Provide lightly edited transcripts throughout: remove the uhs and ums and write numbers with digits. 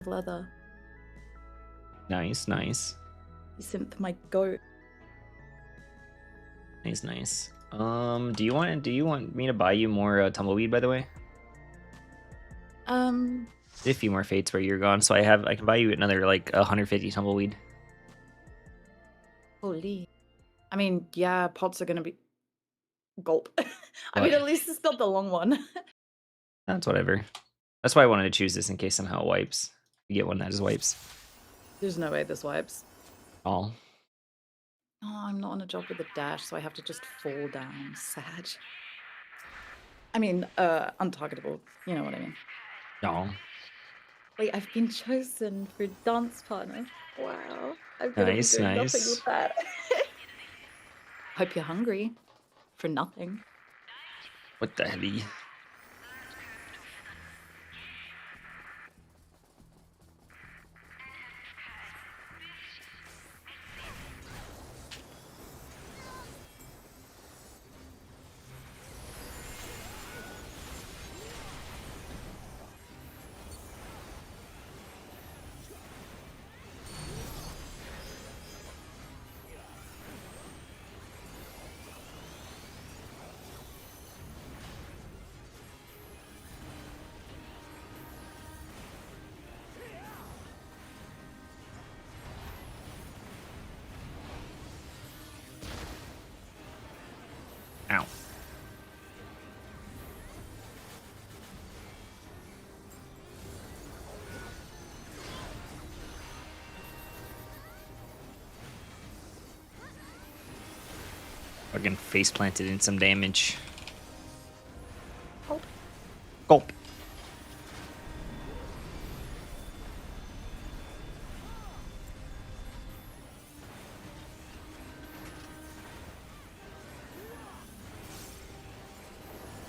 leather. Nice, nice. You synth my goat. Nice, nice. Do you want me to buy you more tumbleweed, by the way? Did a few more fates where you're gone, so I can buy you another like 150 tumbleweed. Holy. I mean, yeah, pots are gonna be gulp. I What? mean, at least it's got the long one. That's whatever. That's why I wanted to choose this in case somehow it wipes. You get one that just wipes. There's no way this wipes. All. Oh, I'm not on a job with a dash, so I have to just fall down. Sad. I mean, untargetable. You know what I mean. No. Wait, I've been chosen for dance partner. Wow. I'm gonna be Nice, doing nothing nice. with that. Hope you're hungry. For nothing. What the hell? Ow. Fucking face planted in some damage. Gulp. Gulp.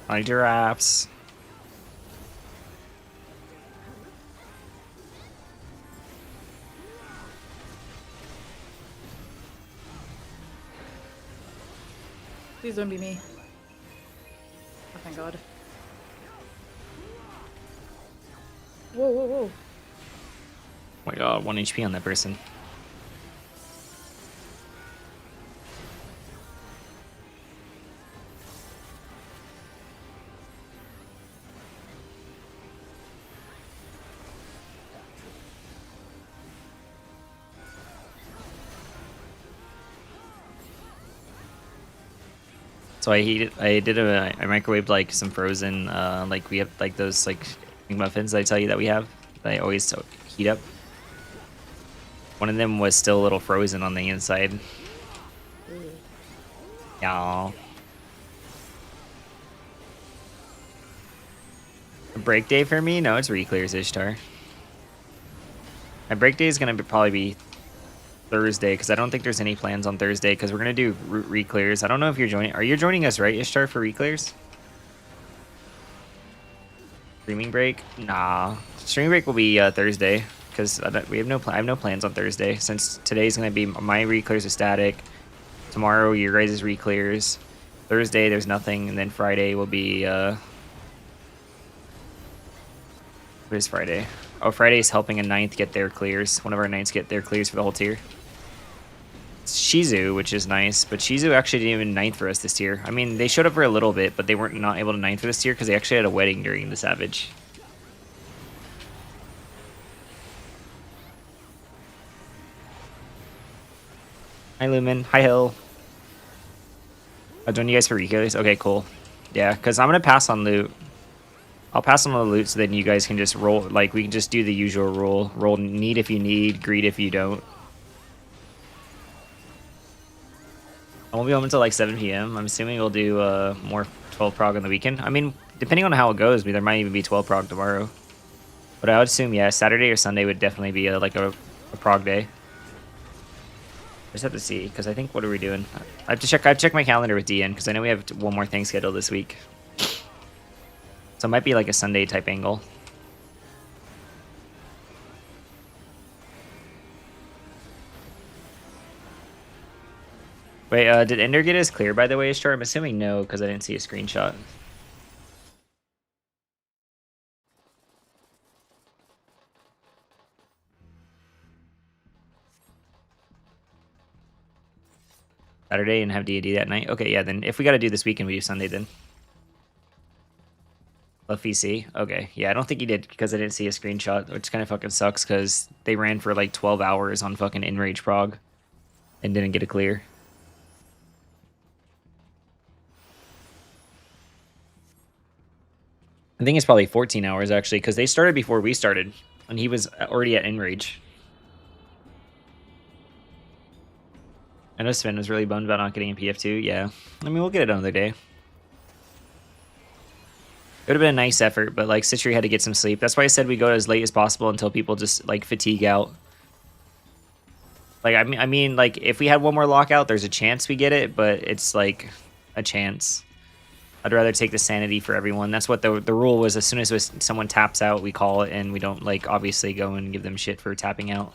My giraffes. Please don't be me. Oh, thank God. Whoa, whoa, whoa. Oh my god, 1 HP on that person. So I microwaved like some frozen, like we have like those like muffins I tell you that we have that I always heat up. One of them was still a little frozen on the inside. Yeah. A break day for me? No, it's Reclears Ishtar. My break day is gonna probably be Thursday because I don't think there's any plans on Thursday because we're gonna do Reclears. I don't know if you're joining. Are you joining us, right, Ishtar, for Reclears? Streaming break? Nah. Streaming break will be Thursday because we have I have no plans on Thursday since today's gonna be my Reclears is static. Tomorrow your guys' Reclears. Thursday there's nothing, and then Friday will be what is Friday? Oh, Friday's helping a ninth get their clears. One of our ninths get their clears for the whole tier. It's Shizu, which is nice, but Shizu actually didn't even ninth for us this tier. I mean, they showed up for a little bit, but they weren't not able to ninth for this tier because they actually had a wedding during the Savage. Hi, Lumen. Hi, Hill. I'll join you guys for Reclears. Okay, cool. Yeah, because I'm going to pass on loot. I'll pass on the loot so then you guys can just roll. Like, we can just do the usual rule. Roll need if you need, greed if you don't. I won't be home until like 7 p.m. I'm assuming we'll do more 12 prog on the weekend. I mean, depending on how it goes, there might even be 12 prog tomorrow. But I would assume, yeah, Saturday or Sunday would definitely be like a prog day. I just have to see, because I think, what are we doing? I have to check my calendar with DN, because I know we have one more thing scheduled this week. So it might be like a Sunday type angle. Wait, did Ender get his clear, by the way, Ishtar? I'm assuming no, because I didn't see a screenshot. Saturday and have D&D that night. Okay, yeah, then if we got to do this weekend, we do Sunday then. FEC. Okay, yeah, I don't think he did because I didn't see a screenshot, which kind of fucking sucks because they ran for like 12 hours on fucking Enrage Prog and didn't get a clear. I think it's probably 14 hours actually because they started before we started and he was already at Enrage. I know Sven was really bummed about not getting a PF2. Yeah, I mean, we'll get it another day. It would have been a nice effort, but like Citri had to get some sleep. That's why I said we go as late as possible until people just like fatigue out. Like I mean, like if we had one more lockout, there's a chance we get it, but it's like a chance. I'd rather take the sanity for everyone. That's what the rule was. As soon as someone taps out, we call it, and we don't like obviously go and give them shit for tapping out.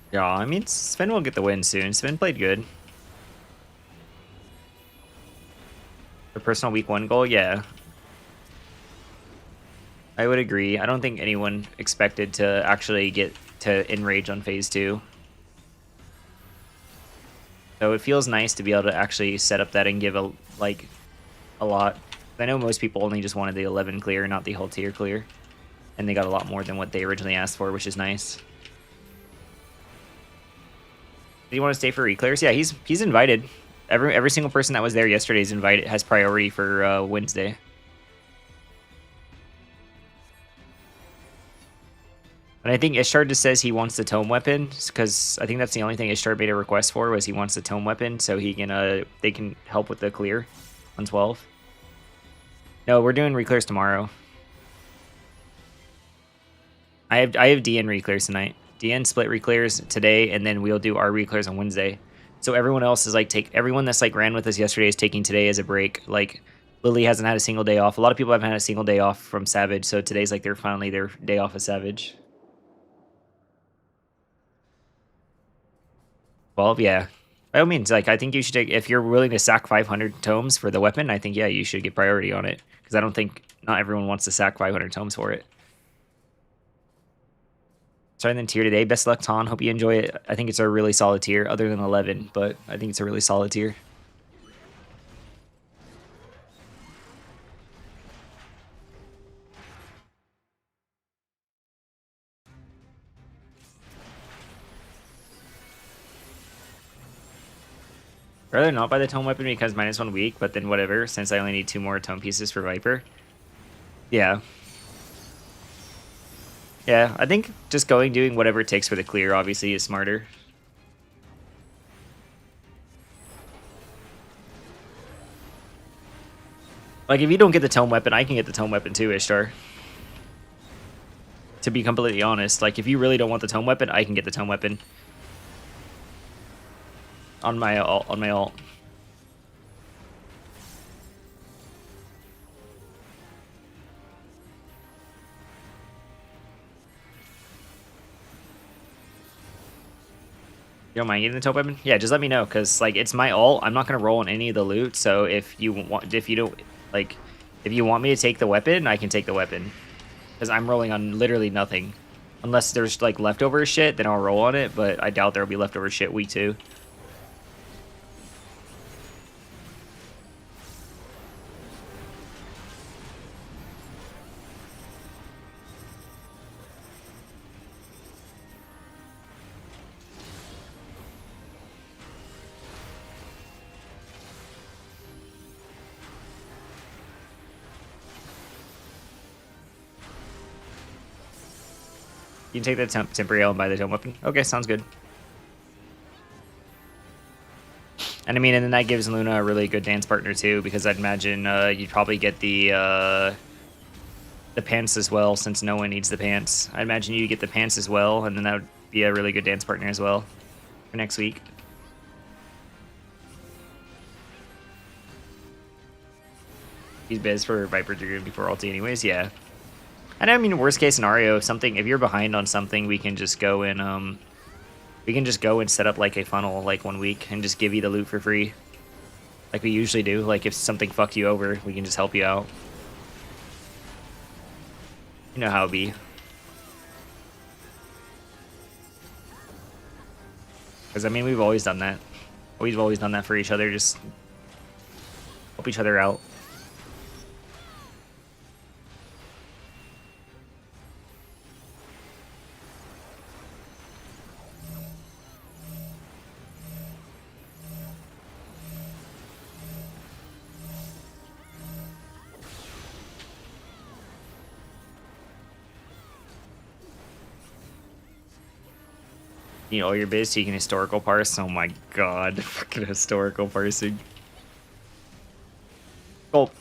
Yeah, I mean, Sven will get the win soon. Sven played good. The personal week 1 goal, yeah. I would agree. I don't think anyone expected to actually get to Enrage on phase 2. So it feels nice to be able to actually set up that and give a lot. I know most people only just wanted the 11 clear, not the whole tier clear. And they got a lot more than what they originally asked for, which is nice. Do you want to stay for Reclears? Yeah, he's invited. Every single person that was there yesterday is invited, has priority for Wednesday. And I think Ishtar just says he wants the tome weapon because I think that's the only thing Ishtar made a request for was he wants the tome weapon so he can they can help with the clear on 12. No, we're doing Reclears tomorrow. I have DN Reclears tonight. DN split Reclears today, and then we'll do our Reclears on Wednesday. So everyone else is like everyone that's like ran with us yesterday is taking today as a break. Like Lily hasn't had a single day off. A lot of people haven't had a single day off from Savage, so today's like finally their day off of Savage. 12, yeah. By all means, like I think you should take if you're willing to sack 500 tomes for the weapon. I think yeah, you should get priority on it because I don't think not everyone wants to sack 500 tomes for it. Starting the tier today. Best luck, Ton. Hope you enjoy it. I think it's a really solid tier, other than 11, but I think it's a really solid tier. Rather not buy the tome weapon because -1 week, but then whatever, since I only need 2 more tome pieces for Viper. Yeah. Yeah, I think just doing whatever it takes for the clear obviously is smarter. Like, if you don't get the tome weapon, I can get the tome weapon too, Ishtar. To be completely honest, like, if you really don't want the tome weapon, I can get the tome weapon. On my ult. You don't mind getting the tome weapon? Yeah, just let me know, because, like, it's my ult. I'm not going to roll on any of the loot, so if you want me to take the weapon, I can take the weapon. Because I'm rolling on literally nothing. Unless there's, like, leftover shit, then I'll roll on it, but I doubt there will be leftover shit week 2. You can take the temporary L and buy the tome weapon. Okay, sounds good. And I mean, and then that gives Luna a really good dance partner too, because I'd imagine you'd probably get the pants as well, since no one needs the pants. I'd imagine you get the pants as well, and then that would be a really good dance partner as well for next week. He's biz for Viper Dragoon before ulti anyways, yeah. And I mean, worst case scenario, if you're behind on something, we can just go and We can just go and set up like a funnel like 1 week and just give you the loot for free. Like we usually do. Like if something fucked you over, we can just help you out. You know how it be. Because I mean, we've always done that. We've always done that for each other. Just help each other out. You know, all your biz so you can historical parse. Oh my god, fucking historical parsing. Gulp.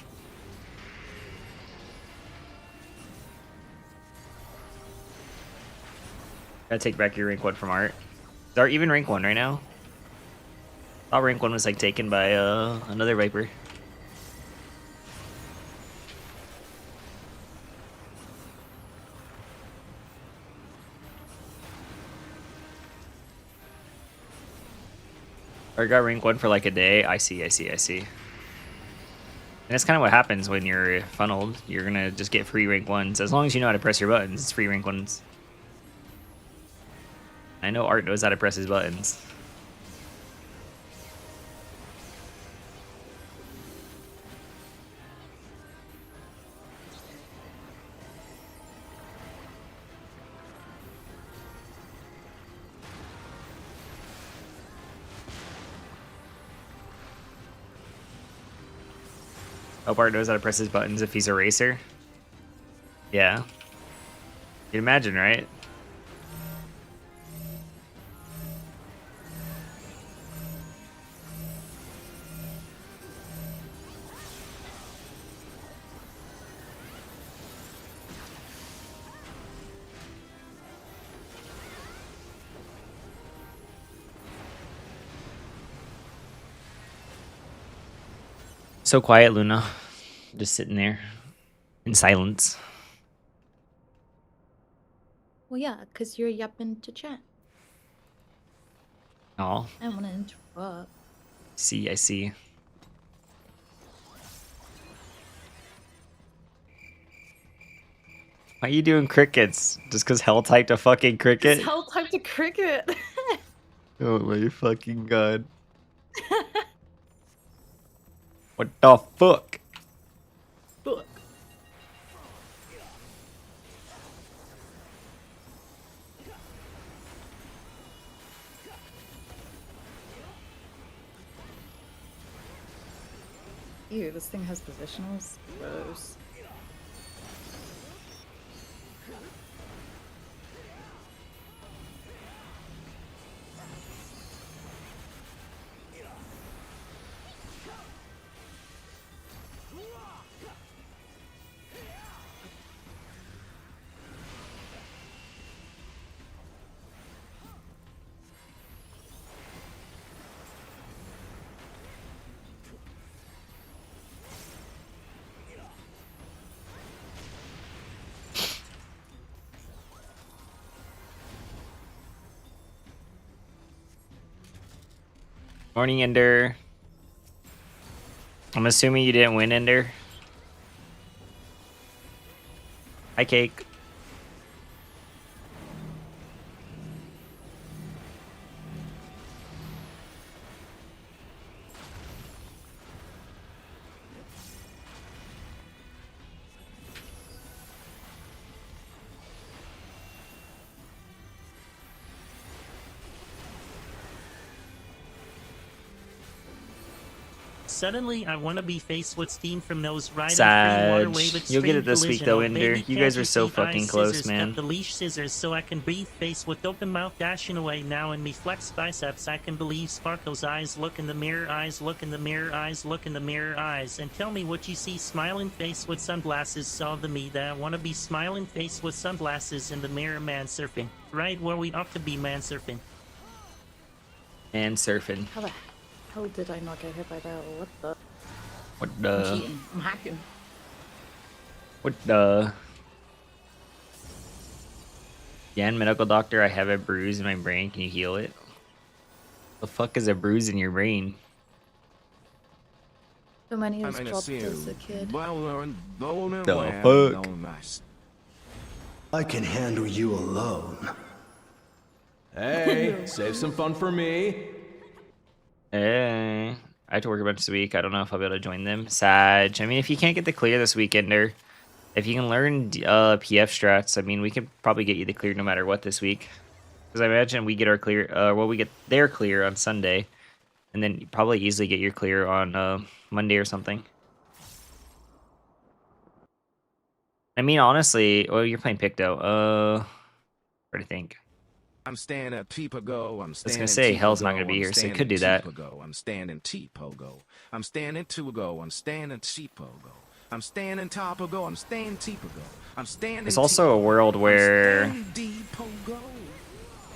Gotta take back your rank 1 from Art. Is Art even rank 1 right now? I thought rank 1 was like taken by another Viper. Art got rank 1 for like a day. I see. And that's kind of what happens when you're funneled. You're gonna just get free rank 1s. As long as you know how to press your buttons, it's free rank 1s. I know Art knows how to press his buttons. Hope Art knows how to press his buttons if he's a racer. Yeah. You can imagine, right? So quiet, Luna. Just sitting there in silence. Well, yeah, because you're yapping to chat. Oh, I don't want to interrupt. I see. Why are you doing crickets? Just because Hell typed a fucking cricket? Hell typed a cricket. Oh my fucking god. What the fuck? Book. Ew, this thing has positionals. Gross. Morning, Ender. I'm assuming you didn't win, Ender. Hi, Cake. Suddenly, I want to be faced with steam from those riding Sag. free waterway with You'll get it stream this week collision. though, Oh, Ender. baby, You can't guys are so see fucking eyes, close, scissors, man. Cut the leash scissors so I can breathe. Face with open mouth dashing away now and me flex biceps. I can believe sparkles eyes. Look in the mirror eyes. Look in the mirror eyes. Look in the mirror eyes. And tell me what you see. Smiling face with sunglasses. Saw the me that I want to be smiling face with sunglasses in the mirror man surfing. Right where we ought to be man surfing. And surfing. How the hell did I not get hit by that? What the? What I'm the? cheating. I'm hacking. What the? Yeah, and medical doctor, I have a bruise in my brain. Can you heal it? The fuck is a bruise in your brain? So many I was mean, dropped as a kid. The fuck? I can handle you alone. Hey, save some fun for me. Eh, I have to work a bunch this week. I don't know if I'll be able to join them. Sag. I mean, if you can't get the clear this weekend, or if you can learn PF strats, I mean, we could probably get you the clear no matter what this week. Because I imagine we get our clear, well, we get their clear on Sunday, and then probably easily get your clear on Monday or something. I mean, honestly, well, you're playing Picto. What do you think? I'm standing at T-Pogo. I'm was standing. gonna say, Hell's not T-Pogo, gonna be I'm here, so you standing could do that. T-Pogo. I'm standing T-Pogo. I'm standing T-Pogo. I'm standing T-Pogo. I'm standing Topogo. I'm standing T-Pogo. I'm standing. There's also a world where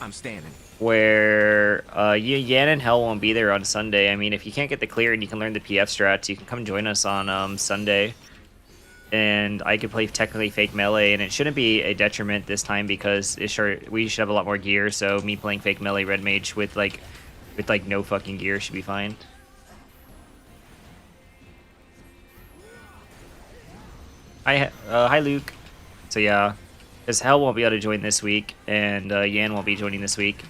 I'm standing. Yan and Hell won't be there on Sunday. I mean, if you can't get the clear and you can learn the PF strats, you can come join us on Sunday. And I could play technically fake melee, and it shouldn't be a detriment this time because we should have a lot more gear. So me playing fake melee red mage with like no fucking gear should be fine. Hi Luke. So yeah, because Hell won't be able to join this week, and Yan won't be joining this week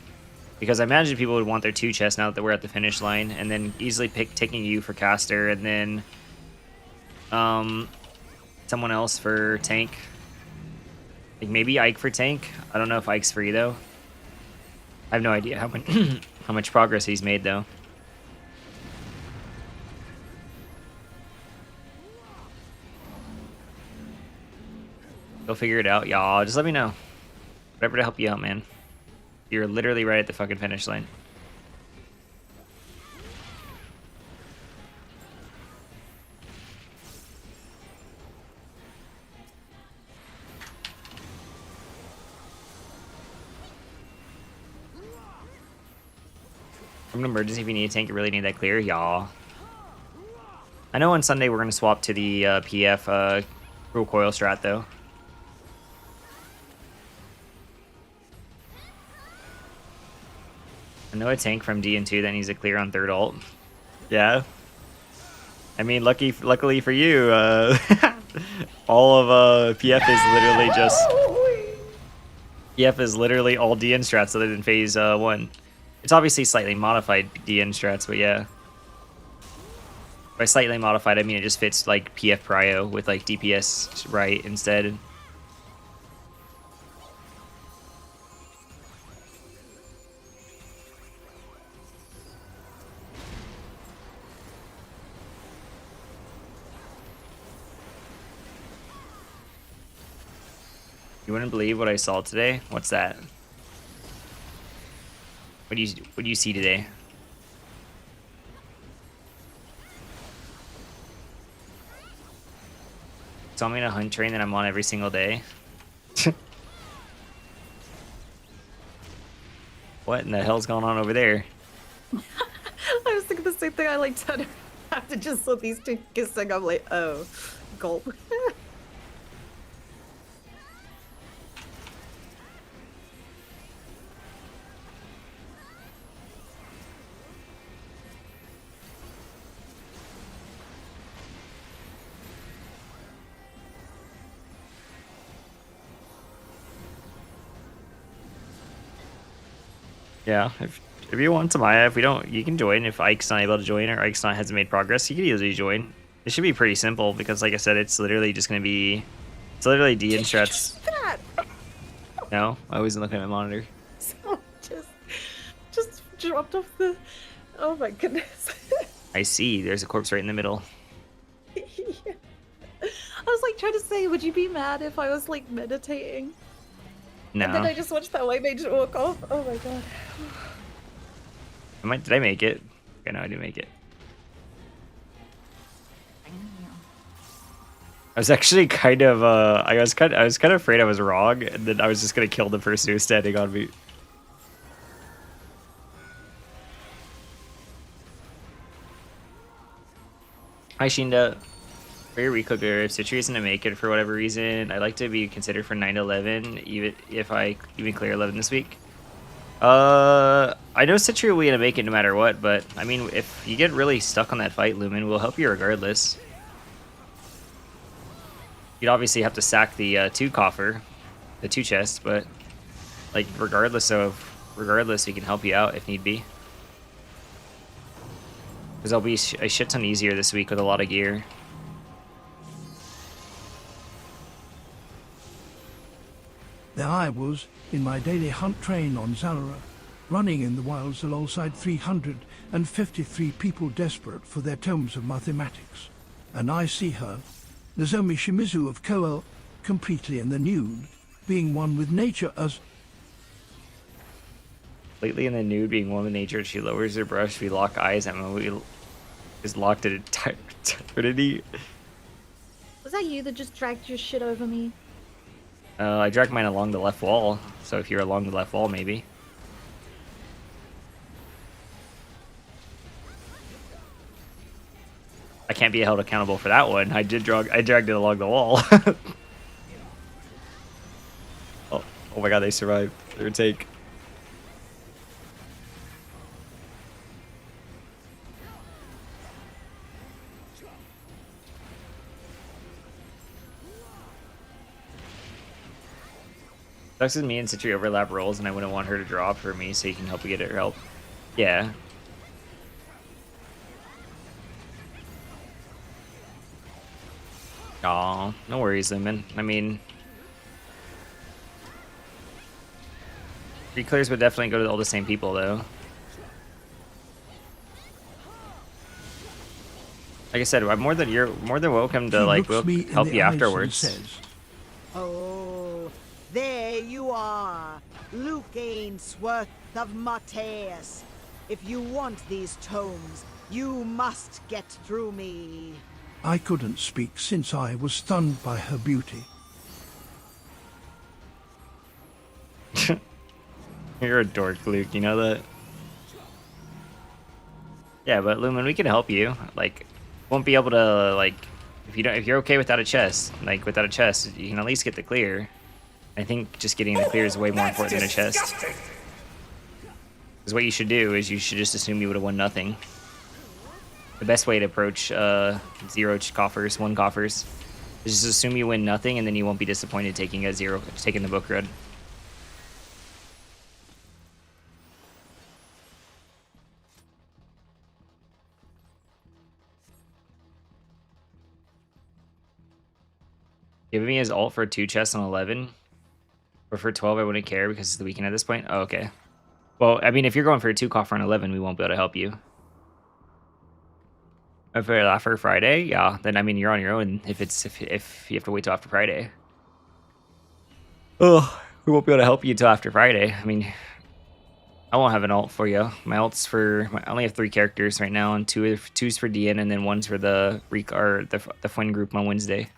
because I imagine people would want their 2 chests now that we're at the finish line, and then easily pick taking you for caster, and then someone else for tank. Like maybe Ike for tank. I don't know if Ike's free though. I have no idea how much how much progress he's made though. Go figure it out, y'all. Just let me know. Whatever to help you out, man. You're literally right at the fucking finish line. From an emergency, if you need a tank, you really need that clear, y'all. I know on Sunday we're going to swap to the PF Cruel Coil strat, though. I know a tank from DN2 that needs a clear on 3rd ult. Yeah. I mean, luckily for you, all of PF is literally just... PF is literally all DN strats other than phase 1. It's obviously slightly modified DN strats, but yeah. By slightly modified, I mean it just fits like PF Prio with like DPS right instead. You wouldn't believe what I saw today? What's that? What do you see today? Saw me in a hunt train that I'm on every single day. What in the hell's going on over there? I was thinking the same thing. I like turned around to just saw these two kissing. I'm like, oh, gulp. Yeah, if you want Tamaya, if we don't, you can join. If Ike's not able to join or Ike's not hasn't made progress, you can easily join. It should be pretty simple because, like I said, it's literally just gonna be, it's literally DN strats. No, I wasn't looking at my monitor. So just dropped off the. Oh my goodness. I see. There's a corpse right in the middle. Yeah. I was like trying to say, would you be mad if I was like meditating? No. And then I just watched that white mage walk off. Oh my god. Did I make it? Okay, no, I didn't make it. I was actually kind of I was kind of afraid I was wrong, and then I was just gonna kill the person who was standing on me. Hi Shinda. For your Reclear, if Citri isn't to make it for whatever reason, I'd like to be considered for 9 to 11, even if I even clear 11 this week. I know Citri will be gonna make it no matter what, but I mean, if you get really stuck on that fight, Lumen, we'll help you regardless. You'd obviously have to sack the 2 coffer, the 2 chests, but like regardless, we can help you out if need be. Because I'll be a shit ton easier this week with a lot of gear. There I was, in my daily hunt train on Zalara, running in the wilds alongside 353 people desperate for their tomes of mathematics. And I see her, Nozomi Shimizu of Koel, completely in the nude, being one with nature as... Completely in the nude, being one with nature, she lowers her brush, we lock eyes, and we is locked at eternity. Was that you that just dragged your shit over me? I dragged mine along the left wall, so if you're along the left wall, maybe. I can't be held accountable for that one. I dragged it along the wall. Oh my god, they survived. Third take. Sucks is me and Citri overlap roles, and I wouldn't want her to drop for me, so you can help me get her help. Yeah. Aw, no worries, Lumen. I mean, Reclears would definitely go to all the same people, though. Like I said, you're more than welcome to we'll help you afterwards. Says, Oh, there you are, Luke Ainsworth of Mateus. If you want these tomes, you must get through me. I couldn't speak since I was stunned by her beauty. You're a dork, Luke. You know that? Yeah, but Lumen, we can help you. Like, won't be able to if you're okay without a chest, without a chest, you can at least get the clear. I think just getting the clear is way more important than a chest. Because what you should do is you should just assume you would have won nothing. The best way to approach 0 coffers, 1 coffers, is just assume you win nothing, and then you won't be disappointed taking the book run. Giving me his ult for 2 chests on 11, or for 12, I wouldn't care because it's the weekend at this point. Oh, okay. Well, I mean, if you're going for a 2 coffer on 11, we won't be able to help you. If we're after Friday, yeah, then I mean you're on your own. If you have to wait till after Friday, oh, we won't be able to help you till after Friday. I mean, I won't have an ult for you. My ult's I only have 3 characters right now, and two's for DN, and then 1's for the Fun group on Wednesday.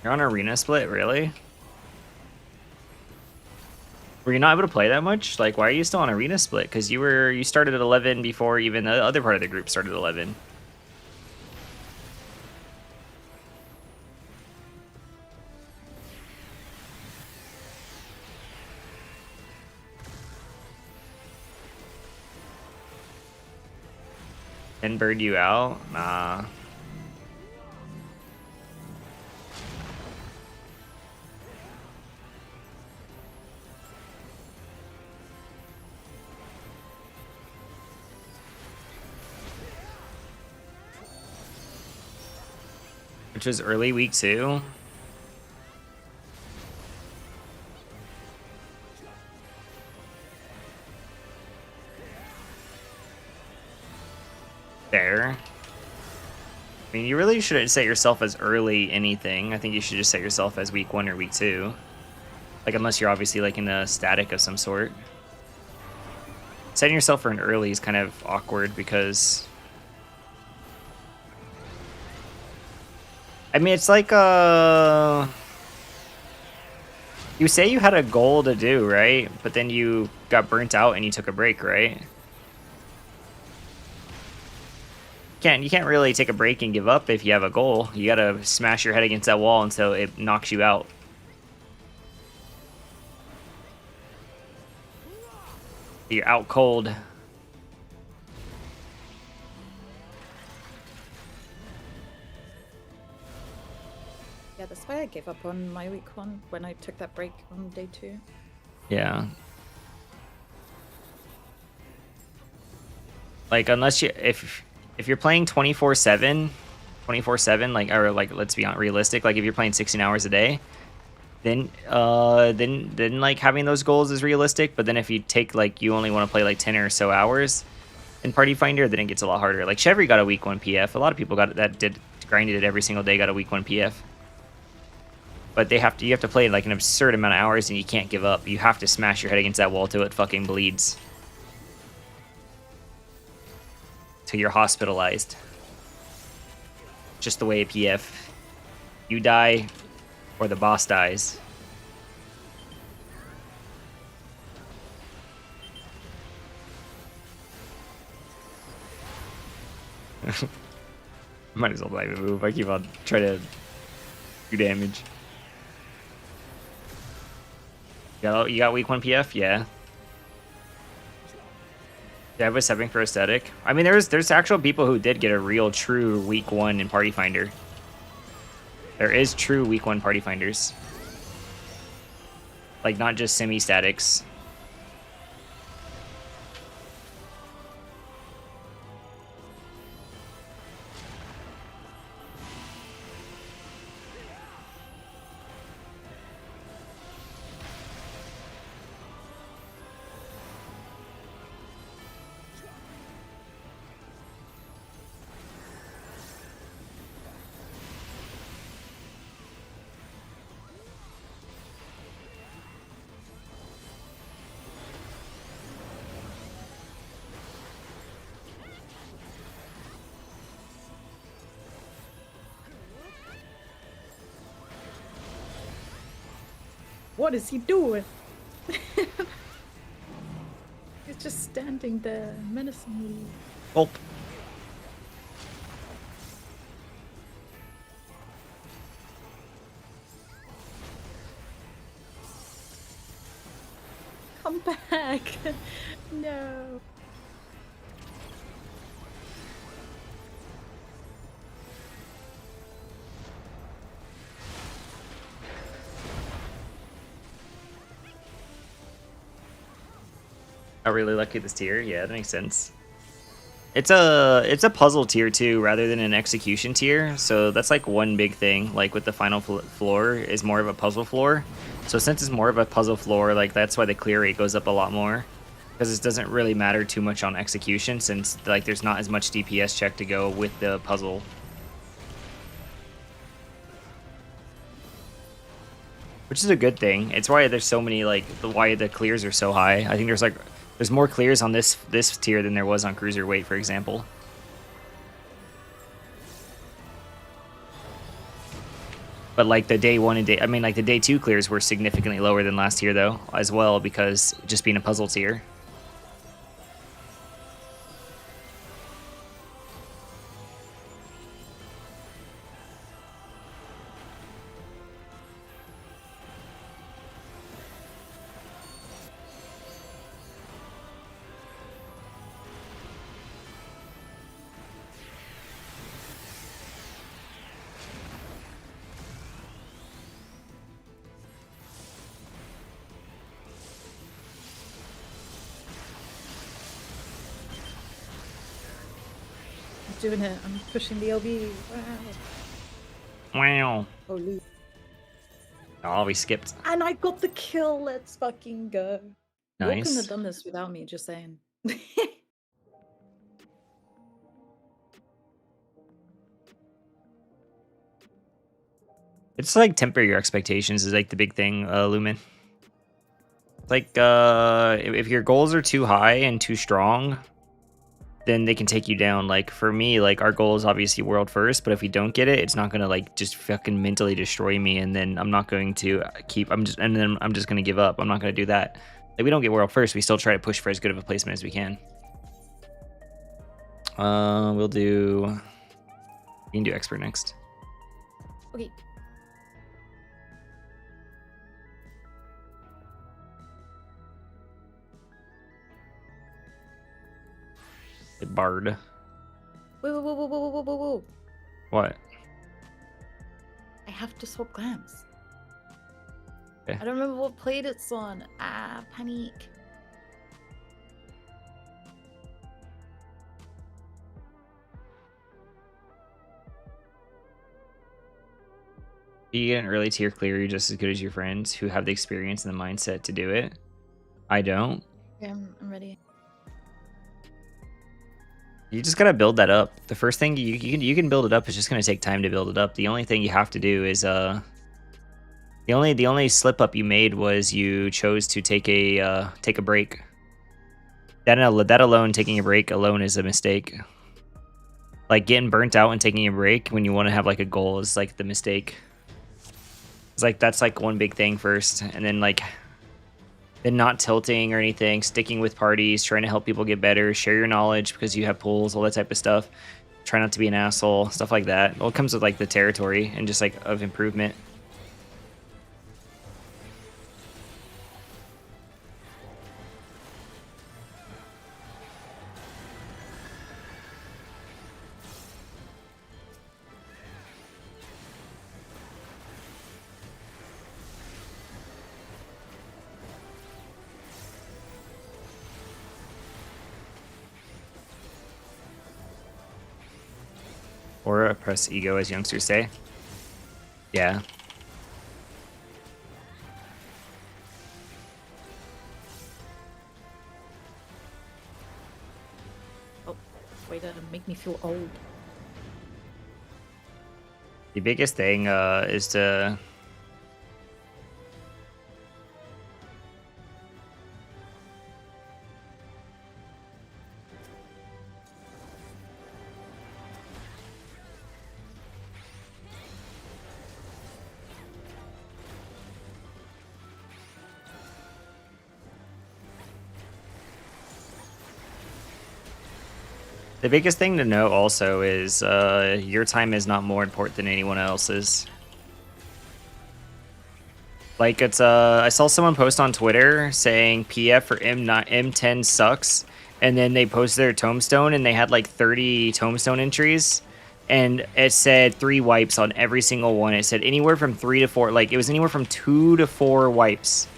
You're on arena split, really? Were you not able to play that much? Like, why are you still on arena split? Because you started at 11 before even the other part of the group started at 11. And bird you out? Nah. Which was early week 2. There. I mean, you really shouldn't set yourself as early anything. I think you should just set yourself as week 1 or week 2. Like, unless you're obviously like in a static of some sort. Setting yourself for an early is kind of awkward because I mean, it's like you say you had a goal to do, right? But then you got burnt out and you took a break, right? You can't really take a break and give up if you have a goal. You gotta smash your head against that wall until it knocks you out. You're out cold. Yeah, that's why I gave up on my week 1 when I took that break on day 2. Yeah. Like, unless you, if you're playing 24/7, like, or like, let's be realistic, like if you're playing 16 hours a day, then like having those goals is realistic. But then if you take like, you only want to play like 10 or so hours in Party Finder, then it gets a lot harder. Like Chevry got a week 1 PF. A lot of people grinded it every single day, got a week 1 PF. But you have to play like an absurd amount of hours, and you can't give up. You have to smash your head against that wall till it fucking bleeds. Till you're hospitalized. Just the way a PF. You die, or the boss dies. Might as well not even move. I keep on trying to do damage. You got week 1 PF? Yeah. Yeah, I was subbing for aesthetic. I mean, there's actual people who did get a real true week 1 in Party Finder. There is true week 1 Party Finders. Like, not just semi-statics. What is he doing? He's just standing there menacingly. Oh. Come back. No. I really lucky this tier. Yeah, that makes sense. It's a puzzle tier too, rather than an execution tier. So that's like one big thing. Like with the final floor is more of a puzzle floor. So since it's more of a puzzle floor, like that's why the clear rate goes up a lot more, because it doesn't really matter too much on execution, since like there's not as much DPS check to go with the puzzle. Which is a good thing. It's why there's so many, like, why the clears are so high. I think there's more clears on this tier than there was on Cruiserweight, for example. But like the day 1 and the day 2 clears were significantly lower than last tier though, as well, because just being a puzzle tier. Doing it. I'm pushing the LB. Wow. Wow. Holy. Oh, we skipped. And I got the kill. Let's fucking go. You couldn't Nice. have done this without me, just saying. It's like temper your expectations is like the big thing, Lumen. Like if your goals are too high and too strong, then they can take you down. Like for me, like our goal is obviously world first, but if we don't get it, it's not gonna like just fucking mentally destroy me, and then I'm not going to I'm just gonna give up. I'm not gonna do that. Like we don't get world first, we still try to push for as good of a placement as we can. We'll do. You can do expert next. Okay. Bard. Whoa. What? I have to swap clams. Okay. I don't remember what plate it's on. Ah, panic. You get an early tier clear, you're just as good as your friends who have the experience and the mindset to do it. I don't. Okay, I'm ready. You just gotta build that up. The first thing you can build it up. It's just gonna take time to build it up. The only thing you have to do is the only slip up you made was you chose to take a break. That alone, taking a break alone is a mistake. Like getting burnt out and taking a break when you want to have like a goal is like the mistake. It's like that's like one big thing first, and then like then not tilting or anything, sticking with parties, trying to help people get better, share your knowledge because you have pools, all that type of stuff. Try not to be an asshole, stuff like that. All comes with like the territory and just like of improvement. Or oppress ego, as youngsters say. Yeah. Oh, way to make me feel old. The biggest thing is to the biggest thing to know also is your time is not more important than anyone else's. Like it's I saw someone post on Twitter saying PF for M10 sucks, and then they posted their tombstone and they had like 30 tombstone entries, and it said 3 wipes on every single one. It said anywhere from 3 to 4, like it was anywhere from 2 to 4 wipes.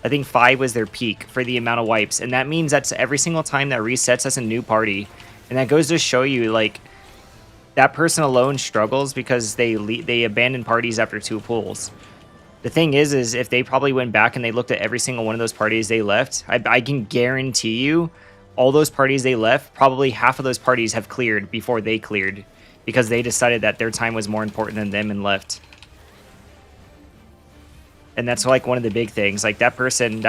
I think 5 was their peak for the amount of wipes, and that means that's every single time that resets as a new party. And that goes to show you, like, that person alone struggles because they abandon parties after 2 pulls. The thing is if they probably went back and they looked at every single one of those parties they left, I can guarantee you all those parties they left, probably half of those parties have cleared before they cleared because they decided that their time was more important than them and left. And that's like one of the big things. Like that person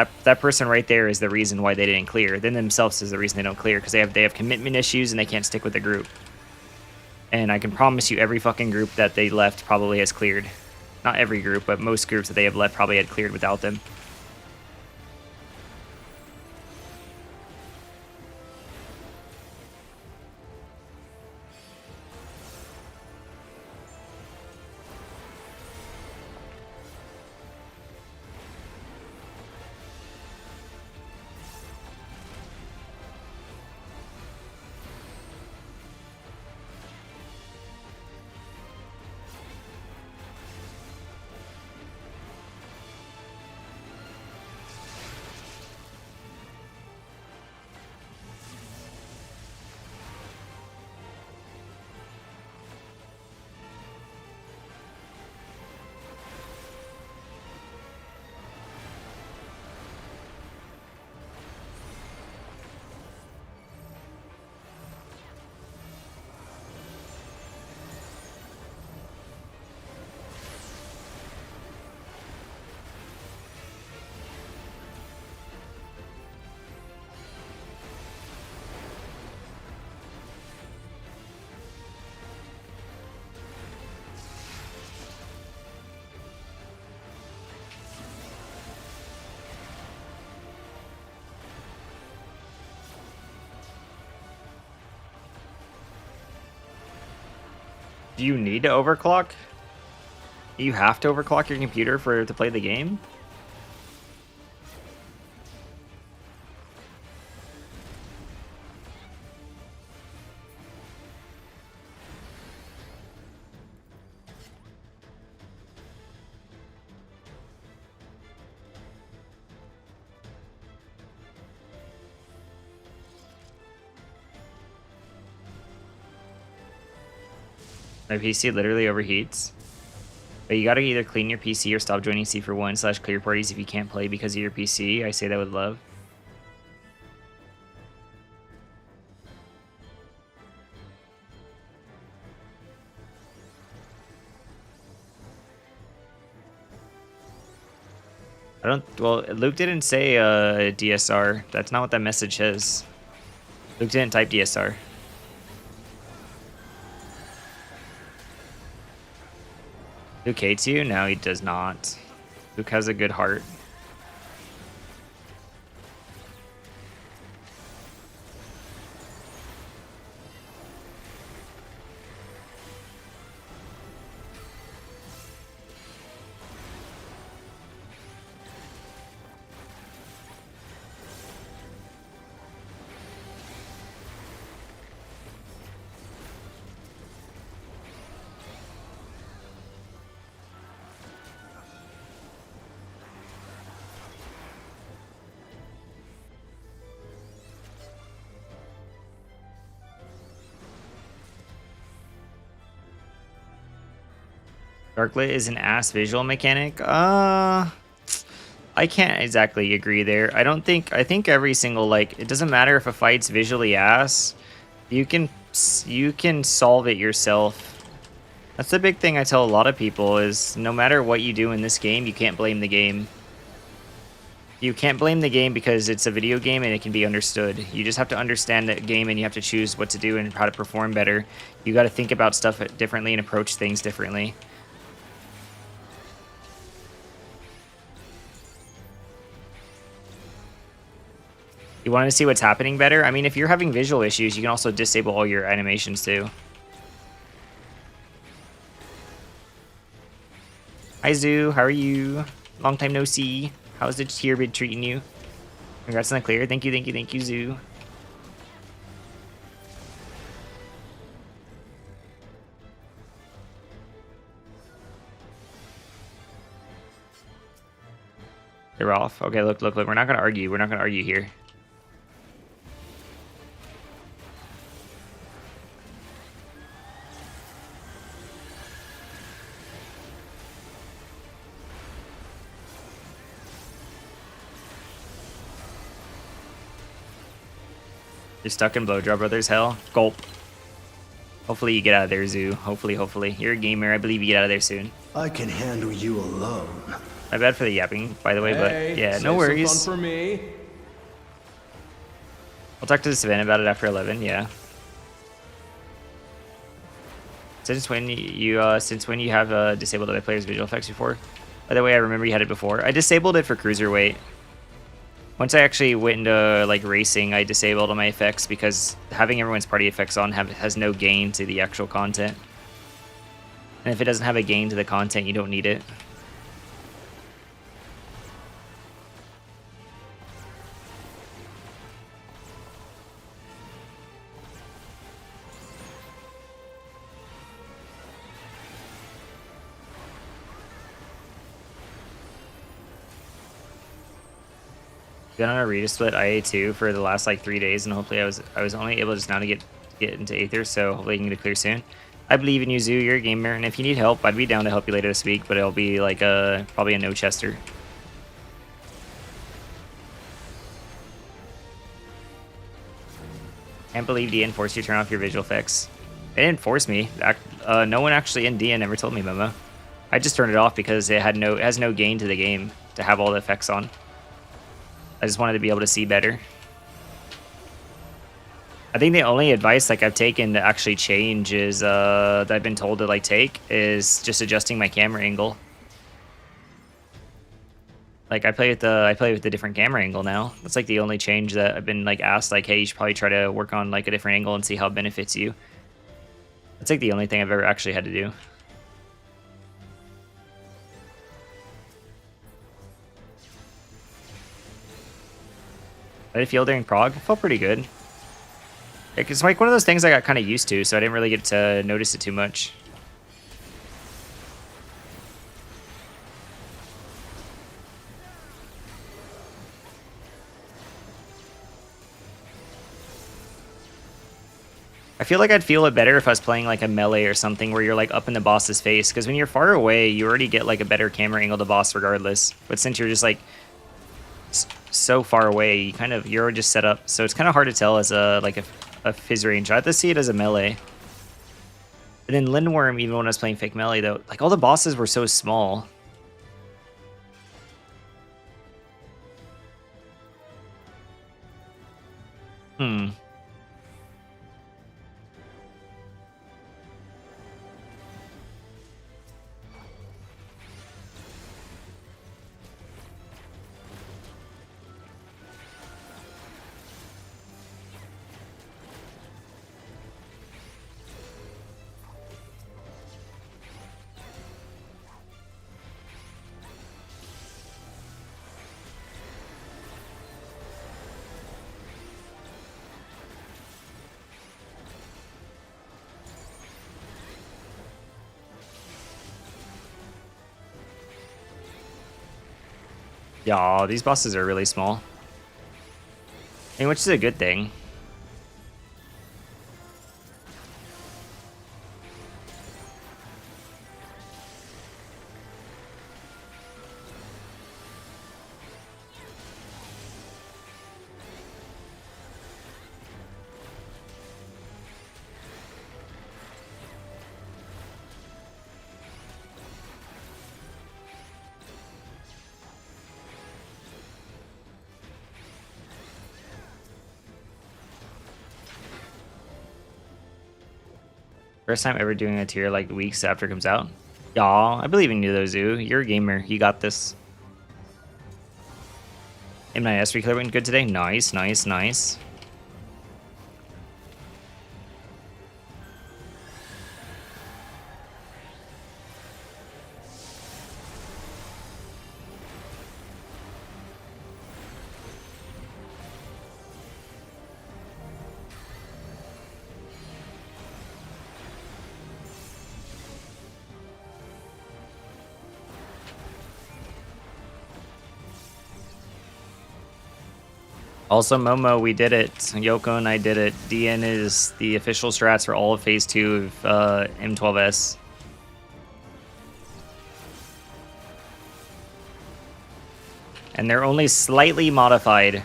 right there is the reason why they didn't clear. Then themselves is the reason they don't clear because they have commitment issues and they can't stick with the group. And I can promise you every fucking group that they left probably has cleared. Not every group, but most groups that they have left probably had cleared without them. Do you need to overclock? You have to overclock your computer to play the game? My PC literally overheats. But you gotta either clean your PC or stop joining C4 1/clear parties if you can't play because of your PC. I say that with love. Well, Luke didn't say DSR. That's not what that message says. Luke didn't type DSR. Luke hates you? No, he does not. Luke has a good heart. Darklit is an ass visual mechanic. I can't exactly agree there. I think every single, like, it doesn't matter if a fight's visually ass. You can solve it yourself. That's the big thing I tell a lot of people is no matter what you do in this game, you can't blame the game. You can't blame the game because it's a video game and it can be understood. You just have to understand the game and you have to choose what to do and how to perform better. You got to think about stuff differently and approach things differently. You want to see what's happening better? I mean, if you're having visual issues, you can also disable all your animations too. Hi Zoo, how are you? Long time no see. How's the tier been treating you? Congrats on the clear. Thank you, Zoo. They're off. Okay, look. We're not gonna argue. We're not gonna argue here. You're stuck in Blowjob Brothers hell. Gulp. Hopefully you get out of there, Zoo. Hopefully. You're a gamer. I believe you get out of there soon. I can handle you alone. My bad for the yapping, by the way, but yeah, no worries. Some fun for me. I'll talk to Savannah about it after 11. Yeah. Since when you have disabled other players' visual effects before? By the way, I remember you had it before. I disabled it for cruiserweight. Once I actually went into like racing, I disabled all my effects because having everyone's party effects on has no gain to the actual content. And if it doesn't have a gain to the content, you don't need it. Been on a Rita split IA2 for the last like 3 days, and hopefully I was only able just now to get into Aether, so hopefully I can get it clear soon. I believe in you, Zoo. You're a gamer, and if you need help, I'd be down to help you later this week, but it'll be like probably a no chester. Can't believe DN forced you to turn off your visual effects. They didn't force me. No one actually in DN ever told me, Momo. I just turned it off because it has no gain to the game to have all the effects on. I just wanted to be able to see better. I think the only advice like I've taken to actually change is that I've been told to like take is just adjusting my camera angle. Like I play with the different camera angle now. That's like the only change that I've been like asked, like, hey, you should probably try to work on like a different angle and see how it benefits you. That's like the only thing I've ever actually had to do. How did it feel during Prague? It felt pretty good. It's like one of those things I got kind of used to, so I didn't really get to notice it too much. I feel like I'd feel it better if I was playing like a melee or something where you're like up in the boss's face, because when you're far away, you already get like a better camera angle to boss regardless. But since you're just like so far away, you're just set up, so it's kind of hard to tell as a phys range. I have to see it as a melee. And then Lindworm, even when I was playing fake melee though, like all the bosses were so small. Yeah, these bosses are really small. I mean, which is a good thing. First time ever doing a tier like weeks after it comes out. Y'all, I believe in you though, Zoo. You're a gamer. You got this. M9S Reclear went good today. Nice, nice, nice. Also, Momo, we did it. Yoko and I did it. DN is the official strats for all of Phase 2 of M12S. And they're only slightly modified.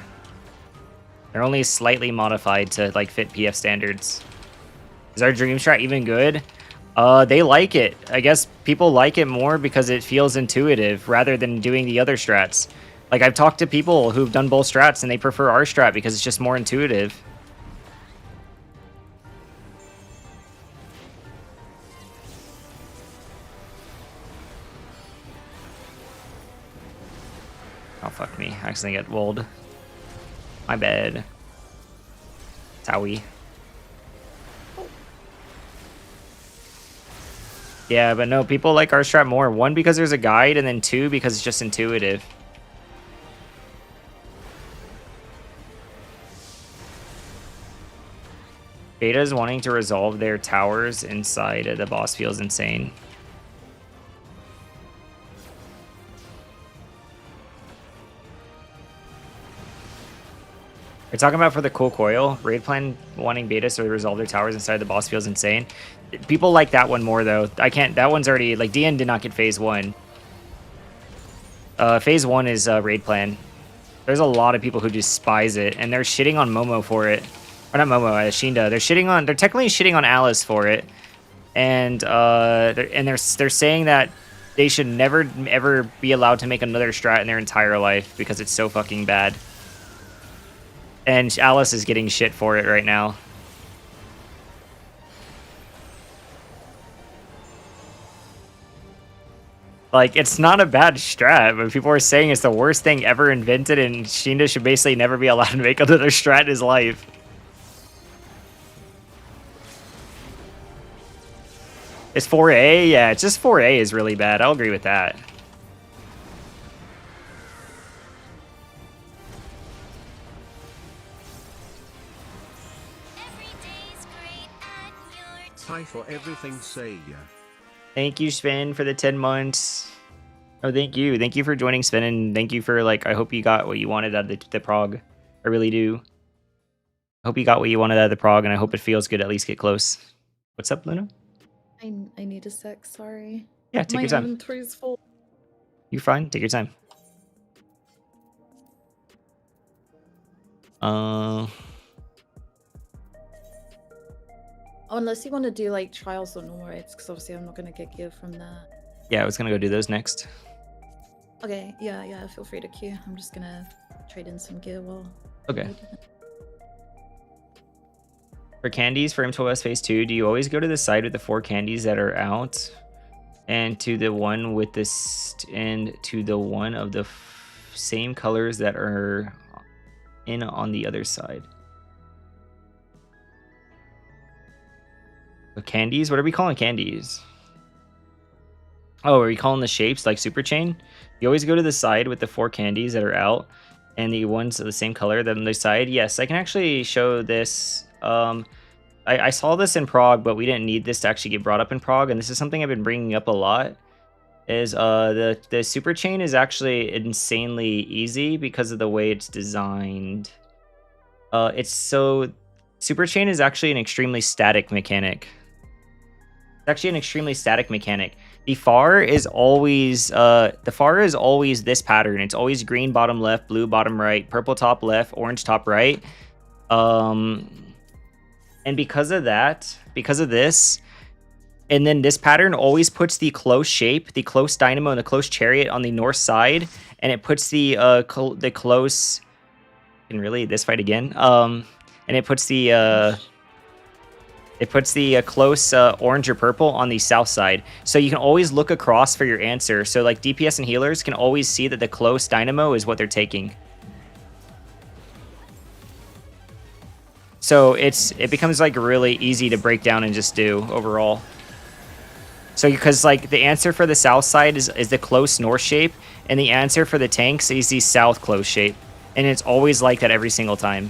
They're only slightly modified to like fit PF standards. Is our Dream Strat even good? They like it. I guess people like it more because it feels intuitive rather than doing the other strats. Like, I've talked to people who've done both strats and they prefer our strat because it's just more intuitive. Oh, fuck me. I accidentally got walled. My bad. Towie. Yeah, but no, people like our strat more. One, because there's a guide, and then two, because it's just intuitive. Beta's wanting to resolve their towers inside of the boss feels insane. We're talking about for the cool coil. Raid plan wanting betas to resolve their towers inside the boss feels insane. People like that one more though. I can't. That one's already like DN did not get phase 1. Phase 1 is raid plan. There's a lot of people who despise it, and they're shitting on Momo for it. Or not Momo, Shinda. They're technically shitting on Alice for it, and they're saying that they should never ever be allowed to make another strat in their entire life because it's so fucking bad. And Alice is getting shit for it right now. Like, it's not a bad strat, but people are saying it's the worst thing ever invented, and Shinda should basically never be allowed to make another strat in his life. It's 4A? Yeah, it's just 4A is really bad. I'll agree with that. Hi for everything, say ya. Thank you, Sven, for the 10 months. Oh, thank you. Thank you for joining, Sven, and thank you for, like, I hope you got what you wanted out of the prog. I really do. I hope you got what you wanted out of the prog, and I hope it feels good to at least get close. What's up, Luna? I need a sec, sorry. Yeah, take My your time. inventory's full. You're fine. Take your time. Oh, unless you want to do like trials or normal raids, because obviously I'm not going to get gear from that. Yeah, I was gonna go do those next. Okay, yeah, feel free to queue. I'm just gonna trade in some gear while. Okay. we do that. For candies for M12S Phase 2, do you always go to the side with the 4 candies that are out, and to the one with this, and to the one of the same colors that are in on the other side? The candies? What are we calling candies? Oh, are we calling the shapes like Super Chain? You always go to the side with the 4 candies that are out, and the ones of the same color that on the side. Yes, I can actually show this. I saw this in Prague, but we didn't need this to actually get brought up in Prague, and this is something I've been bringing up a lot. Is the Super Chain is actually insanely easy because of the way it's designed. Super Chain is actually an extremely static mechanic. It's actually an extremely static mechanic. The far is always this pattern. It's always green bottom left, blue bottom right, purple top left, orange top right. And because of this, and then this pattern always puts the close shape, the close dynamo, and the close chariot on the north side, and it puts the close. And really, this fight again. And it puts the close orange or purple on the south side. So you can always look across for your answer. So like DPS and healers can always see that the close dynamo is what they're taking. So it becomes like really easy to break down and just do overall. So because like the answer for the south side is the close north shape, and the answer for the tanks is the south close shape. And it's always like that every single time.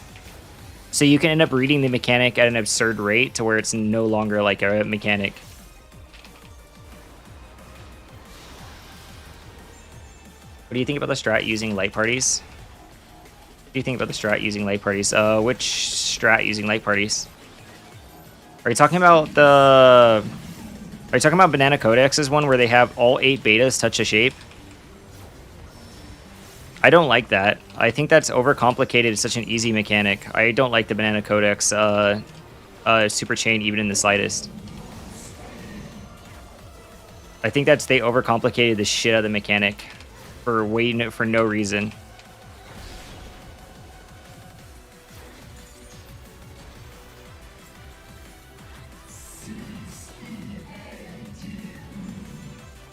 So you can end up reading the mechanic at an absurd rate to where it's no longer like a mechanic. What do you think about the strat using light parties? What do you think about the strat using light parties? Which strat using light parties? Are you talking about Banana Codex's one where they have all 8 betas touch a shape? I don't like that. I think that's overcomplicated. It's such an easy mechanic. I don't like the Banana Codex Super Chain even in the slightest. I think they overcomplicated the shit out of the mechanic for no reason.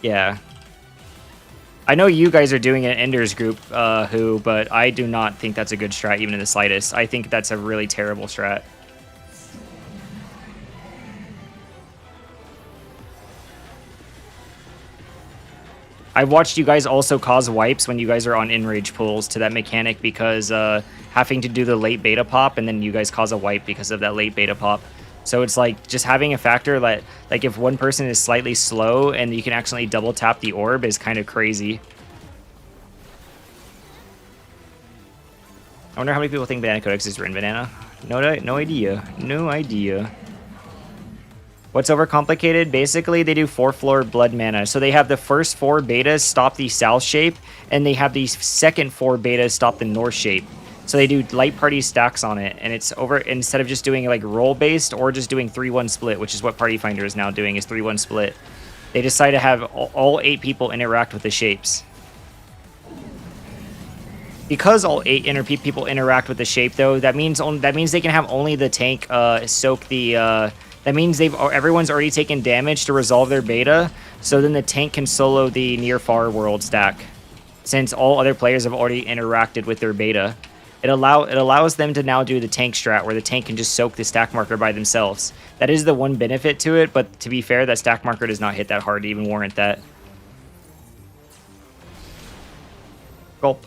Yeah. I know you guys are doing an Enders group, but I do not think that's a good strat even in the slightest. I think that's a really terrible strat. I've watched you guys also cause wipes when you guys are on enrage pulls to that mechanic because having to do the late beta pop, and then you guys cause a wipe because of that late beta pop. So it's like just having a factor that, like, if one person is slightly slow and you can accidentally double tap the orb is kind of crazy. I wonder how many people think Banana Codex is written banana. No idea. No idea. What's overcomplicated? Basically, they do 4-floor blood mana. So they have the first 4 betas stop the south shape, and they have these second 4 betas stop the north shape. So they do light party stacks on it, and it's over instead of just doing like roll based or just doing 3-1 split, which is what Party Finder is now doing, is 3-1 split. They decide to have all 8 people interact with the shapes. Because all 8 people interact with the shape, though, that means they can have only the tank soak the. That means everyone's already taken damage to resolve their beta, so then the tank can solo the near far world stack, since all other players have already interacted with their beta. It allows them to now do the tank strat where the tank can just soak the stack marker by themselves. That is the one benefit to it, but to be fair, that stack marker does not hit that hard to even warrant that. Gulp.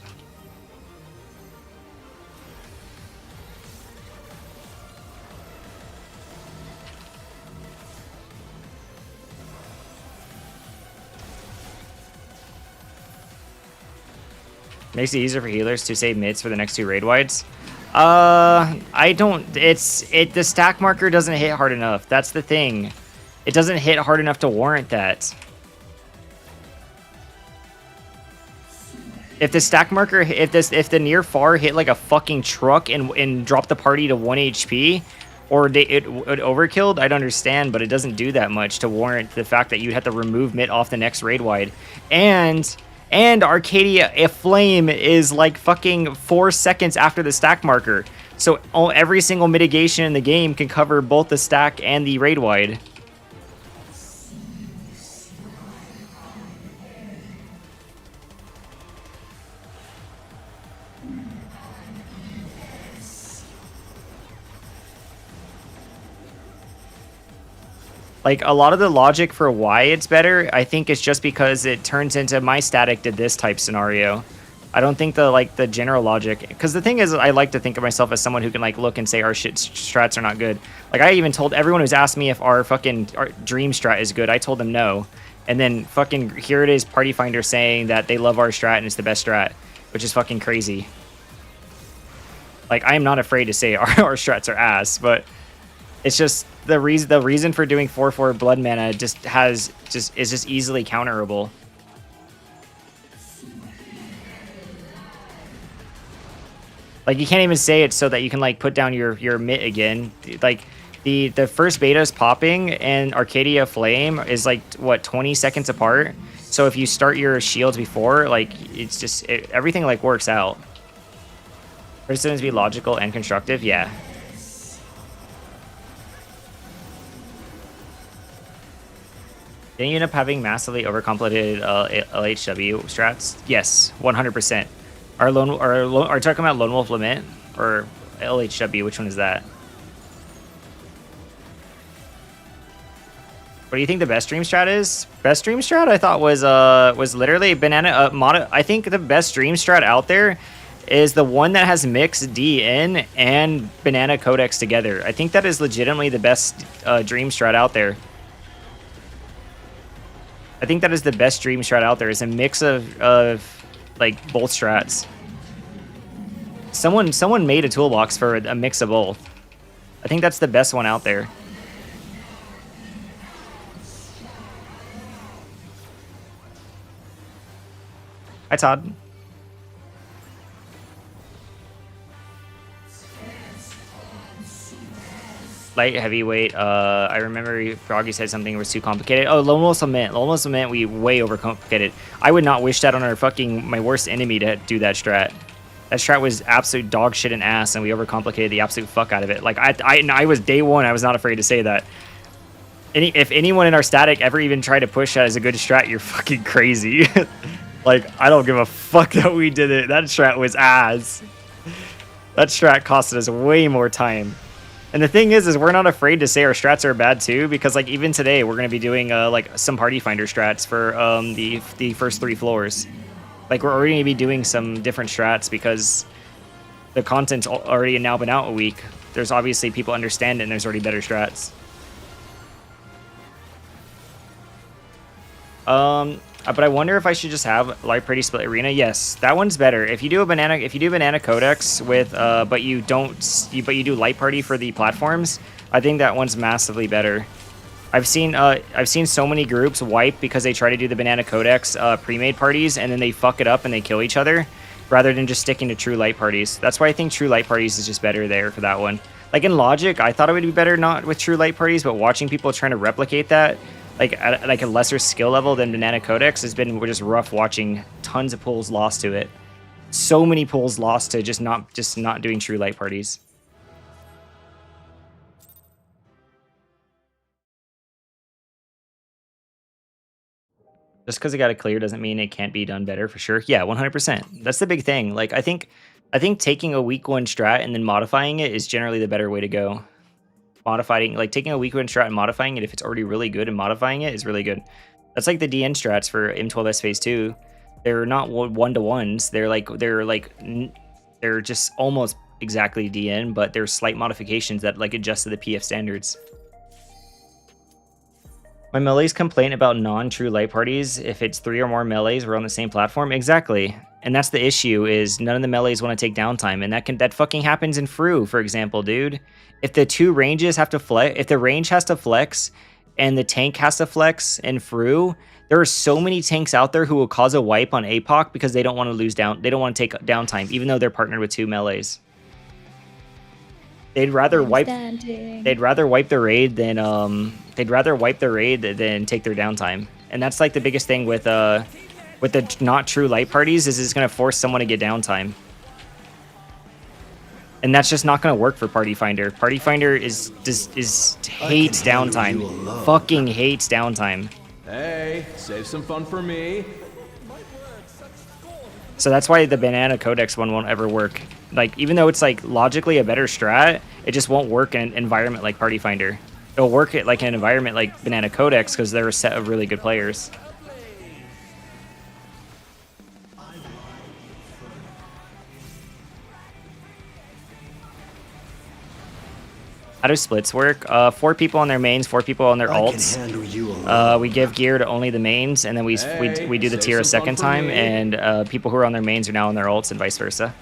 Makes it easier for healers to save mids for the next 2 raid wides. I don't. The stack marker doesn't hit hard enough. That's the thing. It doesn't hit hard enough to warrant that. If the stack marker, if the near far hit like a fucking truck and dropped the party to 1 HP, or it overkilled, I'd understand, but it doesn't do that much to warrant the fact that you'd have to remove mid off the next raid wide. And Arcadia, a flame is like fucking 4 seconds after the stack marker. So every single mitigation in the game can cover both the stack and the raid wide. Like, a lot of the logic for why it's better, I think it's just because it turns into my static did this type scenario. I don't think the general logic, because the thing is, I like to think of myself as someone who can like look and say our strats are not good. Like, I even told everyone who's asked me if our dream strat is good, I told them no. And then fucking here it is, Party Finder saying that they love our strat and it's the best strat, which is fucking crazy. Like, I am not afraid to say our strats are ass, but it's just the reason for doing 4/4 blood mana is just easily counterable. Like, you can't even say it so that you can like put down your mitt again. Like, the first beta's popping and Arcadia Flame is like what 20 seconds apart. So if you start your shields before, like, it's just everything like works out. Criticisms be logical and constructive, yeah. Didn't you end up having massively overcomplicated LHW strats? Yes, 100%. Are you talking about Lone Wolf Lament or LHW? Which one is that? What do you think the best stream strat is? Best stream strat I thought was literally banana I think the best stream strat out there is the one that has mixed DN and banana codex together. I think that is legitimately the best dream strat out there. I think that is the best dream strat out there. Is a mix of like both strats. Someone made a toolbox for a mix of both. I think that's the best one out there. Hi, Todd. Light, heavyweight. I remember Froggy said something was too complicated. Oh, Lone Wolf Lament. Lone Wolf Lament, we way overcomplicated. I would not wish that on my worst enemy to do that strat. That strat was absolute dog shit and ass, and we overcomplicated the absolute fuck out of it. Like, I was day one, I was not afraid to say that. If anyone in our static ever even tried to push that as a good strat, you're fucking crazy. Like, I don't give a fuck that we did it. That strat was ass. That strat costed us way more time. And the thing is we're not afraid to say our strats are bad too, because like even today we're gonna be doing like some Party Finder strats for the first 3 floors. Like, we're already gonna be doing some different strats because the content's already now been out a week. There's obviously people understand it, and there's already better strats. But I wonder if I should just have Light Pretty Split Arena. Yes, that one's better. If you do banana codex with but you do Light Party for the platforms, I think that one's massively better. I've seen so many groups wipe because they try to do the banana codex pre-made parties and then they fuck it up and they kill each other rather than just sticking to true light parties. That's why I think true light parties is just better there for that one. Like, in Logic, I thought it would be better not with true light parties, but watching people trying to replicate that like at like a lesser skill level than banana codex has been just rough watching. Tons of pulls lost to it. So many pulls lost to just not doing true light parties. Just because it got a clear doesn't mean it can't be done better, for sure. Yeah, 100%. That's the big thing. Like, I think I think taking a week 1 strat and then modifying it is generally the better way to go. Modifying, like taking a week 1 strat and modifying it if it's already really good, and modifying it is really good. That's like the DN strats for M12S Phase 2. They're not one-to-ones. They're just almost exactly DN, but there's slight modifications that like adjust to the PF standards. My melees complain about non-true light parties. If it's 3 or more melees, we're on the same platform. Exactly. And that's the issue, is none of the melees want to take downtime. And that fucking happens in Fru, for example, dude. If the 2 ranges have to flex, if the range has to flex and the tank has to flex in Fru, there are so many tanks out there who will cause a wipe on APOC because they don't want to they don't want to take downtime, even though they're partnered with 2 melees. They'd rather wipe the raid than take their downtime. And that's like the biggest thing with the not true light parties, is it's going to force someone to get downtime. And that's just not going to work for Party Finder. Party Finder hates downtime. Fucking hates downtime. Hey, save some fun for me. So that's why the Banana Codex one won't ever work. Like, even though it's like logically a better strat, it just won't work in an environment like Party Finder. It'll work at like an environment like Banana Codex because they're a set of really good players. How do splits work? 4 people on their mains, 4 people on their alts. We give gear to only the mains, and then we do the tier a second time, and people who are on their mains are now on their alts, and vice versa.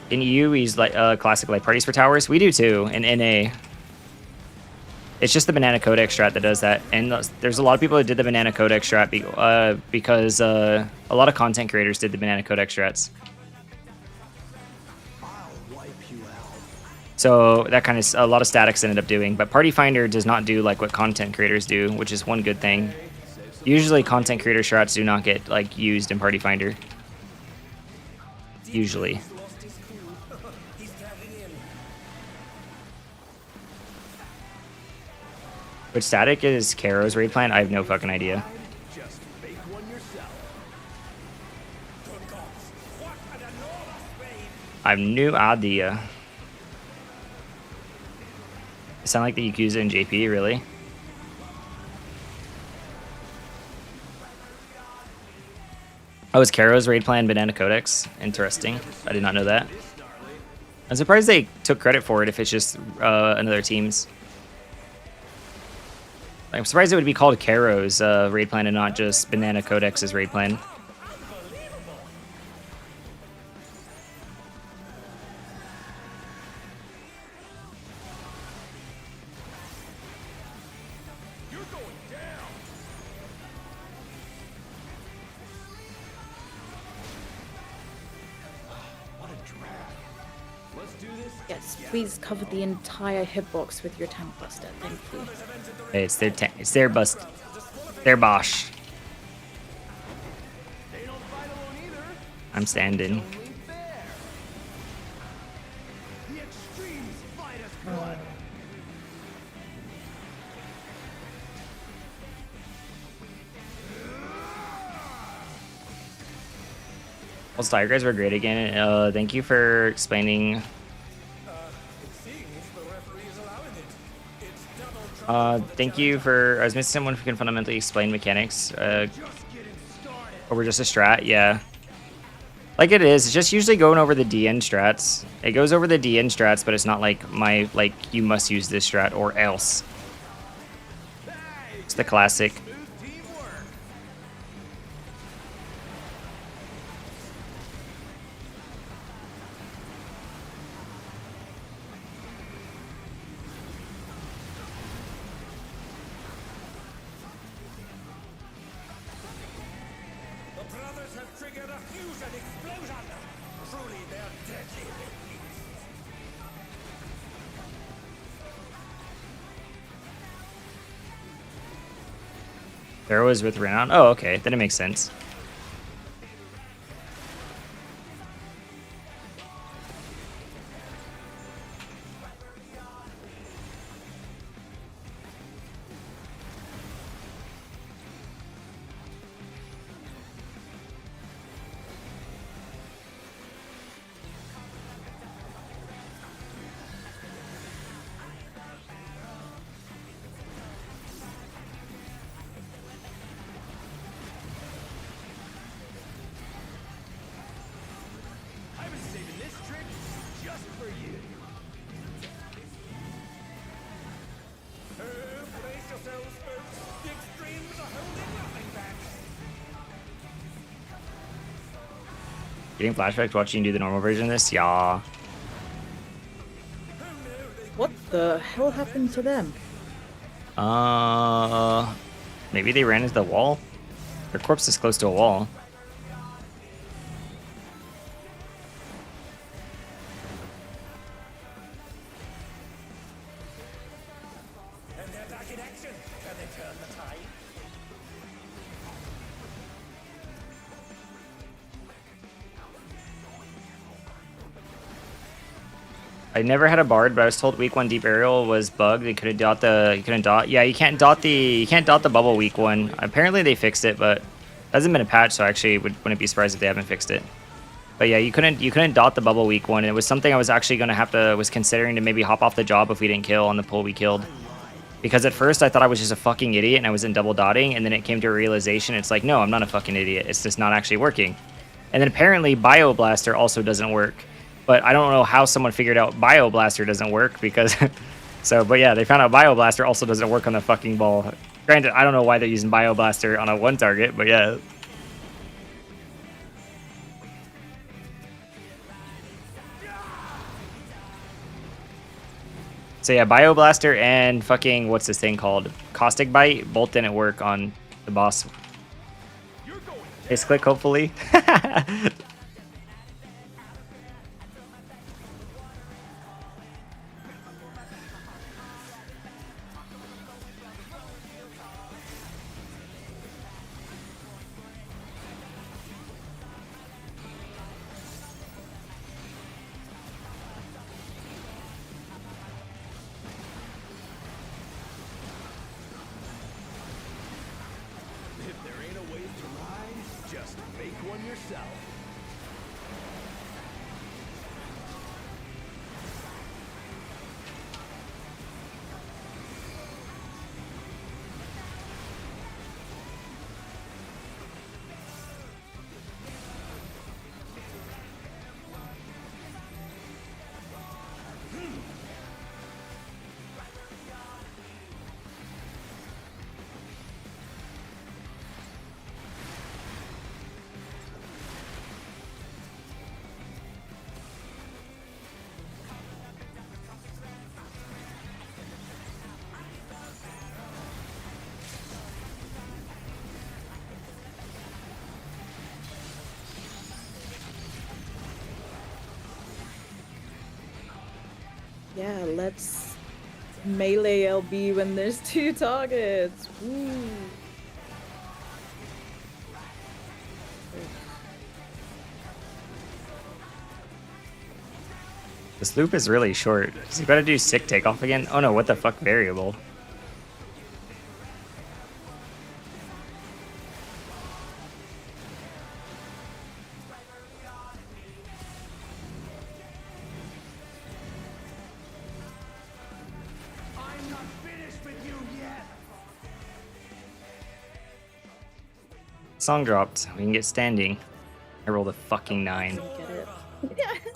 In EU, we use like classic light parties for towers. We do too, in NA. It's just the Banana Codex strat that does that, and there's a lot of people that did the Banana Codex strat because a lot of content creators did the Banana Codex strats. So that kind of a lot of statics ended up doing, but Party Finder does not do like what content creators do, which is one good thing. Usually content creator strats do not get like used in Party Finder. Usually. Which static is Karo's raid plan? I have no fucking idea. I have no idea. Sound like the Yakuza and JP, really? Oh, is Karo's raid plan Banana Codex? Interesting. I did not know that. I'm surprised they took credit for it if it's just another team's. I'm surprised it would be called Karo's raid plan and not just Banana Codex's raid plan. Yes, please cover the entire hitbox with your tank buster. Thank you. Hey, it's their tank. It's their bust. Their Bosch. I'm standing. Well, Stire guys were great again. Thank you for explaining. Thank you for. I was missing someone who can fundamentally explain mechanics. Or we're just a strat, yeah. Like it is. It's just usually going over the DN strats. It goes over the DN strats, but it's not like you must use this strat or else. It's the classic. There was with Renown. Oh, okay. Then it makes sense. Getting flashbacks watching you do the normal version of this? Yeah. What the hell happened to them? Maybe they ran into the wall? Their corpse is close to a wall. I never had a bard, but I was told week 1 deep aerial was bugged. They couldn't dot the. You couldn't dot. Yeah, you can't dot the. You can't dot the bubble week 1. Apparently they fixed it, but it hasn't been a patch, so I actually wouldn't be surprised if they haven't fixed it. But yeah, you couldn't dot the bubble week 1. And it was something I was actually gonna have to was considering to maybe hop off the job if we didn't kill on the pull we killed. Because at first I thought I was just a fucking idiot and I was in double dotting, and then it came to a realization it's like, no, I'm not a fucking idiot. It's just not actually working. And then apparently Bioblaster also doesn't work. But I don't know how someone figured out Bioblaster doesn't work because... but yeah, they found out Bioblaster also doesn't work on the fucking ball. Granted, I don't know why they're using Bioblaster on a 1 target, but yeah. So yeah, Bioblaster and fucking... What's this thing called? Caustic Bite both didn't work on the boss. Ace click, hopefully. Yeah, let's melee LB when there's 2 targets. Woo. This loop is really short. So you gotta do sick takeoff again? Oh no, what the fuck variable? Song dropped. We can get standing. I rolled a fucking 9. Get it.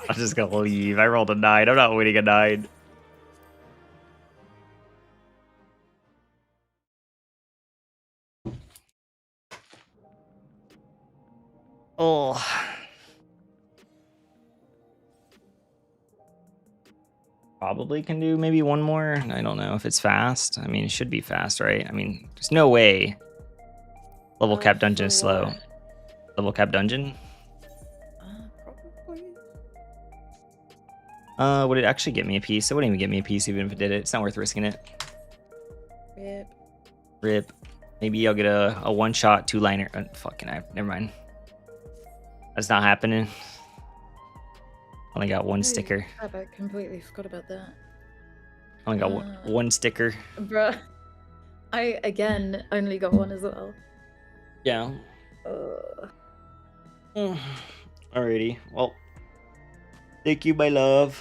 I'm just gonna leave. I rolled a 9. I'm not winning a 9. Oh. Probably can do maybe one more. I don't know if it's fast. I mean, it should be fast, right? I mean, there's no way. Level cap dungeon is slow. What? Level cap dungeon? Probably. Would it actually get me a piece? It wouldn't even get me a piece even if it did it. It's not worth risking it. Rip. Rip. Maybe I'll get a one-shot two-liner. Never mind. That's not happening. Only got one sticker. I completely forgot about that. Only got one sticker. Bruh. I, again, only got one as well. Yeah. Alrighty. Well, thank you, my love.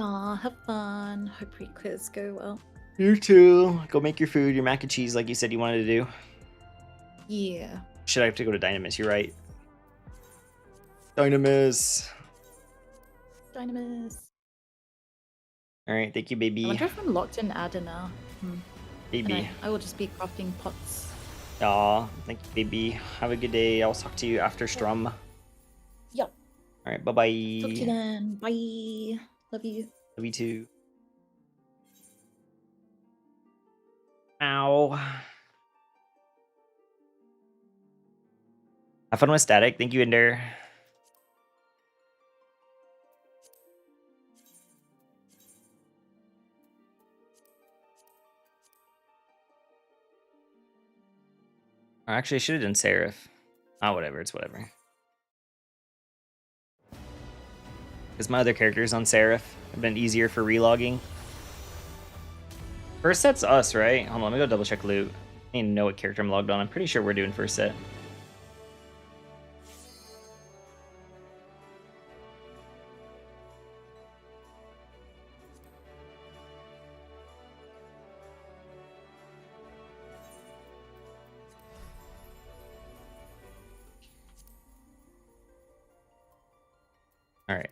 Aw, have fun. Hope Reclears go well. You too. Go make your food, your mac and cheese like you said you wanted to do. Yeah. Should I have to go to Dynamis? You're right. Dynamis. Dynamis. All right, thank you, I baby. wonder if I'm locked in Ada now. Baby. I will just be crafting pots. Aw, thank you, baby. Have a good day. I'll talk to you after Strum. Yep. All right, bye-bye. Talk to you then. Bye. Love you. Love you too. Ow. Have fun with Static. Thank you, Ender. Actually, I should have done Seraph. Whatever. It's whatever. Because my other characters on Seraph have been easier for relogging. First set's us, right? Hold on, let me go double check loot. I need to know what character I'm logged on. I'm pretty sure we're doing first set. All right.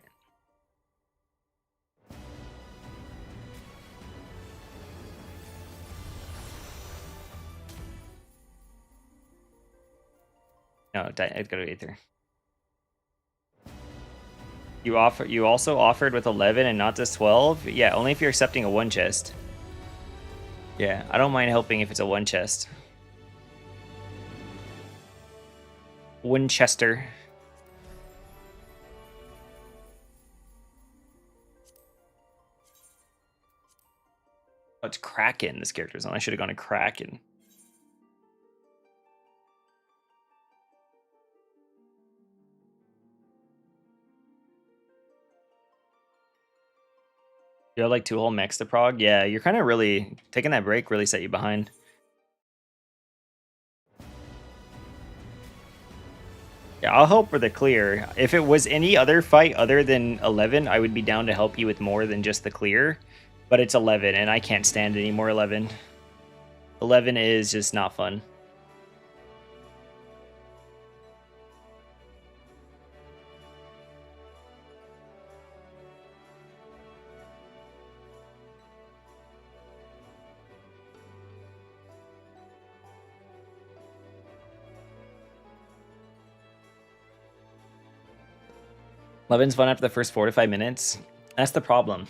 No, I'd go to Aether. You also offered with 11 and not just 12? Yeah, only if you're accepting a 1 chest. Yeah, I don't mind helping if it's a 1 chest. Winchester. Oh, it's Kraken this character's on. I should have gone to Kraken. You have like 2 whole mechs to prog? Yeah, you're kind of really... Taking that break really set you behind. Yeah, I'll help for the clear. If it was any other fight other than 11, I would be down to help you with more than just the clear. But it's 11, and I can't stand any more 11. 11 is just not fun. Levin's fun after the first 4 to 5 minutes. That's the problem.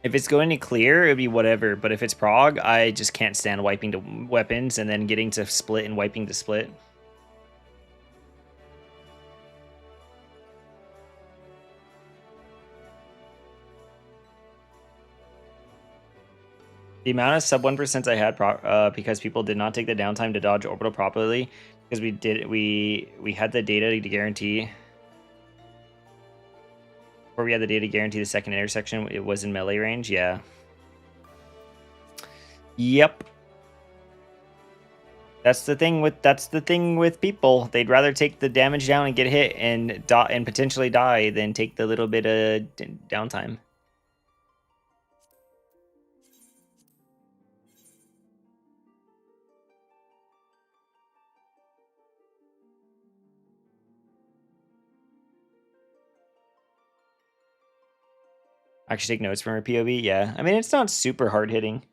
If it's going to clear, it'd be whatever. But if it's prog, I just can't stand wiping to weapons and then getting to split and wiping to split. The amount of sub 1% I had because people did not take the downtime to dodge orbital properly because we had the data to guarantee. Or we had the data to guarantee the second intersection. It was in melee range. Yeah. Yep. That's the thing with people. They'd rather take the damage down and get hit and potentially die than take the little bit of downtime. Actually take notes from her POV. Yeah. I mean, it's not super hard hitting.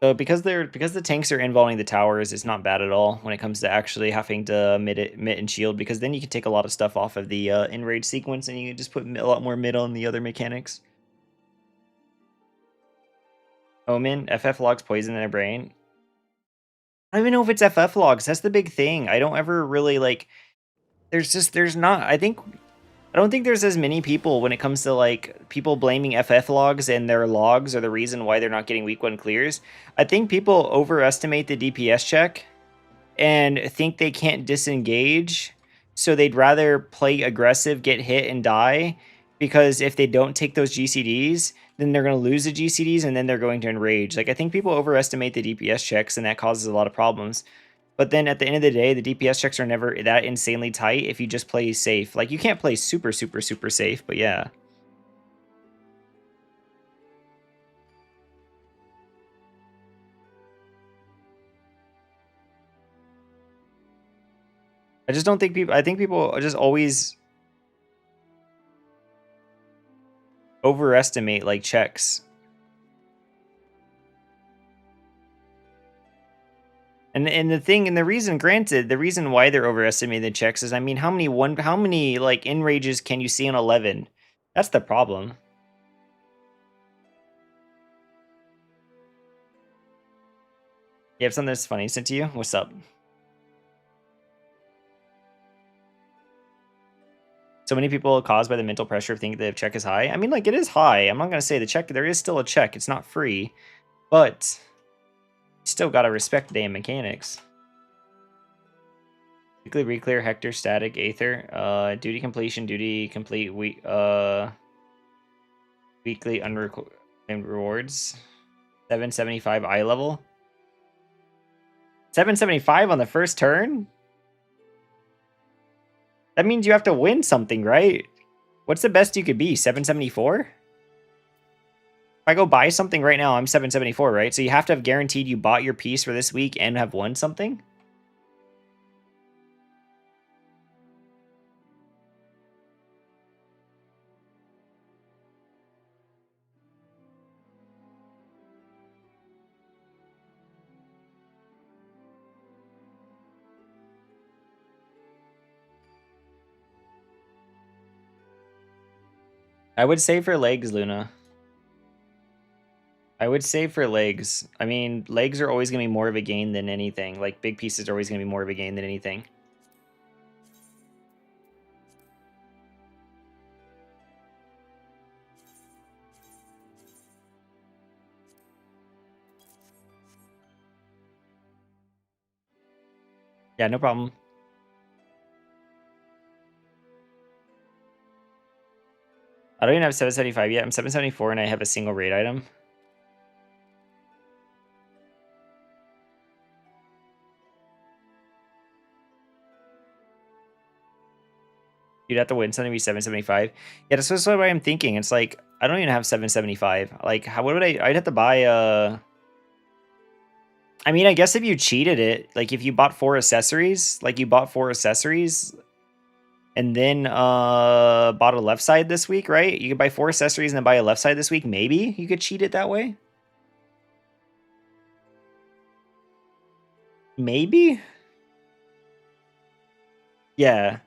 So because the tanks are involving the towers, it's not bad at all when it comes to actually having to mid and shield, because then you can take a lot of stuff off of the enrage sequence and you can just put a lot more mid on the other mechanics. Omen, FF logs poison in their brain. I don't even know if it's FF logs. That's the big thing. I don't ever really like. There's not. I don't think there's as many people when it comes to like people blaming FF logs and their logs are the reason why they're not getting week 1 clears. I think people overestimate the DPS check and think they can't disengage, so they'd rather play aggressive, get hit, and die, because if they don't take those GCDs, then they're going to lose the GCDs and then they're going to enrage. Like, I think people overestimate the DPS checks and that causes a lot of problems. But then at the end of the day, the DPS checks are never that insanely tight if you just play safe. Like, you can't play super, super, super safe, but yeah. I just don't think people... I think people just always... overestimate like checks. And the thing and the reason, granted, the reason why they're overestimating the checks is, I mean, how many like enrages can you see on 11? That's the problem. You have something that's funny sent to you? What's up? So many people caused by the mental pressure of thinking the check is high. I mean, like, it is high. I'm not gonna say the check. There is still a check. It's not free, but you still gotta respect the damn mechanics. Weekly Reclear, Hector, Static, Aether, duty completion, duty complete, weekly unreclaimed rewards, 775 eye level, 775 on the first turn. That means you have to win something, right? What's the best you could be? 774? If I go buy something right now, I'm 774, right? So you have to have guaranteed you bought your piece for this week and have won something? I would say for legs, Luna. I would say for legs. I mean, legs are always going to be more of a gain than anything. Like, big pieces are always going to be more of a gain than anything. Yeah, no problem. I don't even have 775 yet. I'm 774 and I have a single raid item. You'd have to win something to be 775. Yeah, that's just what I'm thinking. It's like, I don't even have 775. Like, how, what would I'd have to buy, I mean, I guess if you cheated it, like if you bought 4 accessories, and then bought a left side this week, right? You could buy 4 accessories and then buy a left side this week. Maybe you could cheat it that way. Maybe. Yeah.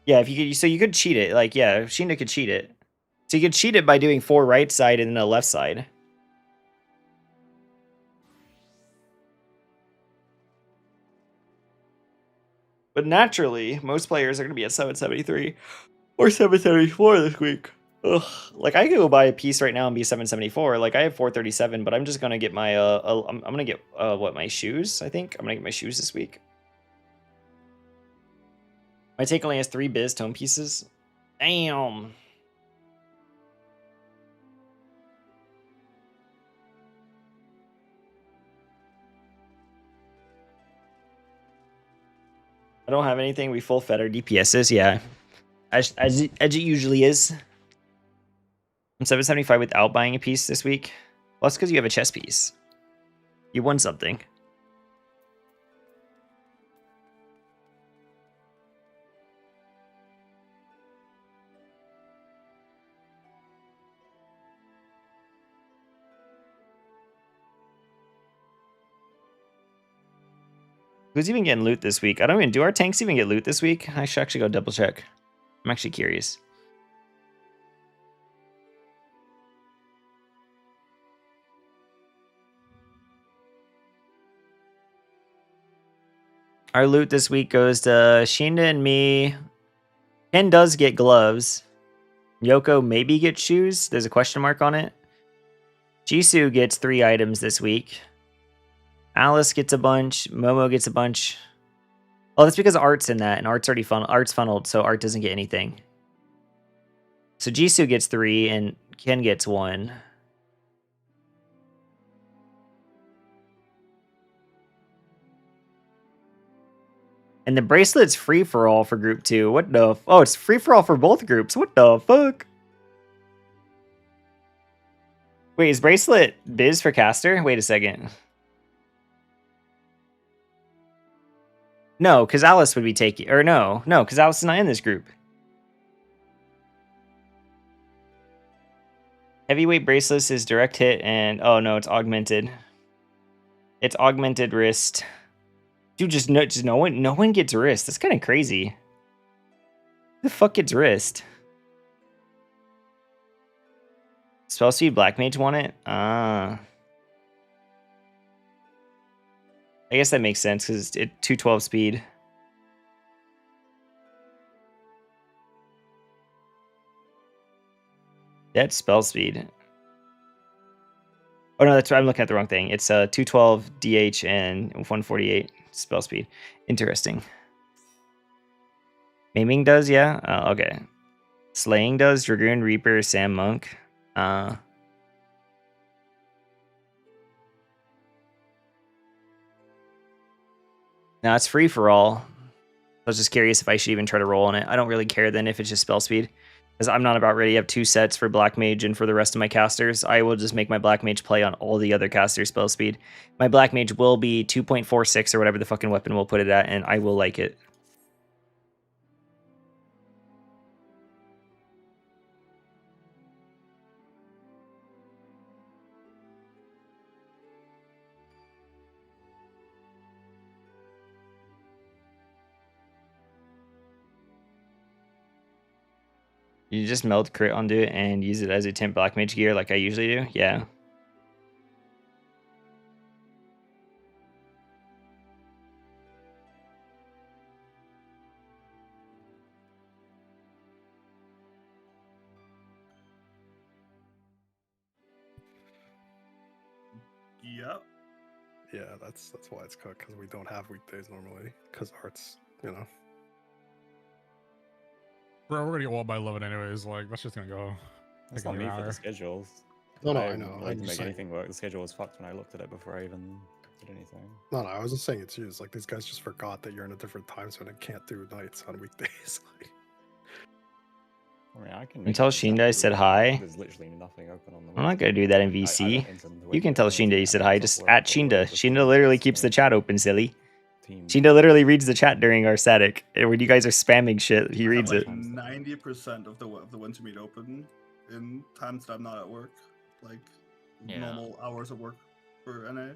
Yeah, if you could, so you could cheat it. Like, yeah, Sheena could cheat it. So you could cheat it by doing 4 right side and then a left side. But naturally, most players are going to be at 773 or 774 this week. Ugh. Like, I could go buy a piece right now and be 774. Like, I have 437, but I'm just going to get my, I'm going to get, what, my shoes, I think? I'm going to get my shoes this week. My take only has 3 biz tome pieces. Damn. I don't have anything. We full fed our DPSs, yeah. As it usually is. I'm 775 without buying a piece this week. Well, that's because you have a chess piece. You won something. Who's even getting loot this week? I don't even... Do our tanks even get loot this week? I should actually go double check. I'm actually curious. Our loot this week goes to Sheena and me. Ken does get gloves. Yoko maybe gets shoes. There's a question mark on it. Jisoo gets 3 items this week. Alice gets a bunch. Momo gets a bunch. Oh, that's because Art's in that, and Art's already Art's funneled, so Art doesn't get anything. So Jisoo gets 3, and Ken gets 1. And the bracelet's free for all for group 2. What the... Oh, it's free for all for both groups. What the fuck? Wait, is bracelet biz for caster? Wait a second. No, because Alice would be taking... Or no, because Alice is not in this group. Heavyweight bracelets is direct hit and oh no, it's augmented. It's augmented wrist. Dude, just no one gets wrist. That's kind of crazy. Who the fuck gets wrist? Spell speed Black Mage want it? I guess that makes sense because it's 212 speed. That's spell speed. Oh no, that's right. I'm looking at the wrong thing. It's 212 DH and 148 spell speed. Interesting. Maiming does, yeah? Okay. Slaying does, Dragoon, Reaper, Sam Monk. No, it's free for all. I was just curious if I should even try to roll on it. I don't really care then if it's just spell speed. Because I'm not about ready to have 2 sets for Black Mage and for the rest of my casters. I will just make my Black Mage play on all the other casters' spell speed. My Black Mage will be 2.46 or whatever the fucking weapon will put it at, and I will like it. You just meld crit onto it and use it as a temp Black Mage gear like I usually do? Yeah. Yep. Yeah, that's why it's cooked, because we don't have weekdays normally, because Art's, you know. Bro, we're gonna get walled by 11 anyways. Like, that's just gonna go. It's not me for the schedules. No, I know. like I'm to just make saying. anything work. The schedule was fucked when I looked at it before I even did anything. No, I wasn't saying it's you. It's like these guys just forgot that you're in a different time zone and can't do nights on weekdays. I mean, I can. You tell Shinda I said hi. There's literally nothing open on the. I'm not gonna do that in VC. You can tell Shinda you said hi. Just at Shinda. Shinda literally keeps the chat open, silly. Shinda literally reads the chat during our static. And when you guys are spamming shit, he reads it. 90% of the winter meet open in times that I'm not at work, like normal hours of work for NA.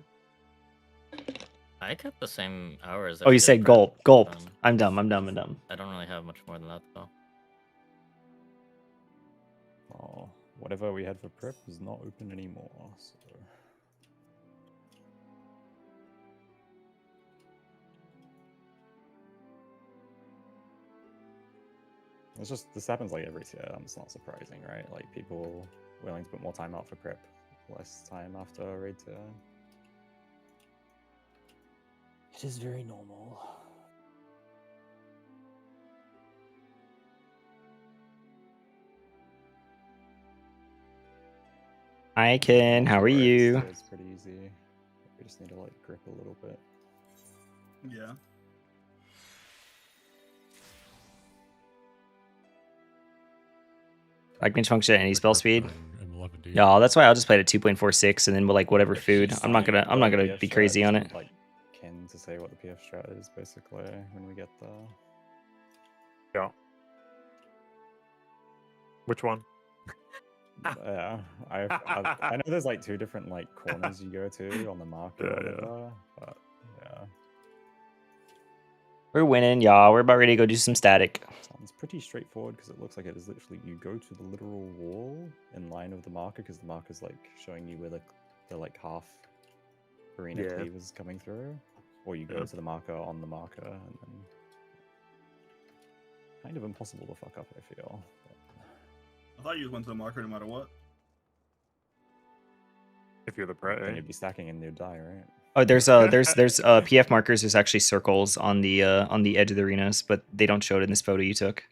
I kept the same hours. Oh, you said gulp. Gulp. I'm dumb. I'm dumb. I don't really have much more than that though. Oh, whatever we had for prep is not open anymore. So. It's just, this happens like every year. It's not surprising, right? Like people willing to put more time out for prep, less time after raid tier. It is very normal. Hi, Ken. How are you? It's pretty easy. We just need to like grip a little bit. Yeah. Black Mage function at any spell speed. Yeah, that's why I'll just play it at 2.46 and then with like whatever food. I'm not gonna be crazy on it. Like Ken to say what the PF strat is basically when we get there. Yeah. Which one? Yeah, I know there's like 2 different like corners you go to on the market. Yeah. But yeah. We're winning, y'all. We're about ready to go do some static. Sounds pretty straightforward because it looks like it is literally you go to the literal wall in line with the marker because the marker's like showing you where the like half arena cleave is coming through, or you go to the marker on the marker, and then kind of impossible to fuck up. I feel. I thought you went to the marker no matter what. If you're the prey, then you'd be stacking and you'd die, right? Oh, there's PF markers. There's actually circles on the edge of the arenas, but they don't show it in this photo you took.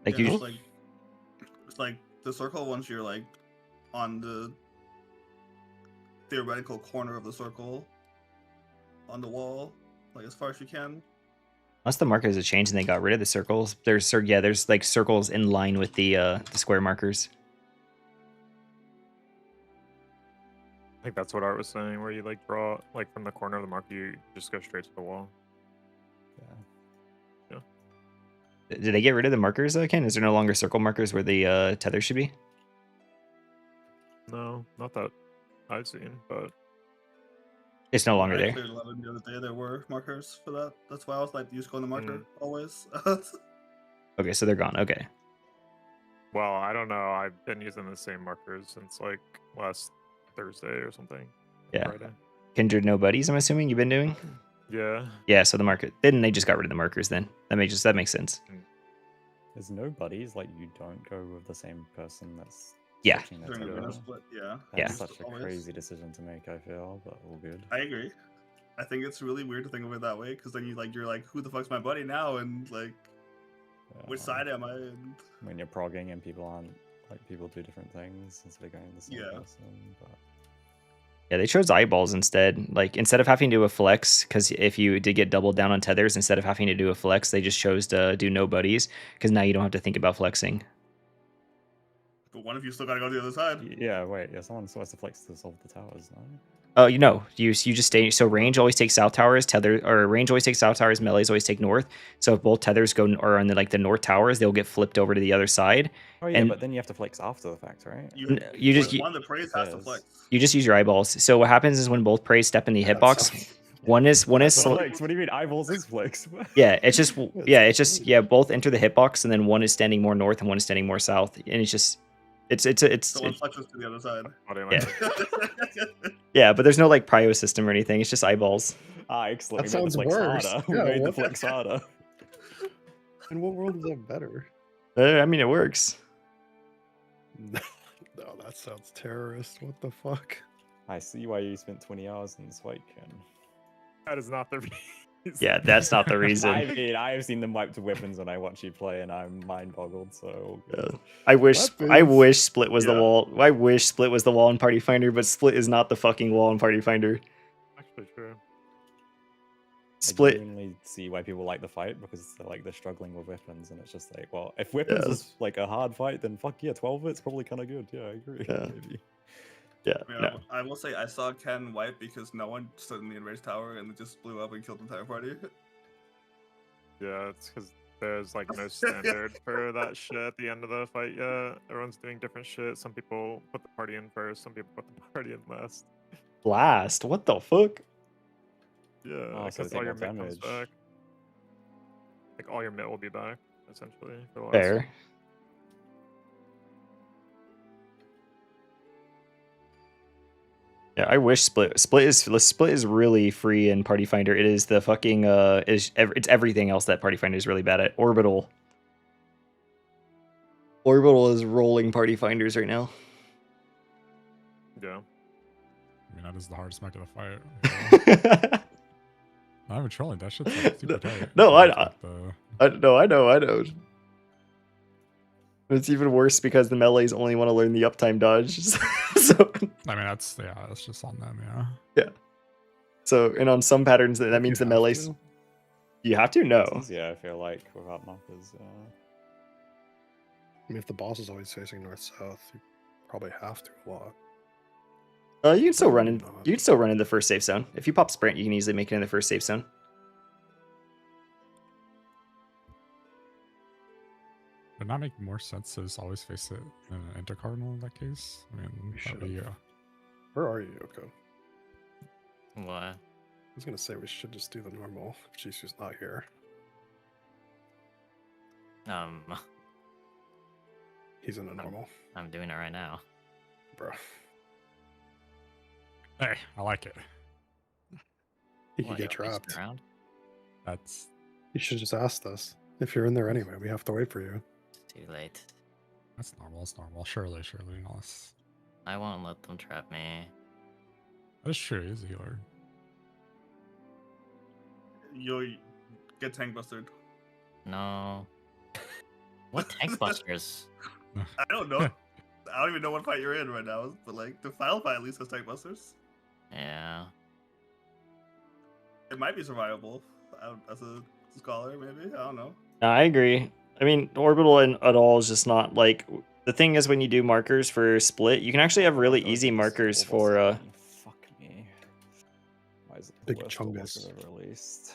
Like yeah, you. It's like the circle once you're like on the theoretical corner of the circle on the wall, like as far as you can. Unless the markers have changed and they got rid of the circles. There's like circles in line with the square markers. I think that's what Art was saying, where you like draw like from the corner of the marker, you just go straight to the wall. Yeah. Yeah. Did they get rid of the markers, Ken? Is there no longer circle markers where the tether should be? No, not that I've seen, but It's no When longer I there. cleared 11 the other day, there were markers for that. That's why I was like, use going to marker always. Okay, so they're gone. Okay. well, I don't know. I've been using the same markers since like last Thursday or something. Yeah. Friday. Kindred no buddies, I'm assuming you've been doing? Yeah. Yeah, so the market. Then they just got rid of the markers then. That makes sense. There's no buddies, like you don't go with the same person that's Yeah. switching the During the tether. arena split, yeah. That's Yeah. such a Always. crazy decision to make, I feel, but all good. I agree. I think it's really weird to think of it that way because then you're like, who the fuck's my buddy now? And like, which side am I? And When you're progging and people aren't, like, people do different things instead of going the same person. But Yeah, they chose eyeballs instead. Like, instead of having to do a flex, because if you did get doubled down on tethers, instead of having to do a flex, they just chose to do no buddies, because now you don't have to think about flexing. but one of you still gotta go to the other side. yeah, wait, yeah, someone still has to flex to solve the towers, no? Oh, you just stay. So range always takes south towers, tether, or range always takes south towers, melees always take north. So if both tethers go or on the north towers, they'll get flipped over to the other side. Oh yeah, and but then you have to flex after the fact, right? you just one of the praise has to flex. You just use your eyeballs. So what happens is when both praise step in the hitbox, one is Flex. What do you mean eyeballs is flex? yeah, it's just both enter the hitbox, and then one is standing more north and one is standing more south, and it's just it's So one flexes to the other side. Yeah. Yeah, but there's no like prio system or anything. It's just eyeballs. Ah, excellent. That sounds worse. We Yeah, made the what? flex harder. In what world is that better? I mean, it works. No, that sounds terrorist. What the fuck? I see why you spent 20 hours in this fight, Ken. That is not the reason. Yeah, that's not the reason. I mean, I have seen them wipe to weapons when I watch you play, and I'm mind boggled. So I wish Split was the Yeah. wall. I wish Split was the wall in Party Finder, but Split is not the fucking wall in Party Finder. Actually true. Split. I genuinely see why people like the fight because they're struggling with weapons, and it's just like, well, if weapons Yeah. is like a hard fight, then fuck yeah, 12 it's probably kind of good. Yeah, I agree. Yeah. Maybe. Yeah. I, mean, No. I will say I saw Ken wipe because no one stood in the enraged tower and it just blew up and killed the entire party. Yeah, it's because there's like no standard for that shit at the end of the fight yet. Everyone's doing different shit. Some people put the party in first, some people put the party in last. Blast. What the fuck? Yeah, Oh, so because they all your take mit more comes damage. back. Like all your mit will be back, essentially. For the last Fair. one. Yeah, I wish Split is really free in Party Finder. It is the fucking it's everything else that Party Finder is really bad at. Orbital is rolling Party Finders right now. Yeah. I mean, that is the hardest mech of the fight. Not even trolling. That shit's like super tight. No, Like, I know. It's even worse because the melees only want to learn the uptime dodge. So I mean, that's just on them, yeah. yeah. So and on some patterns that means the melees. You have to know. Yeah, I feel like without markers. I mean, if the boss is always facing north-south, you probably have to a lot. You can still run in. You can still run in the first safe zone. If you pop sprint, you can easily make it in the first safe zone. Would not make more sense to just always face it in an intercardinal in that case? I mean, that'd be, Where are you, Yoko? What? I was gonna say we should just do the normal if Jisu's not here. He's in a normal. I'm doing it right now. Bro. Hey, I like it. He could get trapped. That's. You should just ask us. If you're in there anyway, we have to wait for you. Too late. That's normal. It's normal. Surely. Alice. I won't let them trap me. That's true. He's a healer. You'll get tank busted. No. What tank busters? I don't know. I don't even know what fight you're in right now, but like the final fight at least has tank busters. Yeah. It might be survivable as a scholar, maybe. I don't know. No, I agree. I mean, orbital and at all is just not like the thing is when you do markers for split, you can actually have really easy markers for. Fuck me. Why is it Big the worst chungus. I've ever released?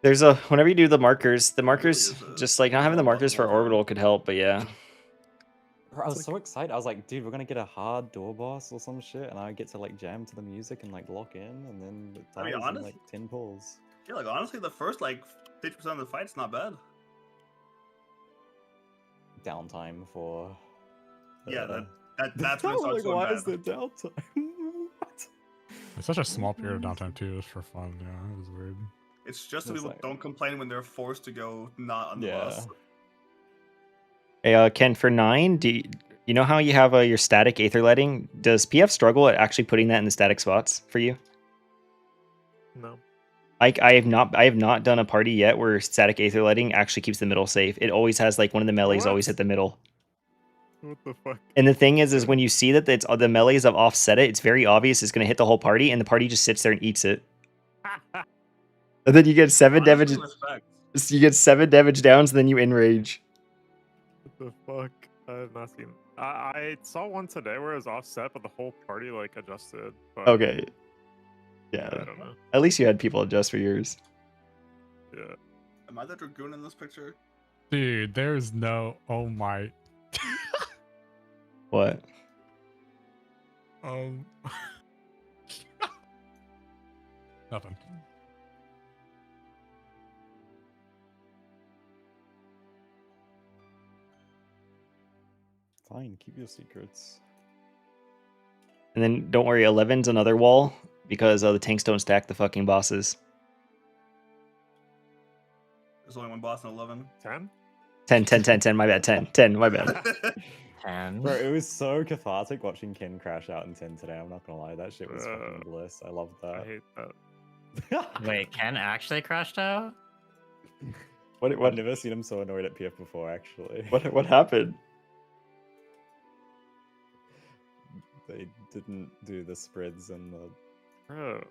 There's a whenever you do the markers just like not having the markers for orbital could help, but yeah. Bro, I was so excited. I was like, dude, we're gonna get a hard door boss or some shit, and I get to like jam to the music and like lock in, and then it I mean, dies in honestly, like 10 pulls. yeah, like honestly, the first like 50% of the fight's not bad. Downtime for. Yeah, that's when it starts like, going why bad. is there downtime? What? It's such a small period of downtime too, just for fun. Yeah, it was weird. It's just so It's people like- don't complain when they're forced to go not on the bus. Hey, Ken, for 9, you know how you have your static aether lighting? Does PF struggle at actually putting that in the static spots for you? No. I have not done a party yet where static aether lighting actually keeps the middle safe. It always has like one of the melees always hit the middle. What the fuck? And the thing is when you see that it's the melees have offset it, it's very obvious it's going to hit the whole party, and the party just sits there and eats it. And then you get 7 damage. You get 7 damage downs, and then you enrage. What the fuck? I have not seen. I saw one today where it was offset, but the whole party like adjusted. But Okay. Yeah. I don't know. At least you had people adjust for yours. Yeah. Am I the dragoon in this picture? Dude, there's no. Oh my. What? Nothing. Fine, keep your secrets. And then don't worry, 11's another wall because the tanks don't stack the fucking bosses. There's only one boss in 11. 10? 10, my bad, 10, my bad. 10. Bro, it was so cathartic watching Ken crash out in 10 today. I'm not gonna lie, that shit was fucking bliss. I loved that. I hate that. Wait, Ken actually crashed out? I've never seen him so annoyed at PF before, actually. What happened? They didn't do the spreads and the Bro,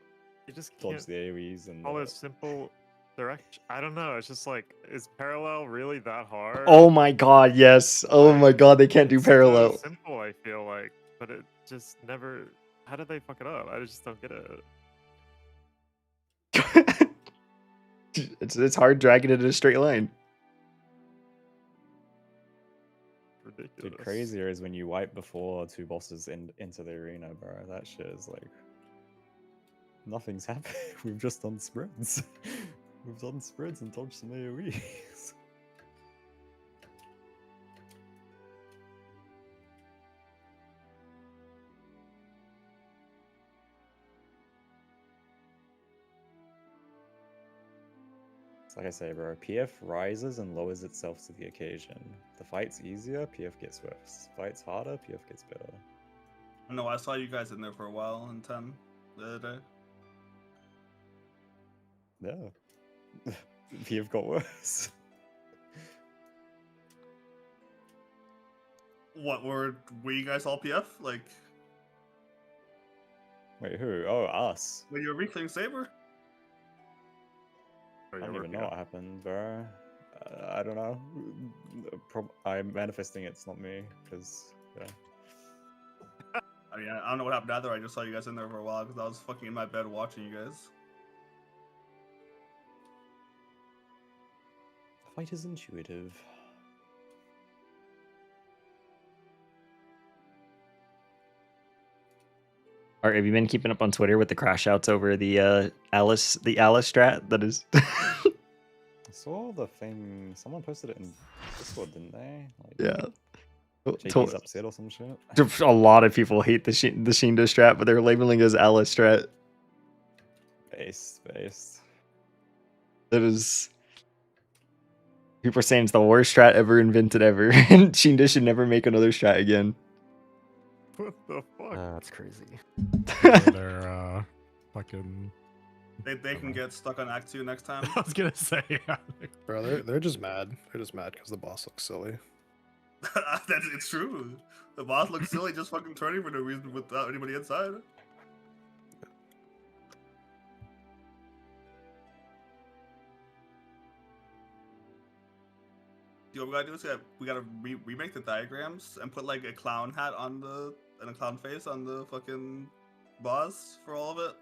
you just dodge can't the AoEs and all the... this simple direction. I don't know. It's just like, is parallel really that hard? Oh my god, yes. Oh my god, they can't do It's so parallel. simple, I feel like, but it just never. How did they fuck it up? I just don't get it. It's hard dragging it in a straight line. Ridiculous. Dude, crazier is when you wipe before 2 bosses into the arena, bro. That shit is like... Nothing's happened. We've just done spreads. We've done spreads and dodged some AoEs. Like I say, bro, PF rises and lowers itself to the occasion. The fight's easier, PF gets worse. Fight's harder, PF gets better. No, I saw you guys in there for a while in 10 the other day. Yeah. PF got worse. What, were you guys all PF? Like... Wait, who? Oh, us. When you were Reclears Saber? I don't even know what happened, bro. I don't know. I'm manifesting it's not me, because, yeah. I mean, I don't know what happened either. I just saw you guys in there for a while because I was fucking in my bed watching you guys. The fight is intuitive. Art, have you been keeping up on Twitter with the crash outs over the Alice strat that is? I saw the thing. Someone posted it in Discord, didn't they? Like, Yeah. JP's upset or some shit. A lot of people hate the Shinda strat, but they're labeling it as Alice strat. Based. That is. People are saying it's the worst strat ever invented ever, and Shinda should never make another strat again. What the fuck? That's crazy. They're fucking. They can get stuck on Act 2 next time. I was gonna say, yeah. Bro, they're just mad. They're just mad because the boss looks silly. It's true. The boss looks silly just fucking turning for no reason without anybody inside. You know what we gotta do is we gotta remake the diagrams and put like a clown hat on and a clown face on the fucking boss for all of it,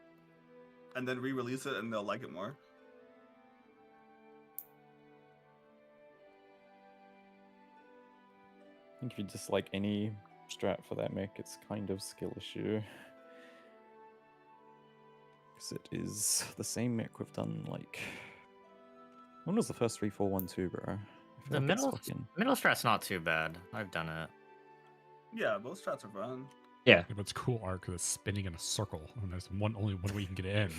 and then re-release it and they'll like it more. think if you dislike any strat for that mech, it's kind of skill issue. Because it is the same mech we've done, like... When was the first 3-4-1-2, bro? I feel The like it's middle strat's not too bad. I've done it. Yeah, both strats are fun. Yeah. But it's cool art because it's spinning in a circle, and there's only one way you can get in.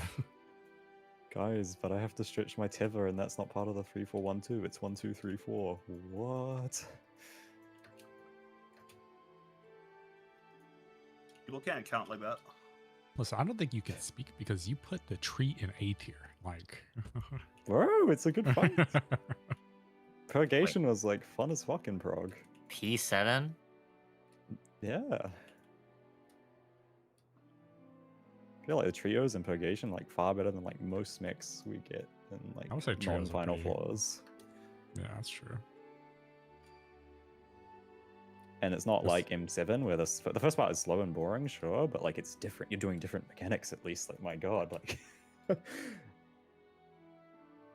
Guys, but I have to stretch my tether, and that's not part of the 3-4-1-2. It's 1-2-3-4. What? People can't count like that. Listen, I don't think you can speak because you put the tree in A tier. Like, Bro, it's a good fight. Purgation was like fun as fuck in Prog. P7? Yeah. I feel like the trios in Purgation like far better than like most mechs we get in like I would say trios are non-final pretty- floors. yeah, that's true. And it's not like M7 where the first part is slow and boring, sure, but like it's different. You're doing different mechanics at least. Like my god, like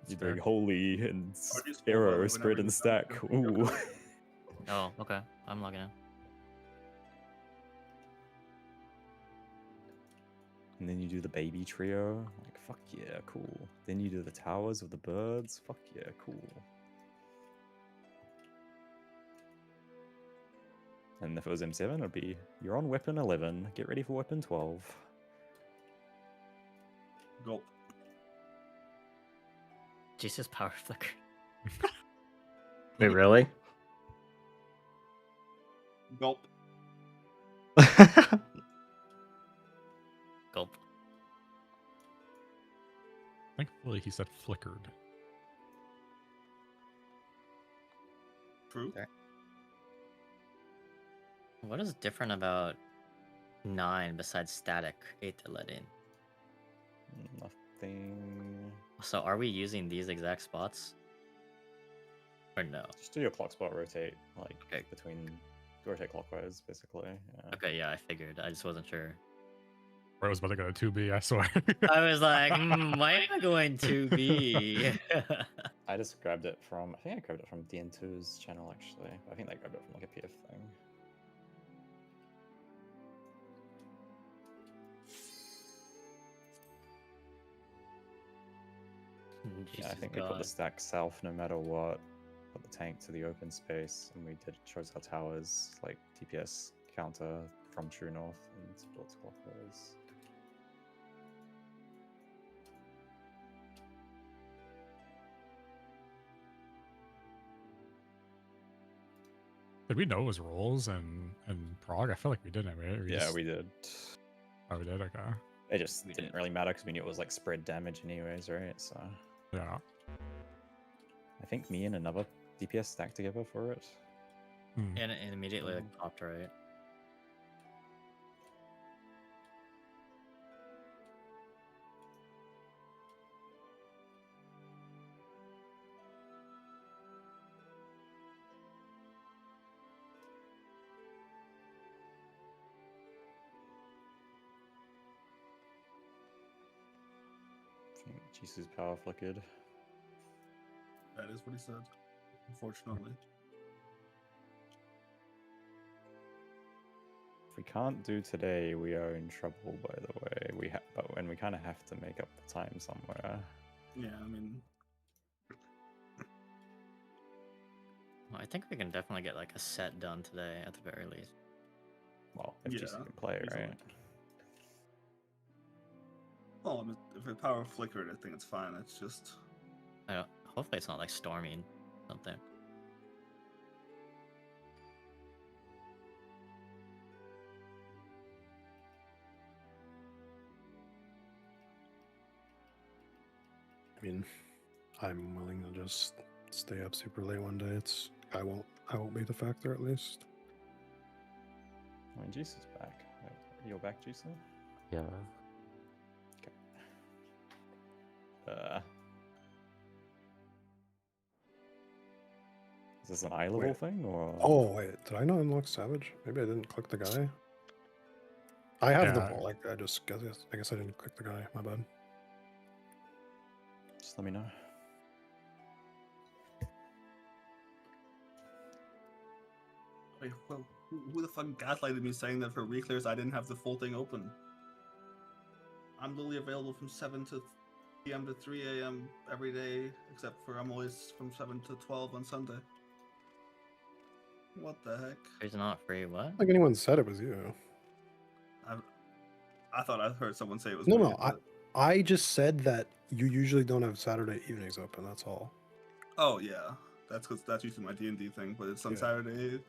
you're doing holy and arrow spread and stack. Ooh. Oh, okay. I'm logging in. And then you do the baby trio. Like fuck yeah, cool. Then you do the towers of the birds. Fuck yeah, cool. And if it was M7, it'd be, you're on weapon 11, get ready for weapon 12. Gulp. Jesus, power flicker. Wait, really? Gulp. Gulp. Thankfully, he said flickered. True. What is different about 9 besides static 8 to let in? Nothing. So are we using these exact spots? Or no? Just do your clock spot rotate, like between, rotate clockwise, basically. Yeah. Okay, yeah, I figured. I just wasn't sure. Or I was about to go to 2B, I swear. I was like, why am I going 2B? I just grabbed it from, I think I grabbed it from DN2's channel actually. I think they grabbed it from like a PF thing. Yeah, I think we put the stack south no matter what. Put the tank to the open space, and we chose our towers like TPS counter from true north and built clockwise. Did we know it was rolls and Prague? I feel like we didn't, right? Yeah, we did. Oh, we did? Okay. It just didn't really matter because we knew it was like spread damage anyways, right? So yeah. I think me and another DPS stacked together for it. And it immediately like popped, right? I think Jesus' power flickered. That is what he said. Unfortunately. If we can't do today, we are in trouble. By the way, but when we kind of have to make up the time somewhere. Yeah, I mean, Well, I think we can definitely get like a set done today at the very least. Well, if Jesus can play, easily. right? Well, I mean, if it power flickered, I think it's fine. It's just. Hopefully, it's not like storming something. I mean, I'm willing to just stay up super late one day. I won't be the factor at least. I mean, Jesus back. You're back, Jason? Yeah. Okay. Is this an eye level thing or? Oh wait, did I not unlock Savage? Maybe I didn't click the guy. I have the ball. Like I guess I didn't click the guy. My bad. Just let me know. Wait, who the fuck gaslighted me saying that for Reclears I didn't have the full thing open? I'm literally available from 7 p.m. to 3 a.m. every day, except for I'm always from 7 to 12 on Sunday. What the heck? It's not free. What? Like anyone said it was you. I thought I heard someone say it was No, me. no. I just said that you usually don't have Saturday evenings open. That's all. Oh yeah, that's because that's usually my D&D thing, but it's on Saturday.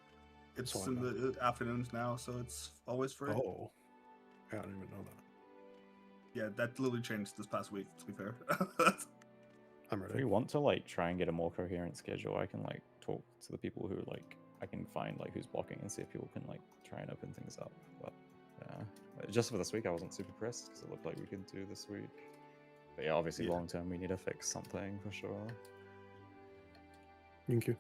It's So I in know. the afternoons now, so it's always free. Oh, yeah, I didn't even know that. Yeah, that literally changed this past week. To be fair, I'm If ready. we want to like try and get a more coherent schedule, I can like talk to the people who like I can find like who's blocking and see if people can like try and open things up. But yeah, just for this week, I wasn't super pressed because it looked like we could do this week. But yeah, obviously long term, we need to fix something for sure. Thank you.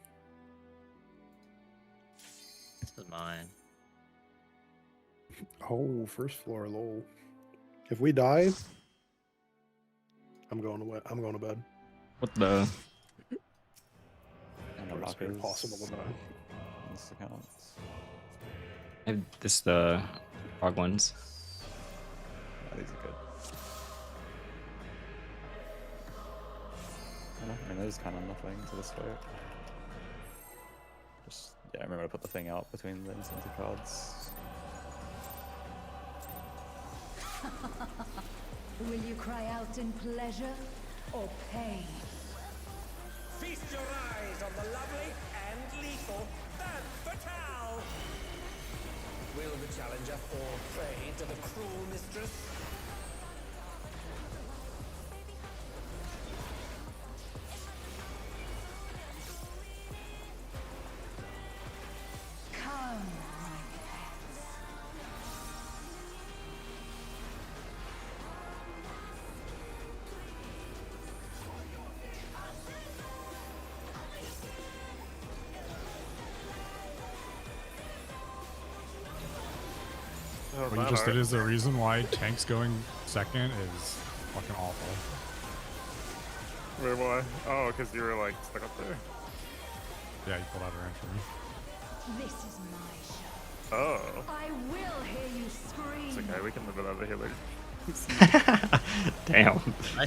This is mine. Oh, first floor, lol. If we die, I'm going to bed. What the? And the It's very markers. possible to die. This accounts. I have this the frog ones. Yeah, these are good. I mean, there's kind of nothing to this fight. Just, yeah, remember to put the thing out between the incentive cards. Will you cry out in pleasure or pain? Feast your eyes on the lovely and lethal Femme Fatale! Will the challenger fall prey to the cruel mistress? Come, What you just did is the reason why tanks going second is fucking awful. Wait, why? Oh, because you were like stuck up there. Yeah, you pulled out a range for me. this is my show. Oh. I will hear you scream. It's okay, we can live without the healer. Damn. I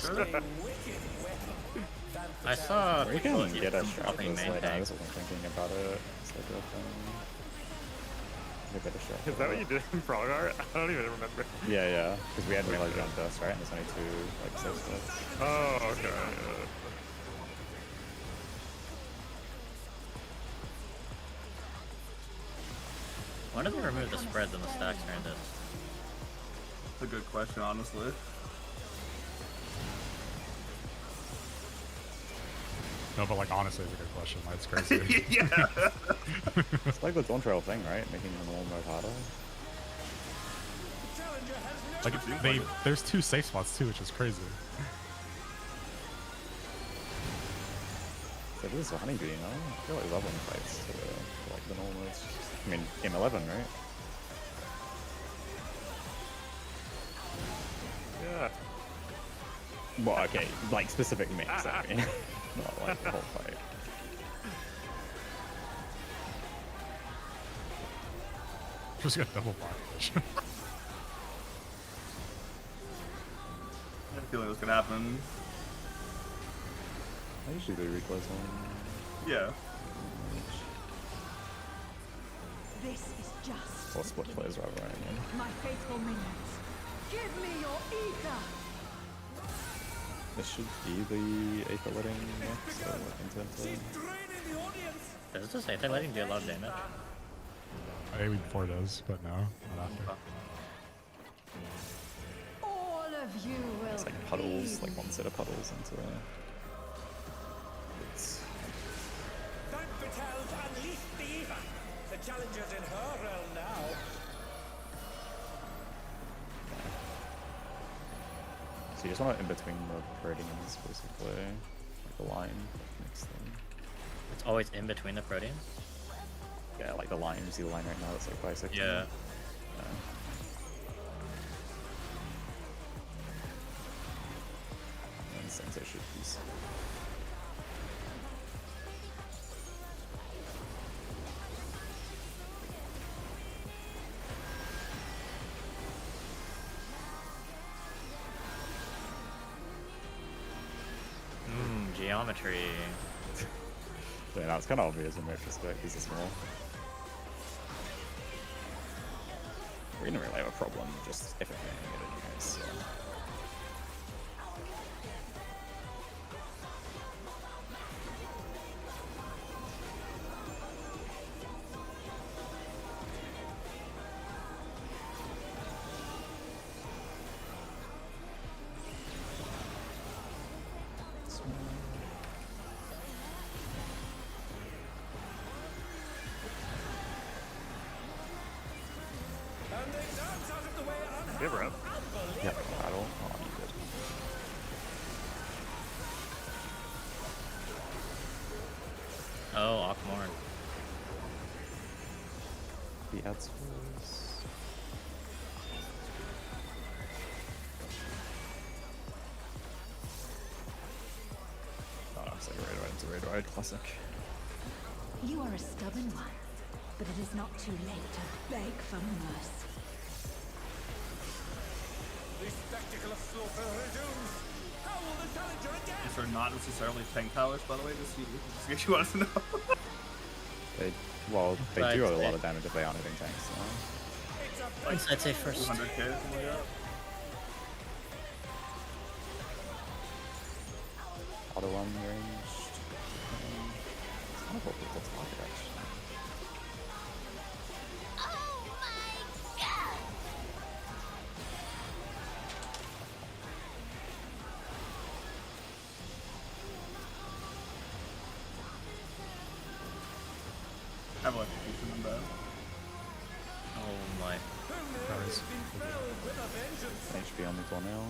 saw We people can get a shot dropping this main later. I tanks. just wasn't thinking about it. It's like a thing. Get a better shot. Is that what you did in Frog Art? I don't even remember. Yeah, yeah. Because we hadn't realized you're on dust, right? And there's only two like safe spots. Oh, okay. Yeah. Why did they remove the spreads and the stacks during this? That's a good question, honestly. No, but like honestly, it's a good question. That's crazy. Yeah. It's like the Dawn Trail thing, right? Making the normal mode harder. Like there's two safe spots too, which is crazy. So this is a honeybee, you know? I feel like there's other fights to like the normal modes. I mean, M11, right? Yeah. Well, okay, like specific mix, I mean. Not like the whole fight. Just got double blockage. I had a feeling it was gonna happen. I usually do reclays on. Yeah. This is just Or split plays rather, right? Yeah. my faithful minions. Give me your ether. This should be the Aether Letting next, so intent. Does this Aether Letting do a lot of damage? Maybe before it does, but no, not after. All of you will It's like puddles, like one set of puddles into a... It's... Femme Fatale's unleashed the Eva! The challenger's in her realm now. So you just want it in between the Proteans, basically. Like the line next thing. It's always in between the proteins? Yeah, like the line, you see the line right now that's like bisecting. Yeah. And sensation piece. geometry. Yeah, no, it's kind of obvious in retrospect. This is small. We didn't really have a problem, just if it anyways. So. Give her up. Yep, battle. Oh, you good. Oh, Ockmorn. The ads was... Oh, it's like a raid ride. It's a raid ride. Classic. You are a stubborn one, but it is not too late to beg for mercy. The spectacle of slaughter resumes. How will the challenger again? These are not necessarily tank powers, by the way, just in case you wanted to know. Well, they But do a lot of damage if they aren't hitting tanks. So. I'd say first. 200k, something like that. Auto one ranged. It's kind of what people target actually. Have electrocution on that. Oh my. HP on the tornado.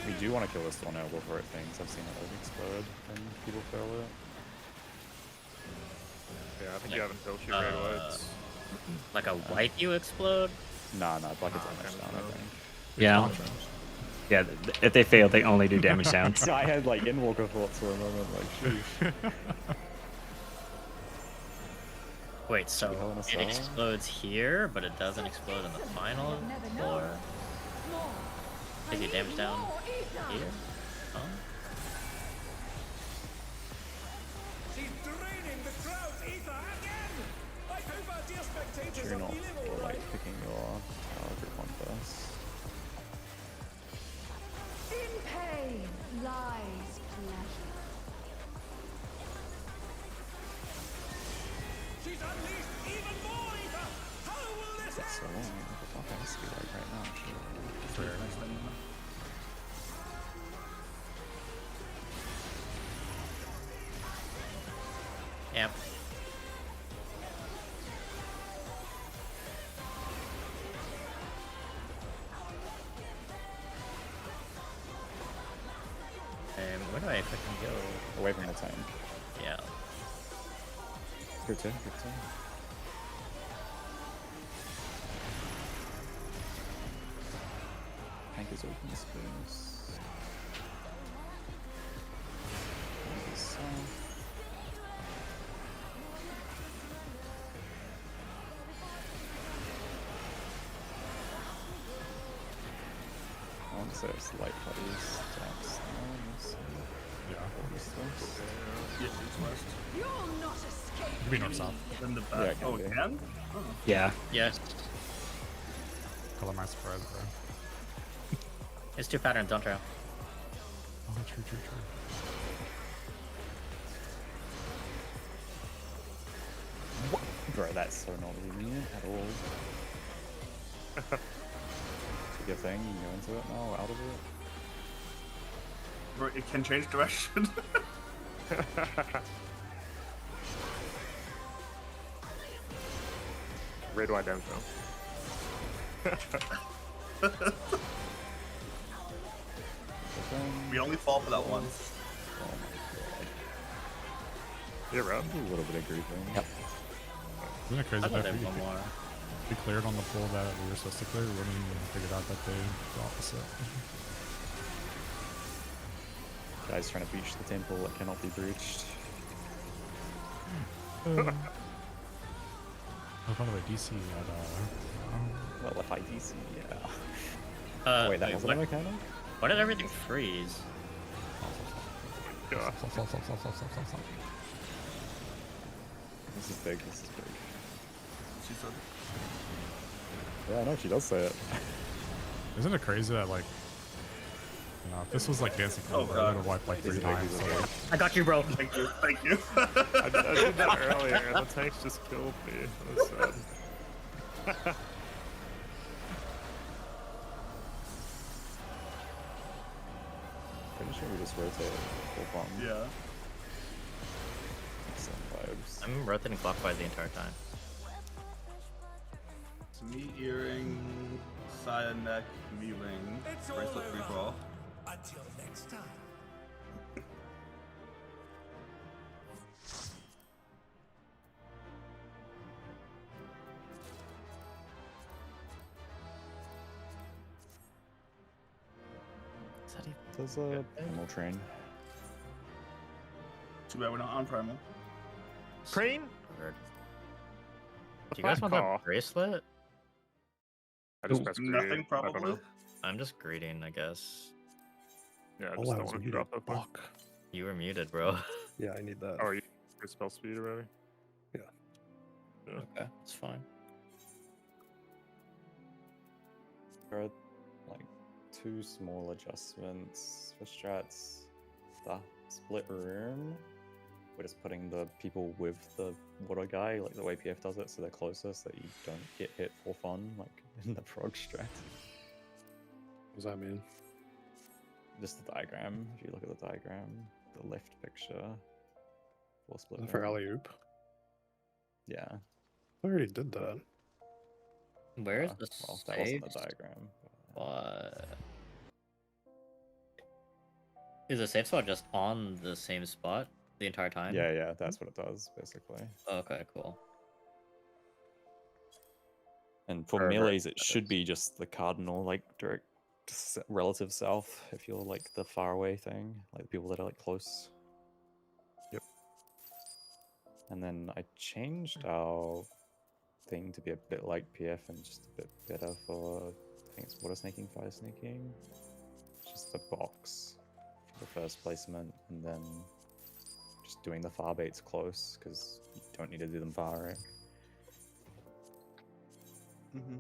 We do want to kill this tornado before it thinks. I've seen it like explode when people throw it. Yeah, I think you haven't killed your raid whites. Like a white you explode? Nah, it's like a damage down, I think. Yeah. Yeah, if they fail, they only do damage down. So I had like Inwalker thoughts for a moment, like, sheesh. Wait, so it explodes here, but it doesn't explode in the final floor? Take your damage down here? Oh. She's draining the crowd's ether again! I hope our dear spectators You're are not feeling all right. picking your group one first. In pain lies pleasure. She's unleashed even more ether! How will this That's so long. What the fuck has to be like right now? Yep. Where do I freaking go? Away from the tank. Yeah. Good turn, good turn. Tank is open, spoons. Tank is south. I want to say it's light buddies, taps. Yeah. Yeah, it's west. You'll not escape. Could be north south. Then the Yeah, back. it can Oh, be. it can? Oh. Yeah. Yes. Color my surprise, bro. There's two patterns, don't trail. Oh, true, true, true. What? Bro, that's so not lenient at all. Take your thing, you can go into it now, out of it. Bro, it can change direction. Raid wide down We only fall for that once. Oh my god. You're up. A little bit of griefing. Yep. Isn't it crazy I that thought we, one more. we cleared on the pool that we were supposed to clear? We wouldn't even figured out that they the opposite. Guys trying to breach the temple that cannot be breached. Oh, by the way, DC at Well, high DC, yeah. Wait, that wasn't a mechanic? Why did everything freeze? God. This is big, this is big. She said. Yeah, I know, she does say it. Isn't it crazy that, like, you know, if this was like Dancing Queen, I would have wiped like 3 times. So, like... I got you, bro. Thank you. Thank you. I did that earlier, and the tanks just killed me. That was sad. Pretty sure we just rotate full bomb. Yeah. Excellent vibes. I'm rotating clockwise the entire time. It's me earring, Saya neck, me ring, bracelet free for all. Until next time. There's a primal train. Too bad we're not on primal. Train? Do you guys want that bracelet? I just pressed Nothing, greed. probably. I'm just greeting, I guess. Yeah, I just don't want to drop that far. You were muted, bro. Yeah, I need that. Oh, you your spell speed already? Yeah. Okay, it's fine. There are like 2 small adjustments for strats. The split room, we're just putting the people with the water guy, like the way PF does it, so they're closer so that you don't get hit for fun, like in the frog strat. What does that mean? Just the diagram. If you look at the diagram, the left picture. Full split For room. alley-oop? Yeah. I already did that. Where's the well, that wasn't the safe diagram. spot? Is the safe spot just on the same spot the entire time? Yeah, yeah, that's what it does, basically. Okay, cool. And for Perfect. melees, it should be just the cardinal, like, direct relative south, if you're, like, the far away thing. Like, the people that are, like, close. Yep. And then I changed our thing to be a bit like PF and just a bit better for, I think it's water snaking, fire snaking. Just the box for the first placement, and then just doing the far baits close, because you don't need to do them far, right? Mm-hmm.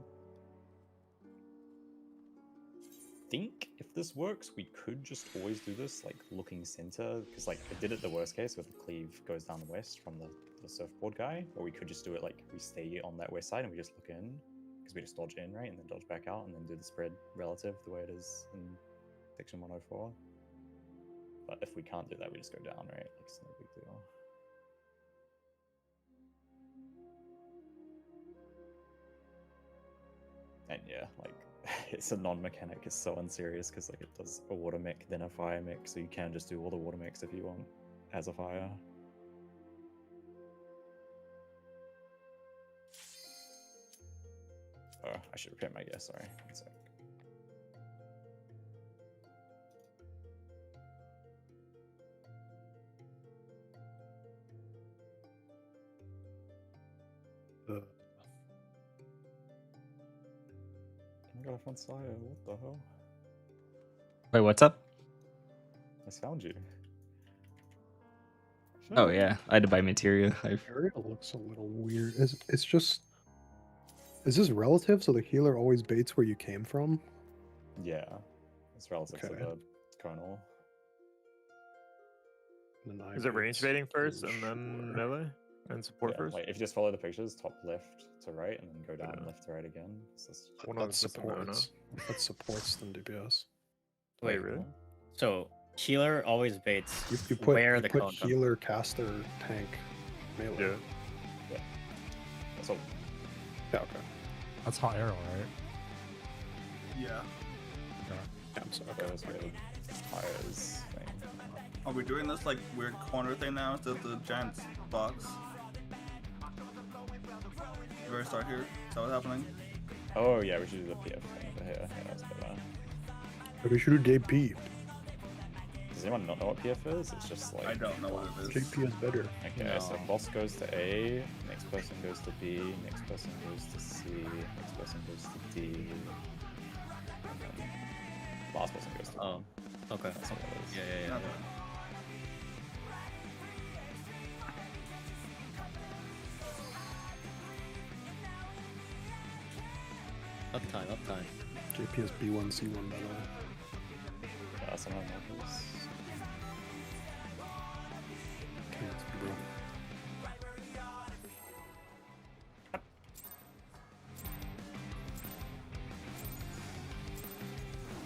Think if this works, we could just always do this, like, looking center, because, like, I did it the worst case where the cleave goes down the west from the surfboard guy, or we could just do it like we stay on that west side and we just look in, because we just dodge in, right, and then dodge back out, and then do the spread relative the way it is in section 104. But if we can't do that, we just go down, right? Like, it's no big deal. And yeah, like, it's a non-mechanic, it's so unserious, because, like, it does a water mech, then a fire mech, so you can just do all the water mechs if you want, as a fire. Oh, I should repair my guess, sorry. One sec. Oh my god, I found Saya, what the hell? Wait, what's up? I found you. Oh yeah, I had to buy material. Area looks a little weird. It's just... Is this relative, so the healer always baits where you came from? Yeah, it's relative to the kernel. Is it range baiting first and then melee? And support Yeah, first? like, if you just follow the pictures, top left to right, and then go down left to right again. That supports. That supports than DPS. Wait, really? So healer always baits You put, where you the put cone comes. healer, caster, tank, melee. Yeah. That's all. Yeah, okay. That's hot arrow, right? Yeah. Okay. Yeah, I'm sorry. That was good. Fires thing. Are we doing this like weird corner thing now instead of the giant box? Very start here. Is that what's happening? Oh yeah, we should do the PF thing over here. Yeah, that's better. We should do JP. Does anyone not know what PF is? It's just like... I don't know what it is. JP is better. Okay, so boss goes to A, next person goes to B, next person goes to C, next person goes to D, Oh, okay. That's what it is. Yeah. Uptime. JPS B1C1 by the way. Yeah, some of my markers. Can't bro.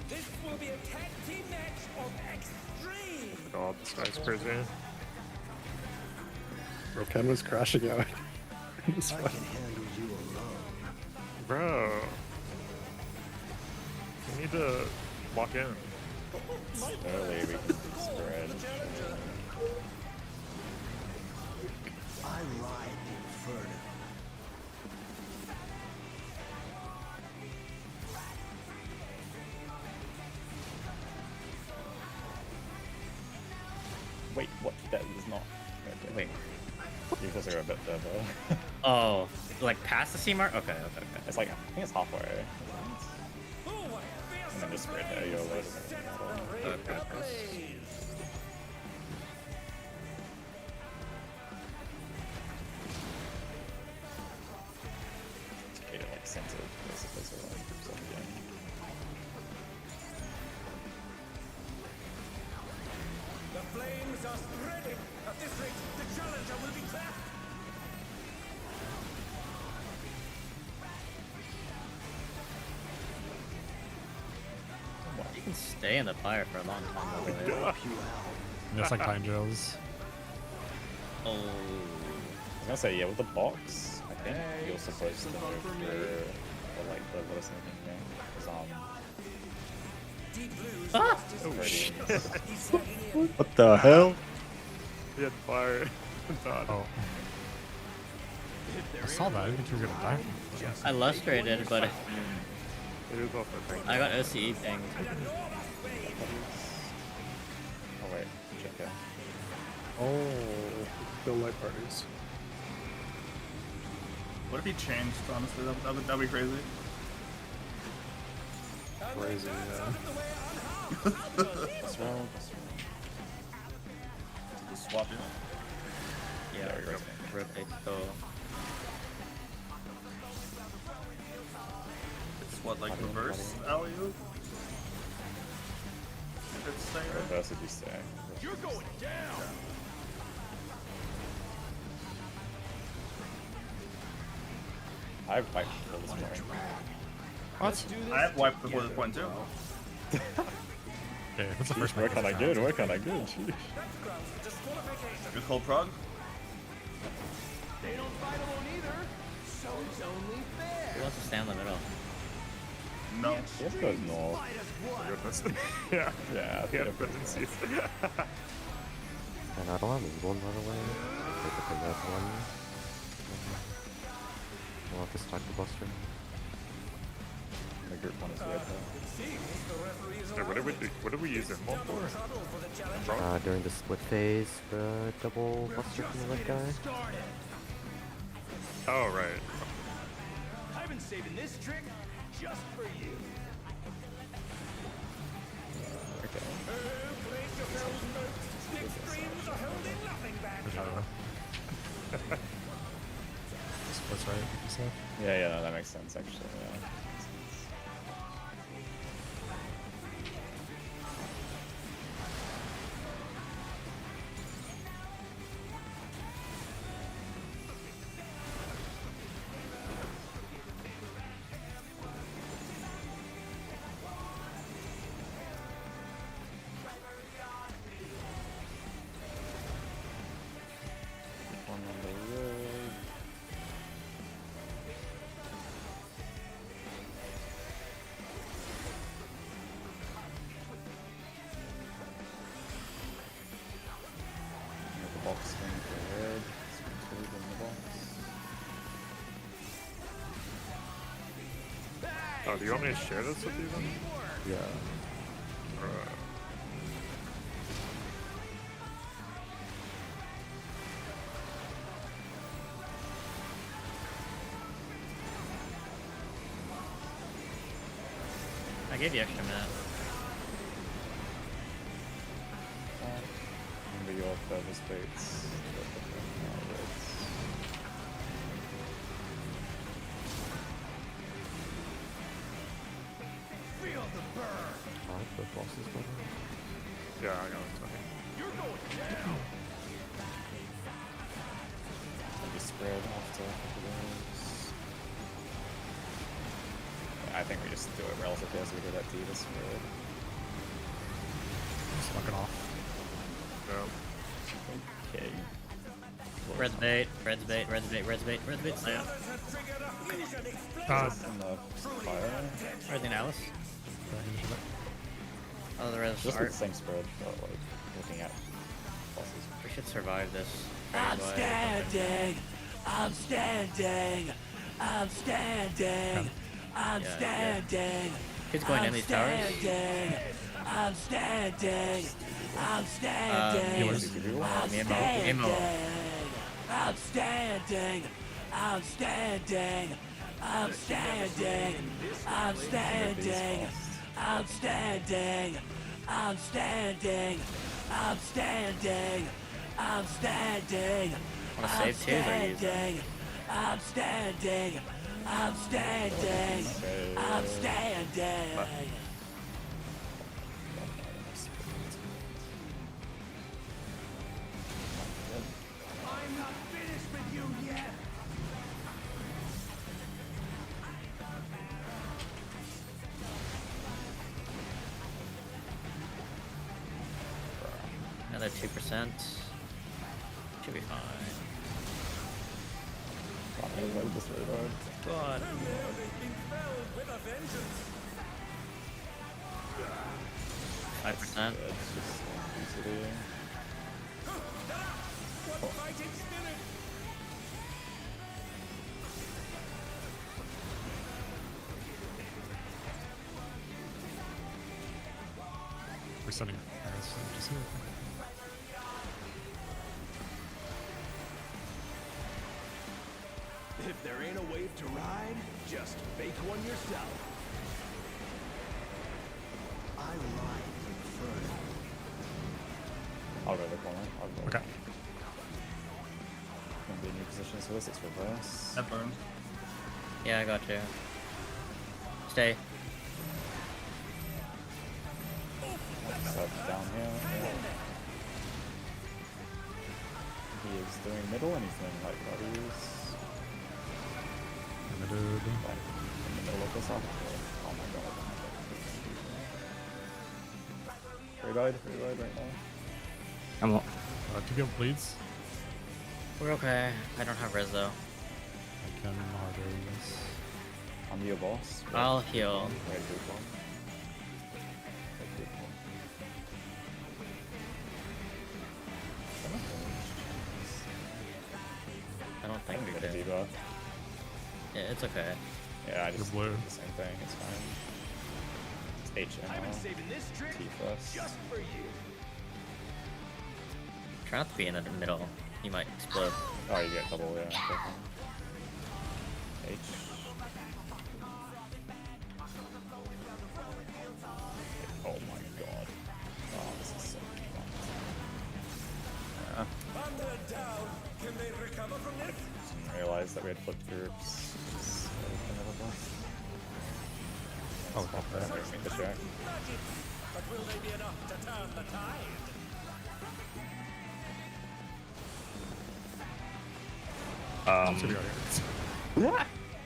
This will be a tag team match of extreme. God, this guy's crazy. Bro, Ken was crashing out. I can handle you alone. Bro. We need to lock in. Early we can spread. I ride the inferno. Wait, what? That is not. Okay. Wait. You guys are a bit further. Oh, like past the C mark? Okay. It's like, I think it's halfway. And then just spread there, you're loaded. Okay. Okay, like centered, basically, so like groups up again. The flames are spreading. At this rate, the challenger will be cleft. You can stay in the fire for a long time. By the way. Just like time drills. Oh. I was gonna say, yeah, with the box, I think you're supposed to move through, or like the, what is something there? Because, Oh shit. What the hell? He had fire. Oh. I saw that. I didn't think he was gonna die. I lustrated, but It is off the thing. I got OCE thing. oh wait, check it. Oh, Bill Light parties. What if he changed, honestly? That'd be crazy. Crazy, yeah. What's wrong? Swap it. Yeah, rotate so. It's what, like reverse alley-oop? If it's staying there? Reverse if you stay. You're going down. I've wiped before this morning. What? I have wiped before this point too. Okay, that's the first Work on that good, work on that good. Good cold prog? They don't fight alone either, so it's only fair. Who wants to stand in the middle? No. Let's go north. Goodness. Yeah. Yeah, Yeah, presidency. And I don't have a one, by the way. Take the red one. We'll have to stack the buster. My group one is red though. Yeah, what did we use him for? During the split phase, the double buster from the red guy. Oh, right. I've been saving this trick just for you. Okay. Splits right, you said? Yeah, no, that makes sense actually, yeah. One on the road. The box swing for red. Swing two in the box. Oh, do you want me to share this with you then? Yeah. I gave you extra minute. the furthest boots. Feel the burn. Alright, the boss is better. Yeah, I got it. You're going down. Maybe spread after a couple of those. I think we just do it relatively as we did at D this spread. Just fuck it off. No. Okay. Red's bait, red's bait, red's bait, red's bait, red's bait, slam. On the fire. Everything Alice. Oh, the red's Just art. with the same spread, but like looking at bosses. We should survive this. I'm standing. I'm standing. I'm standing. I'm standing. Who's going in these towers? I'm standing. I'm Me standing. and Mo. I'm standing. I'm standing. I'm standing. I'm standing. I'm standing. I'm standing. I'm standing. I'm standing. Wanna save twos or use them? I'm standing. I'm standing. I'm standing. I'm not finished with you yet. Another 2%. Should be fine. God. 5%. We're sending guys just here. If there ain't a wave to ride, just make one yourself. I ride Inferno. I'll go the corner. I'll go. Okay. Gonna be a new position, so this it's reverse. That burned. Yeah, I got you. Stay. Sub down here. Yeah. He is doing middle and he's doing light bodies. Limited. Like in the middle of this up. Oh my god. Free died right now. I'm Do you have bleeds? We're okay. I don't have res though. I can harder this. I'm your boss. I'll heal. Red group one. Red group one. I don't think we get a can. debuff. Yeah, it's okay. Yeah, I just blue. did the same thing. It's fine. It's HM. I've been saving this trick T first. just for you. Try not to be in the middle. You might explode. Oh, you get double, yeah. Definitely. H. Oh my god. Oh, this is so fun. Can they recover from this? Didn't realize that we had flipped groups. Oh, got that. I didn't mean to check. But will they be enough to turn the tide?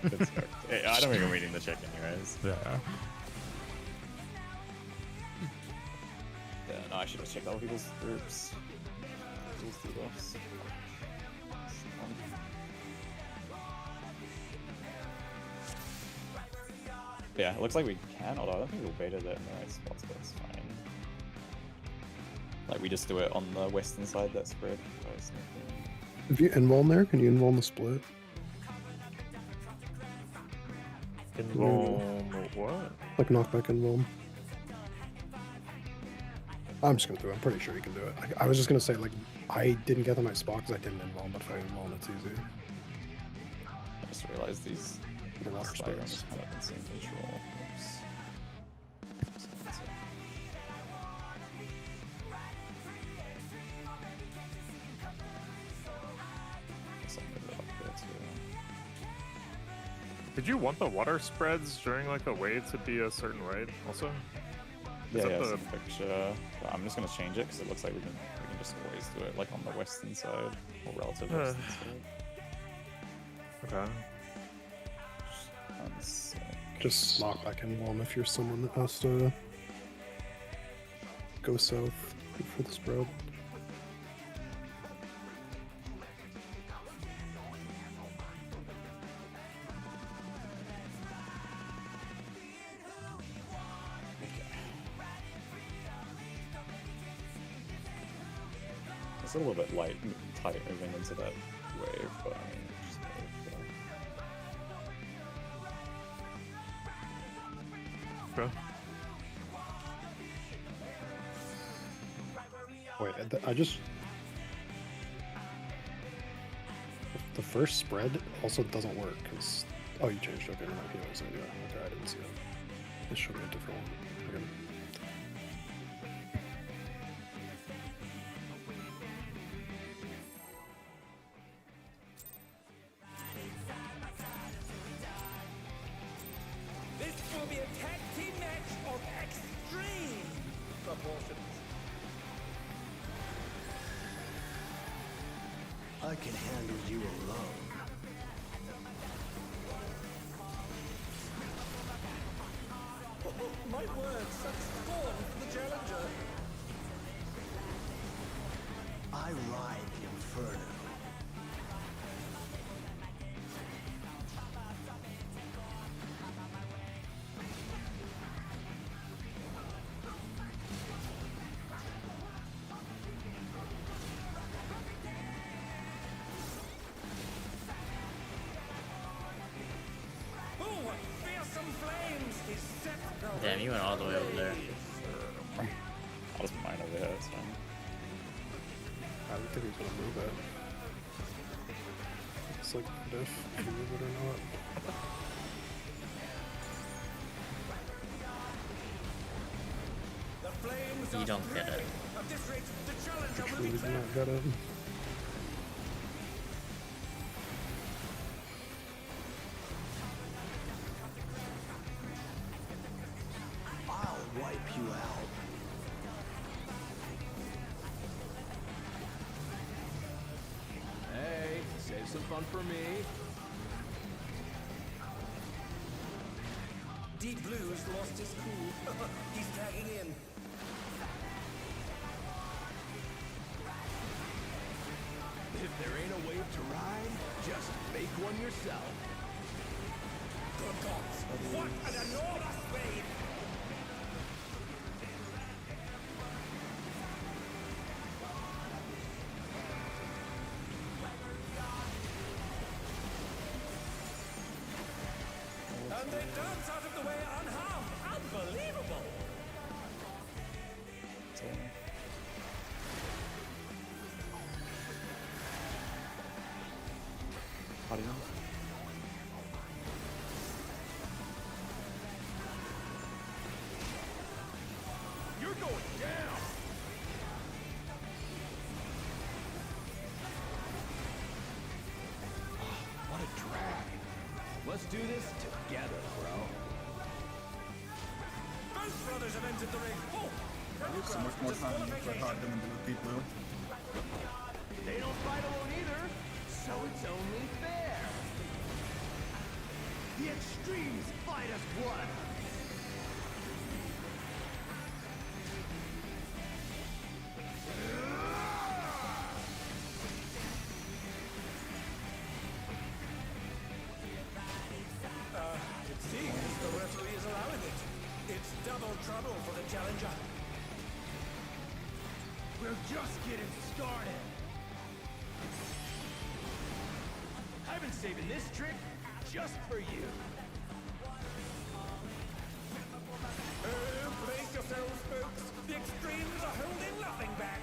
Good start. I don't even reading the check anyways. Yeah. Yeah, no, I should have checked all people's groups. People's debuffs. Yeah, it looks like we can, although I don't think we'll beta that in the right spots, but it's fine. Like, we just do it on the western side, that spread. If you invuln there, can you invuln the split? Invuln what? Like knockback invuln. I'm just gonna do it. I'm pretty sure you can do it. I was just gonna say, like, I didn't get on my spot because I didn't invuln, but if I invuln, it's easy. I just realized these Water diagrams spirits. kind of insane control. Oops. Did you want the water spreads during like a wave to be a certain way also? Yeah, it's a picture. But I'm just gonna change it because it looks like we can just always do it like on the western side or relative western side. Okay. One sec. Just lock back in warm if you're someone that has to go south for the spread. It's a little bit light, tight moving into that wave, but I mean, just move, Wait, I just... The first spread also doesn't work, because... Oh, you changed, okay, no, he knows it, yeah. Okay, I didn't see it. It showed me a different one. Okay. This will be a tag team match of extreme proportions. I can handle you alone. My word, such scorn for the challenger. I ride the inferno. Oh, what fearsome flames is set the Damn, you went all the way over there. I'll just put mine over here, it's fine. I don't think he's gonna move it. It's like diff, if you move it or not. The flames You don't get it. At this rate, the challenger will Truly be do not get it. I'll wipe you out. Hey, save some fun for me. Deep Blue's lost his cool. He's tagging in. If there ain't a wave to ride, just make one yourself. Good gods, what an enormous wave! And they dance out of the way unharmed. Unbelievable! Audience. You're going down. What a drag. Let's do this together, bro. Both brothers have entered the ring. Oh! So much more time to play hard than with Deep Blue. They don't fight alone either, so it's only fair. The extremes fight as one. It seems the referee is allowing it. It's double trouble for the challenger. We're just getting started. I've been saving this trick just for you. Brace yourselves, folks. The extremes are holding nothing back.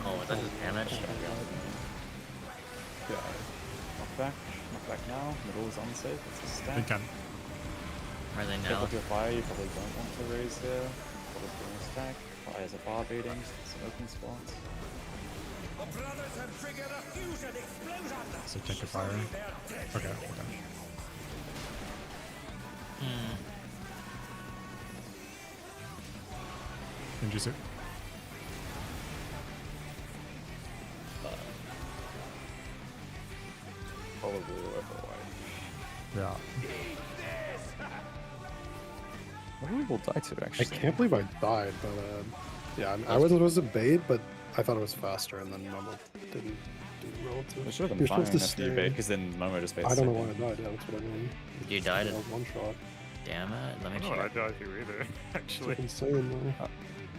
Oh, that is damage. Yeah. Knockback now. Middle is unsafe. It's a stack. Big gun. Are they Careful now? with your fire. You probably don't want to raise here. Probably doing a stack. Fire's a bar beating. Some open spots. The brothers have triggered a fusion explosion. So take a fire. Okay, we're done. Ninjutsu. Probably worth a wipe. Yeah. What do people die to, I actually? can't believe I died, but yeah, I was supposed to bait, but I thought it was faster, and then Momo didn't do relative. It should have You're been fine supposed to after you stay. bait, because then Momo just baits. I don't know why I died. Yeah, that's what I mean. You died at one shot. Damn it. Let me No, I check. died here either, actually. It's insane though.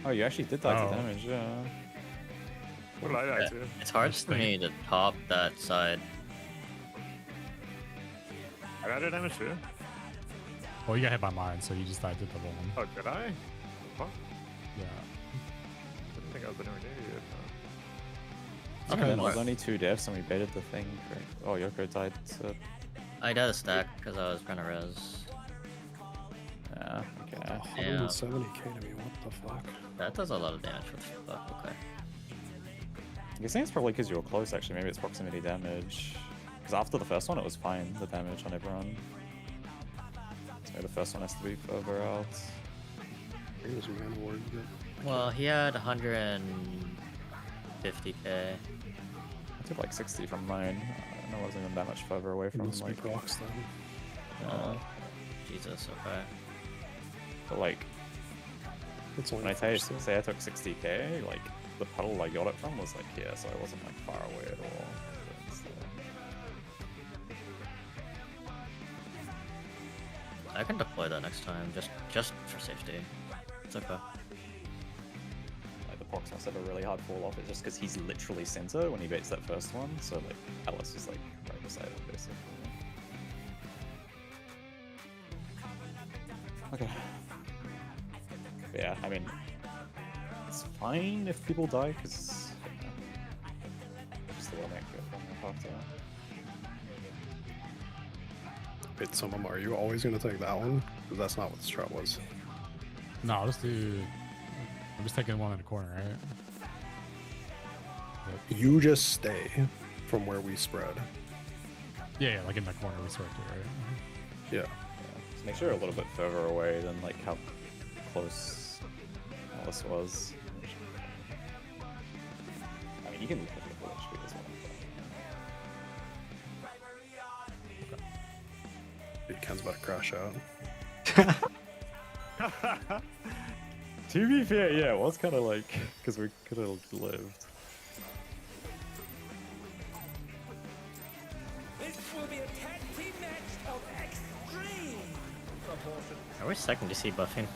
Oh, you actually did die Oh. to damage, yeah. What did I die to? It's hard for me to top that side. I got a damage too. Well, you got hit by mine, so you just died to double one. Oh, did I? Fuck. Yeah. Didn't think I was anywhere near you. Okay, there was only 2 deaths and we baited the thing. Oh, Yoko died to... I died a stack because I was trying to res. Yeah, okay. 170k to me. What the fuck? That does a lot of damage. What the fuck? Okay. I'm guessing it's probably because you were close, actually. Maybe it's proximity damage. Because after the first one, it was fine, the damage on everyone. So the first one has to be further out. I think it was man ward. Well, he had 150k. I took like 60 from mine. I wasn't even that much further away from Must be like... procs then. Jesus, okay. But like, It's only when I first, say I took 60k, like, the puddle I got it from was like here, so I wasn't like far away at all. I can deploy that next time, just for safety. It's okay. Like, the Prox must have a really hard fall off, it's just because he's literally center when he baits that first one, so like, Alice is like right beside him basically. Okay. But yeah, I mean, it's fine if people die, because just the one accurate from the after. Wait, some of them, are you always going to take that one? Because that's not what the strat was. No, I'll just do... I'm just taking one in the corner, right? You just stay from where we spread. Yeah, like in the corner we sort to, right? Yeah. Just make sure you're a little bit further away than like how close Alice was. I mean, you can look at the bullet speed as well. Ken's about to crash out. To be fair, yeah, it was kind of like, because we could have lived. This will be a tag team match of extreme proportion. I wish second to see buffing.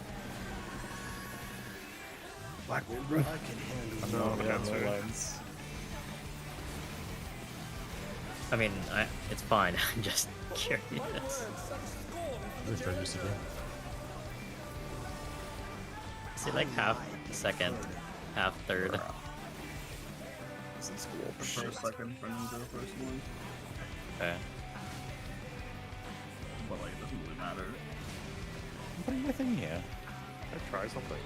Black Wind, bro. I can handle the answer. Lines. I mean, it's fine. I'm just curious. This very used to be. Is it like half second, half third? First, second, for ninja, first one. Okay. But like, it doesn't really matter. I'm putting my thing here. I try something.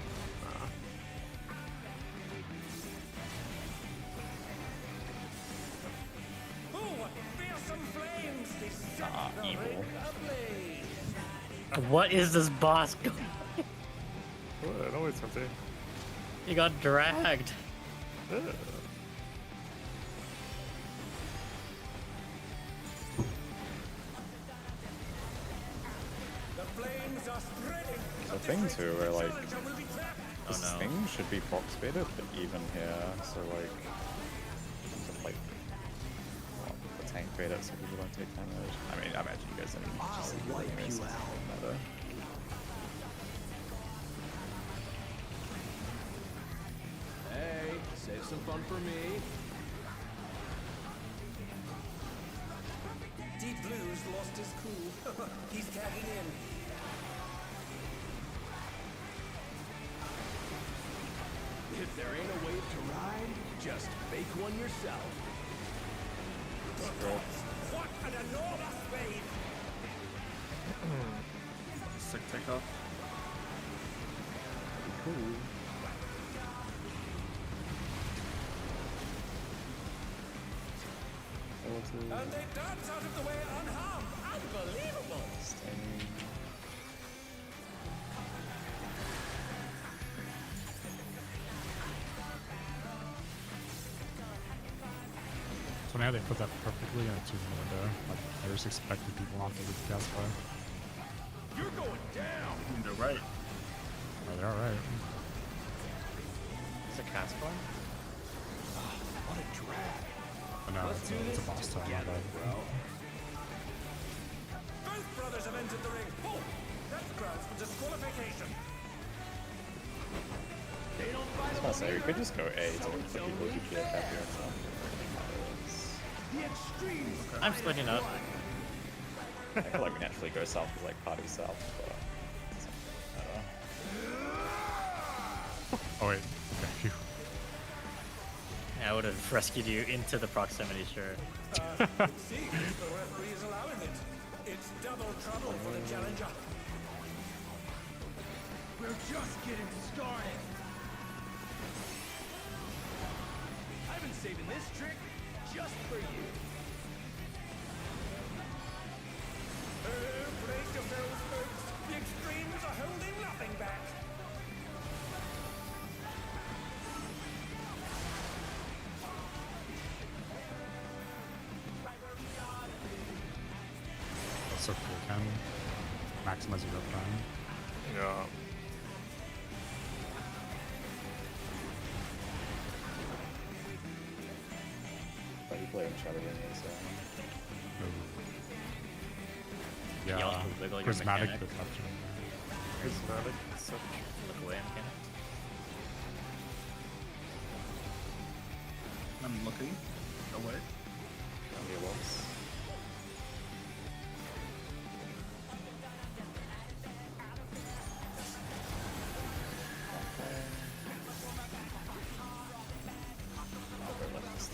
Evil. What is this boss doing? What? Always something. He got dragged. The thing too, where like this no. thing should be proc speeded, but even here, so like, just like the tank bait it so people don't take damage. I mean, I imagine you guys don't just leave it anyway, so it doesn't matter. Hey, save some fun for me. Deep Blue's lost his cool. He's tagging in. If there ain't a wave to ride, Just make one yourself. What an enormous wave! Sick takeoff. Cool. And they dance out of the way unharmed. Unbelievable! So now they put that perfectly into the window. Like, I just expected people not to leave the gas by. You're going down. They're right. Oh, they're alright. Is it cast form? What a drag. But no, it's a boss time. My bad. Both brothers have entered the ring. Oh, that's grounds for disqualification. They don't I fight was gonna say, we could just go A to let people who get happier and stuff. the extremes. I'm splitting up. I feel like we naturally go south because like party south, but I don't know. Oh wait, okay, phew. I would have rescued you into the proximity, sure. It seems the referee is allowing it. It's double trouble for the challenger. We're just getting started. I've been saving this trick just for you. Brace yourselves, folks. The extremes are holding nothing back. That's so cool, Ken. Maximize your uptime. Yeah. But you play on Shadow Ring, so. Yeah, You also wiggle your prismatic mechanic. deception. Prismatic deception. Look away, mechanic. I'm looking away. It was.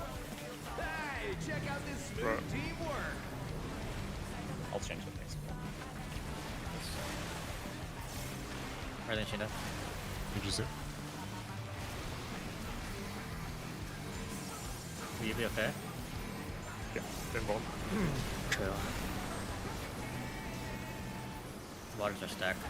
Hey, check out this smooth Right. teamwork. I'll change the next one. Are they chained up? Did you see? Will you be okay? Yeah, involved. Cool. Waters are stacked.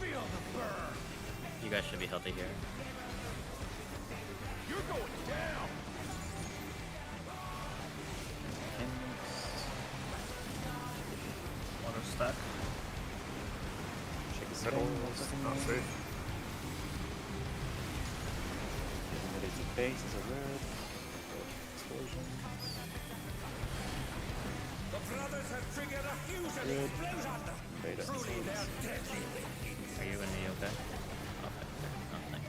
Feel the burn. You guys should be healthy here. You're going down. Water stack. Check his Middle spells. is not safe. Ready to base is a red. Explosions. The brothers have triggered a fusion Good. explosion. Beta. Truly, they're deadly. Are you and me okay? Okay. Nothing.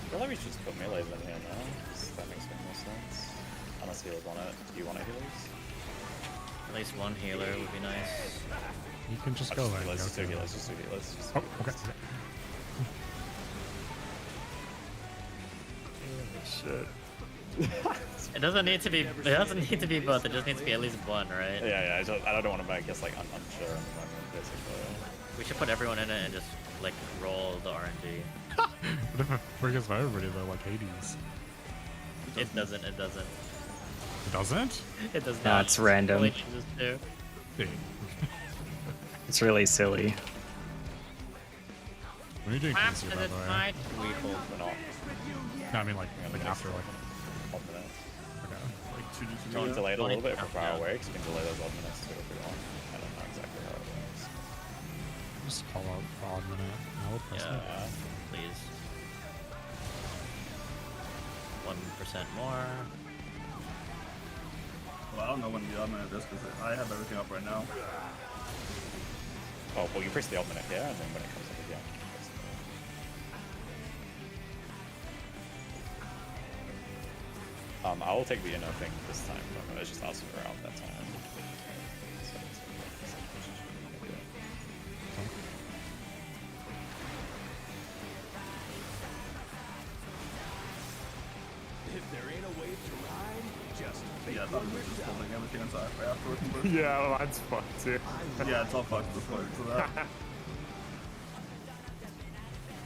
I feel like we should just put melees in here now. 'Cause that makes way more sense. Unless healers want it. Do you want a healers? At least one healer would be nice. You can just go like. Let's just do okay. healers. Just do healers. Just Oh, do okay. healers. Shit. It doesn't need to be. It doesn't need to be both. It just needs to be at least one, right? Yeah. I don't want to make us like unsure in the moment, basically. We should put everyone in it and just like roll the RNG. What if it forgets for everybody though, like Hades? It doesn't. It doesn't. It doesn't? It does No, not. it's random. Only changes two. Hey. It's really silly. When are you doing crazy, by the way? We hold. We're not. No, I mean like after like. Odd minutes. Okay. Like 2 to 3. You can delay it a little bit if we're far Yeah. away, because you can delay those odd minutes too if we want. I don't know exactly how it works. Just call out for odd minute. No, we'll press Yeah. it. Please. 1% more. Well, I don't know when the odd minute is because I have everything up right now. Oh, well, you press the odd minute here, and then when it comes up again, you press the... I will take the inner thing this time. But it's just ask for out that time. If there ain't a way to ride, just Yeah, I thought it was just holding everything inside right afterwards. But... Yeah, mine's fucked too. Yeah, it's all fucked at this point. So that.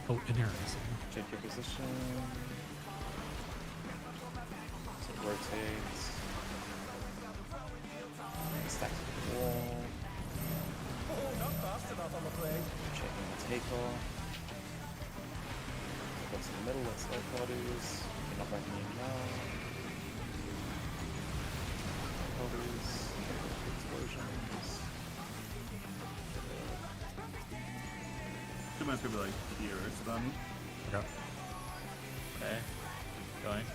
Oh, in here. Check your position. So rotate. Stack to the wall. Oh, not fast enough, I'm afraid. Checking the takeoff. Go to the middle, let's slow parties. You're not backing in now. Parties. Explosions. 2 minutes could be like here, it's done. Okay. Okay. Going.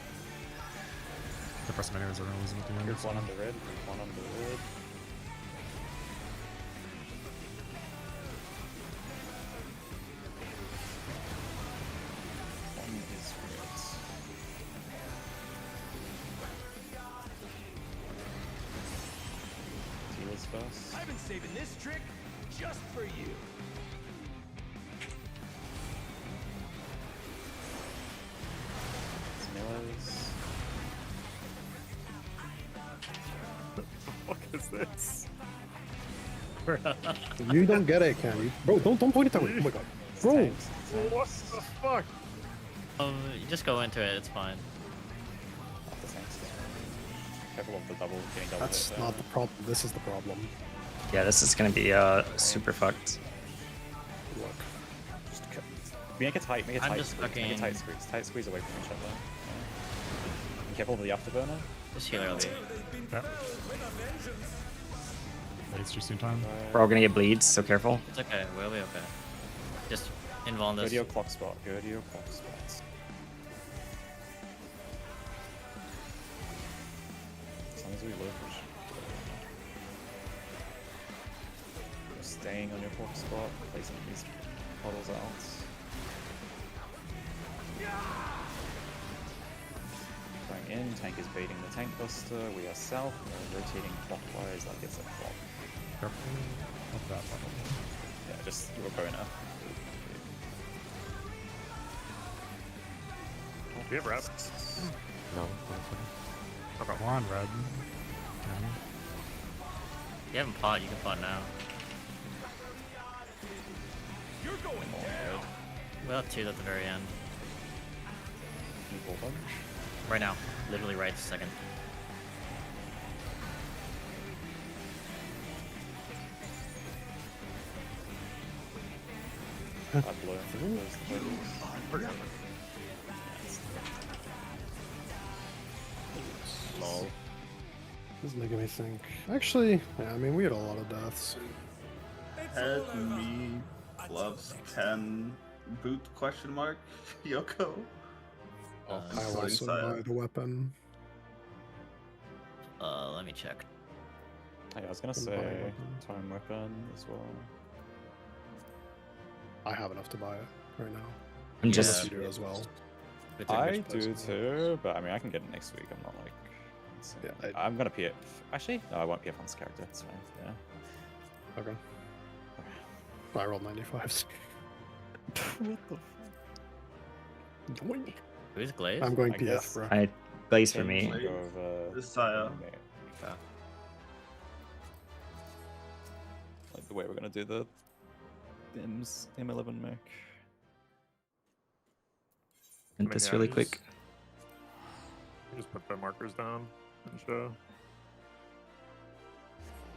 The press manuals are gonna lose them at the end. Group 1 on the red, group 1 on the red. One is red. Teal's first. I've been saving this trick just for you. Miller's. What the fuck is this? You don't get it, can you? Bro, don't point it that way. Oh my god. Bro! What the fuck? You just go into it, it's fine. Careful of the double, getting double That's hit not there. the problem. This is the problem. Yeah, this is gonna be super fucked. Look. Just make a tight, make a I'm tight just squeeze, make a fucking- tight squeeze away from each other. Yeah. Be careful of the afterburner. Just heal early. Okay. It's just in time. We're all gonna get bleeds, so careful. It's okay, we'll be okay. Just involve Go this. to your clock spot, go to your clock spots. As long as we leverage. You're staying on your clock spot, placing these puddles out. Going in, tank is baiting the tank buster, we are south, we're rotating clockwise like it's a clock. Careful of that bubble. Yeah, just your boner. Do you have reps? No. Okay. Come on, red. Okay. You haven't fought, you can fight now. You're going down. We'll have 2 at the very end. Equal bunch. Right now. Literally right this second. I blow through those Lol. This is making me think. Actually, yeah, I mean, we had a lot of deaths. Head, me, gloves, Ken, boot, question mark, Yoko. I also buy the weapon. Let me check. Hey, I was gonna I'll buy a say weapon. time weapon as well. I have enough to buy it right now. I'm Unless just- you do as well. I do too, but I mean, I can get it next week. I'm not like. Yeah, I'm gonna PF. Actually, no, I won't PF on this character. It's fine. Yeah. Okay. I rolled 95s. What the Doink. Who's Glaze? I'm going I PF, guess- bro. I blaze for me. Go over This Saya. like the way we're gonna do the M11 mech. And this really quick. Just put the markers down and show.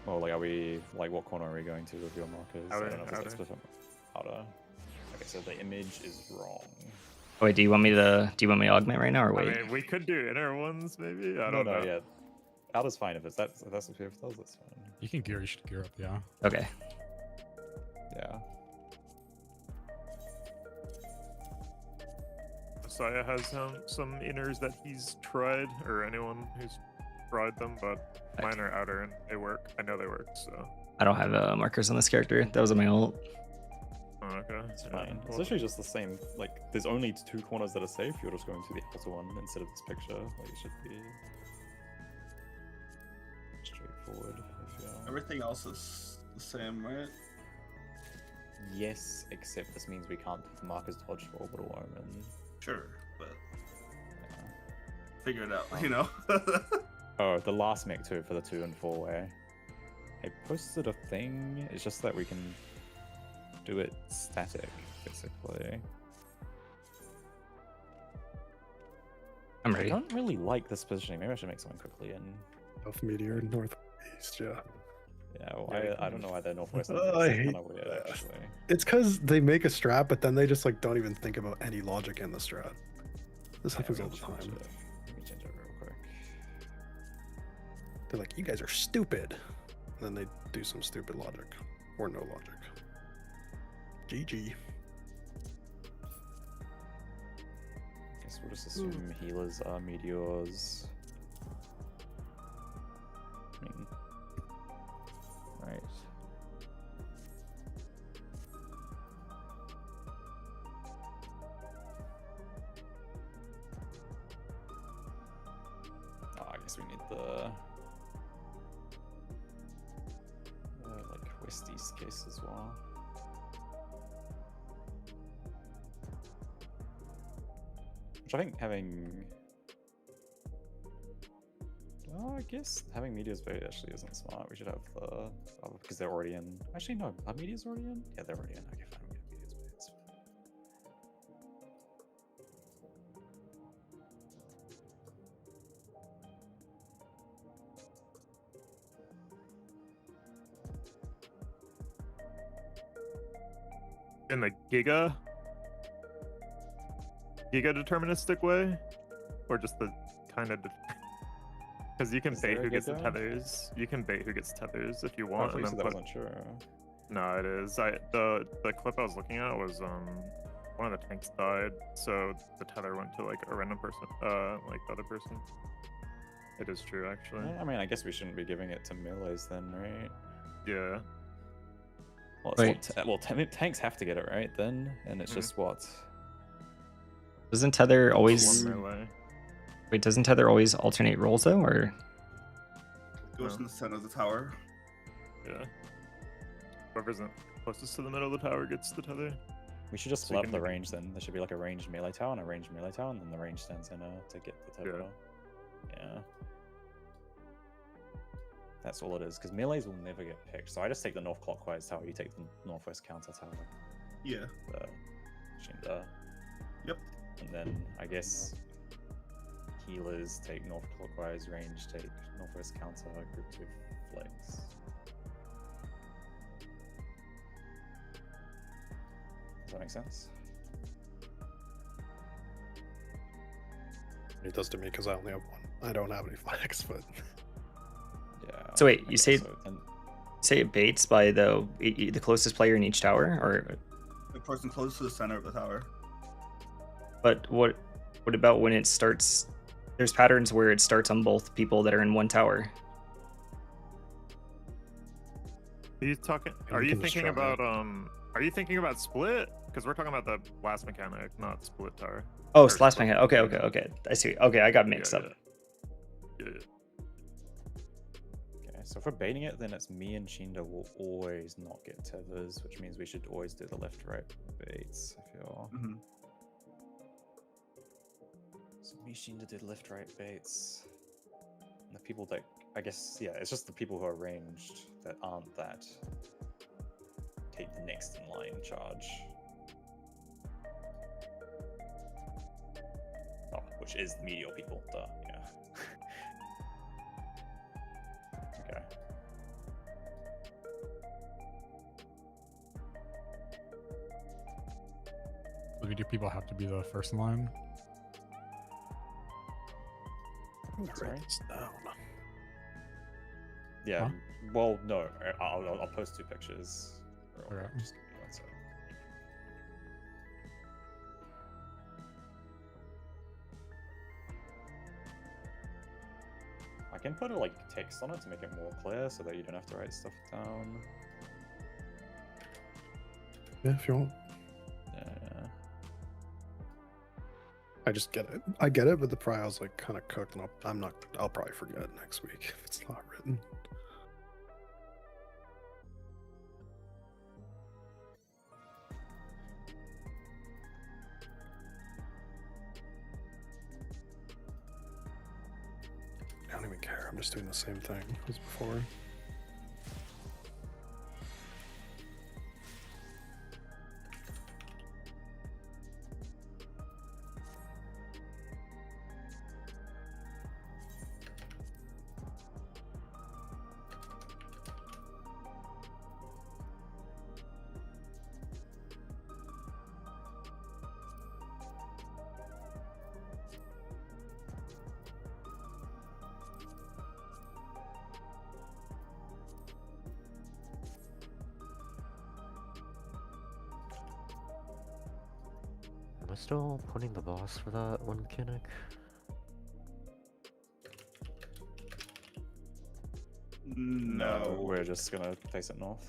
Well, like, are we like what corner are we going to with your markers? Outer, I don't know if it's outer. specific. Outer. Okay, so the image is wrong. Oh, wait, do you want me to augment right now or wait? I mean, we could do inner ones, maybe. I No, don't no, know. yeah. Outer's fine if that's what PF tells. That's fine. You can gear. You should gear up. Yeah. Okay. Yeah. Saya has some inners that he's tried, or anyone who's tried them, but mine are outer and they work. I know they work, so. I don't have markers on this character. That was on my ult. okay. It's Yeah, fine. It's well, literally just the same. Like, there's only 2 corners that are safe. You're just going to the outer one instead of this picture. Like, it should be straightforward. If you're... Everything else is the same, right? Yes, except this means we can't do the markers dodge for orbital omen. Sure, but figure it out, you know. Oh, the last mech too for the 2 and 4 way. I posted a thing. It's just that we can do it static, basically. I'm ready. I don't really like this positioning. Maybe I should make something quickly in. North Meteor, Northeast, yeah. Yeah, well, I don't know why they're northwest. Oh, I hate kind of weird, actually. It's because they make a strat, but then they just like don't even think about any logic in the strat. This happens all the time. Let me change it real quick. They're like, you guys are stupid. And then they do some stupid logic. Or no logic. GG. Guess we'll just assume healers are meteors. I mean, right. Oh, I guess we need the like west-east case as well. Which I think having... Oh, I guess having Meteor's Bait actually isn't smart. We should have the... because they're already in... Actually, no. Are Meteors already in? Yeah, they're already in. Okay, fine. We get Meteor's Bait. It's fine. in the Giga deterministic way, or just the kind of because you can bait who gets the tethers. You can bait who gets tethers if you want. Oh, And then that put... wasn't true. No, it is. The clip I was looking at was one of the tanks died, so the tether went to like a random person, like the other person. It is true, actually. I mean, I guess we shouldn't be giving it to melees then, right? Yeah. Well, it's tanks have to get it right then, and it's just what? Doesn't tether always? One melee. Wait, doesn't tether always alternate roles though, or? Goes in the center of the tower. Yeah. Whoever's closest to the middle of the tower gets the tether. We should just So you flip can- the range then. There should be like a ranged melee tower and a ranged melee tower, and then the range stands in to get the tether. Yeah. That's all it is, because melees will never get picked. So I just take the north clockwise tower, you take the northwest counter tower. Yeah. Shinda. Yep. And then I guess healers take north clockwise, range take northwest counter, group 2 flex. Does that make sense? It does to me because I only have one. I don't have any flags, but yeah. So wait, you say so then... say it baits by the closest player in each tower, or? The person closest to the center of the tower. But what about when it starts? There's patterns where it starts on both people that are in one tower. Are you talking? we Are you can thinking destroy about Are you thinking about split? Because we're talking about the last mechanic, not split tower. Oh, Or slash split. mechanic. Okay. I see. Okay, I got mixed up. Yeah. Okay, so if we're baiting it, then it's me and Shinda will always not get tethers, which means we should always do the left-right baits, I feel. Mm-hmm. So me, Shinda did left-right baits. And the people that, I guess, yeah, it's just the people who are ranged that aren't that take the next in line charge. Oh, which is the meteor people, duh, yeah. Okay. Do people have to be the first in line? Sorry? write this down. Yeah, Huh? well, no, I'll post 2 pictures. Real Okay. quick, just give me 1 sec. I can put like text on it to make it more clear so that you don't have to write stuff down. Yeah, if you want. I just get it. I get it, but the prior's like kind of cooked, and I'll probably forget next week if it's not written. I don't even care. I'm just doing the same thing as before. Am I still putting the boss for that one mechanic? No. We're just gonna place it north.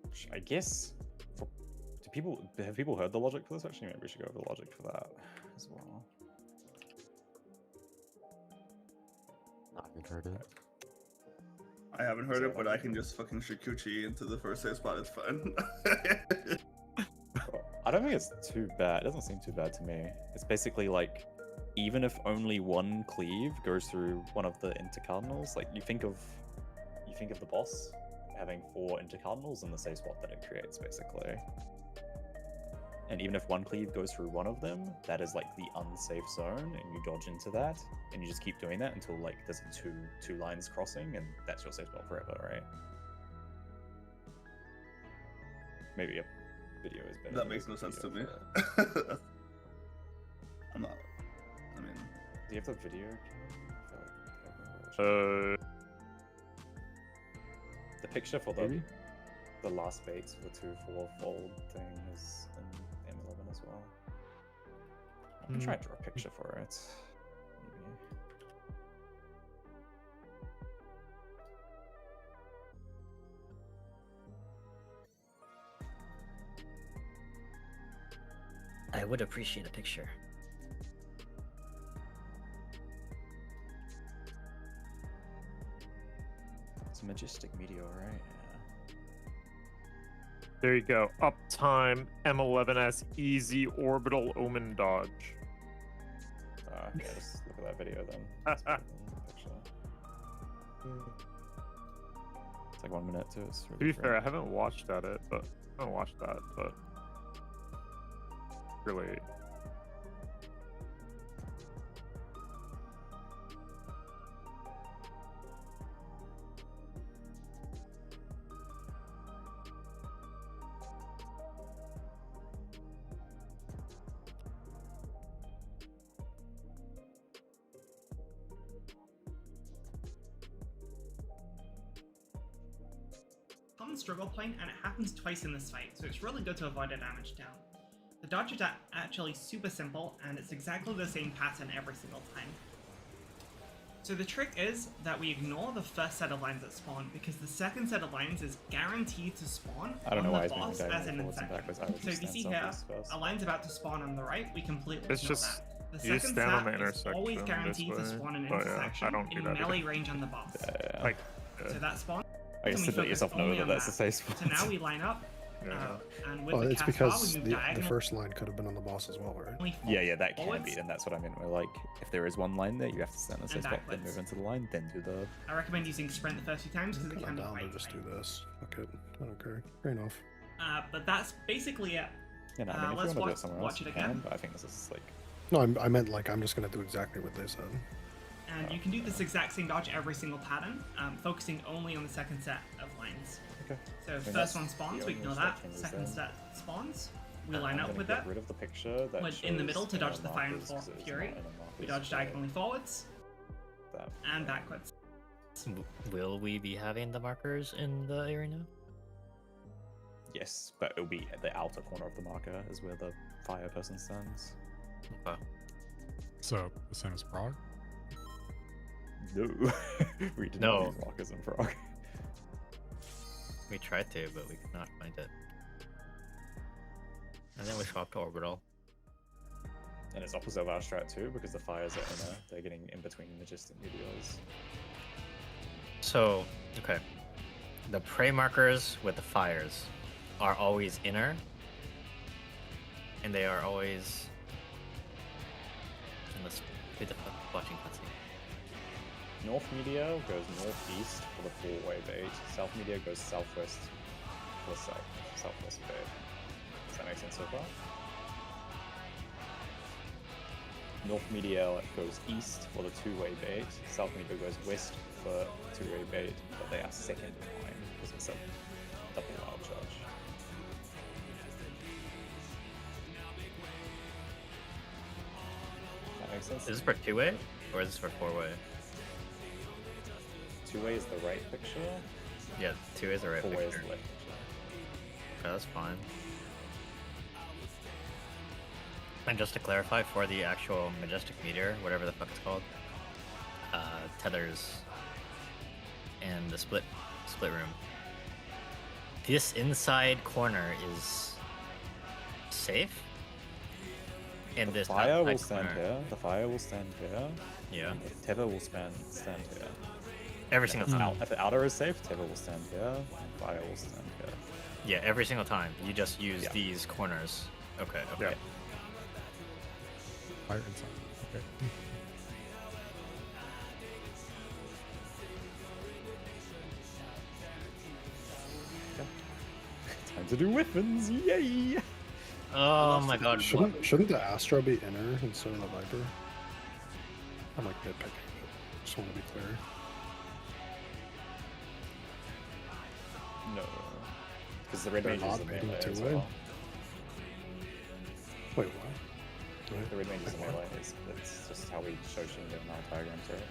Which I guess. Have people heard the logic for this? Actually, maybe we should go over the logic for that as well. I haven't heard it. I haven't heard it, but I can just fucking Shikuchi into the first safe spot. It's fine. I don't think it's too bad. It doesn't seem too bad to me. It's basically like, even if only one cleave goes through one of the intercardinals, like you think of the boss having 4 intercardinals in the safe spot that it creates, basically. And even if one cleave goes through one of them, that is like the unsafe zone, and you dodge into that, and you just keep doing that until like there's two lines crossing, and that's your safe spot forever, right? Maybe a video is better. That makes no sense to me. I'm not. I mean, do you have the video? The picture for the last baits for the 2-4-fold thing is in M11 as well. I can try and draw a picture for it. Maybe. I would appreciate a picture. It's a majestic meteor, right? There you go. Uptime M11S easy orbital omen dodge. Yeah, just look at that video then. That's picture. It's like 1 minute too. It's really To be great. fair, I haven't watched that, but really. Common struggle point, and it happens twice in this fight, so it's really good to avoid a damage down. The dodge is actually super simple, and it's exactly the same pattern every single time. So the trick is that we ignore the first set of lines that spawn, because the second set of lines is guaranteed to spawn I don't on know why the he's boss moving as an forwards and infection. backwards. I would So just if you stand see here, southeast first. a line's about to spawn on the right, we completely It's ignore just that. The you second stand on the set is intersection always this guaranteed to way. spawn an Oh, yeah, intersection I don't do in that melee either. range on the boss. Like, So that spawn. I guess and we to let focus yourself know only that on that's a safe spot. So now we line up, and with Well, the it's cast bar, because we move the diagonal. first line could have been on the boss as well, right? Yeah, that can forwards be, and that's what I mean. We're like, if there is one line there, you have to stand in the safe and spot, then backwards. move into the line, then do the. I recommend using sprint the first few times because it can be Down quite and just do this. Fuck it. I don't care. Fair enough. But that's basically it. Yeah, no, I mean, if Let's you want to do watch, it somewhere watch else, it you again. can, but I think this is like. No, I meant like I'm just gonna do exactly what they said. And you can do this exact same dodge every single pattern, focusing only on the second set of lines. Okay. So I mean, first that's one spawns, the we only ignore that. instruction is Second then- set spawns, we I'm line up gonna with get that. rid of the picture that When in the shows middle to dodge the Fire and markers, 'cause it's Fury, not in the we markers dodge for diagonally forwards that. and backwards. Will we be having the markers in the arena? Yes, but it'll be at the outer corner of the marker is where the fire person stands. Okay. So, the same as Prague? No. We did No. not use markers in Prague. We tried to, but we could not find it. And then we swapped to orbital. And it's opposite of our strat too, because the fires are inner. They're getting in between Majestic Meteors. So, okay. The prey markers with the fires are always inner. And they are always... Let's who the fuck watching cutscene. North Meteor goes northeast for the 4-way bait. South Meteor goes southwest for the southwest bait. Does that make sense so far? North Meteor goes east for the 2-way bait. South Meteor goes west for 2-way bait, but they are second in line because it's a double wild charge. That makes sense? Is this for 2-way? Or is this for 4-way? 2-way is the right picture. Yeah, 2-way is the right 4-way picture. is the left picture. Okay, that's fine. And just to clarify, for the actual Majestic Meteor, whatever the fuck it's called, tethers and the split room, this inside corner is safe? And The this fire will outside stand corner- here. The fire will stand here. Yeah. And the tether will stand here. Every And single if time. If the outer is safe, tether will stand here, and fire will stand here. Yeah, every single time. You just use these corners. Okay, okay. Fire inside. Okay. Time to do weapons, yay! Oh my god. Shouldn't the Astro be inner instead of the Viper? I'm like nitpicking, but just want to be clear. No. Because the red They're mage not is the baiting melee as two-way? well. Wait, what? The red mage is the melee. It's just how we show Shingo in our diagrams, right?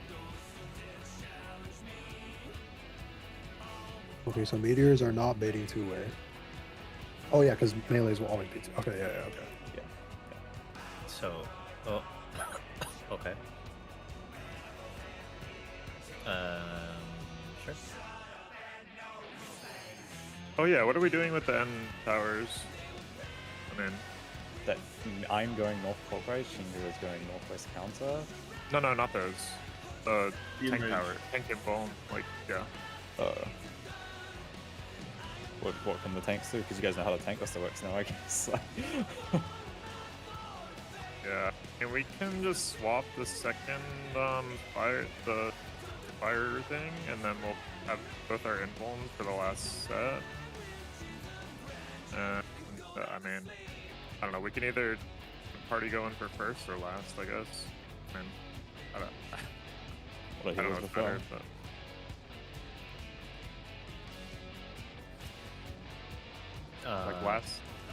Okay, so meteors are not baiting two-way. Oh yeah, because melees will always be two. Okay, yeah, okay. So, oh, okay. Sure. Oh yeah, what are we doing with the end towers? I mean, That I'm going north clockwise, Shingo is going northwest counter. no, not those. The The tank image. tower, tank and bone, like yeah. What can the tanks do? Because you guys know how the tank cluster works now, I guess. Yeah, and we can just swap the second the fire thing, and then we'll have both our invulns for the last set. And I mean, I don't know. We can either party go in for first or last, I guess. I mean, I don't, What I don't know what's better, but like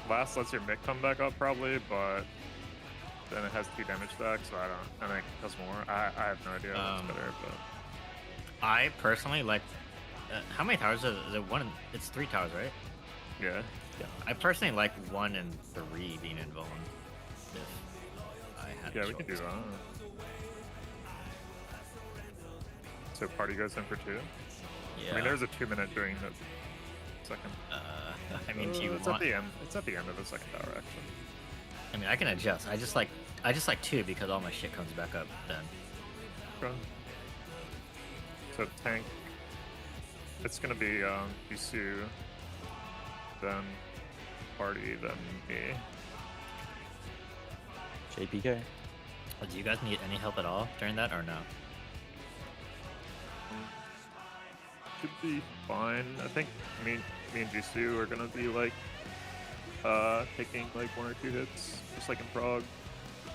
last lets your mick come back up probably, but then it has 2 damage stacks, so I think it does more. I have no idea what's better, but I personally like. How many towers is it? One. It's 3 towers, right? Yeah. I personally like 1 and 3 being involved. If I had yeah, a we can do choice. that. So party goes in for 2. I Yeah. mean, there's a 2-minute during the second. I mean, do you it's want? at the end. It's at the end of the second tower, actually. I mean, I can adjust. I just like 2 because all my shit comes back up then. Okay. So tank. It's gonna be Bisu, then party, then me. JPK. Do you guys need any help at all during that or no? Should be fine. I think me and Jisoo are gonna be like taking like 1 or 2 hits, just like in Prague.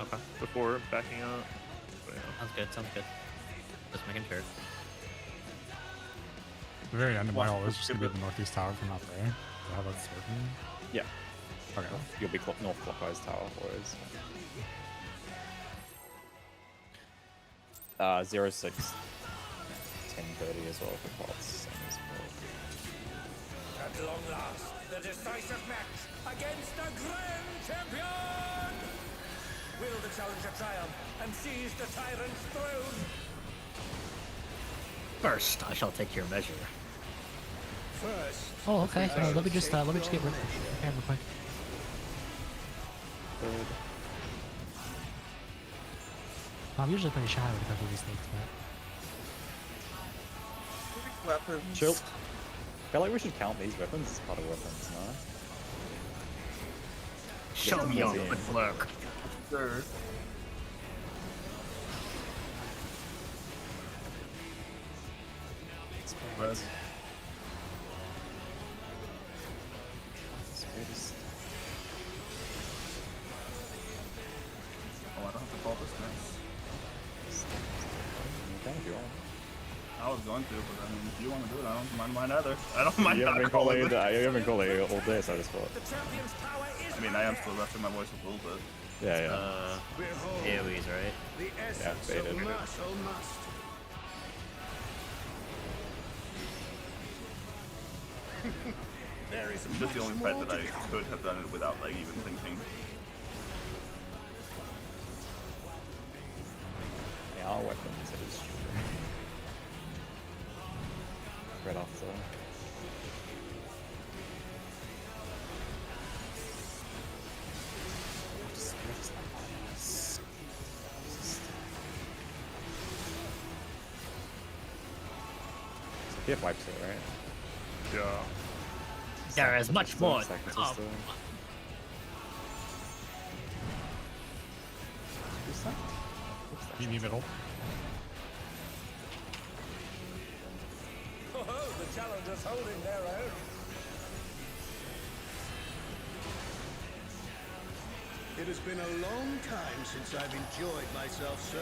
Okay. Before backing out. But, yeah. Sounds good. Just making sure. The very end of my hole is just gonna be the northeast tower from out there. Do I have that certain? Yeah. Okay. You'll be north clockwise tower always. 06 10:30 as well for pots. Same as well. At long last, the decisive match against the Grand Champion! Will the challenger triumph and seize the tyrant's throne? First, I shall take your measure. First. Oh, okay. Let me just get rid of the camera real quick. I'm usually pretty shy when it comes to these things, but Weapons. Chill. I feel like we should count these weapons as part of weapons, no? Show me your good work. Sure. Spread. Oh, I don't have to call this next. If you want. I was going to, but I mean, if you want to do it, I don't mind mine either. I don't mind You haven't not been calling calling it. You haven't been calling it all day, so I just thought. I mean, I am still resting my voice a little bit. Yeah, AoEs, right? The Yeah, essence baited. of martial must. There is It's just the much only more fight that to I come. could have done it without, like, even thinking. They are weapons, it is true. Right off the. He wipes it, right? Yeah. There is much more. Meet me middle. Oh, the challengers holding their own. It has been a long time since I've enjoyed myself so.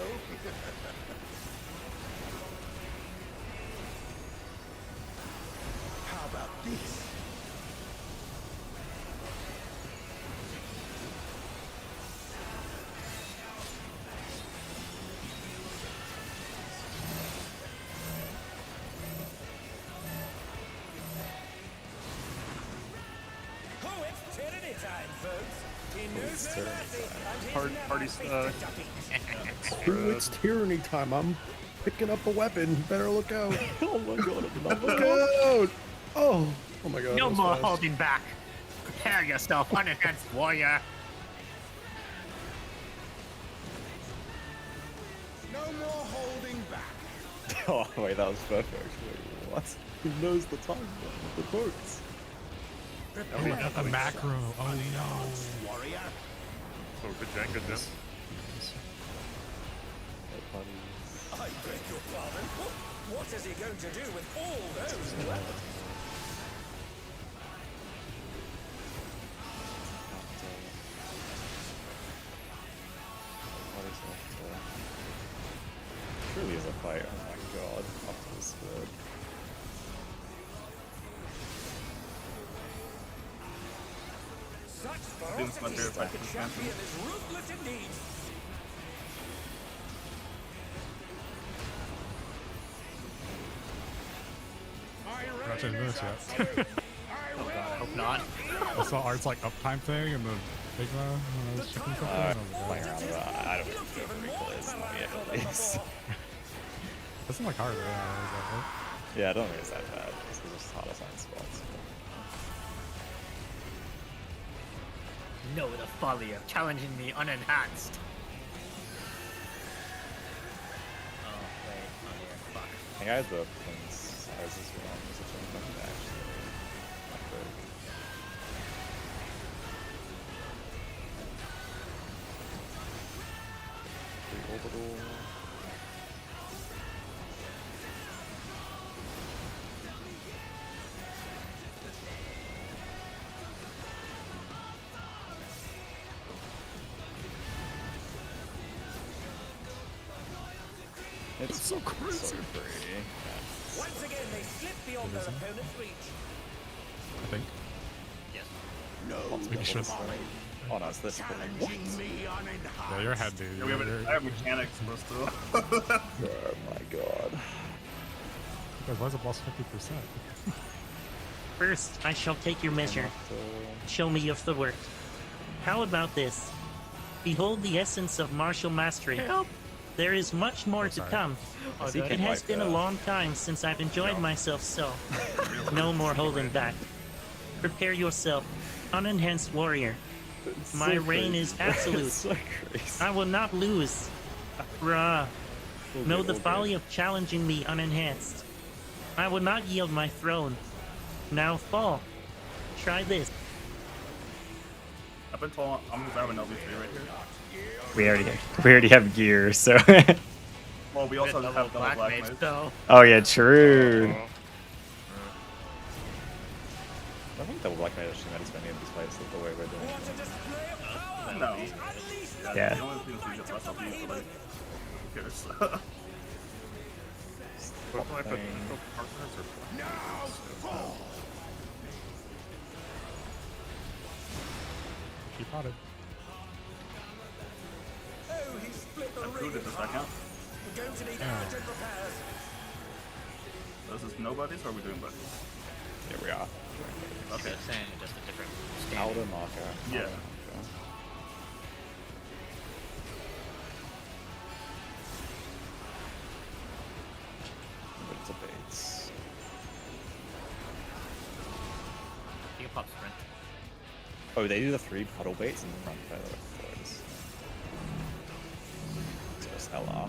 How about this? Oh, it's tyranny time, folks. He knows no mercy, and he's Party never stuck. Ooh, it's tyranny time. I'm picking up a weapon. Better look out. Oh my god, look out! Oh my god. No that was more fast. holding back. Prepare yourself, unenhanced warrior. No more holding back. Oh wait, that was perfect. Wait, what? He knows the time of the boats. Oh, we got the macro. Oh no. Warrior. Oh, good gen, good gen. I beg your pardon. What is he going to do with all those weapons? Truly is a fight. Oh my god. After this word. Such This is my ferocity favorite fight the from this champion is ruthless indeed. We're not changing this yet. Oh god, I hope not. I saw Art's like uptime thing and the Figma when I was checking something. and I was like, Playing around with that. I don't know if it's Reclears. Not yet, at least. Doesn't look hard, right? Yeah, I don't think it's that bad. It's just hard to find spots. Know the folly of challenging me unenhanced. Oh, wait. Oh, here. Fuck. I think I had the things. I was just wrong. There's a thing coming back. Not good. Orbital. It's so crazy. So pretty. Once again, they slip beyond their opponent's reach. I think. Yes. No. Maybe should. Oh no, it's this. What? Yeah, you're ahead, dude. Yeah, we have You're- I have mechanics for still. Oh my god. Guys, why is it plus 50%? First, I shall take your measure. Show me of the work. How about this? Behold the essence of martial mastery. Help! There is much more to sorry. come. Oh, It did I? has been a long time since I've enjoyed myself so. No more holding back. Prepare yourself, unenhanced warrior. My reign is absolute. So crazy. I will not lose. Bruh. Know the folly of challenging me unenhanced. I will not yield my throne. Now fall. Try this. I've been told I'm gonna grab an LB3 right here. We already have gear, so. Well, we also have double black mage. Oh yeah, true. I think double black mage actually matters many of these fights the way we're doing it. No. Yeah. The only thing is we get less LB, but like, who cares? Both my potential partners are She potted. Improved it a second. We're going to need urgent repairs. This is nobody's, or are we doing buddies? Here we are. Okay. So saying just a different Outer marker. Yeah. Outer marker. Winter baits. You can pop sprint. Oh, they do the 3 puddle baits in the front by the floors. So it's LR.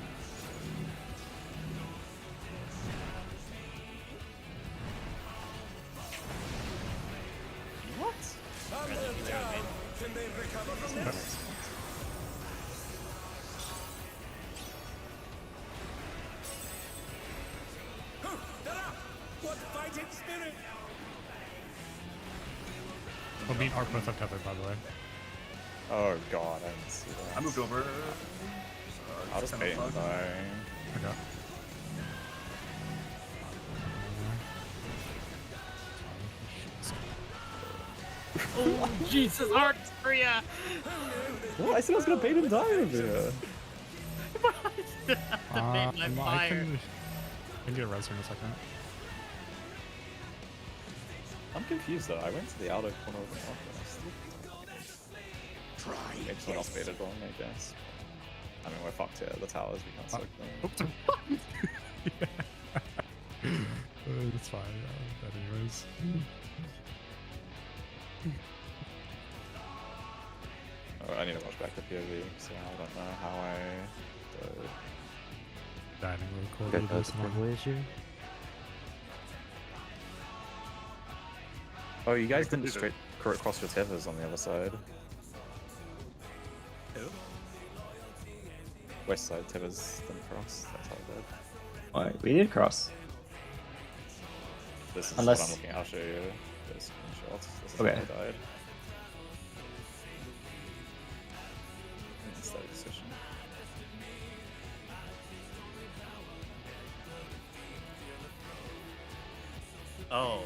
What? Can they recover from this? They're up! What fighting spirit! Well, me and Art both have tethered, by the way. Oh god, I didn't see that. I moved over. I'll just pay him by. Okay. Oh, Jesus, Art, hurry up! What? I said I was gonna bait him die over here. I fire. can get a res here in a second. I'm confused though. I went to the outer corner of the mark. Maybe someone else baited wrong, I guess. I mean, we're fucked here. The towers, we can't soak them. It's fine, yeah. But anyways. Oh, I need to watch back the POV, so I don't know how I... Dining room Got the privilege here. Oh, you guys didn't straight cross your tethers on the other side. Who? West side tethers didn't cross. That's how I did. Why? We did cross. This is Unless... what I'm looking at. I'll show you the screenshots. This is Okay. how I died. It's that decision. Oh.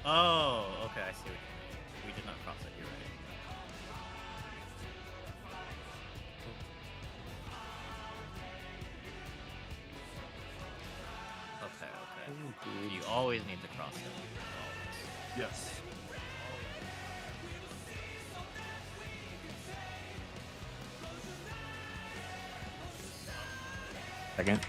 Oh, okay, I see what you mean. We did not cross it, you're right. Okay, okay. You always need to cross it. Always. Yes. Second.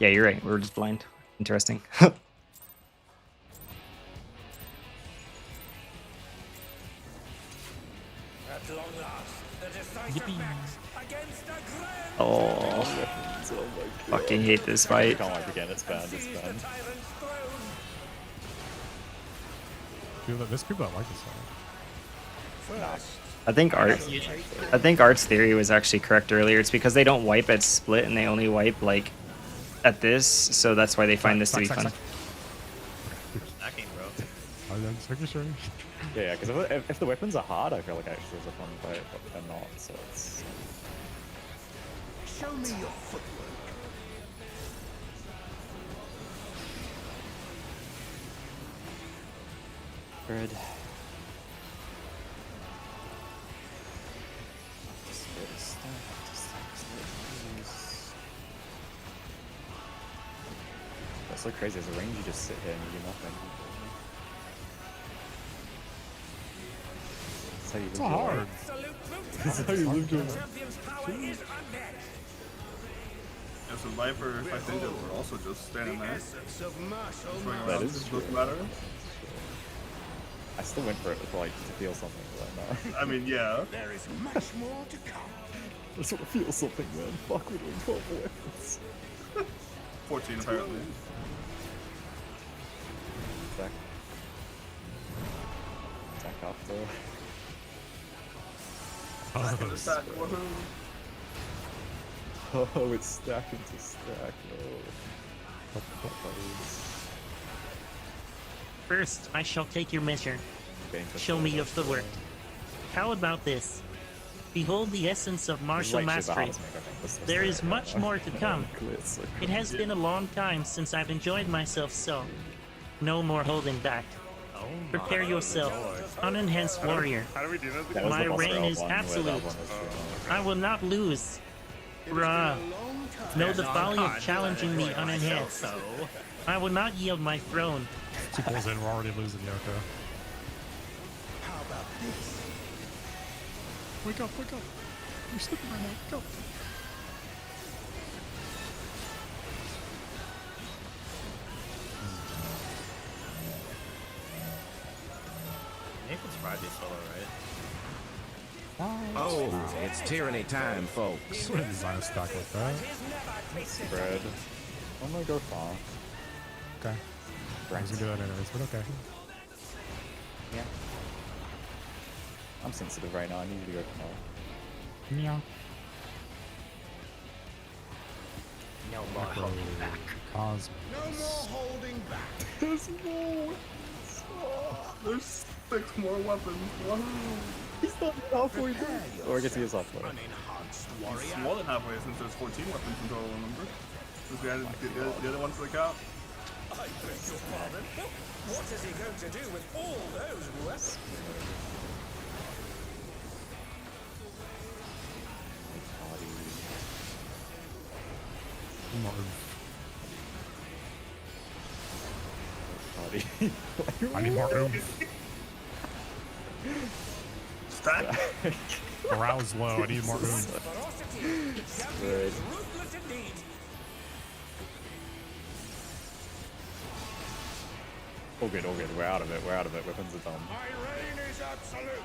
Yeah, you're right. We were just blind. Interesting. At long last, the decisive match against a grand Oh, fucking hate this fight. Can't wipe again. It's banned. It's banned. There's people that like this fight. I think Art's theory was actually correct earlier. It's because they don't wipe at split and they only wipe like at this, so that's why they find this to be fun. Stacking, bro. I'm just making sure. Yeah, because if the weapons are hard, I feel like actually it's a fun fight, but they're not, so it's... Show me your footwork. Good. It's so crazy. As a range, you just sit here and you do nothing. That's how you live It's your hard. life. That's how you live your life. As a Viper, if I think that we're also just standing there. That is true. Doesn't matter. I still went for it for like to feel something, but no. I mean, yeah. There is much more to come. I just want to feel something, man. Fuck, we're doing 12 weapons. 14 apparently. Attack. Attack after. Attack, woohoo. Oh, it's stacking to stack. Oh. First, I shall take your measure. Show me of the work. How about this? Behold the essence of martial mastery. There is much more to come. It has been a long time since I've enjoyed myself so. No more holding back. Prepare yourself, unenhanced warrior. How do we do this? My reign is absolute. I will not lose. Bruh. Know the folly of challenging me unenhanced. I will not yield my throne. 2 pulls in, we're already losing Yoko. How about this? Wake up, wake up. You're sleeping right now. Go. Nathan's probably solo, right? Oh, it's tyranny time, folks. I wouldn't design a stack like that. Spread. I'm gonna go far. Okay. I was gonna do that anyways, but okay. Yeah. I'm sensitive right now. I need you to go far. Meow. No more holding back. Cosmos. No more holding back. There's more. There's 6 more weapons. Woohoo. He's not halfway there. Or I guess he is halfway. It's more than halfway since there's 14 weapons in total, remember? Since we added the other ones to the count. I beg your pardon. What is he going to do with all those weapons? I need more room. Stack. Morale's low. I need more room. Good. Ruthless indeed. All good, all good. We're out of it. We're out of it. Weapons are done. My reign is absolute.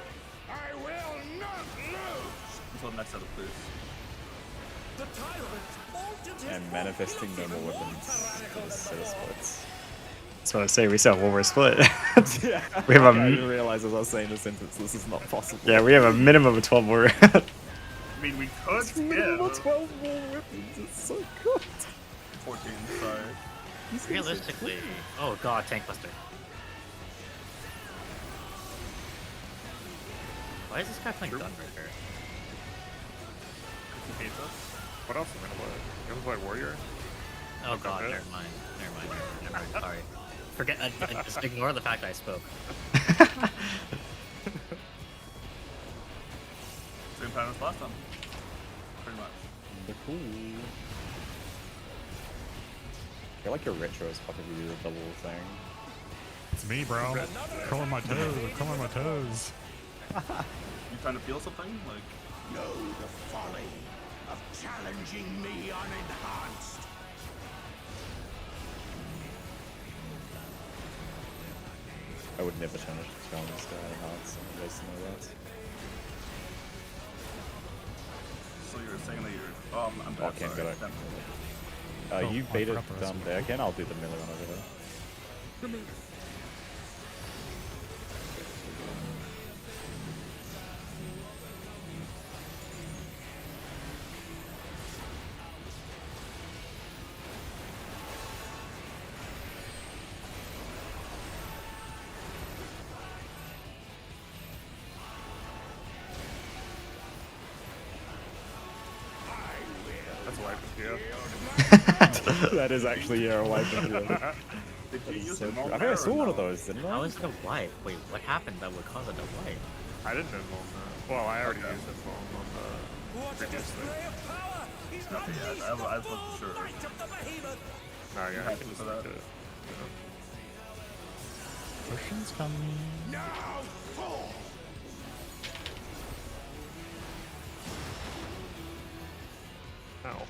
I will not lose. Until the next set of clues. The tyrant altered his And manifesting no more weapons for the set of splits. That's what I say. We still have one more split. Yeah. We have a. I didn't realize as I was saying the sentence, this is not possible. Yeah, we have a minimum of 12 more. I mean, we could It's minimum of 12 more weapons. It's so good. 14, sorry. Realistically, oh god, Tank Buster. Why is this guy playing Gunbreaker? He hates us. What else am I gonna play? You gonna play Warrior? Oh god, never mind. Sorry. Forget. Just ignore the fact I spoke. Same pattern as last time. Pretty much. They're cool. I feel like your retro is fucking you do the double thing. It's me, bro. Curling my toes. I'm curling my toes. You trying to feel something? Like, Know the folly of challenging me unenhanced. I would never challenge this guy enhanced. You guys know that. so you're saying that you're. Oh, I'm Oh, I can't get it. You I baited forgot the rest down of it. there again. I'll do the melee one over there. That's life is here. That is actually a wipe. Did you use So it true. I think I saw one of those, didn't I? How is it a wipe? Wait, what happened that would cause it a wipe? I didn't involve that. Well, I already used it on the previous thing. Okay, yeah, I was not sure. No, yeah, I can just for that. do it. Potion's coming. Now, fall! Ow.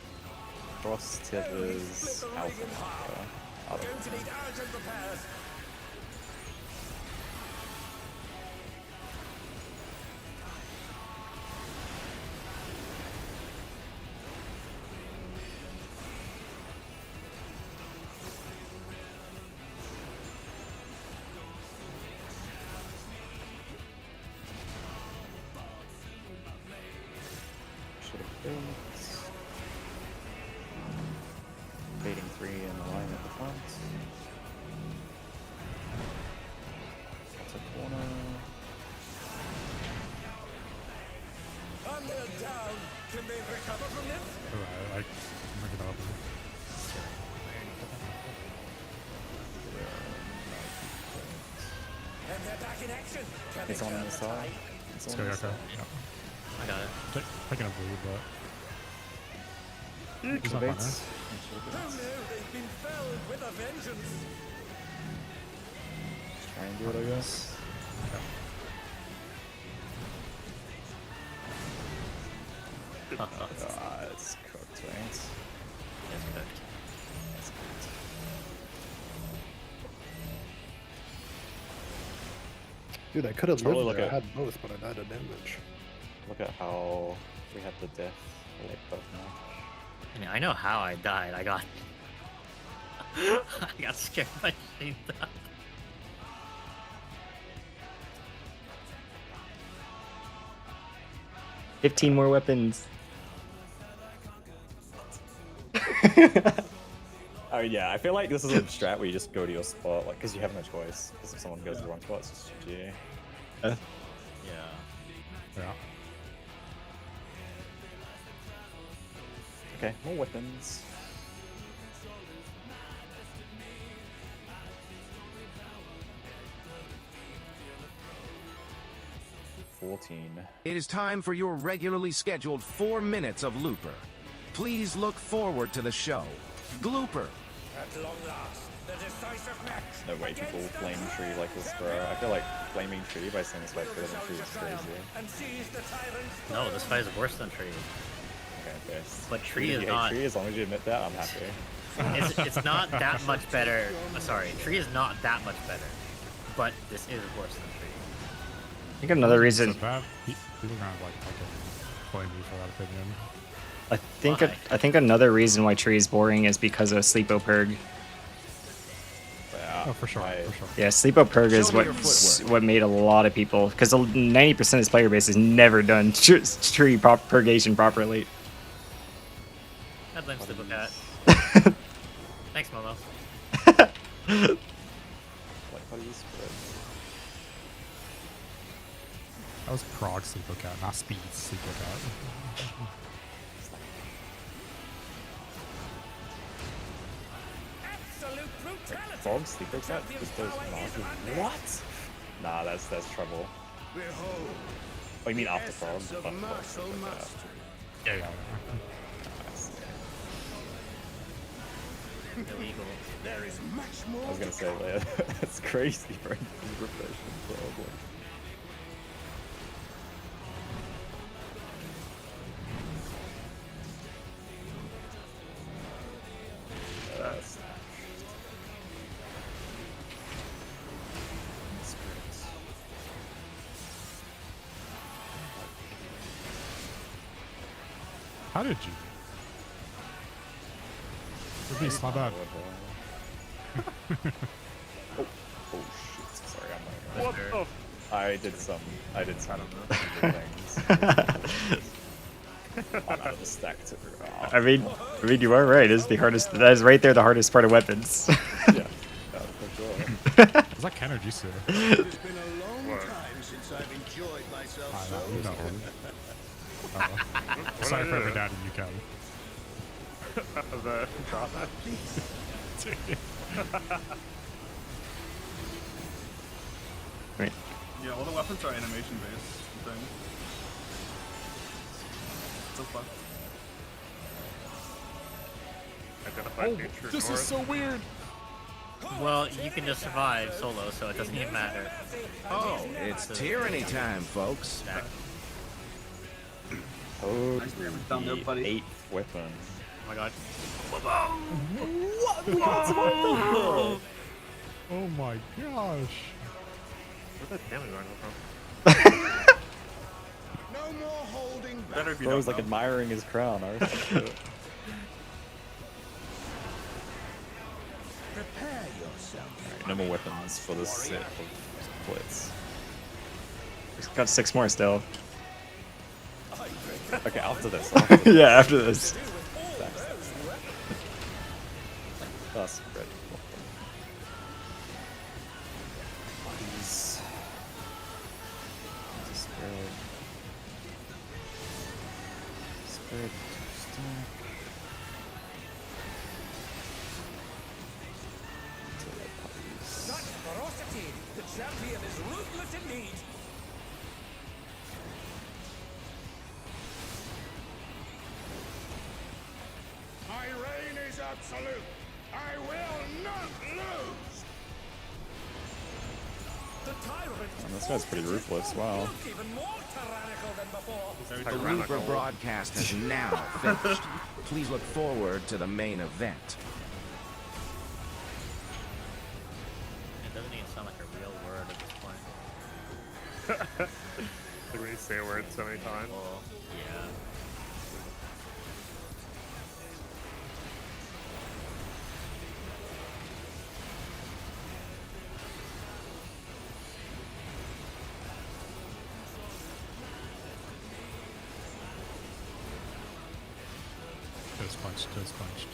Cross tethers alpha marker. Going to need urgent repairs. Should have built. Baiting 3 in the line at the front. That's a corner. Under down. Can they recover from this? Alright, I'm looking up. And they're back in action. Can It's they on turn the the side. tide? It's Let's on go, the Yoko. side. Yeah. I got it. Taking a bleed, but. He's not Activates. Oh no, they've been felled with a vengeance. Try and do it, I guess. Ah, it's cooked, right? It's cooked. It's cooked. Dude, I could have Totally lived there. I look at- had both, but I died of damage. Look at how we had the death late buff match. I mean, I know how I died. I got... I got scared by Shane died. $15 more weapons. Oh yeah, I feel like this is a strat where you just go to your spot, like, because you have no choice. Because if someone goes to the wrong spot, it's just GG. Yeah. Yeah. Okay, more weapons. It is time for your regularly scheduled 4 minutes of Looper. Please look forward to the show. Glooper. At long last, the decisive match. No way people flame tree like this, bro. I feel like flaming tree by saying this fight better than tree is crazy. And seize the tyrant's No, this fight is worse than Tree. Okay, okay. But Tree You is hate not... Tree, as long as you admit that, I'm happy. It's not that much better. Sorry, Tree is not that much better. But this is worse than Tree. I think another reason. People are gonna like fucking blame me for that opinion. I think another reason why Tree is boring is because of Sleepo Purg. Yeah, Oh, for sure, for sure. Yeah, Sleepo Purg is Show me your footwork. what made a lot of people, because 90% of his player base has never done Tree purgation properly. I blame Sleepo Cat. Thanks, Momo. Like, how do you spread? That was Prog Sleepo Cat, not Speed Sleepo Cat. Absolute brutality. Frog sleeper cat? Just those markers. What? Nah, that's trouble. Behold, Oh, you mean after frog? essence of Fuck, frog, martial sleeper cat. mastery. Yeah, yeah. Illegal. There is much more. I was gonna say, yeah, that's crazy, right? Professional frog. That's How did you? Release, my bad. oh shit! Sorry, I'm not. What the? I did some things. I'm out of the stack to. I mean, you are right. It's the hardest. That is right there the hardest part of weapons. Yeah, for sure. Is that Ken or Jisoo? It's been a long time since I've enjoyed myself so No. What Sorry do for I every do? daddy you can. The drop that. Wait. Yeah, all the weapons are animation based. Thing. So fun. I did fight me true This north. is so weird. Well, you can just survive solo, so it doesn't even matter. Oh, it's tyranny time, folks. Oh, Nice damage down there, buddy. 8th weapon. Oh my god. What? Oh my gosh. Where's that damage going from? No more holding back. Better if you I don't was like know. admiring his crown. I respect it. Prepare yourself. Alright, no more weapons for this set of splits. We've got 6 more still. Okay, after this. Yeah, after this. That's red. Bodies. Spread. Spread. Stack. Such ferocity! The champion is ruthless indeed! My reign is absolute. I will not lose. The tyrant And this guy's pretty ruthless, wow. look even more tyrannical than before. The Looper broadcast is now finished. Please look forward to the main event. It doesn't even sound like a real word at this point. Like when you say a word so many times. Well, yeah. Toast punched, toast punched.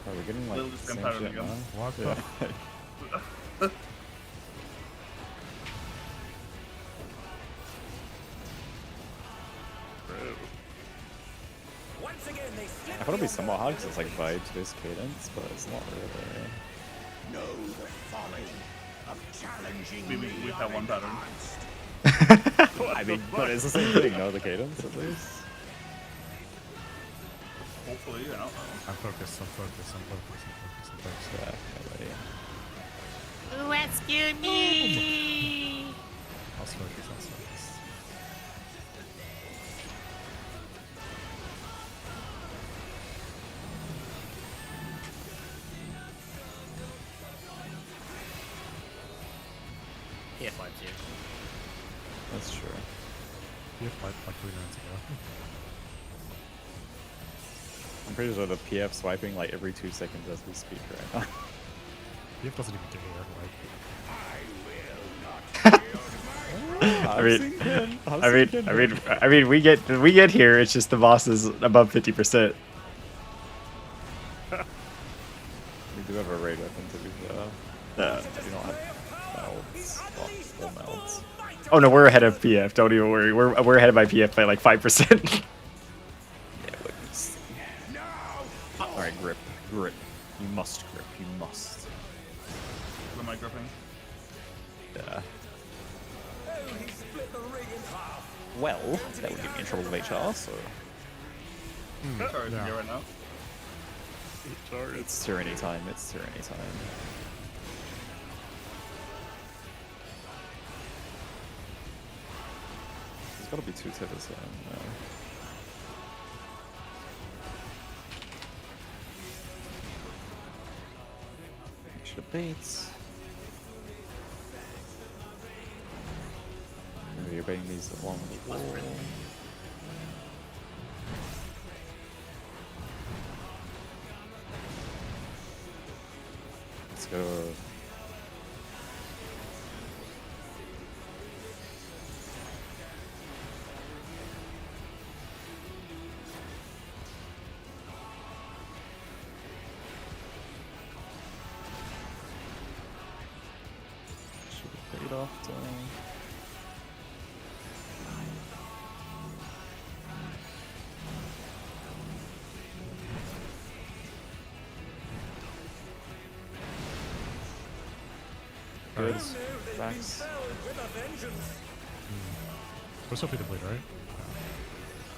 Oh, we're getting like Little just same gunpowder shit again. now. What Yeah. Once again, they slip I thought it'd be somewhat hard because it's like vibe-based cadence, but it's not really. Know the folly of challenging We've had one pattern. I mean, but it's the same thing, no? The cadence, at least. Hopefully, I don't know. I'm focused, I'm focused, I'm focused, I'm focused, I'm focused. Yeah, Rescue me! I'll focus, I'll focus. He F5'd you. That's true. You have like 3 minutes ago. I'm pretty sure the PF swiping like every 2 seconds as we speak right now. PF doesn't even care, I mean, we get here. It's just the boss is above 50%. We do have a raid weapon to be fair. We do not have melds. Well, full melds. Oh no, we're ahead of PF. Don't even worry. We're ahead of my PF by like 5%. Yeah, let me see. Alright, grip. Grip. You must grip. You must. What am I gripping? Yeah. Oh, he split the ring in half. Well, that would get me in trouble with HR, so. Sorry, is it right now? It's tyranny time. It's tyranny time. There's gotta be 2 tethers here. No. Extra baits. Maybe you're baiting these along the wall. Let's go. Should have paid off to... Good. Backs. What's up with the blade, right?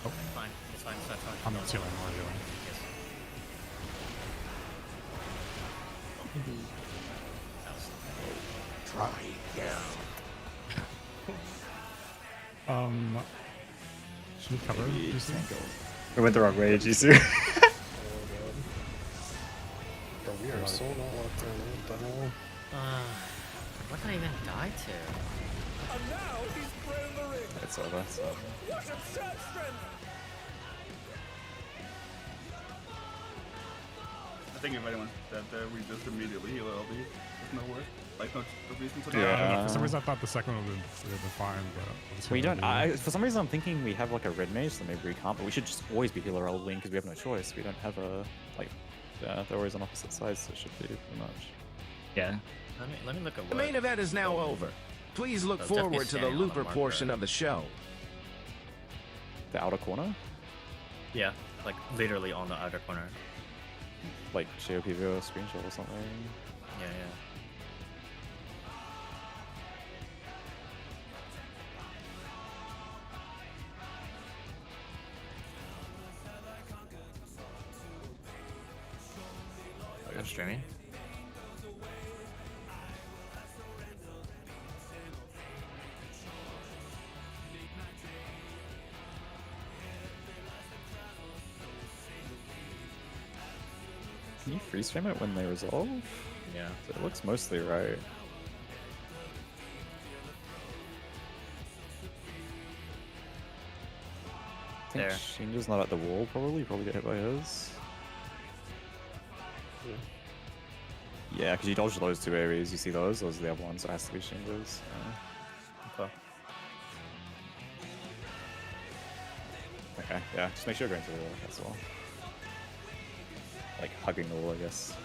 Oh. Fine, it's fine, it's fine, it's fine. I'm not sealing, I'm not doing. Try down. Should we cover Jisoo? We went the wrong way, Jisoo. Bro, we are so not locked in. What the hell? What did I even die to? And now he's thrown the ring. It's over. So. What absurd strength! I think if anyone's dead there, we just immediately heal LB. There's no work. Like, no reason to Yeah, I don't know. die. For some reason I thought the second one would have been fine, but... We don't. For some reason, I'm thinking we have like a red mage, so maybe we can't. But we should just always be healer wing because we have no choice. We don't have a like. Yeah, they're always on opposite sides, so it should be pretty much. Yeah. Let me look at The what... main event is now over. Please look It's definitely forward to the standing on the looper marker. portion of the show. The outer corner? Yeah, like literally on the outer corner. Like JOPV or screenshot or something? Yeah, yeah. I'm streaming. Can you freeze frame it when they resolve? Yeah. It looks mostly right. I think There. Shinja's not at the wall, probably. Probably get hit by his. Yeah, because you dodge those two areas. You see those? Those are the other ones. So it has to be Shinja's. Okay. Okay, yeah. Just make sure you're going through the wall as well. Like hugging the wall, I guess.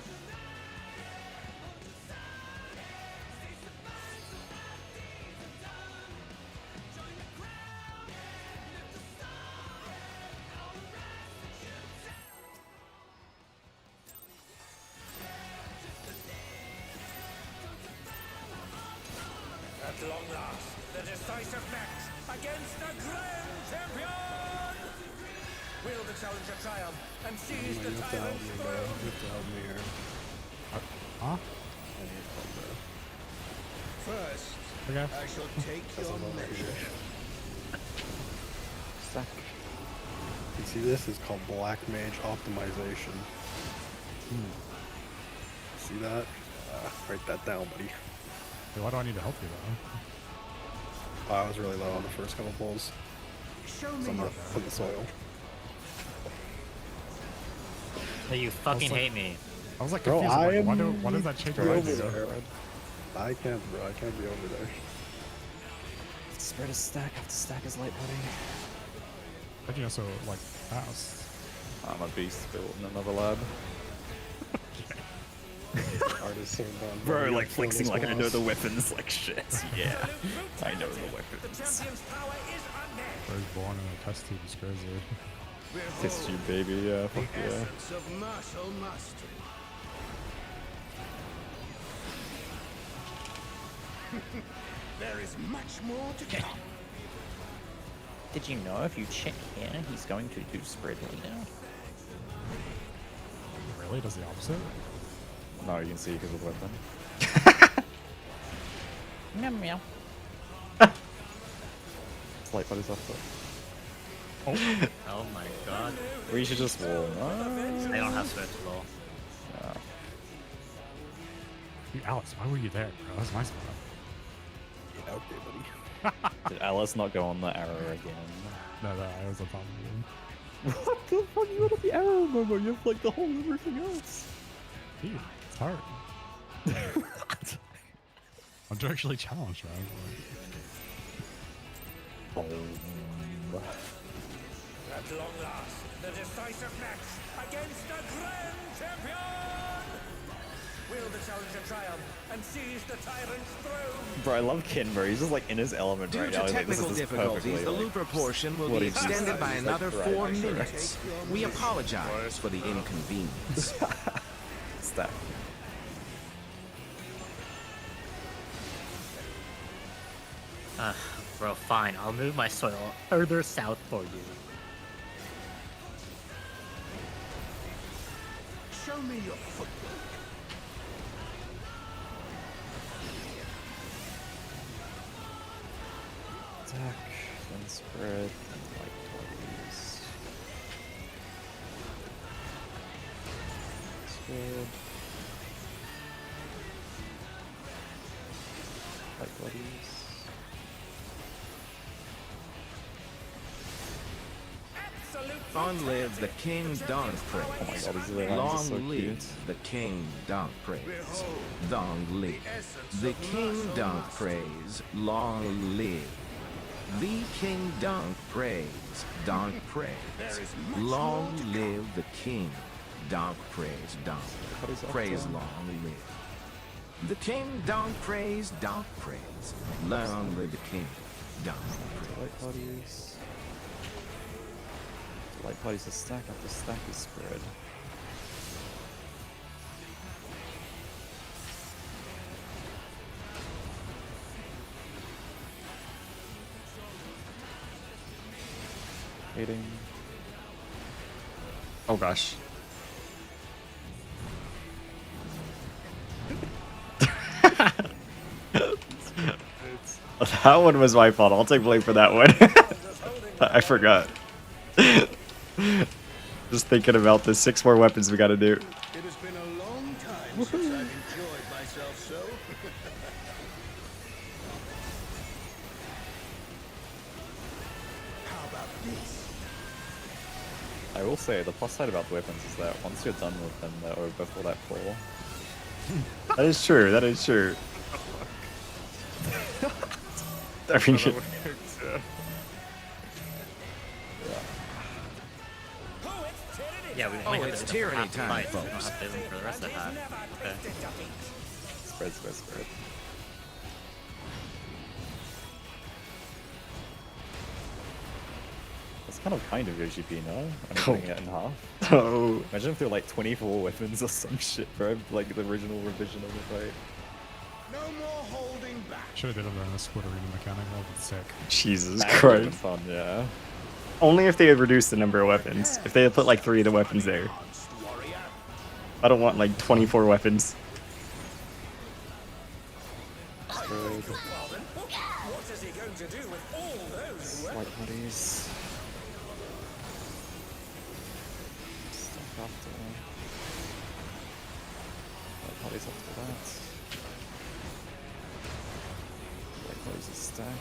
At long last, the decisive match against the Grand Champion! Will the challenger triumph and seize the You have to help tyrant's me, bro. throne? You have to help me here. Huh? I need help, bro. First, Okay. I shall take That's your a moment measure. here. You see, this is called Black Mage Optimization. See that? Write that down, buddy. Hey, why do I need to help you though? I was really low on the first couple pulls. Show So I'm me not in the soil. Hey, you fucking like- hate me. I was like Bro, confused. I Like, am why does that change be my over idea? there. I can't, bro. I can't be over there. Spread a stack after stack is light pudding. How'd you know so like fast? I'm a beast built in another lab. Artist so done. Bro, You like gotta kill flexing this like I know boss. the weapons, like shit. Yeah, I know the The weapons. champion's power is unmatched. I was born in a test tube. It's crazy. Kiss you, baby. Yeah, fuck The yeah. essence of martial mastery. There is much more to come. Did you know if you check here, he's going to do spread leader? Really? Does the opposite? No, you can see because of the weapon. Meow meow. It's light buddies off though. Oh my god. We should just wall. I don't have swift roll. You, Alex, why were you there, bro? That's my spot. Get out there, buddy. Did Alice not go on the arrow again? No, I was on top of you. What the fuck? You got the arrow, Momo. You have like the whole everything else. Dude, it's hard. I'm directionally challenged, man. At long last, the decisive match against the Grand Champion! Will the challenger triumph and seize the tyrant's throne? Bro, I love Kin, bro. He's just like in his element Due right to now. He's like, technical this is difficulties, perfectly, the like, looper portion will what be he just extended said. by He's, another like, 4 right next to it. minutes. We apologize for the inconvenience. Stack. Bro, fine. I'll move my soil further south for you. Show me your footwork. Stack, then spread, then light bodies. Spread. Light bodies. Long live the King Don praise. Oh my god, these lines are Long so live cute. the King Don praise. Long live the King Don praise. Long live the King Don praise. Don praise. Long live the King Don praise. Don praise. Long live the King Don praise. Don praise. Long live the King Don praise. Light bodies. Light bodies are stack after stack is spread. Hitting. Oh gosh. That one was my fault. I'll take blame for that one. I forgot. Just thinking about the 6 more weapons we gotta do. It has been a long time since I've enjoyed myself so. How about this? I will say, the plus side about the weapons is that once you're done with them, they're over for that 4. That is true. That is true. I mean, Yeah, we Oh, might have it's to tyranny half time, fight, so we don't folks. have to ism for the rest of the half. Okay. Spread, spread, spread. That's kind of your GP, no? I'm cutting it in half. Oh. Imagine if there were like 24 weapons or some shit, bro. Like the original revision of the fight. No more holding back. Should have did it on a split arena mechanic. That would be sick. Jesus That would've been Christ. fun, yeah. Only if they had reduced the number of weapons. If they had put like 3 of the weapons there. I don't want like 24 weapons. What is he going to do with all those Light bodies. Stack after. Light bodies after that. Light bodies a stack.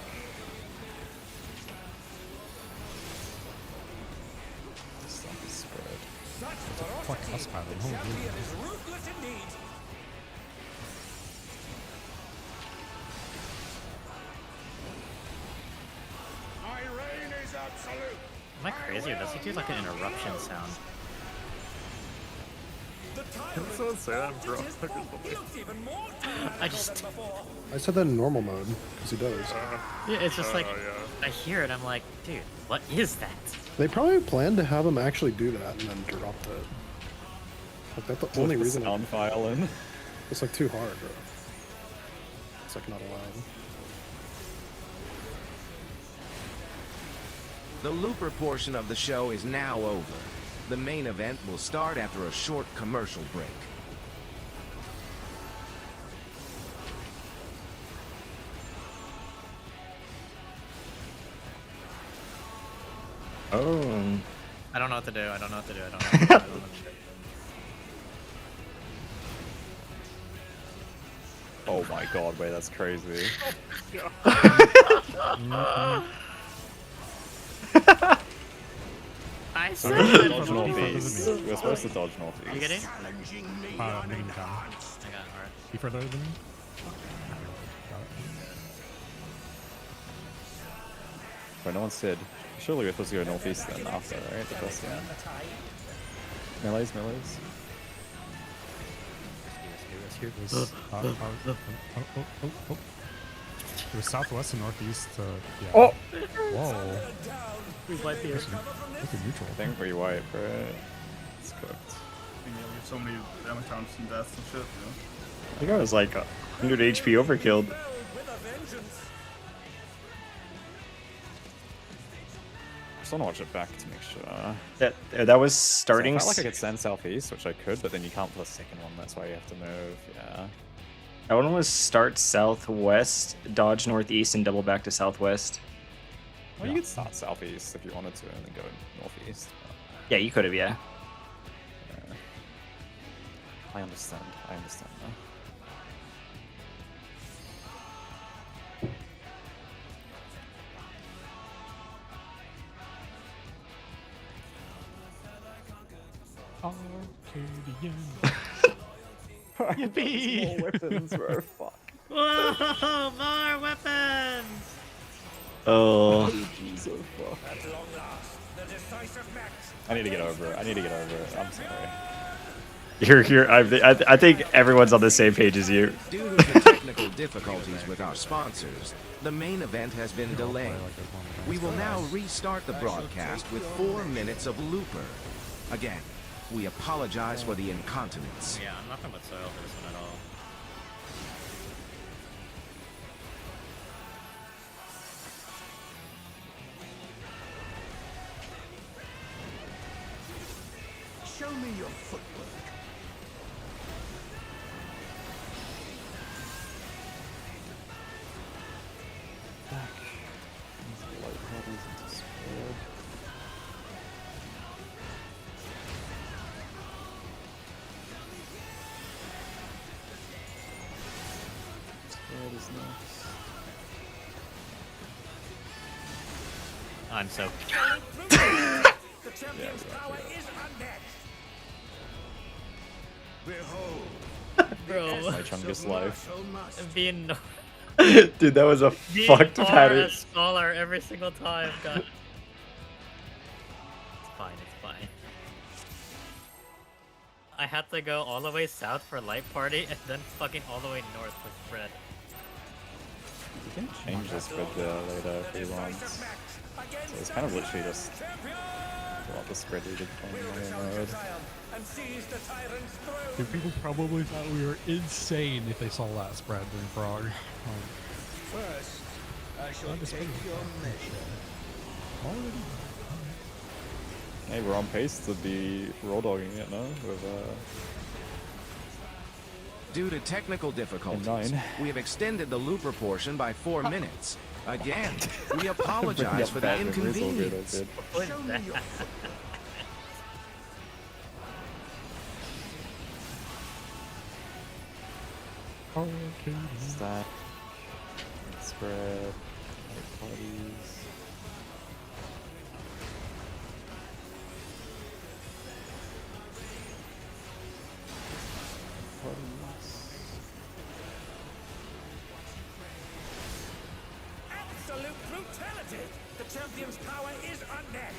Stack is spread. Fuck us, pilot. Holy champion is ruthless indeed. My reign is absolute. Am I crazy or does he do like an interruption sound? Can someone say that? I'm drunk. I just. I said that in normal mode, because he does. Yeah, it's just like. I hear it, I'm like, dude, what is that? They probably planned to have him actually do that and then dropped it. Like, that's the only reason. Sound file in. It's like too hard, bro. It's like not allowed. The Looper portion of the show is now over. The main event will start after a short commercial break. Oh. I don't know what to do. I don't know what to do. I don't know what to do. I don't know what to do. Oh my god, wait, that's crazy. I We're said supposed to that dodge before. northeast. We're supposed to dodge northeast. You getting? Maybe down. I got it, alright. You further than me? Wait, no one said. Surely we're supposed to go northeast then after, right? The first one. Melees, melees. It was, it was southwest and northeast. Yeah. Oh! Whoa. We might be Look at neutral. I think pretty white, bro. It's cooked. So many damage counts and deaths and shit, you know? I think I was like 100 HP overkilled. Just want to watch it back to make sure. That was starting. I felt like I could send southeast, which I could, but then you can't for the second one. That's why you have to move. Yeah. That one was start southwest, dodge northeast, and double back to southwest. Well, you could start southeast if you wanted to, and then go northeast. Yeah, you could have, yeah. I understand. I understand now. Yippee! More weapons, bro. Fuck. Whoa, more weapons! Oh. Jesus, fuck. At long last, the decisive match. I need to get over it. I need to get over it. I'm sorry. I think everyone's on the same page as you. Due to the technical difficulties with our sponsors, the main event has been delayed. We will now restart the broadcast with 4 minutes of Looper. Again, we apologize for the incontinence. Yeah, I'm nothing but soil for this one at all. Show me your footwork. Back. These light bodies into spread. Spread is next. I'm so. The champion's power is unmatched. Behold, Bro. My Chungus life. Being Dude, that was a fucked pattern. a scholar every single time, God. It's fine, it's fine. I had to go all the way south for light party and then fucking all the way north for spread. You can change this spread later if you want. So it's kind of literally just what the spread we did on the road. Dude, people probably thought we were insane if they saw that spread in Prague. first, I shall take your measure. Hey, we're on pace to be raw dogging it now with Due to technical difficulties, we have extended the Looper portion by 4 minutes. Again, we apologize for the inconvenience. Show me your Stack, spread, light parties. Absolute brutality. The champion's power is unmatched.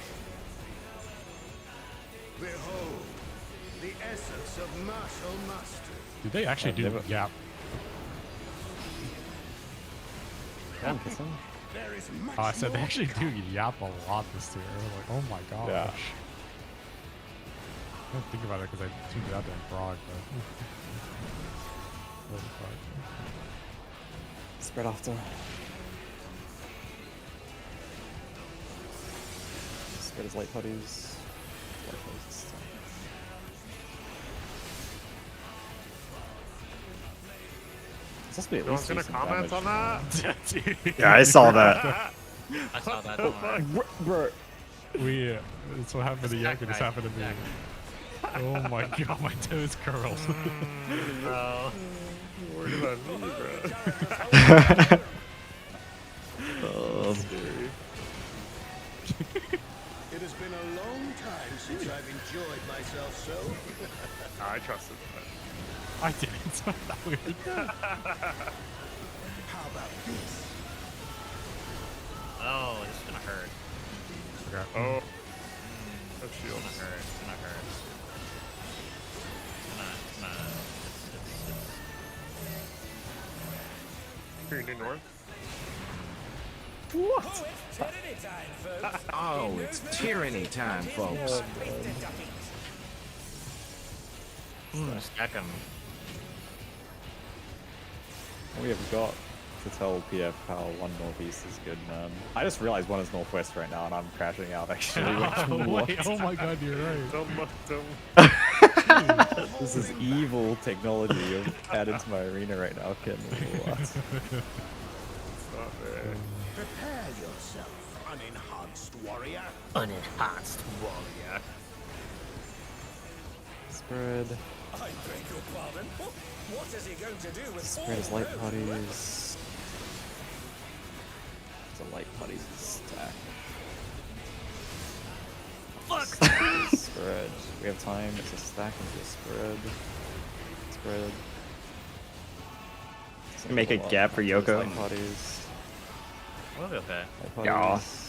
Behold, the essence of martial mastery. Did they actually do never- Yap? I'm kissing. There is much I said they more actually to do Yap a lot this year. Like, oh my gosh. Yeah. I don't think about it because I tuned it out during Prague, but. Holy fuck. Spread after. Spread as light parties. Light parties this time. It's supposed to be at No least one's gonna decent comment damage. on that? Yeah, I saw that. I saw that. Don't worry. Bro. That's what happened to Yak, it just happened to me. Oh my god, my toes curled. Bro. You're worried about me, bro. Oh. It has been a long time since I've enjoyed myself so. I trusted that. I didn't. So that weird. How about this? Oh, this is gonna hurt. Okay. Oh. Oh, It's shield. gonna hurt. It's gonna hurt. It's gonna. Here, due north. What? Tyranny time, folks. Oh, it's tyranny time, folks. Stack him. We have got to tell PF how one northeast is good, man. I just realized one is northwest right now, and I'm crashing out actually. Wait, oh my god, you're right. This is evil technology you've added to my arena right now, Ken. What? Prepare yourself, Unenhanced warrior. Unenhanced warrior. Spread. I beg your pardon. What is he going to do with Spread all his light those parties. The light parties stack. Fuck! Spread. We have time. It's a stack into a spread. Spread. Make a gap for Yoko. Light parties. We'll be okay. Light Yeah. parties.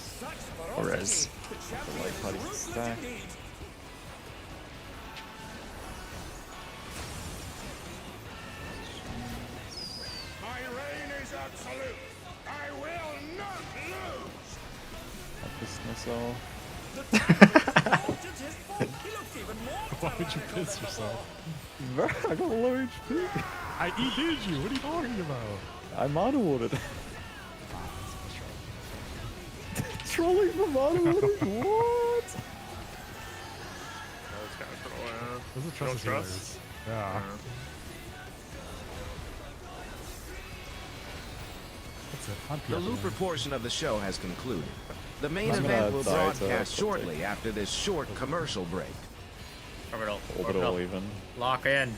Or res. The light parties stack. My reign is absolute. I will not lose. Up this missile. Why would you piss yourself? Bro, I got low HP. I ED'd you. What are you talking about? I mono warded. Trolling for mono warding? What? That was kind of trolling. Those are You don't trust healers. Yeah. That's it. I'm The PFing. Looper portion of the show has concluded. The main I'm event gonna will die to broadcast something. shortly after this short commercial break. Orbital. Orbital even. Lock in.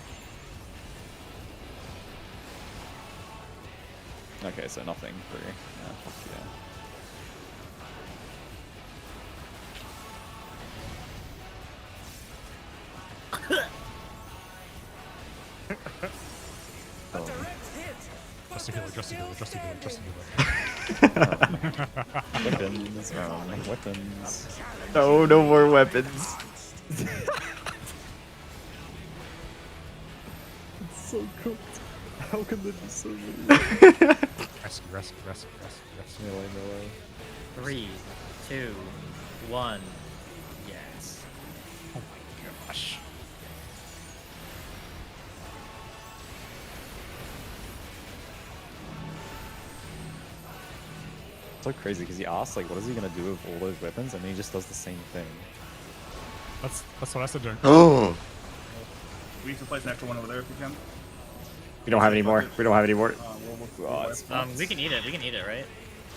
Okay, so nothing free. Yeah, fuck yeah. Just a healer, just a healer, just a healer, just a healer. Weapons, weapons. No, no more weapons. It's so cooked. How can there be so many? Rescue. Melee, melee. 3, 2, 1. Yes. Oh my gosh. So crazy because he asks like, what is he gonna do with all those weapons, and then he just does the same thing. That's what I said during. Oh. We can place an extra one over there if we can. We don't have any more. We don't have any more. We can eat it. We can eat it, right?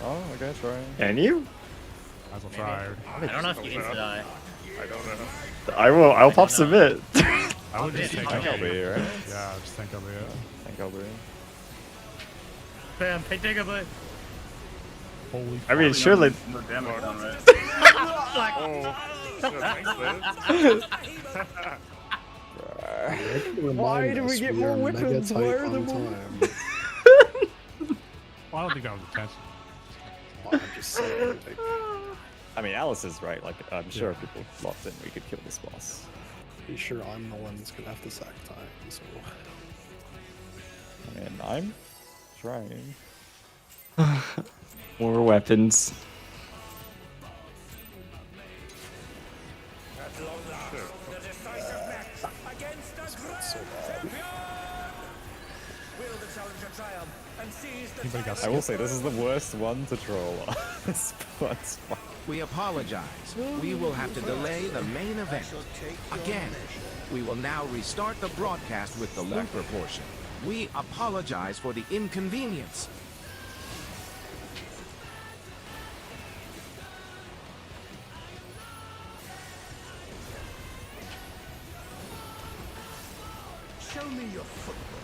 Oh, okay, try. Can you? Might as well try. I don't know if you insta-die. I don't know. I will. I'll pop submit. I would just think I'll be, right? Yeah, just think I'll be it. Think I'll be. Bam, pick Digably. Holy. I mean, surely. No damage done, right? Why do we get more weapons? Why are there more weapons? Well, I don't think that was intentional. I'm just saying. Like, I mean, Alice is right. Like, I'm sure if people locked in, we could kill this boss. pretty sure I'm the one that's gonna have to sack time. So. I mean, I'm trying. More weapons. At long last, the decisive match against the grand champion. Will the challenger triumph and seize the I will say, this is the worst one to troll on. This one's fine. We apologize. We will have to delay the main event. Again, we will now restart the broadcast with the Looper portion. We apologize for the inconvenience. Show me your footwork.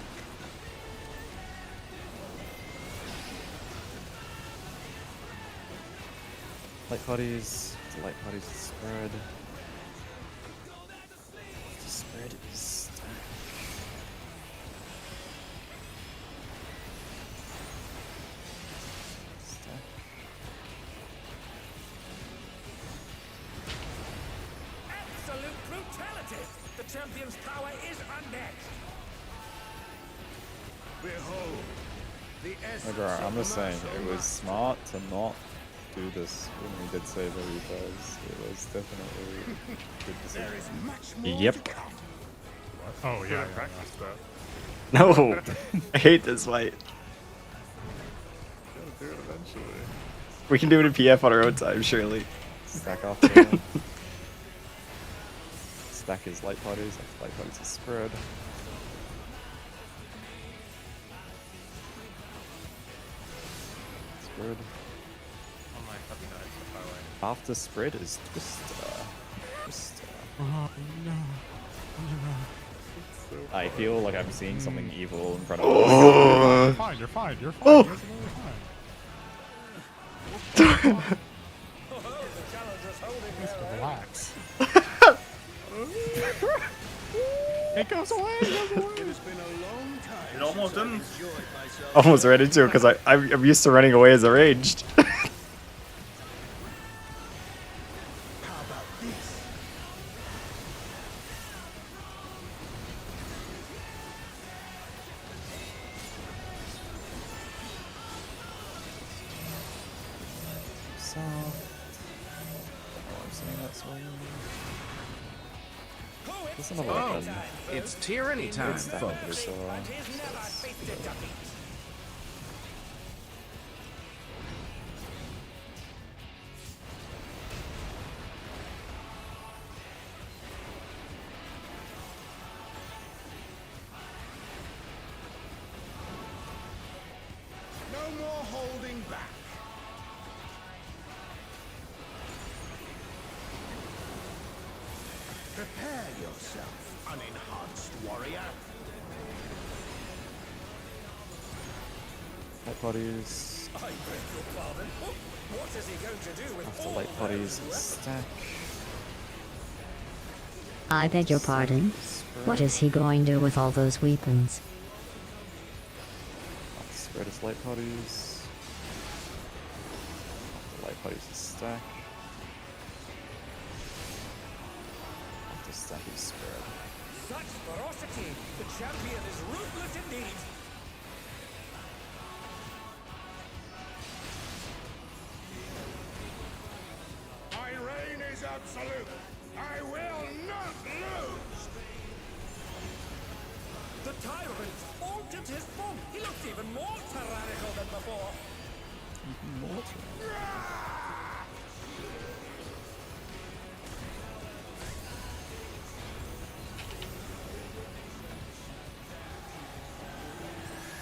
Light parties. The light parties is spread. The spread is stack. Stack. absolute brutality. The champion's power is unmatched. Behold, the essence Bro, I'm of just saying, martial it was smart to not do this when we did save the replays. It was definitely a good decision. There is much more Yep. to come. Oh yeah. Practice that. No. I hate this fight. Gotta do it eventually. We can do it in PF on our own time, surely. Stack off there. Stack is light parties, light parties is spread. Spread. Oh my fucking god, it's so far After spread is Twister. Oh no. I feel like I'm seeing something evil in front of You're us. fine. You're fine. You're fine. You're absolutely fine. Just relax. It goes away. It goes away. It almost didn't. Almost ran into it because I'm used to running away as a ranged. So, I'm saying that's one. There's another weapon. It's tyranny time, It's that folks. No more holding back. Prepare yourself, unenhanced warrior. Light bodies. I beg your pardon. What is he going to do with After all light my bodies, weapons? stack. I beg your pardon. What is he going to do with all those weapons? After spread is light bodies. After light bodies is stack. After stack is spread. Such ferocity! The champion is ruthless indeed! My reign is absolute. I will not lose. The tyrant altered his form. He looks even more tyrannical than before. Even more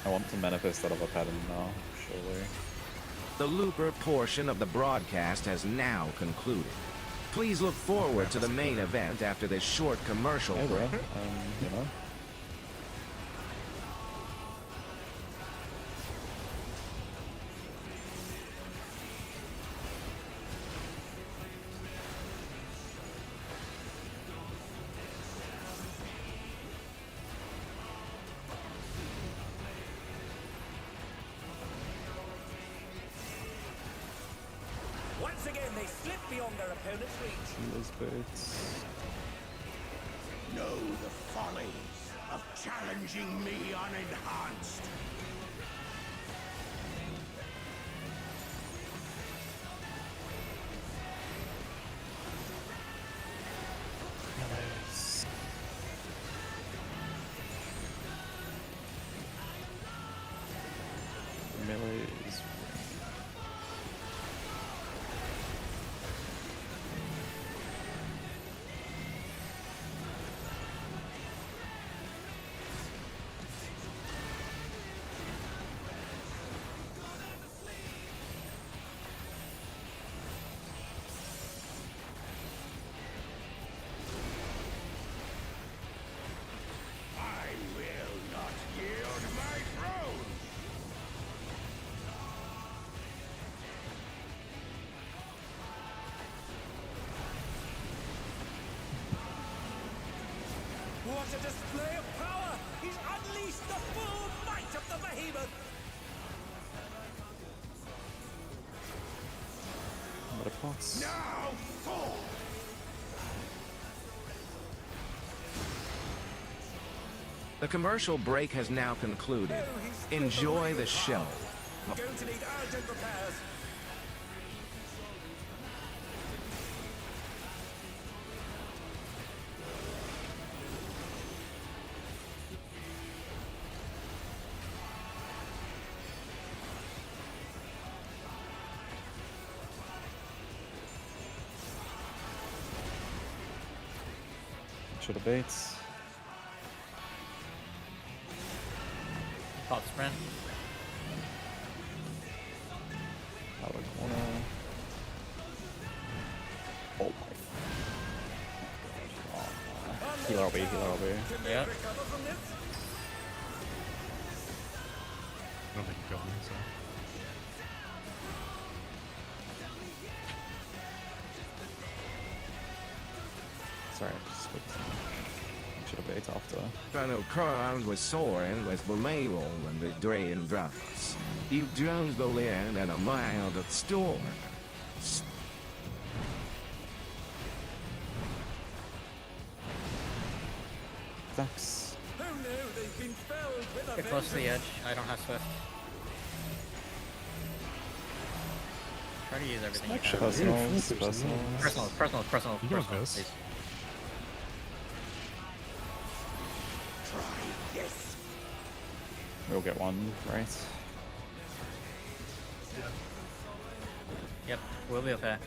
I want to manifest that other pattern now, surely. The looper portion of the broadcast has now concluded. Please look forward to the main event after this short commercial Hey, bro. break. You know? Once again, they slip beyond their opponent's reach. Healer's boots. Know the follies of challenging me unenhanced. Melee is I will not yield my throne. What a display of power! He's unleashed the full might of the behemoth! Another pots. Now fall. The commercial break has now concluded. Enjoy the show. Going to need urgent repairs. should have baits. Pop sprint. Out of the corner. Oh my. Healer LB, healer LB. Yeah. I don't think he killed me, so. Sorry, I just should have bait after. Colonel Crown was soaring with Valero and the drain drops. You drones the land in a mild storm. Thanks. Get close to the edge. I don't have Swift. Try to use everything you have. Personal. You got this. Please. We'll get one, right? Yep, we'll be okay.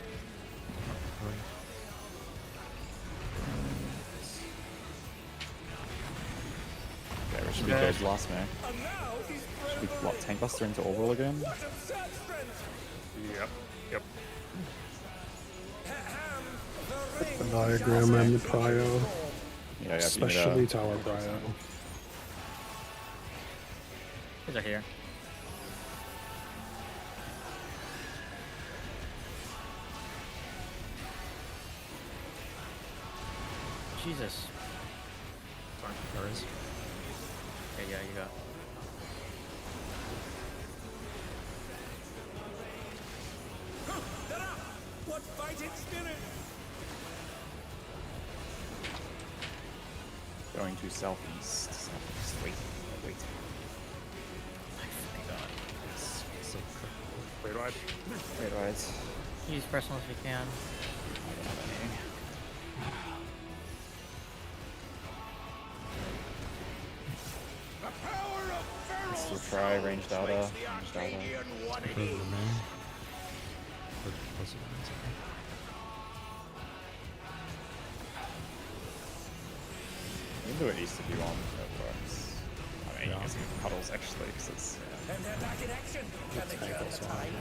Yeah, we should be good last man. Should we what, tank buster into overall again? Yep. The diagram and the prio. Yeah, Especially tower prio. These are here. Jesus. There is. Okay, yeah, you go. What fighting spirit? Going to southeast. Wait. Wait, right. Wait, right. Use personal if you can. I don't have any. Still try range data. You can do it east if you want, it works. I mean, you can see puddles actually, because it's. And they're back in action. Can they turn the tide?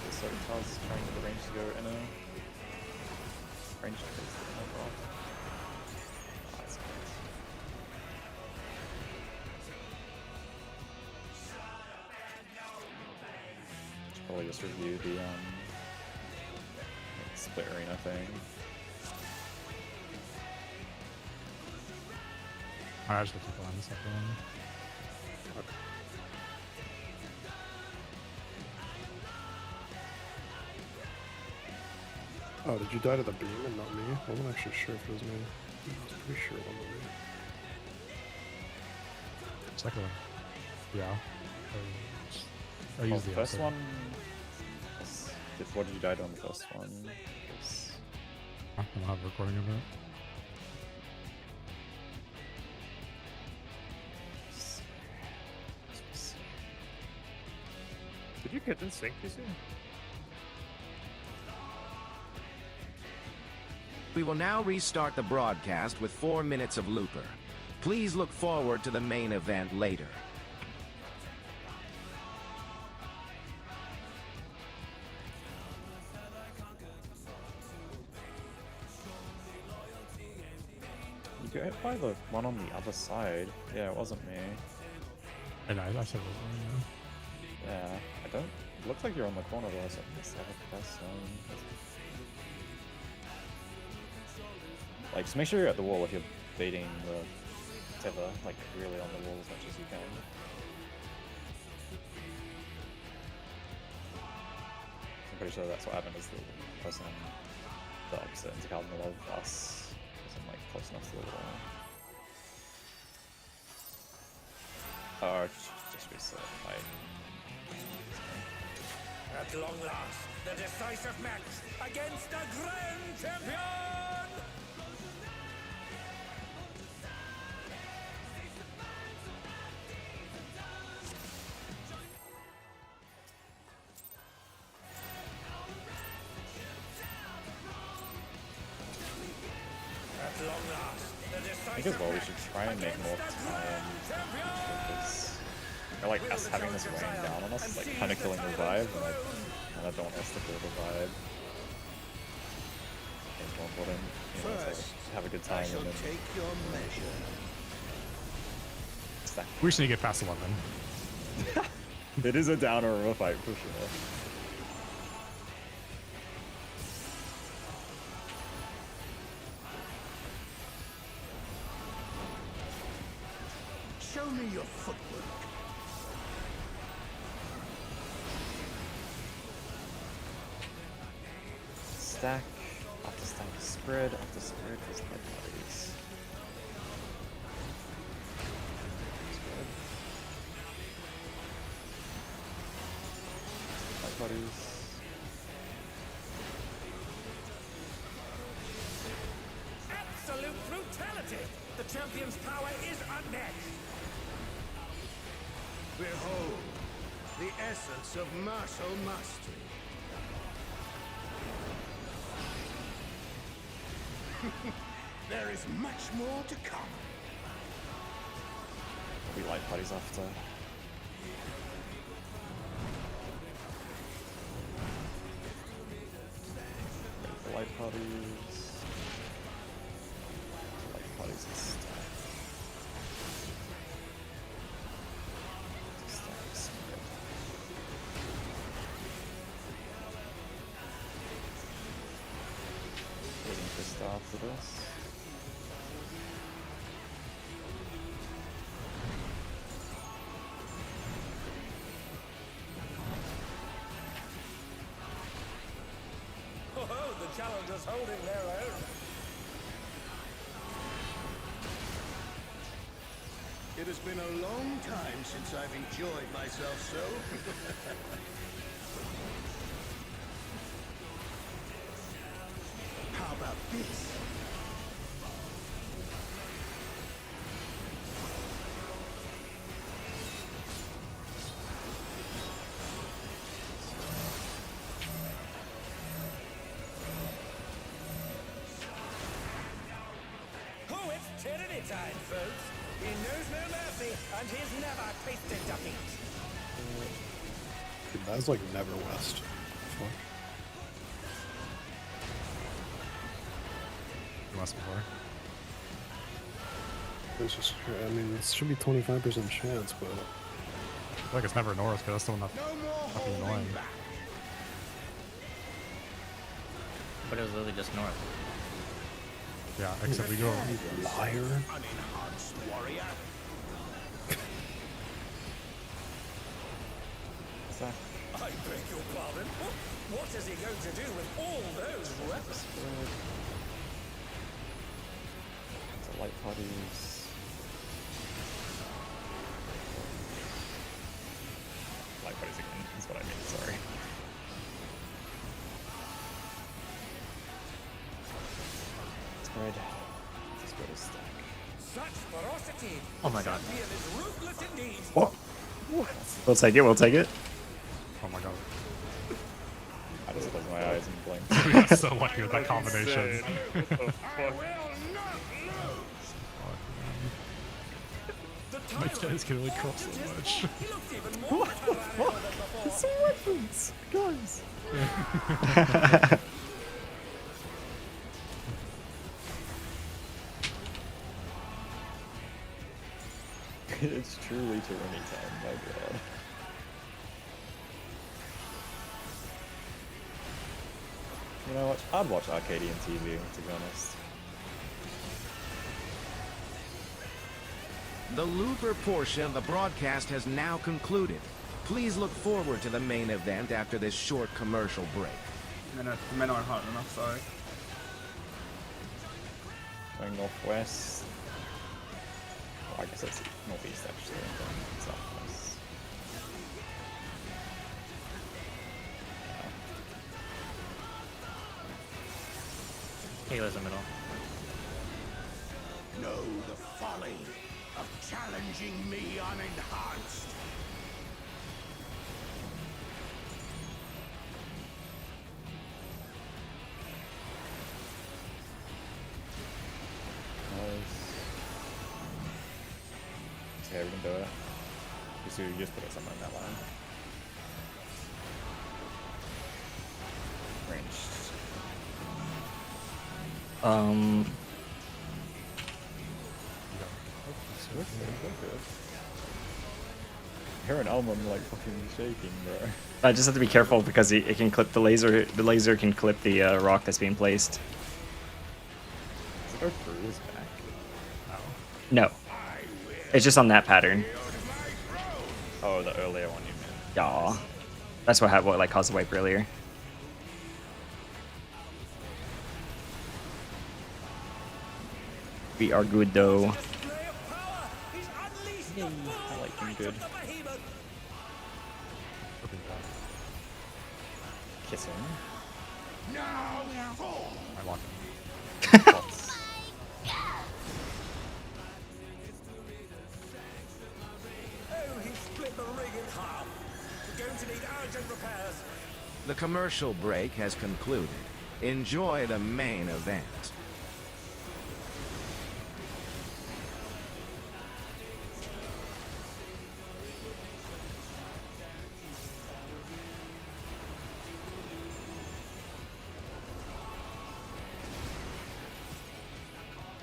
Certain tiles trying to the range to go in a range to go off. That's good. Should probably just review the split arena thing. I actually keep on this up one. Oh, did you die to the beam and not me? I wasn't actually sure if it was me. I was pretty sure it wasn't me. Second one. Yeah. I used the first other. one. What did you die to on the first one? I don't have a recording of it. Did you get in sync, PC? We will now restart the broadcast with 4 minutes of Looper. Please look forward to the main event later. You got hit by the one on the other side. Yeah, it wasn't me. And I said it was me, Yeah, I don't. It looks like you're on the corner though, so I guess I have to press like, just make sure you're at the wall if you're baiting the tether, like really on the wall as much as you can. I'm pretty sure that's what happened, is the person on the opposite intercardinal of us wasn't like close enough to the wall. Just reset. At long last, the decisive match against the Grand Champion! At long last, the I think as well we should try and make more time because feel like us having this weighing down on us is like kind of killing the vibe, and I don't want us to kill the vibe. It's more important, you know, to have a good time and then take your measure. We just need to get past 11. It is a downer of a fight for sure. Show me your footwork. Stack after stack, spread after spread is light bodies. Spread. Light bodies. Absolute brutality! The champion's power is unmatched! Behold, the essence of martial mastery. There is much more to come. We light bodies after. The light bodies. Light bodies and stack. Stack spread. Waiting for start for this. Oh, the challengers holding their own. It has been a long time since I've enjoyed myself so. How about this? Oh, it's tyranny time, folks. He knows no mercy, and he's never tasted defeat. Dude, that's like never West. Fuck. West before. It's just, I mean, it should be 25% chance, but I feel like it's never north because that's the one that's fucking annoying. But it was literally just north. Yeah, except we go. Liar. Unenhanced warrior. I beg your pardon? What is he going to do with all those weapons? The light bodies. Light bodies again, is what I mean, sorry. Spread. Spread is stack. Such ferocity! Oh my god. Champion is ruthless indeed. What? We'll take it, we'll take it. Oh my god. I just closed my eyes and blinked. We got so lucky with that combination. My tennis can only cross so much. What? The same weapons! Guys! It's truly tyranny time, my god. You know what? I'd watch Arcadian TV, to be honest. The Looper portion of the broadcast has now concluded. Please look forward to the main event after this short commercial break. No, the men aren't hot enough, sorry. Going northwest. Oh, I guess it's northeast actually, and then southwest. Kayla's in the middle. Know the folly of challenging me unenhanced. Okay, we can do it. So you just put it somewhere in that line. Ranged. Here an Elmon like fucking shaking, bro. I just have to be careful because it can clip the laser. The laser can clip the rock that's being placed. Does it go through his back? No. It's just on that pattern. Oh, the earlier one you meant. Yeah. That's what like caused the wipe earlier. We are good though. I like him good. Kiss him. I want him. Oh, he split the rig in half. We're going to need urgent repairs. The commercial break has concluded. Enjoy the main event.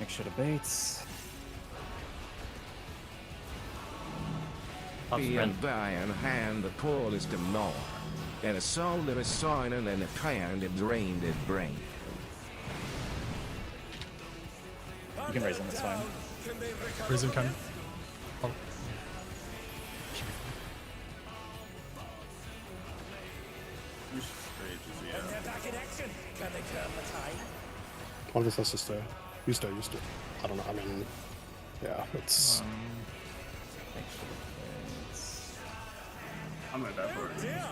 Make sure the baits. Be and by and hand the call is to more. And a soul that is silent and a kind that drained his brain. You can raise him, it's fine. Raise him, Ken. Oh. One of us has to stay. You stay, you stay. I don't know, I mean, yeah, it's... I'm gonna die for it. Okay. Yeah,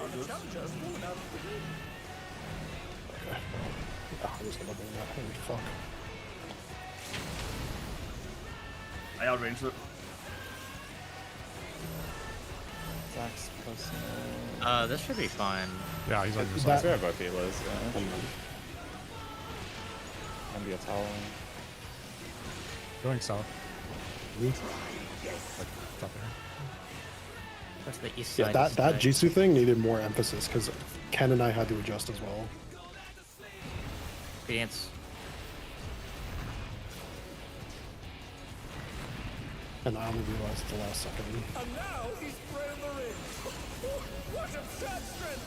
I'm just gonna bring that. Holy fuck. I outranged it. Zach's posting. This should be fine. Yeah, he's on your That's side. where both healers, yeah. And be a tower. Going south. Like, top there. What's the east Yeah, side? that Jisoo thing needed more emphasis because Ken and I had to adjust as well. Dance. And I only realized at the last second. And now he's thrown the rig. What absurd strength!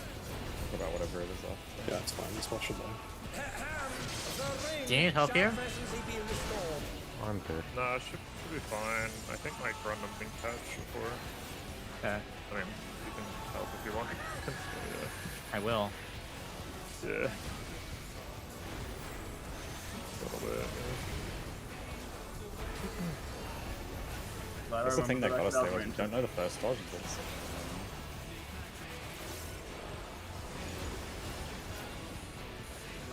What about whatever it is left? Yeah, it's fine. It's well should die. Do you need help here? I'm good. Nah, should be fine. I think like random thing catch before. Okay. I mean, you can help if you want. Yeah. I will. Yeah. A little bit. That's the thing that got us there, was we don't know the first dodge until the second.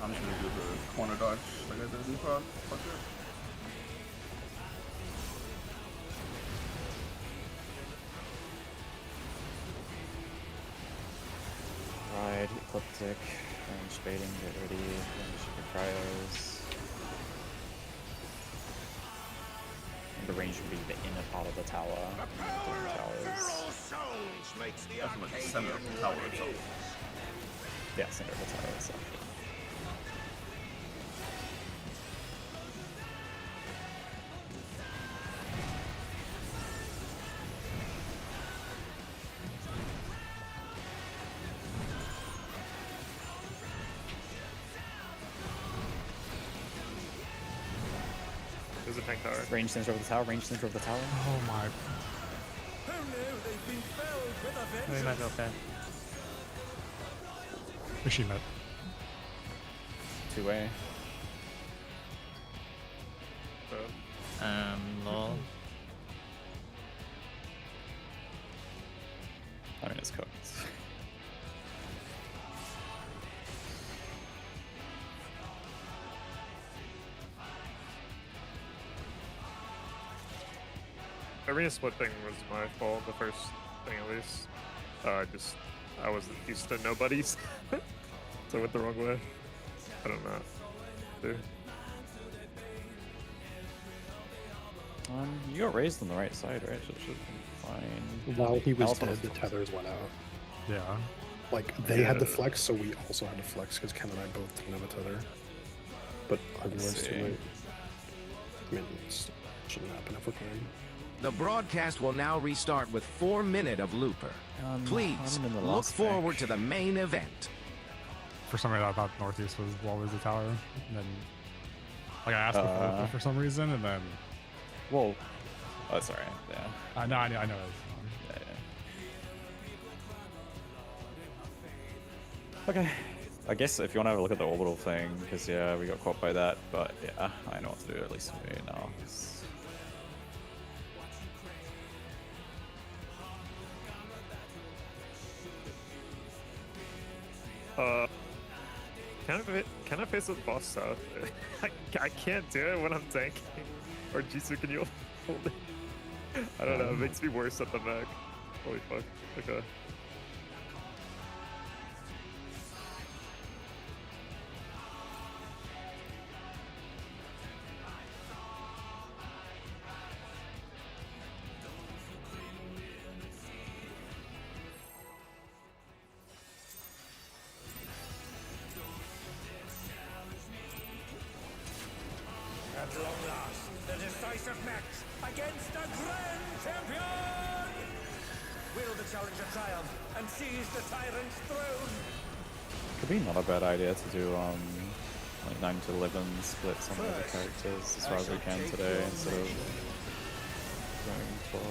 I'm just gonna do the corner dodge like I did in prod. Fuck it. Ride, Ecliptic, range baiting, get ready, range your cryos. And the range would be the inner part of the tower. Different towers. That's like the center of the tower itself. Yeah, center of the tower itself. There's a tank tower. Range center of the tower, range center of the tower. Oh my. We might be okay. Machine met. 2-way. Lol. I mean, it's cooked. Arena split thing was my fault, the first thing at least. I was used to nobodies. So I went the wrong way. I don't know. Dude. You got raised on the right side, right? So it should be fine. While he was Alice dead, was- the tethers went out. Yeah. Like, they had to flex, so we also had to flex, because Ken and I both didn't have a tether. But otherwise, too late. I mean, it shouldn't happen if we're playing. The broadcast will now restart with 4 minutes of Looper. Please I'm in the look last forward to the main event. For some reason, I thought Northeast was always the tower. And then, like, I asked before for some reason, and then. Whoa. Oh, sorry. Yeah. I know. Yeah, yeah. Okay. I guess if you want to have a look at the orbital thing, because yeah, we got caught by that, but yeah, I know what to do at least for me now. Can I face with boss south? I can't do it when I'm tanking. Or Jisoo, can you hold it? I don't know, it makes me worse at the back. Holy fuck. Okay. At long last, the decisive match against the Grand Champion! Will the challenger triumph and seize the tyrant's throne? Could be not a bad idea to do like 9 to 11 splits on the other characters as far as we can today instead of going 12.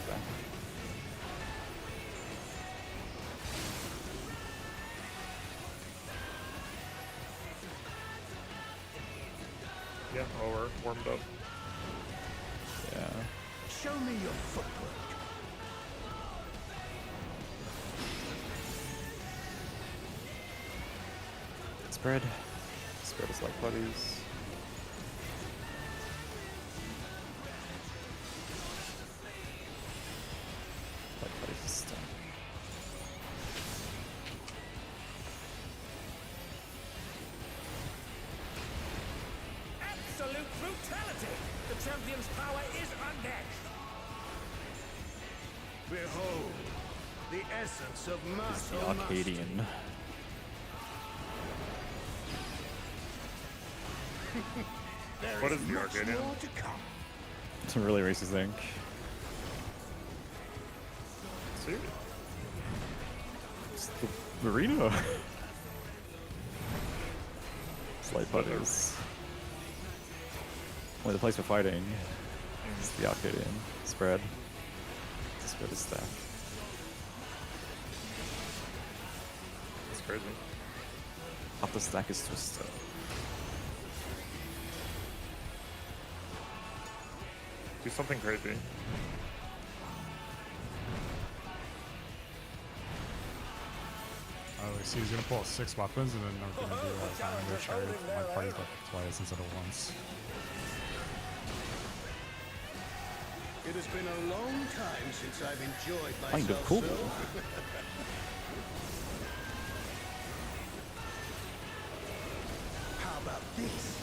Okay. Yeah, well, we're warmed up. Yeah. Show me your footwork. Spread. Spread is like buddies. Like buddies is stuck. Absolute brutality! The champion's power is unmatched! Behold, the essence of The muscle. Arcadian. What is the Arcadian? It's a really racist thing. See? It's the Marino. Slight buddies. Only the place for fighting is the Arcadian. Spread. Spread is stack. That's crazy. Half the stack is twisted. Do something crazy. Oh, see, he's gonna pull out 6 weapons, and then they're gonna do a commander chariot for my party twice instead of once. It has been a long time since I've enjoyed myself. Kind of cool. So. How about this?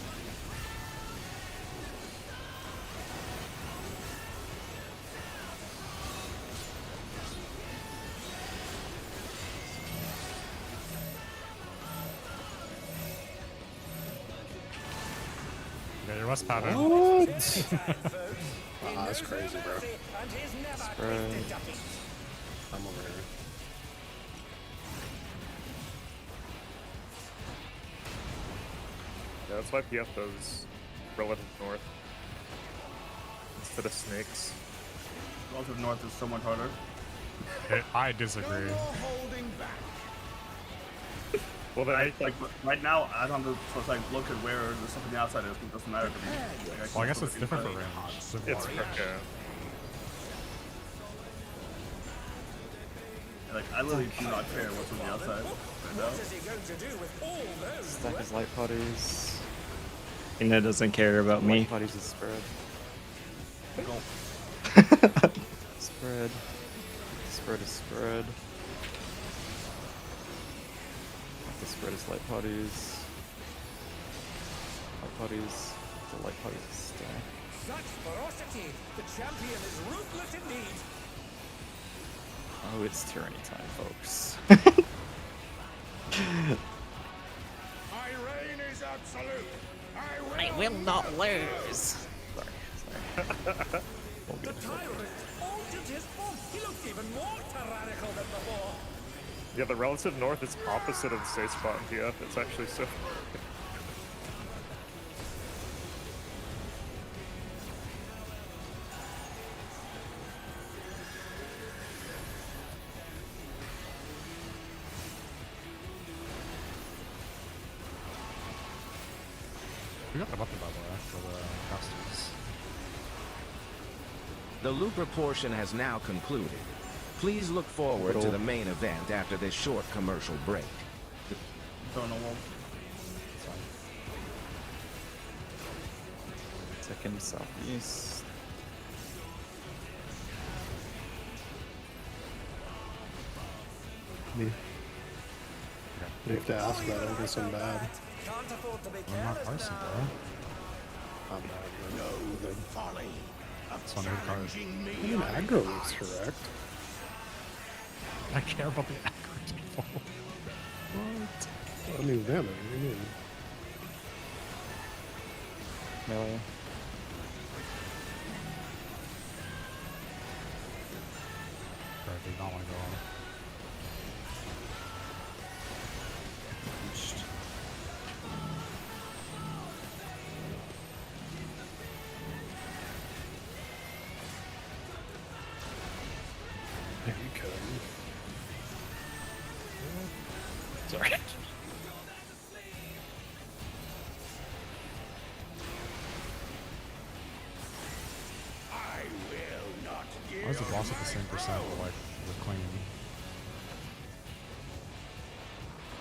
Yeah, your West pattern. What? That's crazy, bro. Spread. I'm over here. Yeah, that's why PF does relative north. Instead of snakes. Relative north is so much harder. I disagree. Holding back. Well, then like right now, I don't have to like look at where the stuff on the outside is. It doesn't matter to me. Like, Well, I guess can't it's look different for inside. range. It's yeah. Like I literally do not care what's on the outside right now. What is he going to do with all those Stack is light buddies. Ina doesn't care about me. Light buddies is spread. Spread. Spread is spread. The spread is light parties. Light parties. The light parties is stack. Such ferocity! The champion is ruthless indeed! Oh, it's tyranny time, folks. My reign is absolute. I will not lose. The tyrant altered his form. He looks even more tyrannical than before. Yeah, the relative north is opposite of the safe spot in PF. It's actually so. We got the weapon by the way for the costumes. The Looper portion has now concluded. Please look forward to the main event after this short commercial break. Second southeast. Me. You have to ask that, I guess I'm bad. Can't afford to be I'm not Carson, bro. I'm bad. No, the folly It's on your card. I mean, aggro looks correct. I care about the aggro people. What? I mean, damage. What do you mean? Melee. Right, did not want to go on. Yeah, you could. Sorry. I will not give. Why is the boss at the same percent with like the clean?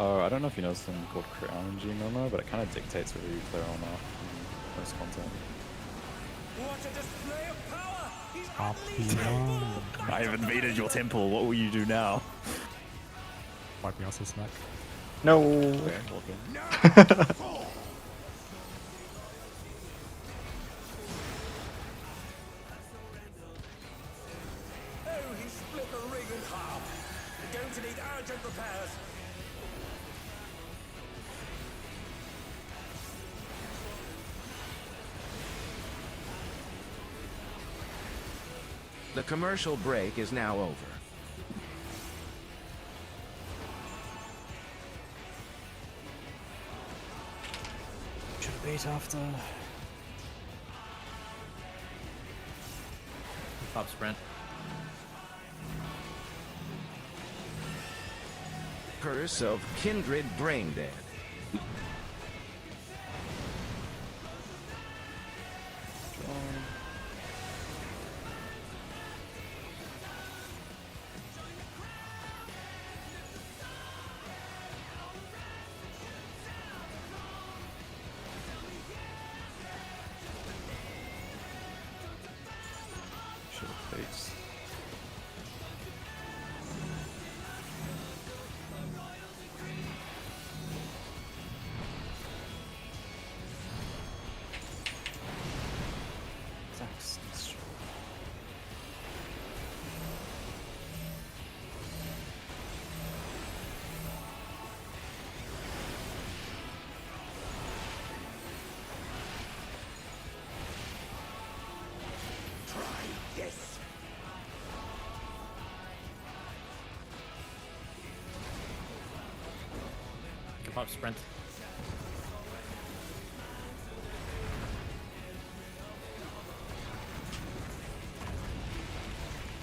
I don't know if you know something called Crown G Memo, but it kind of dictates whether you clear or not in most content. What a display of power! He's Top unleashed I have invaded your temple. What will you do now? Wipe me off his neck. No. Oh, he split the ring in half. We're going to need urgent repairs. The commercial break is now over. Should have bait after. Pop sprint. Curse of Kindred Braindead. Should have bait. Attacks. Try this. You can pop sprint.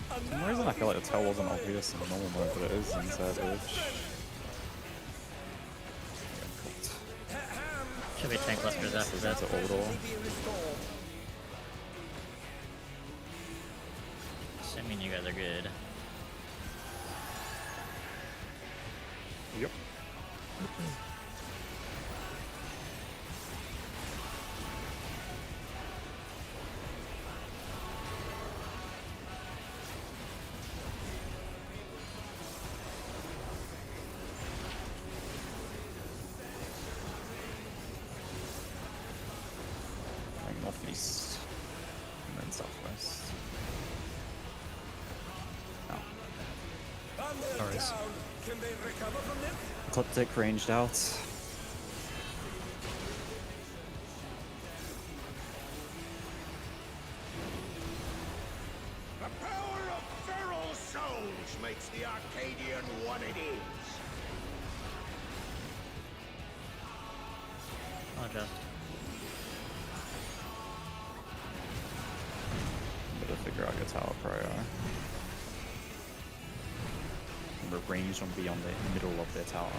For some reason I feel like the tail wasn't obvious in normal mode, but it is in Savage. Should be tank clusters after that. That's an orbital. Assuming you guys are good. Yep. Going northeast. Nice. Alright. Can they recover from this? Ecliptic ranged out. The power of feral souls makes the Arcadian what it is. I'll adjust. Better figure out your tower prior. We're ranged on beyond the middle of their tower.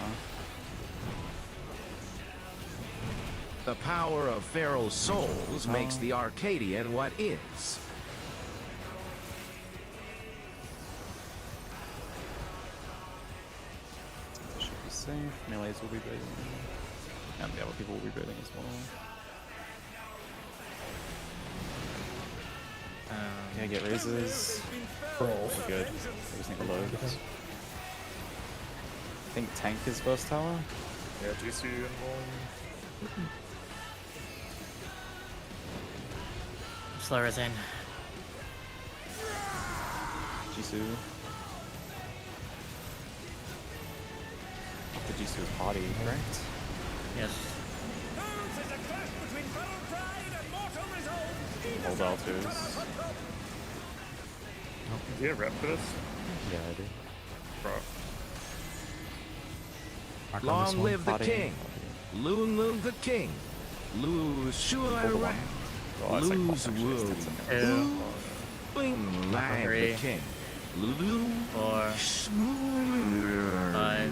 The power of feral souls makes the Arcadian what is. This should be safe. Melees will be breathing. And the other people will be breathing as well. Yeah, get raises. Roll. Good. We just need to load. I think tank is first tower. Yeah, GC involved. Slow retain. Jisoo. The Jisoo is party, correct? Yes. Hold L2s. Do you have rep for this? Yeah, I do. Bro. Long live the king! Long the king! Lose Shuai Ran! Lose Wu! Bing live the king! 4, 5,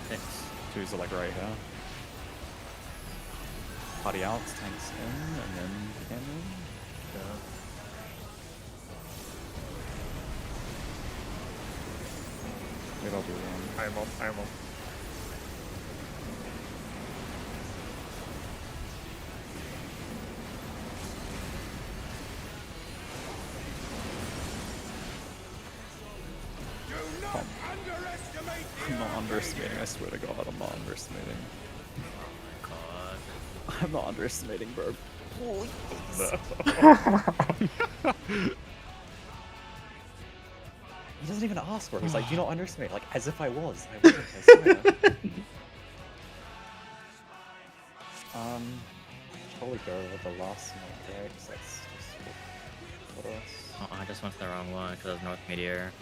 6. Twos are like right here. Party out, tanks in, and then again in. Yeah. Maybe I'll do one. I'm up. I'm not underestimating, I swear to God, I'm not underestimating. God. I'm not underestimating, bro. He doesn't even ask for it. He's like, do you not underestimate? Like, as if I was. I wasn't, I swear. Should probably go with the last one, right? Because that's just what else? Oh, I just went to the wrong one because it was North Meteor.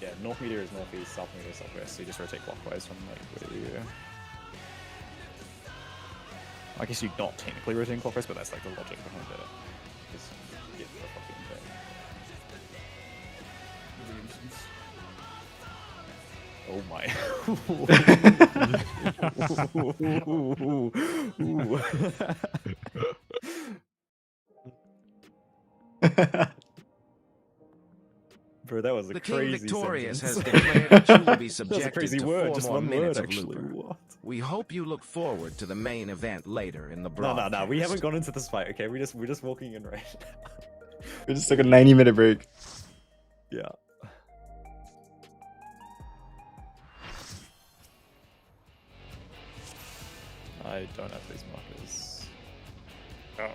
Yeah, North Meteor is northeast, South Meteor is southwest, so you just rotate clockwise from like where you... I guess you're not technically rotating clockwise, but that's like the logic behind it. Just get the fucking thing. Oh my. Bro, that was a The crazy King Victorious sentence. has declared that you will be That was a subjected crazy to word, 4 just more one minutes word of actually. Looper. What? We hope you look forward to the main event later in the No, broadcast. we haven't gone into this fight, okay? We're just walking in right now. We just took a 90-minute break. Yeah. I don't have these markers. Oh.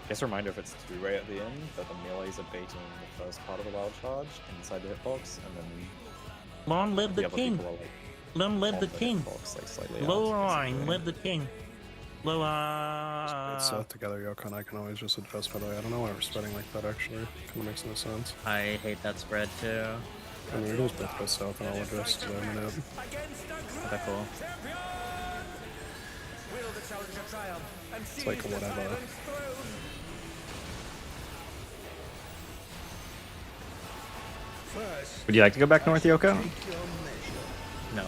Just a reminder if it's two-way at the end, that the melees are baiting the first part of the wild charge inside the hitbox, and then Long live the other king. people are, like, Long live the off king. hitbox, like, slightly Low out, line, basically. live the king. Low It's together, Yoko, and I can always just adjust, by the way. I don't know why we're spreading like that, actually. Kind of makes no sense. I hate that spread too. I mean, it is both go south, and I'll adjust in a minute. Okay, cool. It's like whatever. Would you like to go back north, Yoko? No.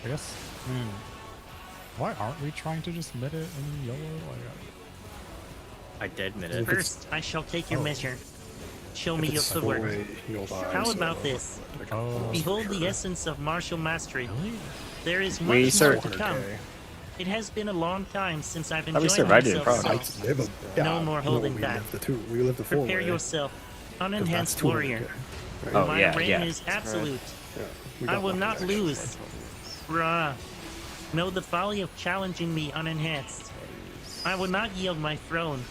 I guess. Why aren't we trying to just mid it in yellow? Like, I did mid it. First, I shall take your measure. Show If me your it's footwork. four-way, you'll die, How so about this? like, almost Behold for the sure. essence of martial mastery. There is We much more sur- to come. 400K. It has been a long time since I've we enjoyed survived it in myself Prague. so. Live a, yeah, No more holding we back. Lived the two. We lived the four-way. Prepare yourself, 'cause that's unenhanced 200K, warrior. right? Oh, My yeah, reign yeah. is absolute. Yeah, we I got will lucky, not actually. lose. Rah. Know the folly of challenging me unenhanced. I will not yield my throne.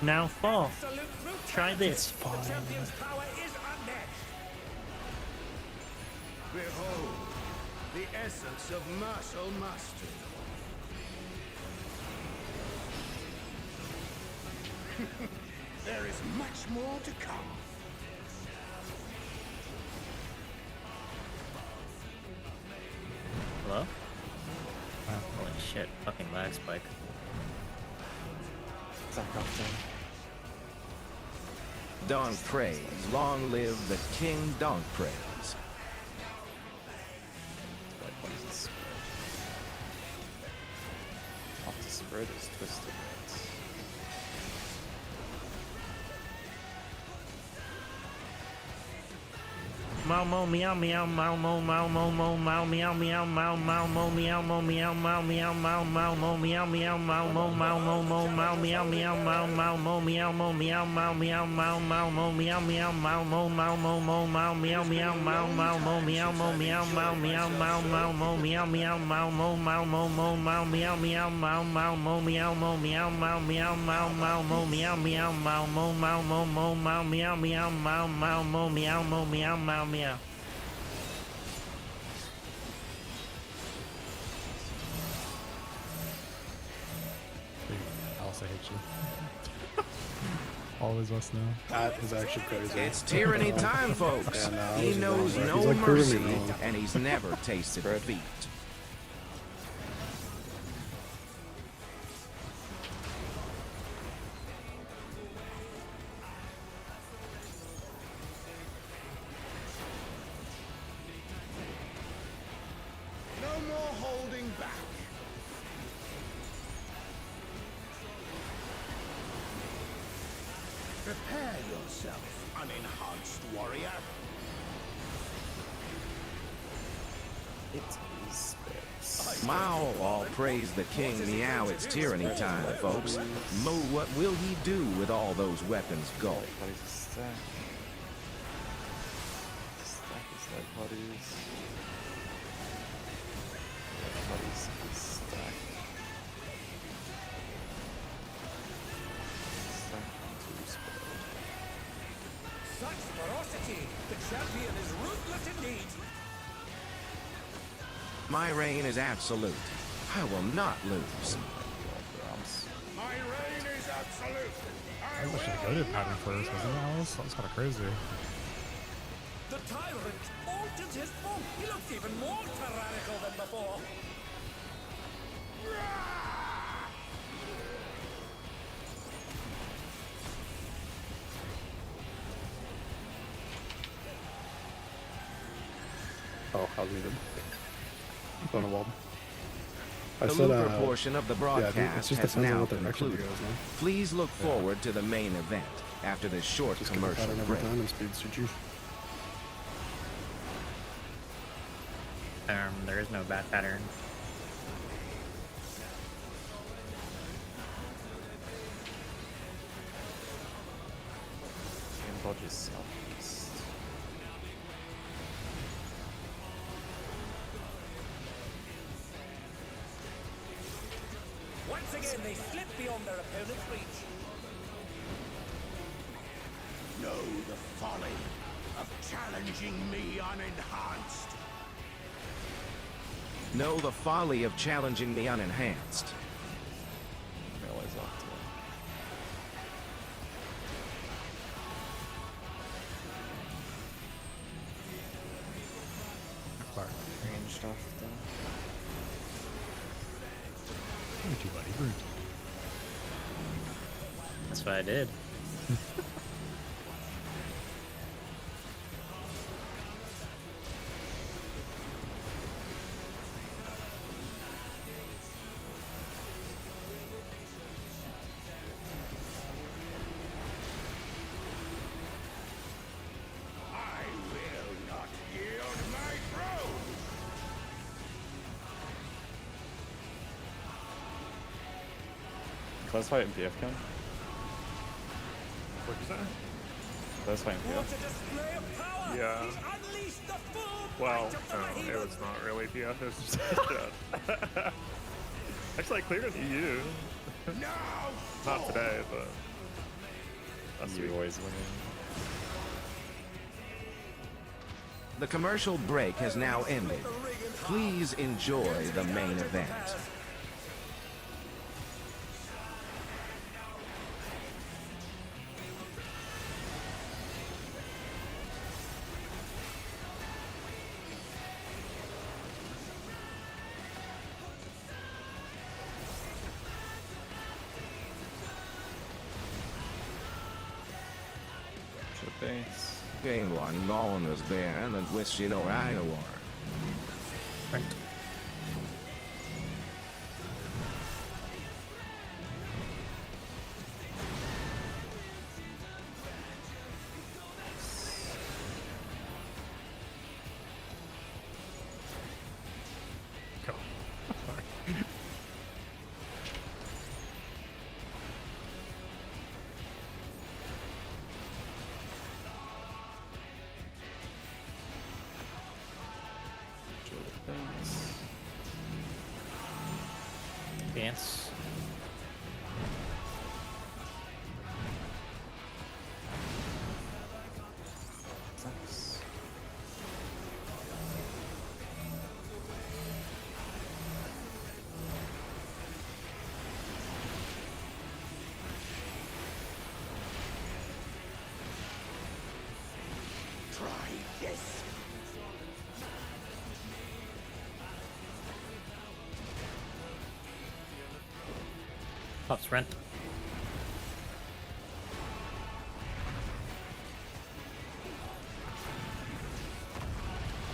Now fall. Try this. The champion's power is unmatched. Behold, the essence of martial mastery. There is much more to come. Hello? Holy shit, fucking lag spike. Dong praise, long live the King Dong praise. Off the spread is twisted. Mau mau meow meow mau mau mau mau mau mau meow meow mau mau mau meow mau meow mau meow mau mau mau meow meow mau mau mau mau mau mau meow meow mau mau mau meow mau meow mau meow mau mau mau meow meow mau mau mau mau mau mau meow meow mau mau mau meow mau meow mau meow mau mau mau meow meow mau mau mau mau mau mau meow meow mau mau mau meow mau meow mau meow mau mau mau meow meow mau mau mau mau mau mau meow meow mau mau mau meow mau meow mau meow. Alice, I hate you. Always us now. That is actually crazy. It's tyranny time, folks. Yeah, He knows he's no like proving mercy, me wrong. and he's never tasted defeat. No more holding back. Prepare yourself, unenhanced warrior. It is Mao, all praise the king. Meow, it's tyranny time, folks. Mo, what will he do with all those weapons go? Stack is like bodies. Bodies is stack. Stack onto spread. Such ferocity! The champion is ruthless indeed. My reign is absolute. I will not lose. My reign is absolute. I wish I go to pattern first, wasn't it, Alice? That was kind of crazy. The tyrant altered his form. He looks even more tyrannical than before. Oh, I was muted. On a wall. I The said, Looper portion of the broadcast yeah, it just has depends on now what direction it concluded. goes, man. Please look forward to the main event after this short Just get the commercial pattern every break. time and speed suit you. There is no bad pattern. And dodges southeast. Once again, they slip beyond their opponent's reach. Know the folly of challenging me unenhanced. Know the folly of challenging the unenhanced. Realize after. Ranged after. Thank you, buddy. Rude. That's what I did. Let's fight in PF, Ken. What'd you say? Let's fight in PF. Yeah. Well, no, it was not really PF, it was just dead. Actually, I cleared an EU. Not today, but last You week. always winning. The commercial break has now ended. Please enjoy the main event. Base. Game one, Nolan was there, and wish you know I war. Right. Go. Dance. Sucks. Try this. Pops rent.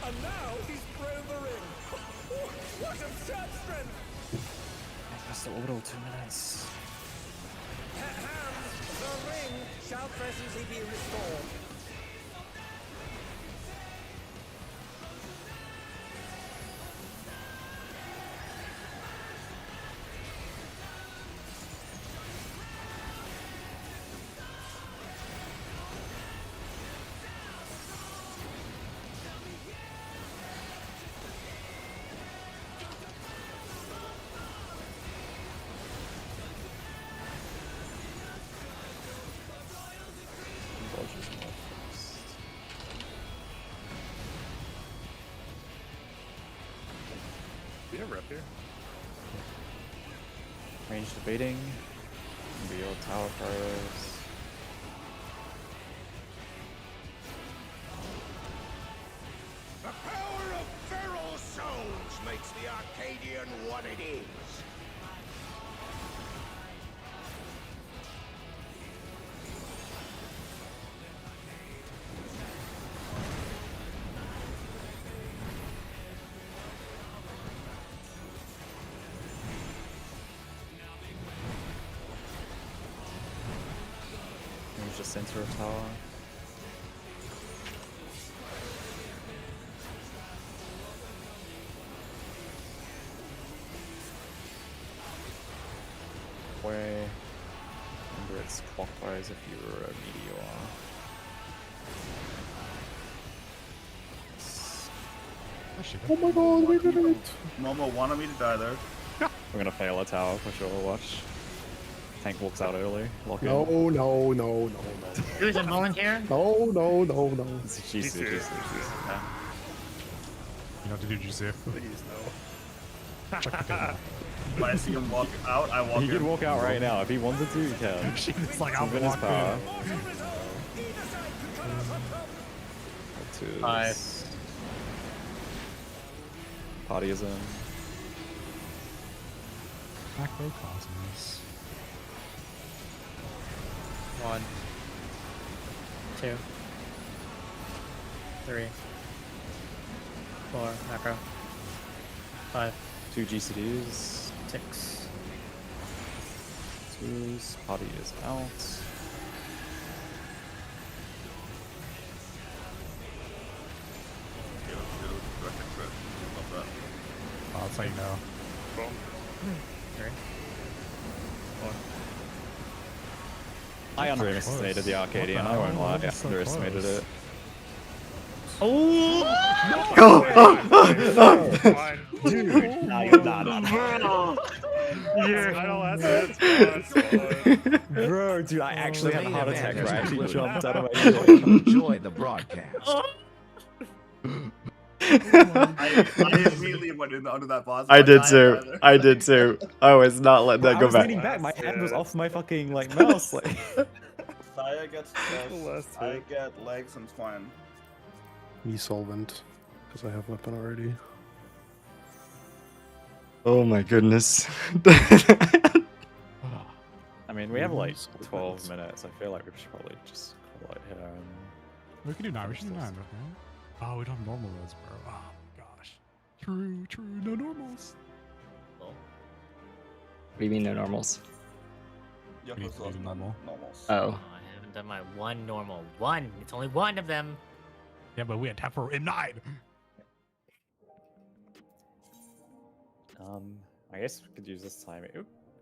And now he's thrown the ring. What absurd strength! Just the orbital 2 minutes. The ring shall presently be restored. Do you have rep here? Range debating. Be your tower pros. The power of feral souls makes the Arcadian what it is. Range the center of tower. Way. Remember it's clockwise if you were a meteor. Oh my god, we did it! Momo wanted me to die there. We're gonna fail a tower for sure, watch. Tank walks out early. Lock No, in. no, no, no, no. Who's a volunteer? No, no, no, no. It's GC. You know what to do, GC. Please, no. Check the table. When I see him walk out, I walk He in. could walk out right now if he wanted to. He can. It's like It's I'll within his walk power. in. Two. 5. Party is in. Macrocosmos. 1, 2, 3, 4, macro. 5, 2 GCDs. 6. 2s. Party is out. Oh, that's how you know. Boom. 3, 4, I underestimated the Arcadian, I won't lie. I underestimated it. Oh! Dude, nah. Bro, dude, I actually had a heart attack where I actually jumped out of my chair. Enjoy the broadcast. I immediately went in under that boss. I did too. I did too. I was not letting that I go was back. leaning back, my hand was off my fucking like mouse. Like. Saya gets chest, I get legs and spine. Me solvent, because I have weapon already. Oh my goodness. I mean, we have like 12 minutes. I feel like we should probably just call it here. We can do 9. We should do 9. Okay. Oh, we don't have normal roads, bro. Oh my gosh. True. No normals. What do you mean no normals? Yeah, We need to do normal. Oh. I haven't done my one normal. One. It's only one of them. Yeah, but we had tap for in 9. I guess we could use this time.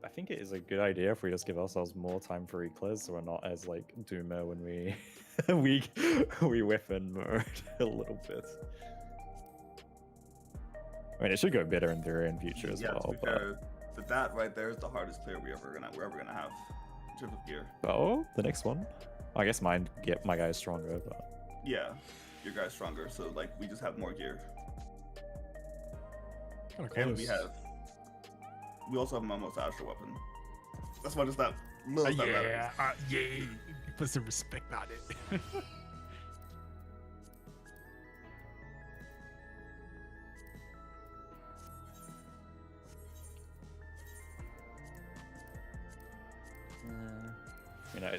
I think it is a good idea if we just give ourselves more time for Reclears, so we're not as like doomer when we we weapon mode a little bit. I mean, it should go better in theory in future as well. To be fair, that right there is the hardest clear we're ever gonna have in terms of gear. Oh, the next one. I guess my guy's stronger, but Yeah, your guy's stronger, so like we just have more gear. And we also have a most astral weapon. That's why just that little stuff matters. Yeah. Put some respect on it.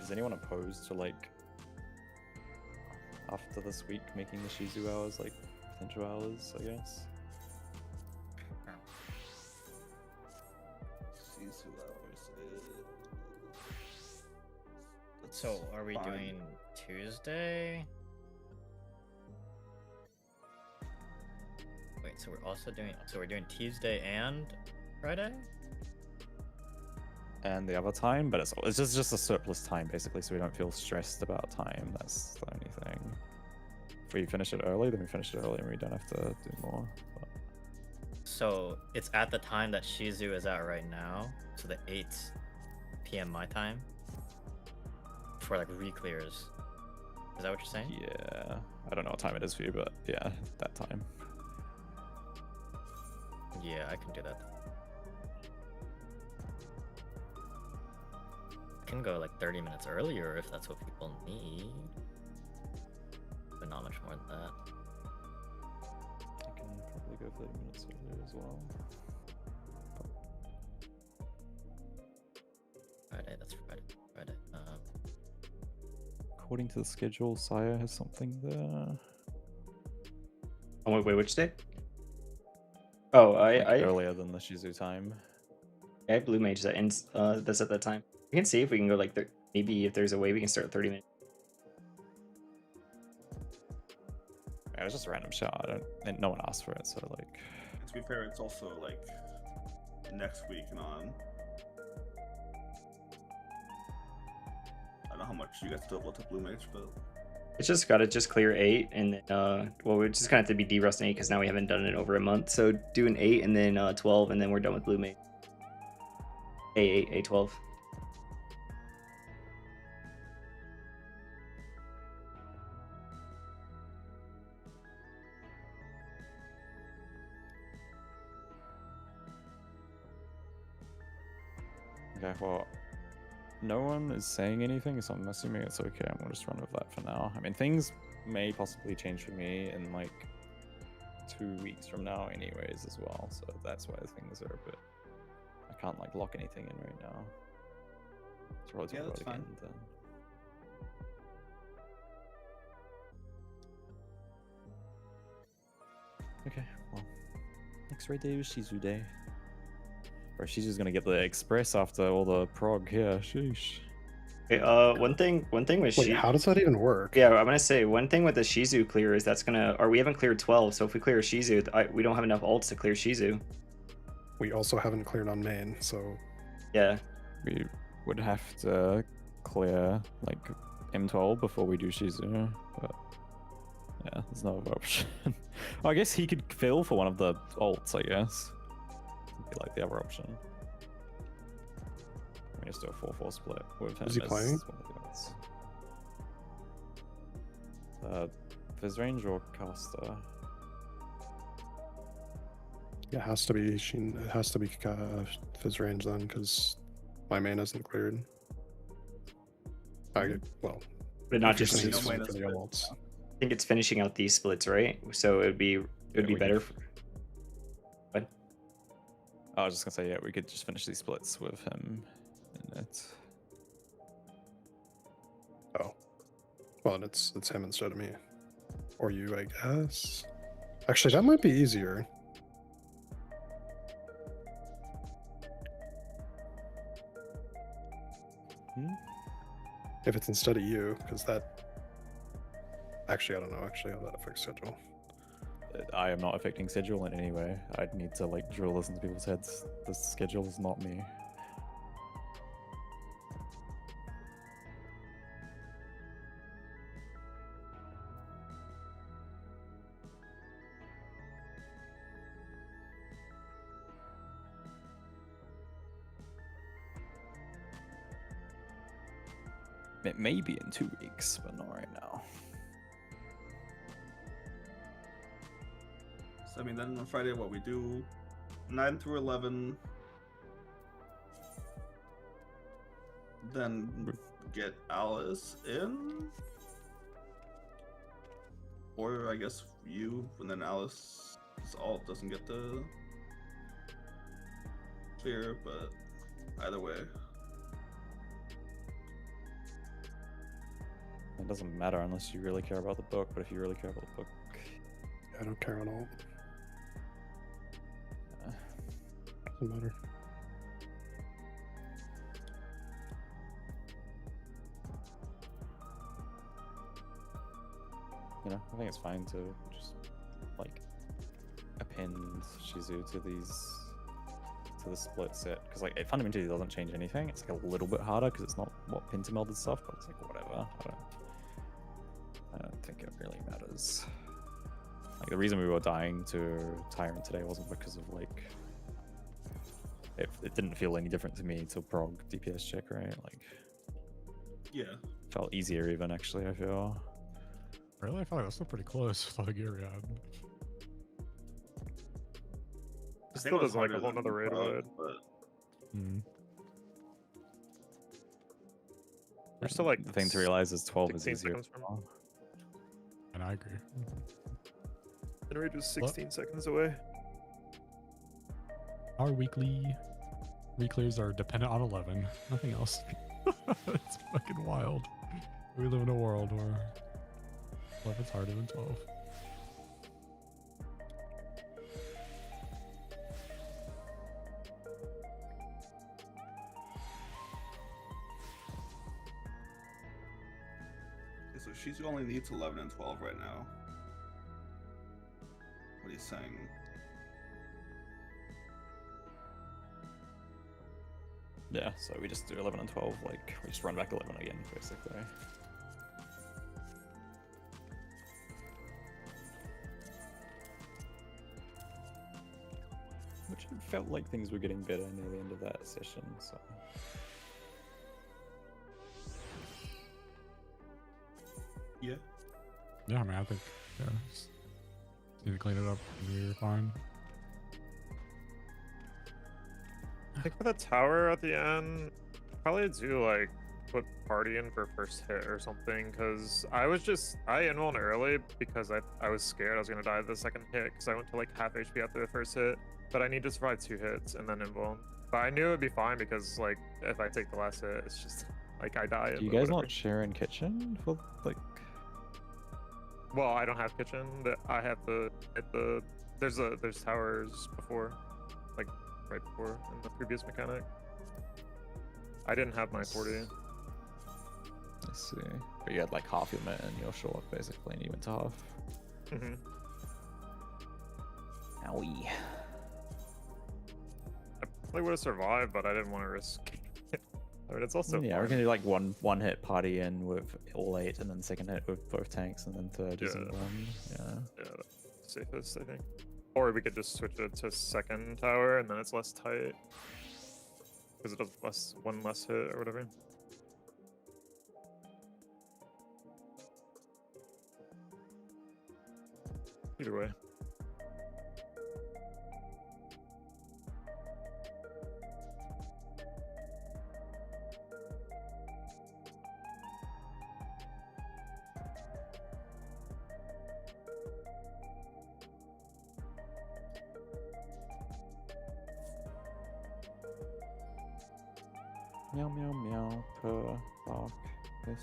is anyone opposed to like after this week making the Shizu hours like potential hours? I guess. So, are we doing Tuesday? Wait, so we're also doing. So we're doing Tuesday and Friday. And the other time, but it's just a surplus time basically, so we don't feel stressed about time. That's the only thing. If we finish it early, then we finish it early, and we don't have to do more. But... So it's at the time that Shizu is at right now, so the 8 p.m. my time. For like Reclears. Is that what you're saying? Yeah. I don't know what time it is for you, but yeah, that time. Yeah, I can do that. I can go like 30 minutes earlier if that's what people need. But not much more than that. I can probably go 30 minutes earlier as well. Friday, that's Friday. According to the schedule, Saya has something there. Oh, wait, which day? Oh, earlier than the Shizu time. I have Blue Mage that ends. That's at that time. We can see if we can go like maybe if there's a way we can start 30 minutes. Yeah, it was just a random shot. And no one asked for it, so like. To be fair, it's also like next week and on. I don't know how much you guys still want to Blue Mage, but It's just gotta clear 8 and then well, we're just gonna have to be derust 8 because now we haven't done it over a month. So do an 8 and then 12 and then we're done with Blue Mage. A8, A12. Okay, well, no one is saying anything, so I'm assuming it's okay. I'm gonna just run with that for now. I mean, things may possibly change for me in like 2 weeks from now anyways as well, so that's why things are a bit... I can't like lock anything in right now. So we'll talk about it again then. Okay, well, next raid day is Shizu Day. Or Shizu's gonna get the express after all the prog here. Sheesh. Okay, one thing with Wait, how does that even work? Yeah, I'm gonna say one thing with the Shizu clear is that's gonna, or we haven't cleared 12, so if we clear Shizu, we don't have enough ults to clear Shizu. We also haven't cleared on main, so yeah, we would have to clear like M12 before we do Shizu, but yeah, there's no other option. I guess he could fill for one of the ults, I guess. Would be like the other option. We just do a 4-4 split with him. Is he as playing? one of the ults. Fizz range or caster? Yeah, it has to be Sheen. It has to be Fizz range then, because my main isn't cleared. I get well. But not if you're just saying his- he's for the ults. I think it's finishing out these splits, right? So it would be better. What? I was just gonna say, yeah, we could just finish these splits with him in it. Oh, well, it's him instead of me, or you, I guess. Actually, that might be easier. If it's instead of you, because that. Actually, I don't know actually how that affects schedule. I am not affecting schedule in any way. I'd need to like drill this into people's heads. The schedule is not me. It may be in 2 weeks, but not right now. So I mean, then on Friday, what we do, 9 through 11, then get Alice in, or I guess you, and then Alice's alt doesn't get the clear, but either way. It doesn't matter unless you really care about the book, but if you really care about the book... I don't care at all. Doesn't matter. You know, I think it's fine to just, like, append Shizu to the split set, because like it fundamentally doesn't change anything. It's like a little bit harder because it's not what pentamelded stuff, but it's like whatever. I don't think it really matters. Like the reason we were dying to Tyrant today wasn't because of like it didn't feel any different to me to prog DPS check, right? Like yeah, felt easier even actually. I feel. Really, I feel like that's still pretty close with all the gear we had. It still doesn't like a whole nother raid of it. There's still like The thing to realize is 12 is 16 easier. seconds from. And I agree. The raid was 16 seconds away. Our weekly reclears are dependent on 11. Nothing else. It's fucking wild. We live in a world where 11's harder than 12. Okay, so she only needs 11 and 12 right now. What are you saying? Yeah, so we just do 11 and 12, like, we just run back 11 again, basically. Which it felt like things were getting better near the end of that session, so... Yeah. Yeah, I mean, I think, yeah, just need to clean it up and we were fine. I think for the tower at the end, probably do like put party in for first hit or something, because I invulned early because I was scared I was gonna die the second hit because I went to like half HP after the first hit, but I need to survive 2 hits and then invuln. But I knew it'd be fine because like if I take the last hit, it's just like I die. Do you guys not share in kitchen for like? Well, I don't have kitchen. I have to hit the. There's towers before, like right before in the previous mechanic. I didn't have my 40. I see. But you had like half your meta and your short basically, and you went to half. Mm-hmm. Owie. I probably would have survived, but I didn't want to risk I mean, it's also Yeah, we're gonna do like one hit party in with all 8, and then second hit with both tanks, and then third using one. Yeah. Yeah, that's safest, I think. Or we could just switch it to second tower, and then it's less tight. Because it does one less hit or whatever. Either way. Meow meow meow per bark. This.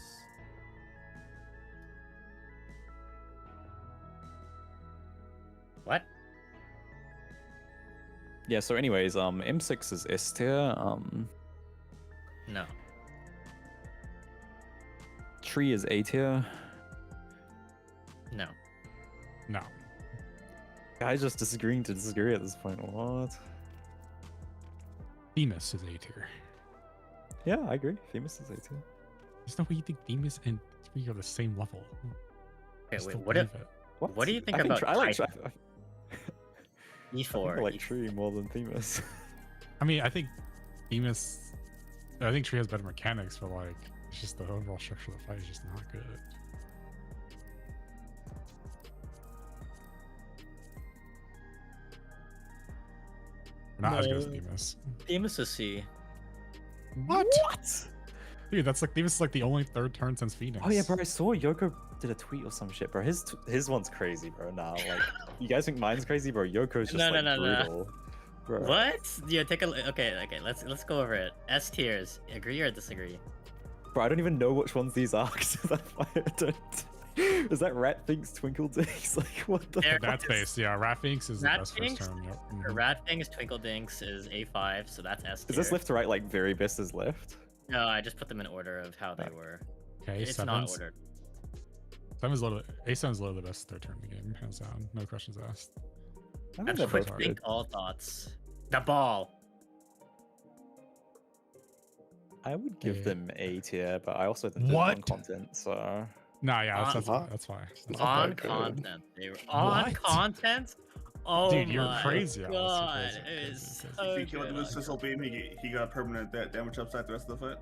What? Yeah, so anyways, M6 is S tier, No. Tree is A tier. No. No. Guys just disagreeing to disagree at this point. What? Themis is A tier. Yeah, I agree. Themis is A tier. There's no way you think Themis and 3 are the same level. I Okay, wait, still what believe if? it. What do you think I think about I like Titan? E4. I like Tree more than Themis. I mean, I think Themis. I think Tree has better mechanics, but like, it's just the overall structure of the fight is just not good. We're not as good as Themis. Themis is C. What? Dude, that's like Themis is like the only third turn since Phoenix. Oh yeah, bro, I saw Yoko did a tweet or some shit, bro. His one's crazy, bro. Now, like, you guys think mine's crazy, bro? Yoko's just brutal. Bro. What? Yeah, take a look. Okay, let's go over it. S tiers. Agree or disagree? Bro, I don't even know which ones these are. Is that Rat Thinks Twinkle Dinks? Like, what the? That's base, yeah. Rat Finks is the best first turn. Yep. Rat Finks, Twinkle Dinks is A5, so that's S tier. Is this left to right, like very best is left? No, I just put them in order of how they were. Okay, it's not ordered. A7's literally the best third turn in the game, hands down. No questions asked. I think Quick think all thoughts. The ball. I would give them A tier, but I also think they're on content, so. Nah, yeah, that's fine. On content. They were on content? Oh, dude, you're my crazy. God. It is so If he killed good. with Sizzle Beam, he got permanent damage upside the rest of the fight.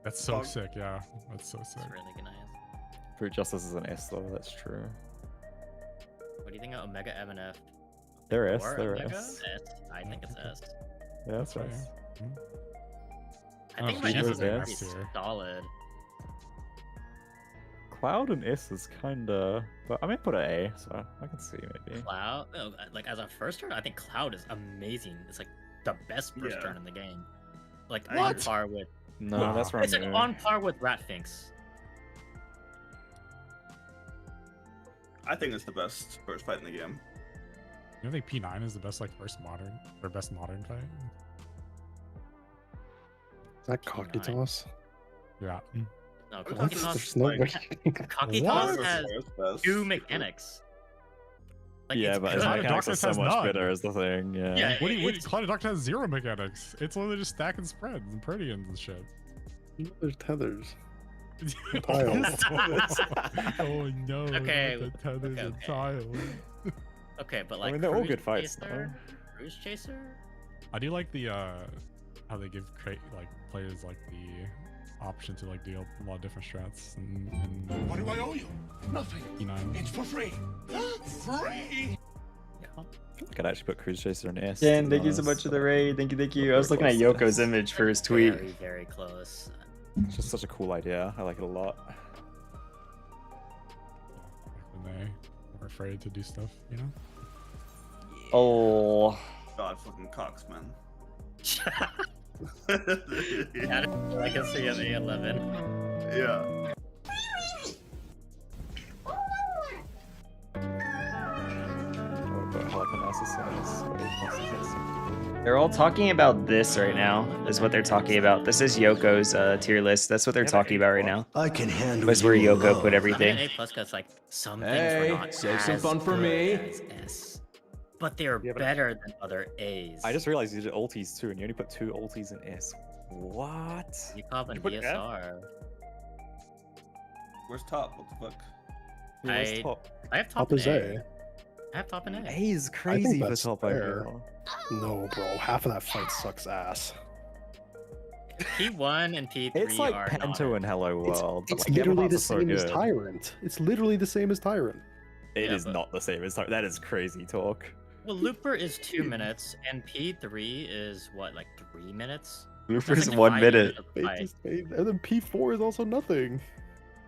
That's so sick, yeah. That's so sick. It's really nice. Brute Justice is an S though, that's true. What do you think of Omega MNF? They're S, Or they're Omega? S. I think it's S. Yeah, that's right. I think my S is pretty solid. Cloud and S is kinda, but I might put an A, so I can see maybe. Cloud, like as a first turn, I think Cloud is amazing. It's like the best first turn in the game. Like on par with. No, that's wrong. It's like on par with Rat Finks. I think it's the best first fight in the game. You don't think P9 is the best like best modern fight? Is that cocky toss? Yeah. No, What? Cocky Toss. There's no way. Cocky Toss has 2 mechanics. Like, Yeah, it's but his good. mechanics are so much better is the thing, yeah. Yeah, What do you Cloud Doctor has 0 mechanics. It's literally just stack and spread and Proteans and shit. There's tethers. Oh no. Okay, not the tethers and tiles. Okay, but like I mean, they're all Cruise good fights, Chaser, Cruise Chaser? I do like the how they give like players like the option to like deal a lot of different strats and What do I owe you? Nothing. E9. It's for free. Free! I could actually put Cruise Chaser in S. Dan, thank you so much for the raid. Thank you. I was looking at Yoko's image for his tweet. Very, very close. It's just such a cool idea. I like it a lot. When they are afraid to do stuff, you know? Oh. God fucking cocks, man. Yeah, I can see an A11. Yeah. They're all talking about this right now, is what they're talking about. This is Yoko's tier list. That's what they're talking about right now. I can handle That's where you Yoko alone. put everything. A plus because like some things Hey, were not save some as fun for good me. as S, but they are better than other A's. I just realized you did ultis too, and you only put 2 ultis in S. What? You call You it put F? DSR. Where's top? What the fuck? Yeah, where's I top? I have top Top and is A. A. I have top and A. A is I think crazy for that's top, I fair. feel. No, bro. Half of that fight sucks ass. P1 and P3 It's like are Panto not. and Hello World, but It's like the other literally parts the are so same as good. Tyrant. It's literally the same as Tyrant. It Yeah, is but- not the same as Tyrant. That is crazy talk. Well, Looper is 2 minutes, and P3 is what, like 3 minutes? Looper's like 1 5 minute. minutes of fight. And then P4 is also nothing.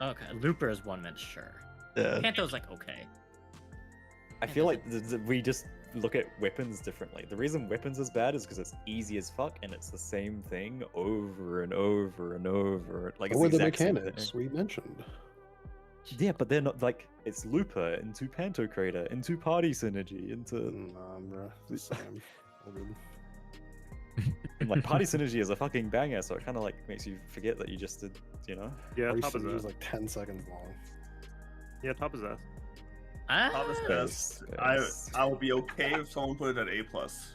Okay, Looper is 1 minute, sure. Yeah. Panto's like okay. I feel like we just look at weapons differently. The reason weapons is bad is because it's easy as fuck and it's the same thing over and over and over. Like it's What were the exact same mechanics thing. we mentioned? Yeah, but they're not like it's Looper into Panto Crater into Party Synergy into Nah, bro. The same. All good. and, like Party Synergy is a fucking banger, so it kind of like makes you forget that you just did, you know. Yeah, Party top is Synergy is S. like 10 seconds long. Yeah, top is S. Top is S. I will be okay if someone put it at A plus.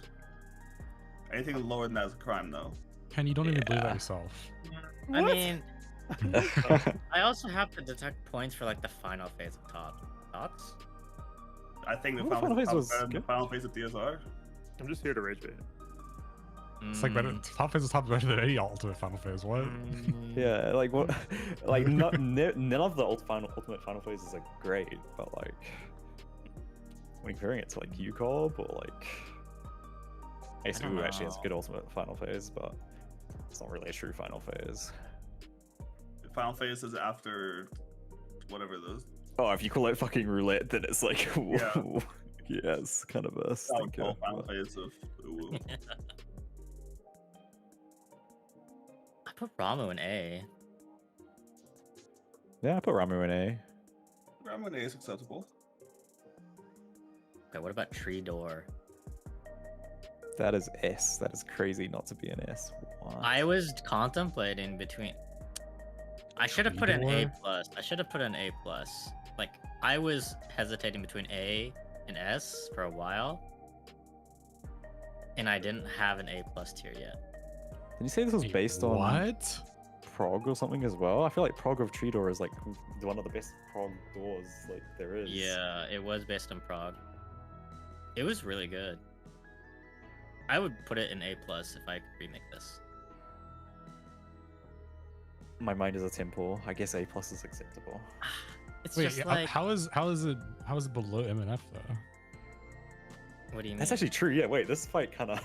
Anything lower than that is a crime, though. Ken, you don't even believe that yourself. I mean, I also have to detect points for like the final phase of top. Thoughts? I think the Well, the final, final phase phase was better than the good. final phase of DSR. I'm just here to rage bait. It's like better. Top phase is top better than any ultimate final phase. What? Yeah, like what? Like none of the ultimate final phases are great, but like when comparing it to like UCOB or like Ace don't Uwu actually has a know. good ultimate final phase, but it's not really a true final phase. The final phase is after whatever those. Oh, if you call it fucking roulette, then it's like Yeah. whoa. Yeah, it's kind of a That would stinker. call final but- phase of Uwu. I put Ramu in A. Yeah, I put Ramu in A. Ramen A is acceptable. Okay, what about Tree Door? That is S. That is crazy not to be an S. Wow. I was contemplating between. I should have put an A plus. I should have put an A plus. Like I was hesitating between A and S for a while, and I didn't have an A plus tier yet. Did you say this was based on what? Prog or something as well? I feel like Prog of Tree Door is like one of the best Prog doors like there is. Yeah, it was based on Prague. It was really good. I would put it in A plus if I could remake this. My mind is a temple. I guess A plus is acceptable. It's Wait, just like how is it below MNF though? what do you mean? That's actually true. Yeah, wait, this fight kind of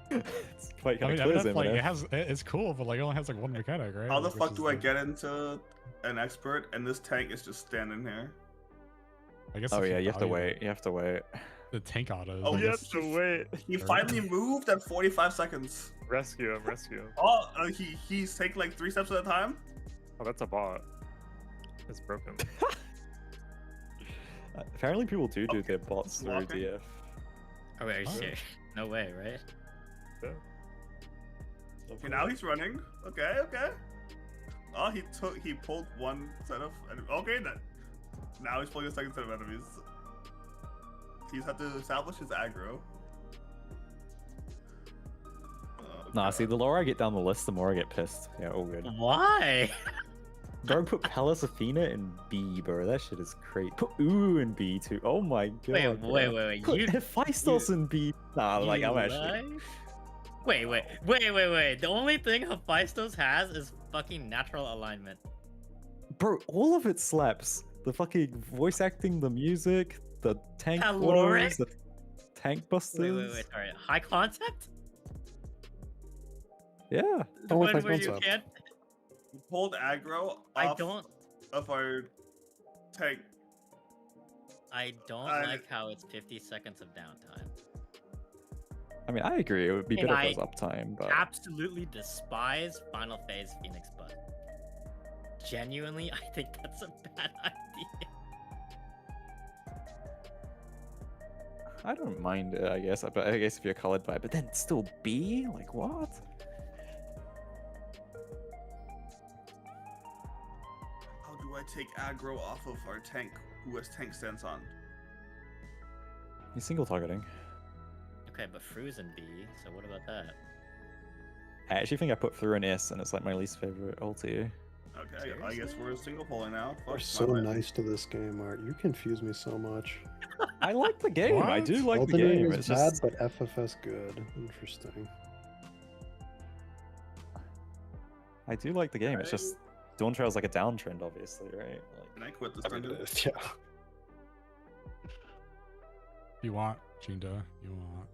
this fight I kind mean, of clears MNF, like, MNF. it's cool, but like it only has like one mechanic, right? How the Like, fuck which do is I the- get into an expert and this tank is just standing here? I guess. Oh if yeah, you have to value wait. You have to wait. The tank autos. Oh, I You guess. have to wait. He finally moved at 45 seconds. Rescue him, rescue him. Oh, he's taking like 3 steps at a time? Oh, that's a bot. It's broken. Apparently, people do their bots through walking. DF. Oh wait, are you Oh. serious? No way, right? Yeah. Okay, now he's running. Okay, okay. Oh, he pulled one set of okay then. Now he's pulling a second set of enemies. He's had to establish his aggro. Nah, see, the lower I get down the list, the more I get pissed. Yeah, all good. Why? Bro, put Pallas Athena in B, bro. That shit is crazy. Put Uwu in B too. Oh my god. Wait, bro. wait. Put You- Hephaestus in B. Nah, like I'm You actually. lie? Wait. The only thing Hephaestus has is fucking natural alignment. Bro, all of it slaps. The fucking voice acting, the music, the tank Caloric? autos, the tank busters. Wait, sorry. High concept? Yeah. The one where you can't. He pulled aggro I off don't. of our tank. I don't I- like how it's 50 seconds of downtime. I mean, I agree. It would be And better if it was uptime, but Absolutely despise Final Phase Phoenix Bud. Genuinely, I think that's a bad idea. I don't mind it, I guess. But I guess if you're colored by it, but then still B? Like, what? How do I take aggro off of our tank who has tank stance on? He's single targeting. Okay, but Fru's in B, so what about that? I actually think I put through an S, and it's like my least favorite ulti. Okay, I guess we're single polling now. You're Fuck so my life. nice to this game, Art. You confuse me so much. I like the game. I do like the Elden Ring game. is It's bad, just but FFS good. Interesting. I do like the game. It's just Dawn Trail's like a downtrend, obviously, right? Like, Can I quit this I mean, dungeon? yeah. If you want, Chinda, you want.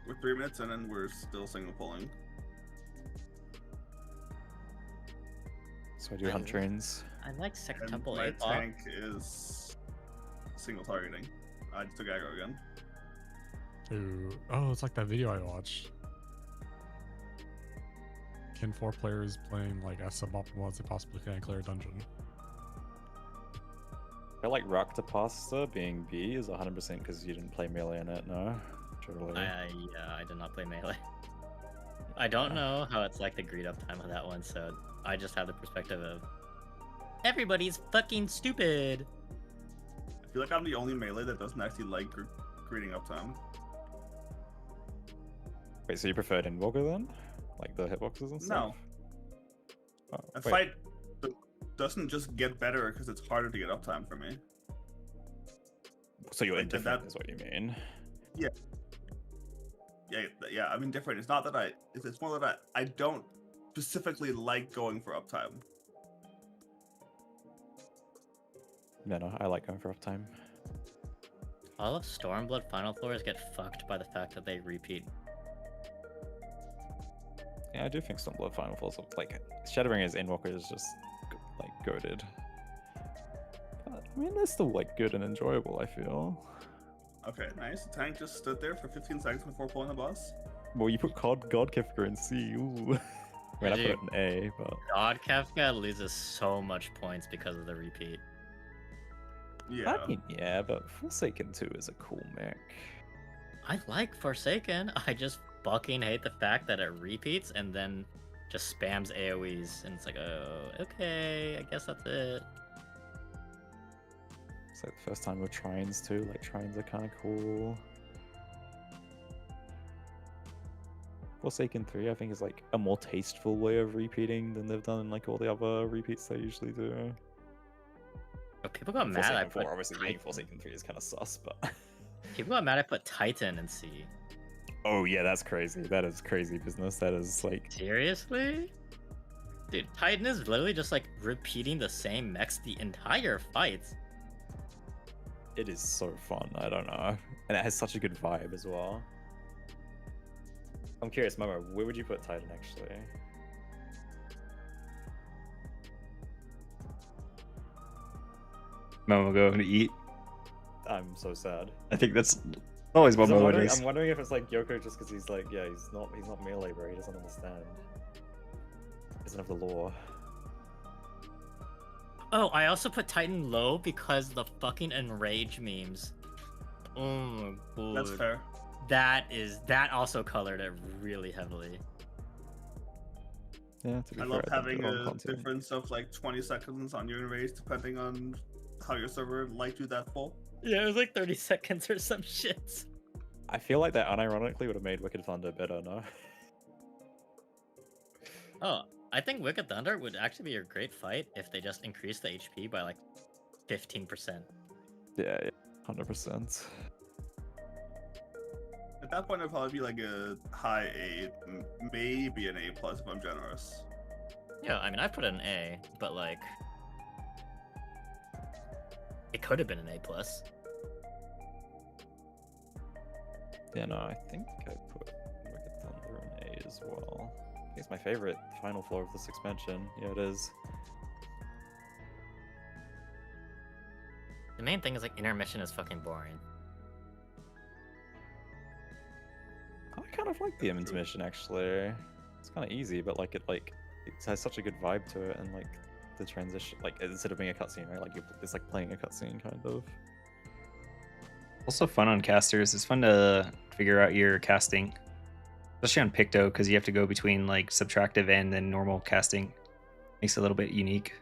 We're 3 minutes in and we're still single polling. so I do hunt trains. I like Second And Temple my 8 bot. tank is single targeting. I just took aggro again. Ooh. Oh, it's like that video I watched. Can 4 players playing like as suboptimal as they possibly can clear a dungeon? I feel like Rock to Pasta being B is 100% because you didn't play melee in it, no? Totally. Yeah, I did not play melee. I don't know how it's like the greed up time of that one, so I just have the perspective of everybody's fucking stupid. I feel like I'm the only melee that doesn't actually like greeting uptime. Wait, so you preferred Invoker then? Like the hitboxes and stuff? No. Oh, A wait. fight doesn't just get better because it's harder to get uptime for me. So you're Like, indifferent is what you mean? Yeah. Yeah, I'm indifferent. It's not that it's more that I don't specifically like going for uptime. No, I like going for uptime. All of Stormblood final floors get fucked by the fact that they repeat. Yeah, I do think Stormblood Final Falls, like, Shadowbringers Invoker is just, like, goated. But, I mean, they're still, like, good and enjoyable, I feel. Okay, nice. The tank just stood there for 15 seconds before pulling the boss. Well, you put God Kefka in C, ooh. I mean, I put it in A, but... God Kefka loses so much points because of the repeat. Yeah. I mean, yeah, but Forsaken 2 is a cool mech. I like Forsaken. I just fucking hate the fact that it repeats and then just spams AoEs. And it's like, oh, okay, I guess that's it. It's like the first time with Trines too, like Trines are kind of cool. Forsaken 3 I think is like a more tasteful way of repeating than they've done in like all the other repeats they usually do. But people got mad Forsaken I 4 put obviously being Forsaken 3 is kind of sus, but... People got mad I put Titan in C. Oh yeah, that's crazy. That is crazy business. That is like... Seriously? Dude, Titan is literally just like repeating the same mechs the entire fight. It is so fun, I don't know. And it has such a good vibe as well. I'm curious, Momo, where would you put Titan actually? Momo going to eat. I'm so sad. I think that's always what Momo does. I'm wondering if it's like Yoko just because he's like, yeah, he's not melee, bro. He doesn't understand. He doesn't have the lore. Oh, I also put Titan low because the fucking enrage memes. Oh my god. That's fair. That also colored it really heavily. Yeah, to be I fair, love think having they're on a content. difference of like 20 seconds on your enrage depending on how your server liked you that full. Yeah, it was like 30 seconds or some shit. I feel like that unironically would have made Wicked Thunder better, no? Oh, I think Wicked Thunder would actually be a great fight if they just increased the HP by like 15%. Yeah, 100%. At that point, it'd probably be like a high A, maybe an A plus if I'm generous. Yeah, I mean, I put it an A, but like, it could have been an A plus. Yeah, no, I think I put Wicked Thunder in A as well. It's my favorite final floor of this expansion. Yeah, it is. The main thing is like intermission is fucking boring. I kind of like the intermission actually. It's kind of easy, but like it has such a good vibe to it, and like the transition, like instead of being a cutscene, right? Like it's like playing a cutscene kind of. Also fun on casters. It's fun to figure out your casting, especially on Picto, because you have to go between like subtractive and then normal casting. Makes it a little bit unique.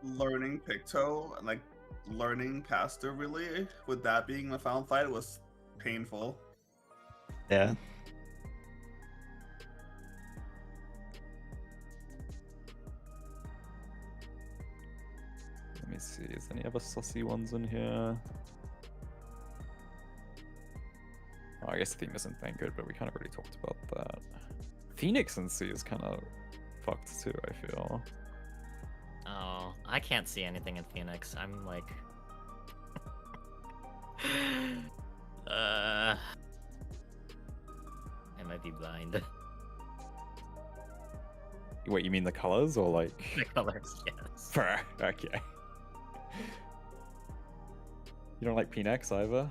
Learning Picto and like learning caster really, with that being my final fight, was painful. Yeah. Let me see, is there any other sussy ones in here? Oh, I guess Theme isn't that good, but we kind of already talked about that. Phoenix and Sea is kind of fucked too, I feel. Oh, I can't see anything in Phoenix. I'm like... I might be blind. Wait, you mean the colors or like... The colors, yes. Fair, okay. You don't like Phoenix either?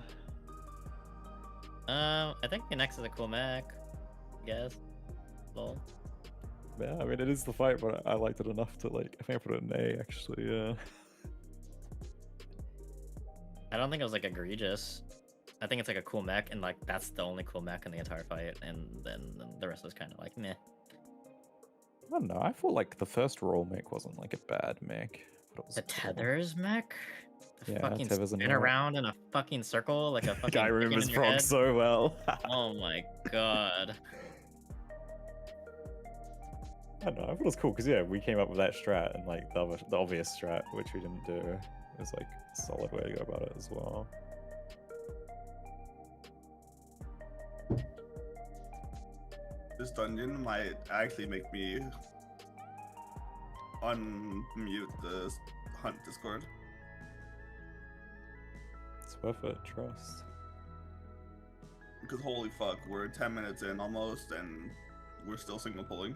I think Phoenix is a cool mech. I guess. Lol. Yeah, I mean, it is the fight, but I liked it enough to like... I think I put it in A, actually, yeah. I don't think it was like egregious. I think it's like a cool mech, and like that's the only cool mech in the entire fight, and then the rest was kind of like meh. I don't know, I thought like the first roll mech wasn't like a bad mech. The tethers mech? The Yeah, fucking tethers and spin all. around in a fucking circle like a fucking Guy chicken remembers in your Frog head? so well. Oh my god. I don't know, I thought it was cool because yeah, we came up with that strat and like the obvious strat, which we didn't do. It was like a solid way to go about it as well. This dungeon might actually make me unmute the Hunt Discord. It's worth it, trust. Because holy fuck, we're 10 minutes in almost, and we're still signal pulling.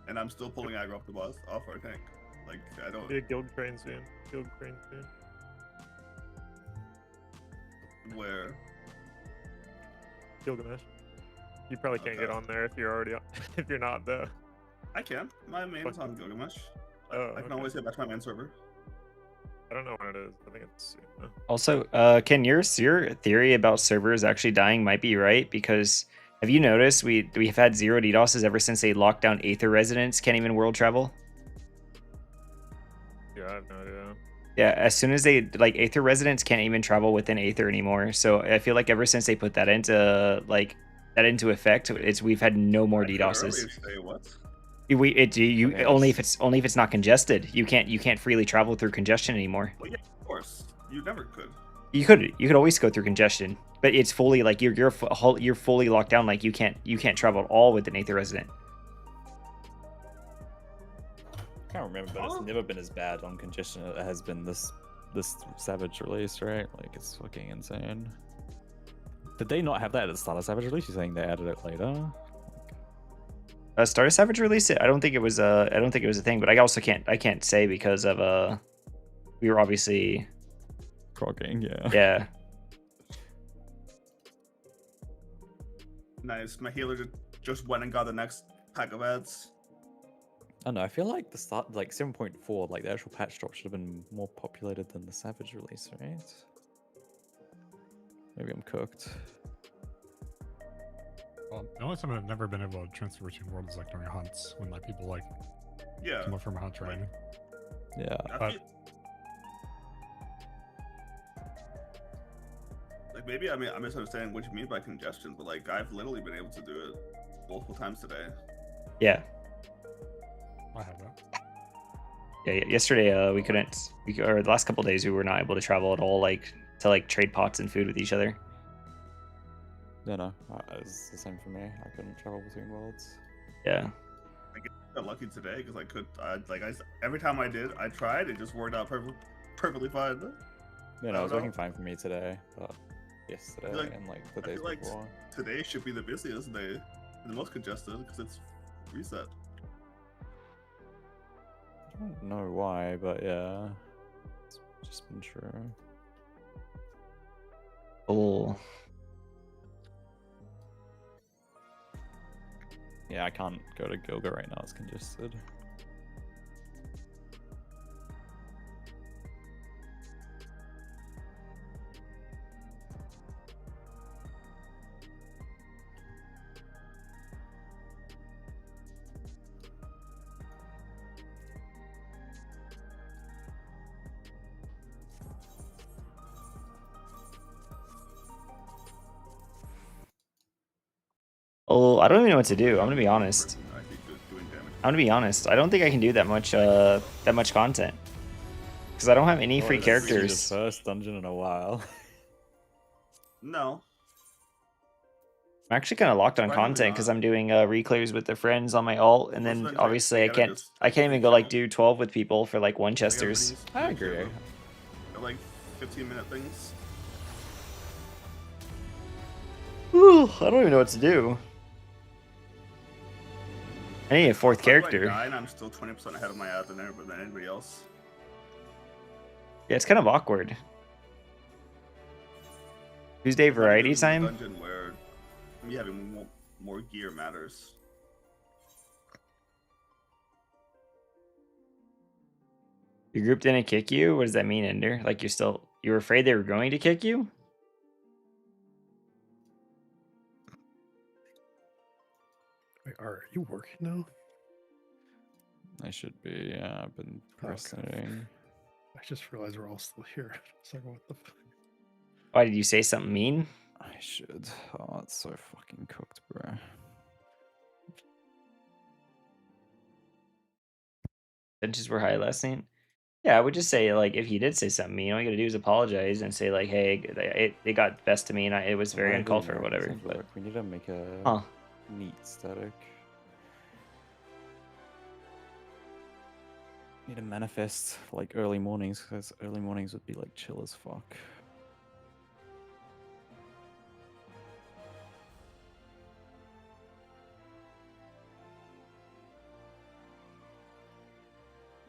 And I'm still pulling aggro off the boss, off our tank. Like, I don't... Yeah, guild crane soon. Guild crane soon. Where? Gilgamesh. You probably can't get on there if you're already if you're not though. I can. My main's on Gilgamesh. I can always get back to my main server. I don't know when it is. I think it's soon. Though. Also, Ken, your theory about servers actually dying might be right, because have you noticed we've had 0 DDoSes ever since they locked down Aether residents can't even world travel? Yeah, I have no idea. Yeah, as soon as they like Aether residents can't even travel within Aether anymore. So I feel like ever since they put that into effect, we've had no more DDoSes. Only if it's not congested. You can't freely travel through congestion anymore. Well, yeah, of course. You never could. You could always go thugh congestion, but it's fully like you're fully locked down. Like you can't travel at all with an Aether resident. I can't remember, but it's never been as bad on congestion as it has been this Savage release, right? Like it's fucking insane. Did they not have that at the start of Savage release? You're saying they added it later? Start of Savage release it. I don't think it was a thing, but I also can't say because of we were obviously progging, yeah. Yeah. Nice. My healer just went and got the next pack of ads. I don't know, I feel like the start, like 7.4, like the actual patch drop should have been more populated than the Savage release, right? Maybe I'm cooked. Well, the only time I've never been able to transfer between worlds is like during hunts, when like people like come up from a hunt train. Yeah. But like maybe I'm misunderstanding what you mean by congestion, but like I've literally been able to do it multiple times today. Yeah. I have that. Yeah, yesterday we couldn't. Or the last couple of days we were not able to travel at all, like to trade pots and food with each other. No, it's the same for me. I couldn't travel between worlds. Yeah. I got lucky today because I could. Every time I tried. It just worked out perfectly fine. Yeah, no, it was working fine for me today, but yesterday and like the days like before. Today should be the busiest day, the most congested because it's reset. I don't know why, but yeah, it's just been true. Oh. Yeah, I can't go to Gilga right now, it's congested. Oh, I don't even know what to do. I'm gonna be honest. I think is doing damage. I'm gonna be honest. I don't think I can do that much content because I don't have any Oh, free this is the characters. first dungeon in a while. No. I'm actually kind of locked on Surprisingly content because not. I'm doing Reclears with the friends on my alt, and Well, then then, obviously you I gotta can't just I can't even go like do 12 with people for like one chesters. I agree. They're like 15-minute things. Whew, I don't even know what to do. I need a fourth How do I character. die and I'm still 20% ahead of my ad than anybody else. Yeah, it's kind of awkward. Tuesday It's not variety because it's a time. dungeon where me having more gear matters. Your group didn't kick you? What does that mean, Ender? Like you were afraid they were going to kick you? Wait, are you working now? I should be. Yeah, I've been procrastinating. I just realized we're all still here. It's like, what the fuck? Why did you say something mean? I should. Oh, it's so fucking cooked, bro. Benches were high last night. Yeah, I would just say like if he did say something mean, all you gotta do is apologize and say like, hey, they got the best of me and it was very uncalled for or whatever. But We need to make a Huh. neat static. Need to manifest like early mornings because early mornings would be like chill as fuck.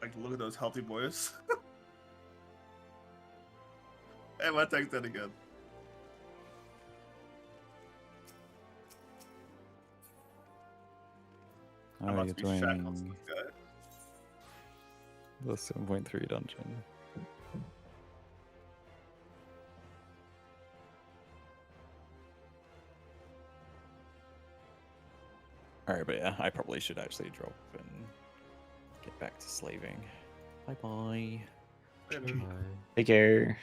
Like, look at those healthy boys. Hey, my text that again. I'm Oh, about you're to be shackled to doing this guy. the 7.3 dungeon. Alright, but yeah, I probably should actually drop and get back to slaving. Bye bye. Take care.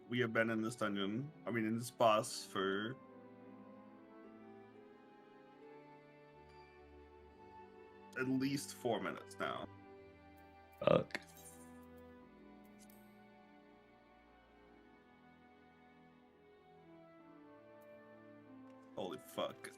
We have been in this dungeon, in this boss for at least 4 minutes now. Fuck. Holy fuck.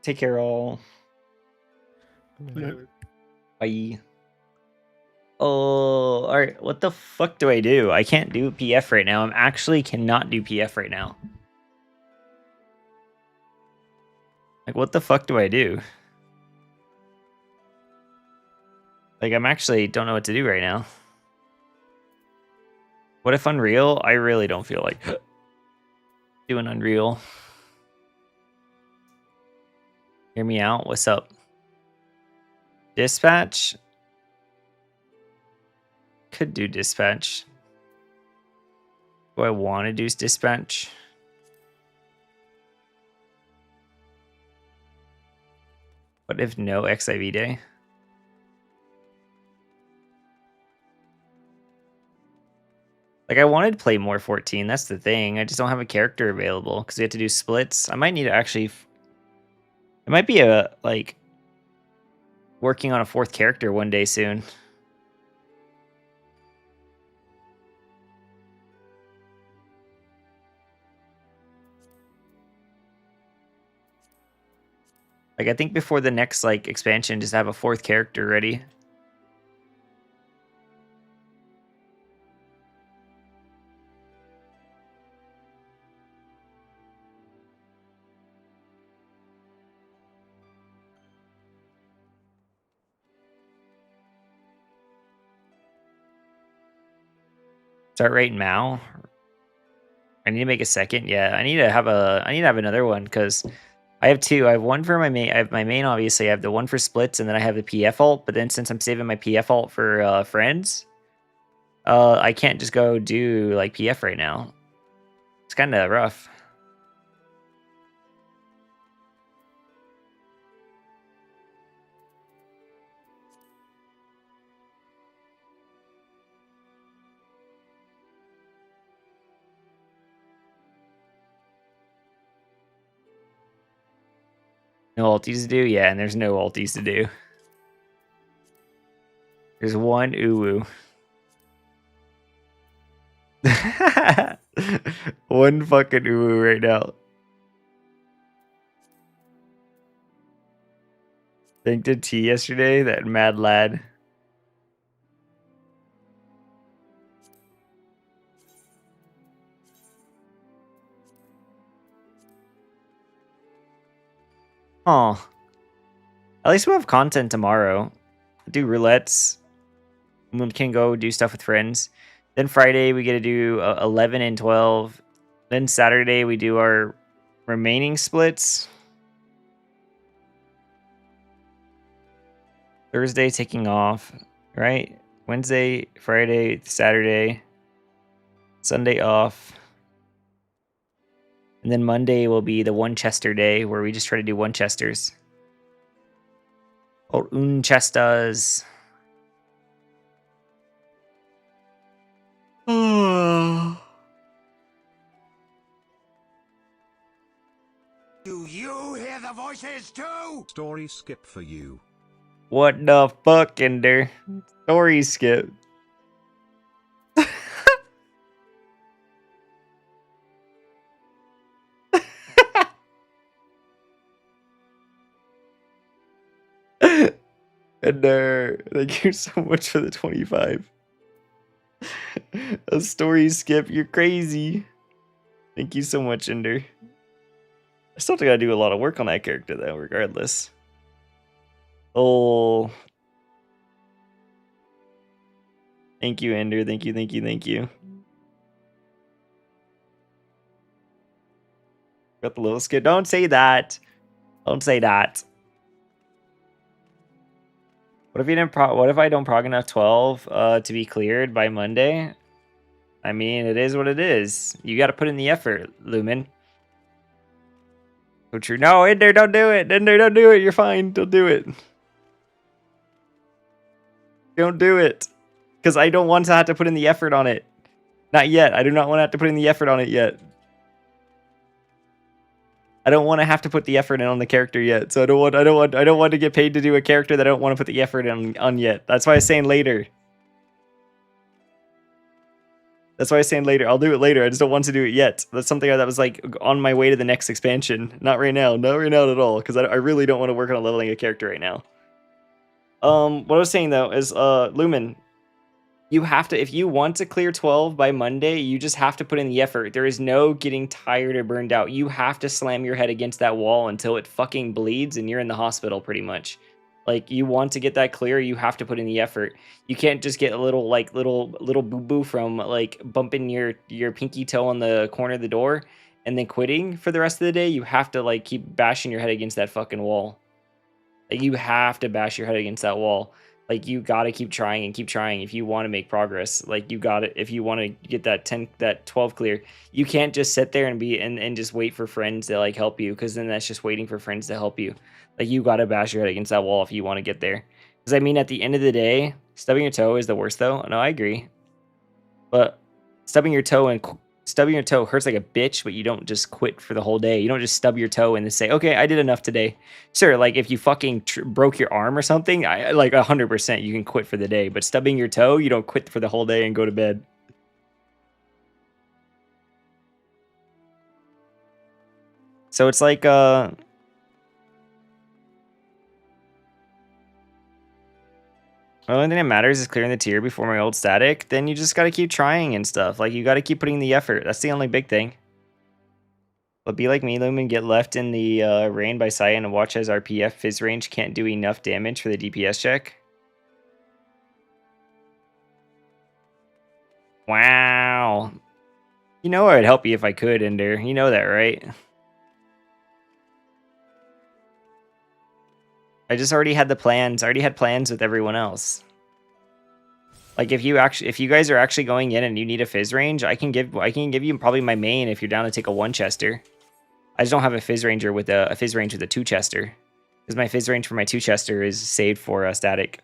Take care all. Yeah. Bye. Oh, alright. What the fuck do I do? I can't do PF right now. I'm actually cannot do PF right now. Like, what the fuck do I do? Like, I'm actually don't know what to do right now. What if Unreal? I really don't feel like doing Unreal. Hear me out. What's up? Dispatch? Could do dispatch. Do I want to do dispatch? What if no XIV day? Like, I wanted to play more 14. That's the thing. I just don't have a character available because we have to do splits. I might need to actually... It might be like, working on a fourth character one day soon. Like, I think before the next, like, expansion, just have a fourth character ready. Start rating Mao. I need to make a second. Yeah, I need to have another one because I have two. I have one for my main. I have my main, obviously. I have the one for splits, and then I have the PF ult. But then since I'm saving my PF ult for friends, I can't just go do like PF right now. It's kind of rough. No ulties to do? Yeah, and there's no ulties to do. There's one uwu. One fucking uwu right now. Thank to T yesterday, that mad lad. Oh. At least we'll have content tomorrow. Do roulettes. We can go do stuff with friends. Then Friday we get to do 11 and 12. Then Saturday we do our remaining splits. Thursday taking off, right? Wednesday, Friday, Saturday, Sunday off. And then Monday will be the one Chester day where we just try to do one Chesters. Or Chestas. Do you hear the voices too? Story skip for you. What the fuck, Ender? Story skip. Ender, thank you so much for the 25. A story skip, you're crazy. Thank you so much, Ender. I still gotta do a lot of work on that character, though, regardless. Oh. Thank you, Ender. Thank you, thank you, thank you. Got the little skip. Don't say that. Don't say that. What if you didn't what if I don't prog enough 12 to be cleared by Monday? I mean, it is what it is. You got to put in the effort, Lumen. So true. No, Ender, don't do it. Ender, don't do it. You're fine. Don't do it. Don't do it. Because I don't want to have to put in the effort on it. Not yet. I do not want to have to put in the effort on it yet. I don't want to have to put the effort in on the character yet. So I don't want to get paid to do a character that I don't want to put the effort on yet. That's why I'm saying later. That's why I'm saying later. I'll do it later. I just don't want to do it yet. That's something that was like on my way to the next expansion. Not right now. Not right now at all. Because I really don't want to work on leveling a character right now. What I was saying though is Lumen, you have to, if you want to clear 12 by Monday, you just have to put in the effort. There is no getting tired or burned out. You have to slam your head against that wall until it fucking bleeds and you're in the hospital pretty much. Like, you want to get that clear, you have to put in the effort. You can't just get a little boo-boo from like bumping your pinky toe on the corner of the door and then quitting for the rest of the day. You have to like keep bashing your head against that fucking wall. Like, you have to bash your head against that wall. Like, you gotta keep trying and keep trying if you want to make progress. Like, you got it. If you want to get that 12 clear, you can't just sit there and just wait for friends to like help you, because then that's just waiting for friends to help you. Like, you gotta bash your head against that wall if you want to get there. Because I mean, at the end of the day, stubbing your toe is the worst, though. No, I agree. But stubbing your toe hurts like a bitch, but you don't just quit for the whole day. You don't just stub your toe and then say, okay, I did enough today. Sure, like if you fucking broke your arm or something, I like 100% you can quit for the day. But stubbing your toe, you don't quit for the whole day and go to bed. So it's like, the only thing that matters is clearing the tier before my old static. Then you just gotta keep trying and stuff. Like, you gotta keep putting the effort. That's the only big thing. But be like me, Lumen, get left in the rain by Cyan and watch as our PF Fizz range can't do enough damage for the DPS check. Wow. You know I'd help you if I could, Ender. You know that, right? I just already had the plans. I already had plans with everyone else. Like if you guys are actually going in and you need a fizz range, I can give you probably my main if you're down to take a 1-chester. I just don't have a fizz ranger with a fizz range with a 2-chester. Because my fizz range for my 2-chester is saved for static.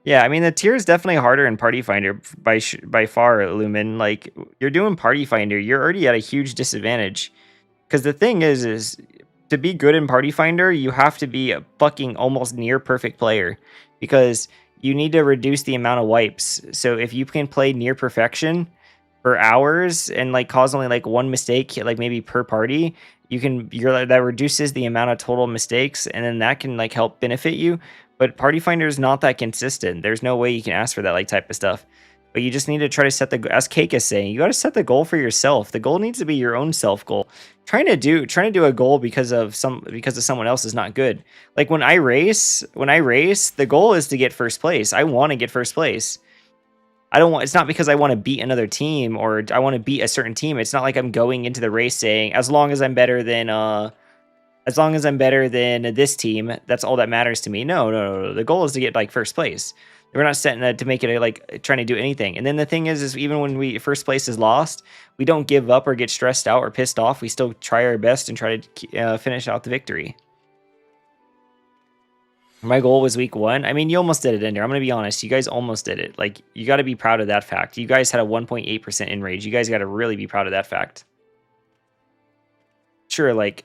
Yeah, I mean the tier is definitely harder in Party Finder by far, Lumen. Like you're doing Party Finder, you're already at a huge disadvantage. Because the thing is to be good in Party Finder, you have to be a fucking almost near perfect player, because you need to reduce the amount of wipes. So if you can play near perfection for hours and like cause only like one mistake, like maybe per party, that reduces the amount of total mistakes, and then that can like help benefit you. But Party Finder is not that consistent. There's no way you can ask for that like type of stuff. But you just need to try to set as Cake is saying, you got to set the goal for yourself. The goal needs to be your own self goal. Trying to do a goal because of someone else is not good. Like when I race, the goal is to get first place. I want to get first place. It's not because I want to beat another team or I want to beat a certain team. It's not like I'm going into the race saying, as long as I'm better than this team, that's all that matters to me. No. The goal is to get like first place. We're not setting that to make it like trying to do anything. And then the thing is even when first place is lost, we don't give up or get stressed out or pissed off. We still try our best and try to finish out the victory. My goal was week 1. I mean, you almost did it in there. I'm going to be honest. You guys almost did it. Like, you got to be proud of that fact. You guys had a 1.8% in rage. You guys got to really be proud of that fact. Sure, like,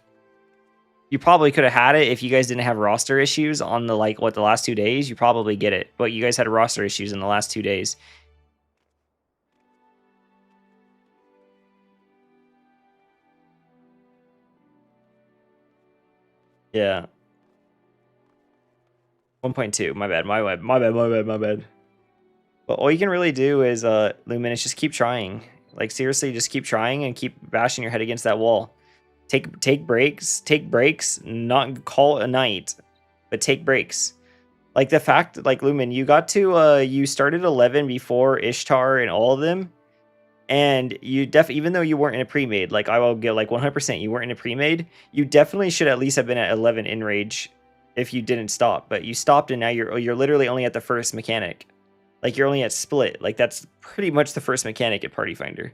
you probably could have had it if you guys didn't have roster issues on the last 2 days. You probably get it, but you guys had roster issues in the last 2 days. Yeah. 1.2. My bad. But all you can really do is, Lumen, is just keep trying. Like seriously, just keep trying and keep bashing your head against that wall. Take breaks, not call it a night, but take breaks. Like the fact, like Lumen, you got to you started 11 before Ishtar and all of them, and you even though you weren't in a pre-made, like I will get like 100%, you weren't in a pre-made, you definitely should at least have been at 11 in rage if you didn't stop. But you stopped, and now you're literally only at the first mechanic. Like you're only at split. Like that's pretty much the first mechanic at Party Finder.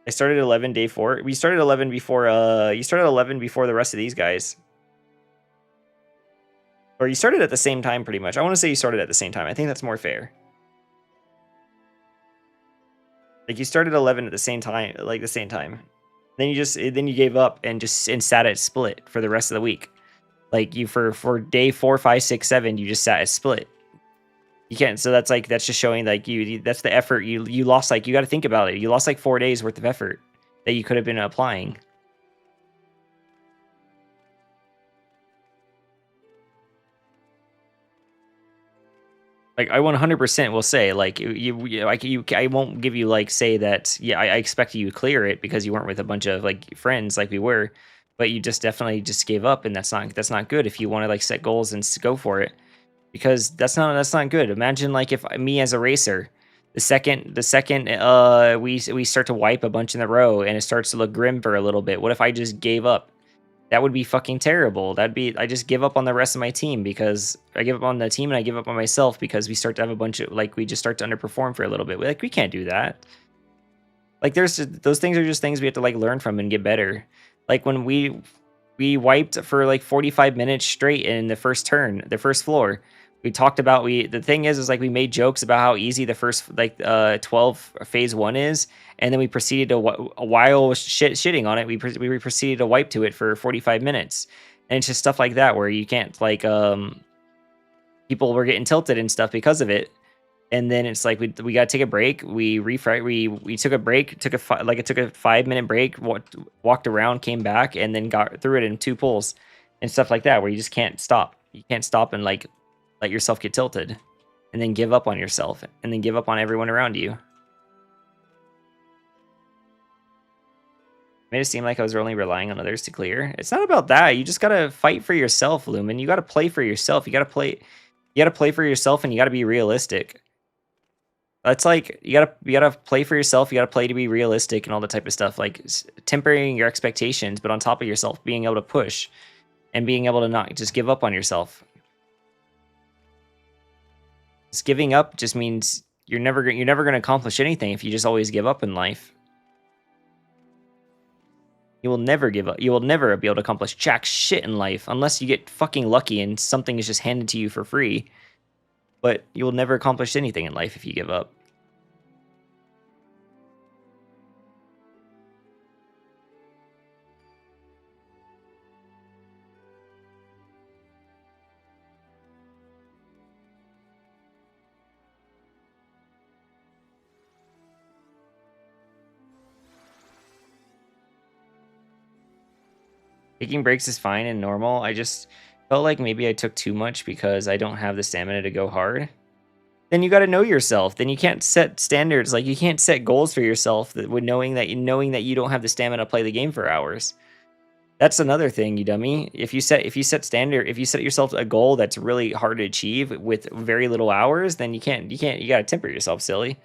I started 11 day 4. We started 11 before you started 11 before the rest of these guys. Or you started at the same time pretty much. I want to say you started at the same time. I think that's more fair. Like you started 11 at the same time, like the same time. Then you gave up and sat at split for the rest of the week. Like you for day 4, 5, 6, 7, you just sat at split. You can't. So that's just showing like that's the effort you lost. Like you got to think about it. You lost like 4 days worth of effort that you could have been applying. Like I 100% will say like I won't give you like say that I expect you to clear it because you weren't with a bunch of like friends like we were, but you just definitely just gave up, and that's not good if you want to like set goals and go for it, because that's not good. Imagine like if me as a racer, the second we start to wipe a bunch in a row and it starts to look grim for a little bit. What if I just gave up? That would be fucking terrible. I just give up on the rest of my team, because I give up on the team and I give up on myself because we start to have a bunch of we just start to underperform for a little bit. Like we can't do that. Like those things are just things we have to like learn from and get better. Like when we wiped for like 45 minutes straight in the first turn, the first floor. We talked about the thing is like we made jokes about how easy the first 12 phase 1 is, and then we proceeded to while shitting on it, we proceeded to wipe to it for 45 minutes. And it's just stuff like that where you can't like people were getting tilted and stuff because of it. And then it's like we got to take a break. We took a break, took a 5-minute break, walked around, came back, and then got through it in 2 pulls and stuff like that, where you just can't stop. You can't stop and like let yourself get tilted, and then give up on yourself, and then give up on everyone around you. Made it seem like I was only relying on others to clear. It's not about that. You just gotta fight for yourself, Lumen. You gotta play for yourself. You gotta play for yourself, and you gotta be realistic. That's like you gotta play for yourself. You gotta play to be realistic and all that type of stuff. Like tempering your expectations, but on top of yourself, being able to push and being able to not just give up on yourself. Just giving up just means you're never gonna accomplish anything if you just always give up in life. You will never give up. You will never be able to accomplish jack shit in life unless you get fucking lucky and something is just handed to you for free. But you will never accomplish anything in life if you give up. Taking breaks is fine and normal. I just felt like maybe I took too much because I don't have the stamina to go hard. Then you got to know yourself. Then you can't set standards. Like you can't set goals for yourself that with knowing that you don't have the stamina to play the game for hours. That's another thing, you dummy. If you set yourself a goal that's really hard to achieve with very little hours, then you got to temper yourself, silly.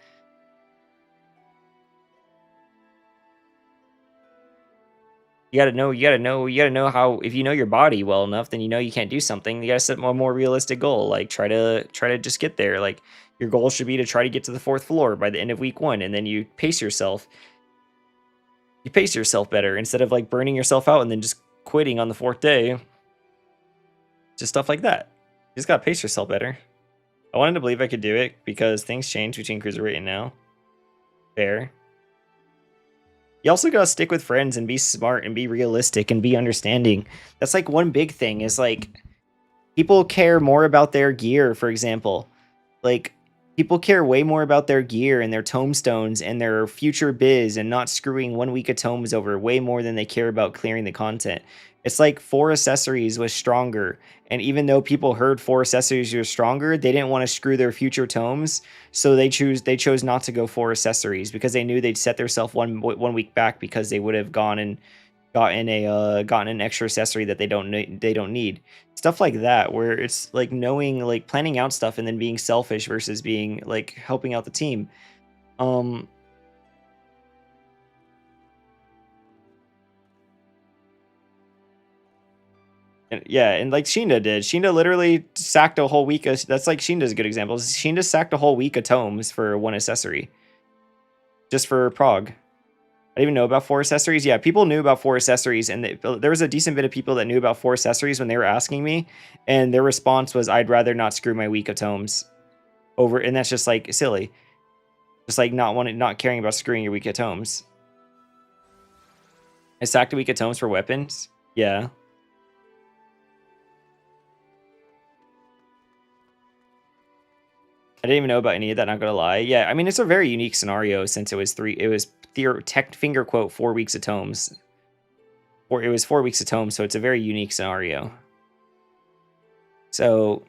You gotta know how, if you know your body well enough, then you know you can't do something. You gotta set a more realistic goal. Like try to just get there. Like your goal should be to try to get to the 4th floor by the end of week 1, and then you pace yourself. You pace yourself better instead of like burning yourself out and then just quitting on the 4th day. Just stuff like that. You just gotta pace yourself better. I wanted to believe I could do it because things change between Cruiserweight and now. Fair. You also gotta stick with friends and be smart and be realistic and be understanding. That's like one big thing is like people care more about their gear, for example. Like people care way more about their gear and their tomestones and their future biz and not screwing 1 week of tomes over way more than they care about clearing the content. It's like 4 accessories was stronger, and even though people heard 4 accessories were stronger, they didn't want to screw their future tomes, so they chose not to go 4 accessories because they knew they'd set themselves one week back because they would have gone and gotten an extra accessory that they don't need. Stuff like that, where it's like knowing, like planning out stuff and then being selfish versus being like helping out the team. And like Shinda did. Shinda literally sacked a whole week. That's like Shinda's a good example. Shinda sacked a whole week of tomes for 1 accessory. Just for prog. I didn't even know about 4 accessories. Yeah, people knew about 4 accessories, and there was a decent bit of people that knew about 4 accessories when they were asking me, and their response was, "I'd rather not screw my week of tomes over," and that's just like silly. Just like not caring about screwing your week of tomes. I sacked a week of tomes for weapons. Yeah. I didn't even know about any of that, not gonna lie. Yeah, I mean, it's a very unique scenario since it was finger quote 4 weeks of tomes. Or it was 4 weeks of tomes, so it's a very unique scenario. So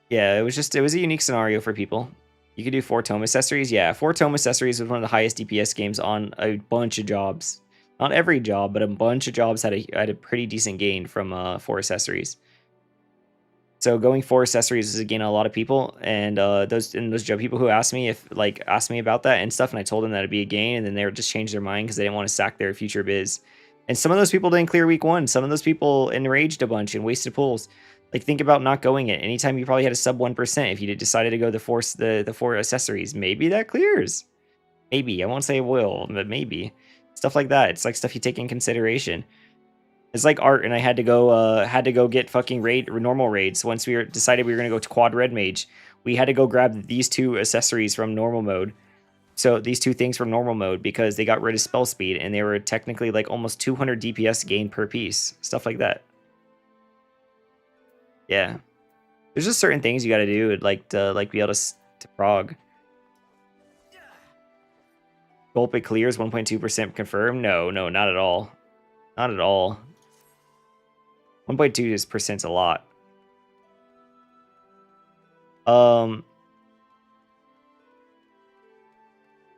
yeah, it was a unique scenario for people. You could do 4 tome accessories. Yeah, 4 tome accessories was one of the highest DPS games on a bunch of jobs. Not every job, but a bunch of jobs had a pretty decent gain from 4 accessories. So going 4 accessories is a gain on a lot of people, and those people who asked me about that and stuff, and I told them that it'd be a gain, and then they would just change their mind because they didn't want to sack their future biz. And some of those people didn't clear week 1. Some of those people enraged a bunch and wasted pulls. Like think about not going it. Anytime you probably had a sub 1%, if you decided to go the 4 accessories, maybe that clears. Maybe, I won't say it will, but maybe stuff like that. It's like stuff you take in consideration. It's like art, and I had to go get fucking normal raids. Once we decided we were gonna go to quad red mage, we had to go grab these 2 accessories from normal mode. So these 2 things from normal mode because they got rid of spell speed, and they were technically like almost 200 DPS gain per piece. Stuff like that. Yeah, there's just certain things you got to do, to be able to prog. Gulp clears 1.2% confirmed. No, not at all. Not at all. 1.2% is a lot.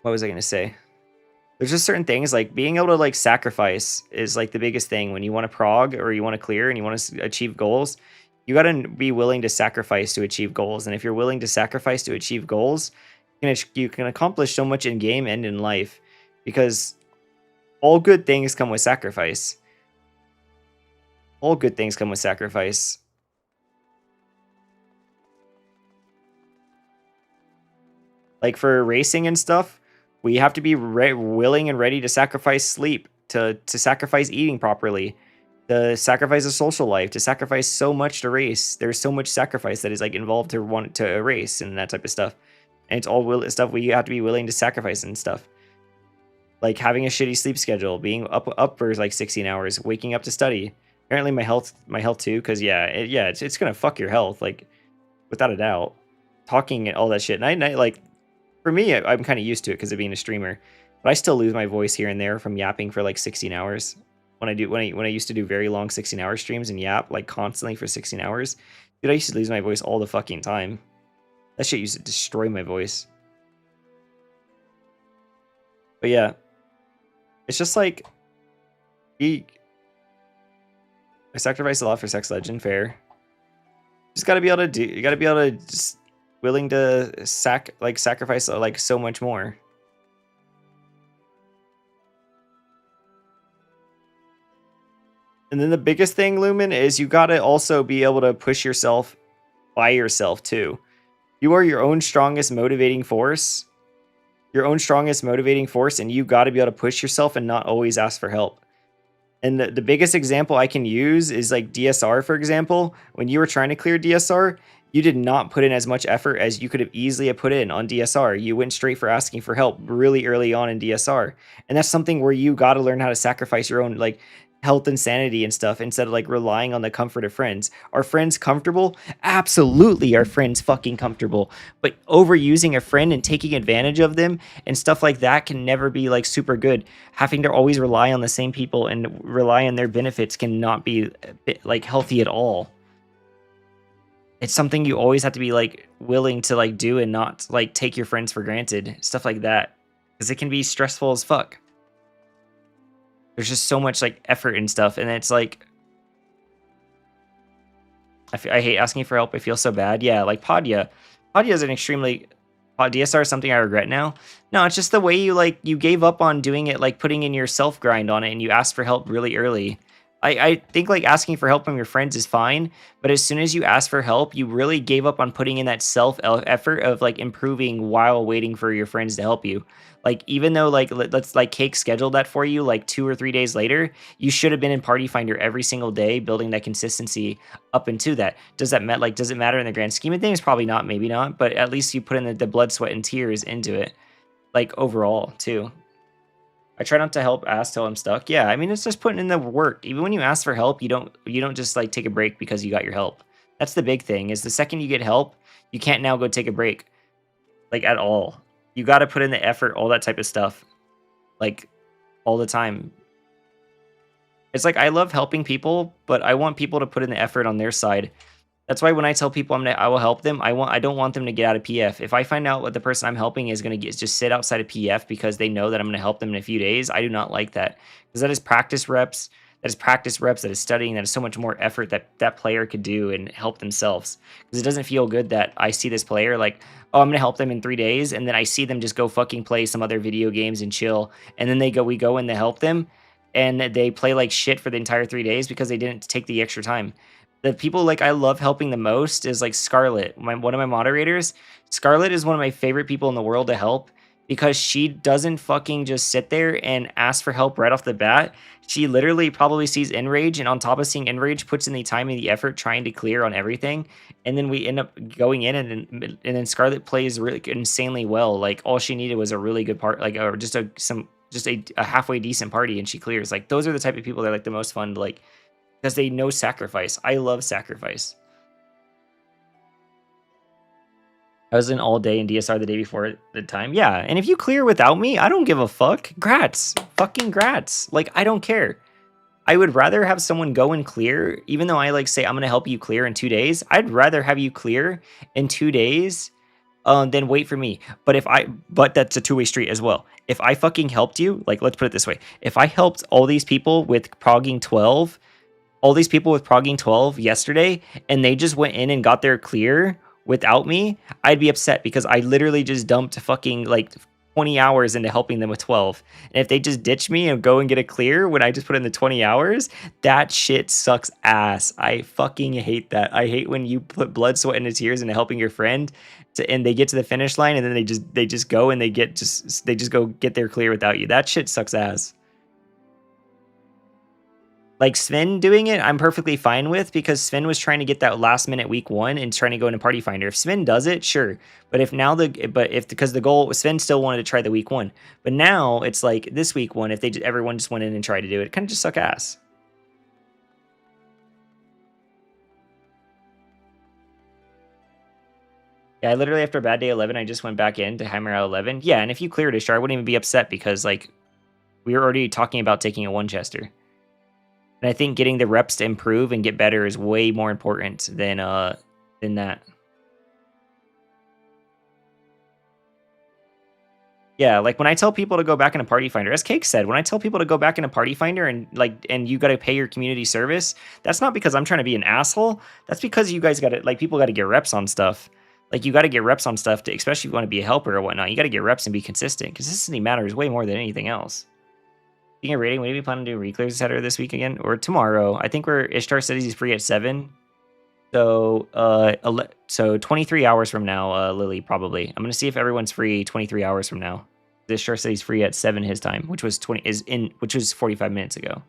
What was I gonna say? There's just certain things like being able to like sacrifice is like the biggest thing when you want to prog or you want to clear and you want to achieve goals. You got to be willing to sacrifice to achieve goals, and if you're willing to sacrifice to achieve goals, you can accomplish so much in game and in life, because all good things come with sacrifice. All good things come with sacrifice. Like for racing and stuff, we have to be willing and ready to sacrifice sleep, to sacrifice eating properly, to sacrifice a social life, to sacrifice so much to race. There's so much sacrifice that is like involved to want to race and that type of stuff. And it's all stuff we have to be willing to sacrifice and stuff. Like having a shitty sleep schedule, being up for like 16 hours, waking up to study. Apparently my health too, because it's gonna fuck your health, like without a doubt. Talking and all that shit. And I like, for me, I'm kind of used to it because of being a streamer, but I still lose my voice here and there from yapping for like 16 hours. When I used to do very long 16-hour streams and yap like constantly for 16 hours, dude, I used to lose my voice all the fucking time. That shit used to destroy my voice. But yeah, it's just like I sacrifice a lot for Sex Legend, fair. Just gotta be able to do. You gotta be able to just willing to sacrifice like so much more. And then the biggest thing, Lumen, is you gotta also be able to push yourself by yourself too. You are your own strongest motivating force. Your own strongest motivating force, and you gotta be able to push yourself and not always ask for help. And the biggest example I can use is like DSR, for example. When you were trying to clear DSR, you did not put in as much effort as you could have easily put in on DSR. You went straight for asking for help really early on in DSR. And that's something where you got to learn how to sacrifice your own like health and sanity and stuff instead of like relying on the comfort of friends. Are friends comfortable? Absolutely, are friends fucking comfortable. But overusing a friend and taking advantage of them and stuff like that can never be like super good. Having to always rely on the same people and rely on their benefits cannot be like healthy at all. It's something you always have to be like willing to like do and not like take your friends for granted, stuff like that, because it can be stressful as fuck. There's just so much like effort and stuff, and it's like I hate asking for help. I feel so bad. Yeah, like Padya is an extremely DSR is something I regret now. No, it's just the way you gave up on doing it, like putting in your self grind on it, and you asked for help really early. I think like asking for help from your friends is fine, but as soon as you ask for help, you really gave up on putting in that self effort of like improving while waiting for your friends to help you. Like even though like let's like Cake scheduled that for you like 2 or 3 days later, you should have been in Party Finder every single day, building that consistency up into that. Does it matter in the grand scheme of things? Probably not, maybe not, but at least you put in the blood, sweat, and tears into it, like overall too. I try not to ask till I'm stuck. Yeah, I mean, it's just putting in the work. Even when you ask for help, you don't just like take a break because you got your help. That's the big thing, is the second you get help, you can't now go take a break, like at all. You got to put in the effort, all that type of stuff, like all the time. It's like I love helping people, but I want people to put in the effort on their side. That's why when I tell people I will help them, I don't want them to get out of PF. If I find out what the person I'm helping is going to just sit outside of PF because they know that I'm going to help them in a few days, I do not like that, because that is practice reps. That is practice reps. That is studying. That is so much more effort that player could do and help themselves. Because it doesn't feel good that I see this player like, oh, I'm going to help them in 3 days, and then I see them just go fucking play some other video games and chill, and then we go in to help them, and they play like shit for the entire 3 days because they didn't take the extra time. The people like I love helping the most is like Scarlet, one of my moderators. Scarlet is one of my favorite people in the world to help, because she doesn't fucking just sit there and ask for help right off the bat. She literally probably sees Enrage, and on top of seeing Enrage, puts in the time and the effort trying to clear on everything. And then we end up going in, and then Scarlet plays really insanely well. Like all she needed was a really good part, like or just a halfway decent party, and she clears. Like those are the type of people that are like the most fun to like, because they know sacrifice. I love sacrifice. I was in all day in DSR the day before the time. Yeah, and if you clear without me, I don't give a fuck. Grats. Fucking grats. Like, I don't care. I would rather have someone go and clear, even though I like say I'm gonna help you clear in 2 days. I'd rather have you clear in 2 days than wait for me. But that's a two-way street as well. If I fucking helped you, like let's put it this way, if I helped all these people with progging 12, yesterday, and they just went in and got their clear without me, I'd be upset because I literally just dumped fucking like 20 hours into helping them with 12. And if they just ditch me and go and get a clear when I just put in the 20 hours, that shit sucks ass. I fucking hate that. I hate when you put blood, sweat, and tears into helping your friend and they get to the finish line and then they just go and they just go get their clear without you. That shit sucks ass. Like Sven doing it, I'm perfectly fine with because Sven was trying to get that last minute week 1 and trying to go into Party Finder. If Sven does it, sure. But because the goal, Sven still wanted to try the week 1. But now it's like this week 1, if everyone just went in and tried to do it, kind of just suck ass. Yeah, I literally after bad day 11, I just went back in to hammer out 11. Yeah, and if you cleared it, sure, I wouldn't even be upset because like we were already talking about taking a 1-chester. And I think getting the reps to improve and get better is way more important than that. Yeah, like when I tell people to go back into Party Finder, as Cake said, when I tell people to go back into Party Finder and you got to pay your community service, that's not because I'm trying to be an asshole. That's because you guys got to people got to get reps on stuff. Like you got to get reps on stuff to, especially if you want to be a helper or whatnot. You got to get reps and be consistent. Consistency matters way more than anything else. Speaking of rating, when do we plan on doing Reclears etc. this week again or tomorrow? I think Ishtar says he's free at 7. So so 23 hours from now, Lily probably. I'm gonna see if everyone's free 23 hours from now. Ishtar says he's free at 7 his time, which was 45 minutes ago.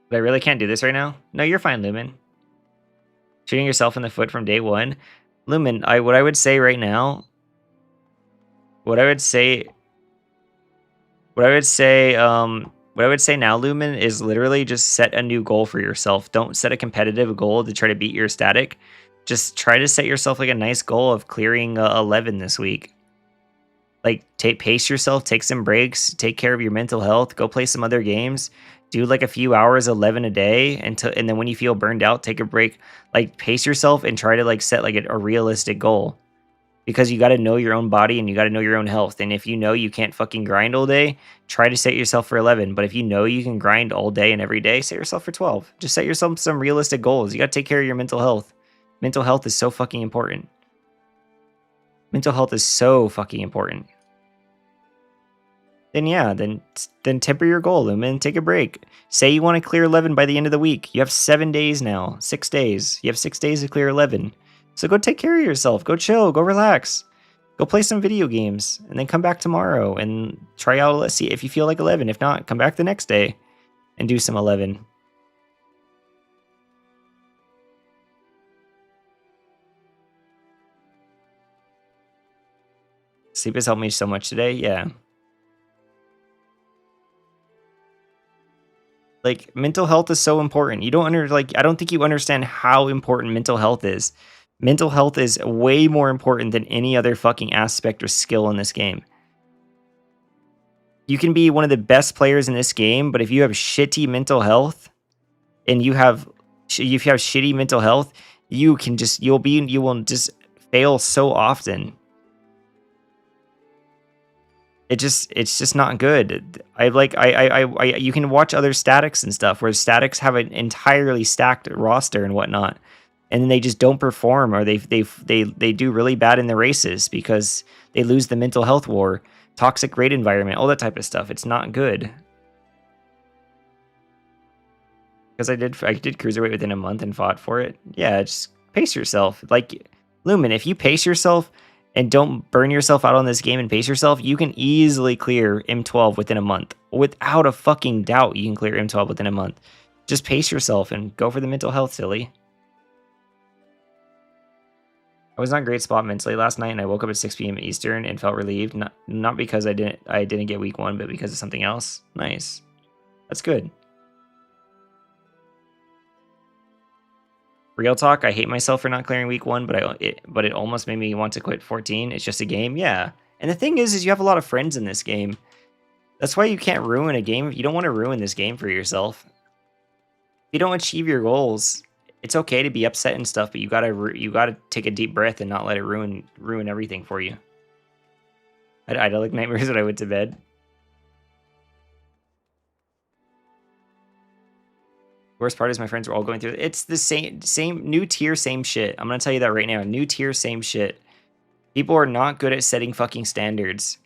But I really can't do this right now. No, you're fine, Lumen. Shooting yourself in the foot from day 1. Lumen, what I would say right now, what I would say now, Lumen, is literally just set a new goal for yourself. Don't set a competitive goal to try to beat your static. Just try to set yourself like a nice goal of clearing 11 this week. Like pace yourself, take some breaks, take care of your mental health, go play some other games. Do like a few hours, 11 a day, and then when you feel burned out, take a break. Like pace yourself and try to like set like a realistic goal, because you got to know your own body and you got to know your own health. And if you know you can't fucking grind all day, try to set yourself for 11. But if you know you can grind all day and every day, set yourself for 12. Just set yourself some realistic goals. You got to take care of your mental health. Mental health is so fucking important. Mental health is so fucking important. Then yeah, then temper your goal and then take a break. Say you want to clear 11 by the end of the week. You have 7 days now, 6 days. You have 6 days to clear 11. So go take care of yourself. Go chill. Go relax. Go play some video games. And then come back tomorrow and try out. Let's see if you feel like 11. If not, come back the next day and do some 11. Sleep has helped me so much today. Yeah. Like mental health is so important. I don't think you understand how important mental health is. Mental health is way more important than any other fucking aspect or skill in this game. You can be one of the best players in this game, but if you have shitty mental health and if you have shitty mental health, you will just fail so often. It's just not good. You can watch other statics and stuff where statics have an entirely stacked roster and whatnot, and then they just don't perform, or they do really bad in the races because they lose the mental health war, toxic raid environment, all that type of stuff. It's not good. Because I did cruiserweight within a month and fought for it. Yeah, just pace yourself. Like Lumen, if you pace yourself and don't burn yourself out on this game and pace yourself, you can easily clear M12 within a month. Without a fucking doubt, you can clear M12 within a month. Just pace yourself and go for the mental health, silly. I was not in a great spot mentally last night, and I woke up at 6 p.m. Eastern and felt relieved. Not because I didn't get week 1, but because of something else. Nice. That's good. real talk, I hate myself for not clearing week 1, but it almost made me want to quit 14. It's just a game, yeah. And the thing is you have a lot of friends in this game. That's why you can't ruin a game. You don't want to ruin this game for yourself. If you don't achieve your goals, it's okay to be upset and stuff, but you gotta take a deep breath and not let it ruin everything for you. I had like nightmares when I went to bed. Worst part is my friends were all going through it. It's the same new tier, same shit. I'm gonna tell you that right now. New tier, same shit. People are not good at setting fucking standards.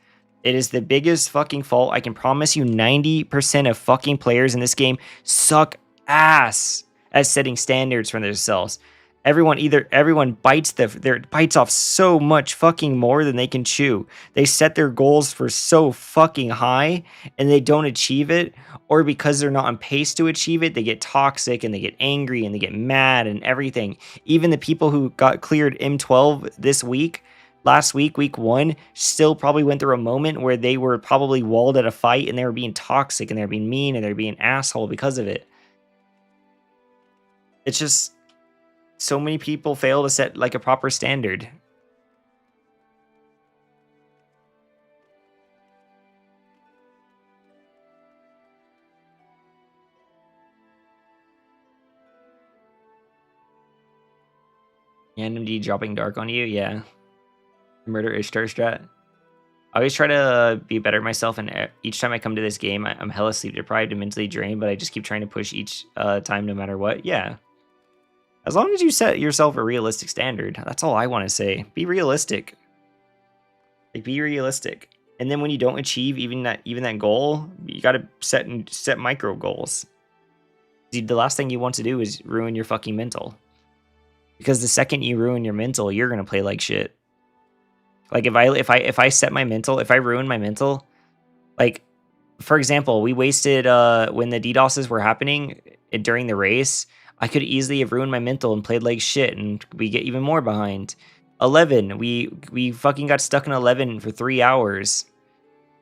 It is the biggest fucking fault. I can promise you 90% of fucking players in this game suck ass at setting standards for themselves. Everyone bites bites off so much fucking more than they can chew. They set their goals for so fucking high and they don't achieve it, or because they're not on pace to achieve it, they get toxic and they get angry and they get mad and everything. Even the people who got cleared M12 this week, last week, week 1, still probably went through a moment where they were probably walled at a fight and they were being toxic and they were being mean and they were being asshole because of it. It's just so many people fail to set like a proper standard. NMD dropping dark on you, yeah. Murder Ishtar strat. I always try to be better myself, and each time I come to this game, I'm hella sleep deprived and mentally drained, but I just keep trying to push each time no matter what. Yeah. As long as you set yourself a realistic standard, that's all I want to say. Be realistic. Like, be realistic. And then when you don't achieve even that goal, you gotta set micro goals. The last thing you want to do is ruin your fucking mental. Because the second you ruin your mental, you're gonna play like shit. Like if I set my mental, if I ruin my mental, like for example, we wasted when the DDoSes were happening during the race, I could easily have ruined my mental and played like shit, and we get even more behind. 11, we fucking got stuck in 11 for 3 hours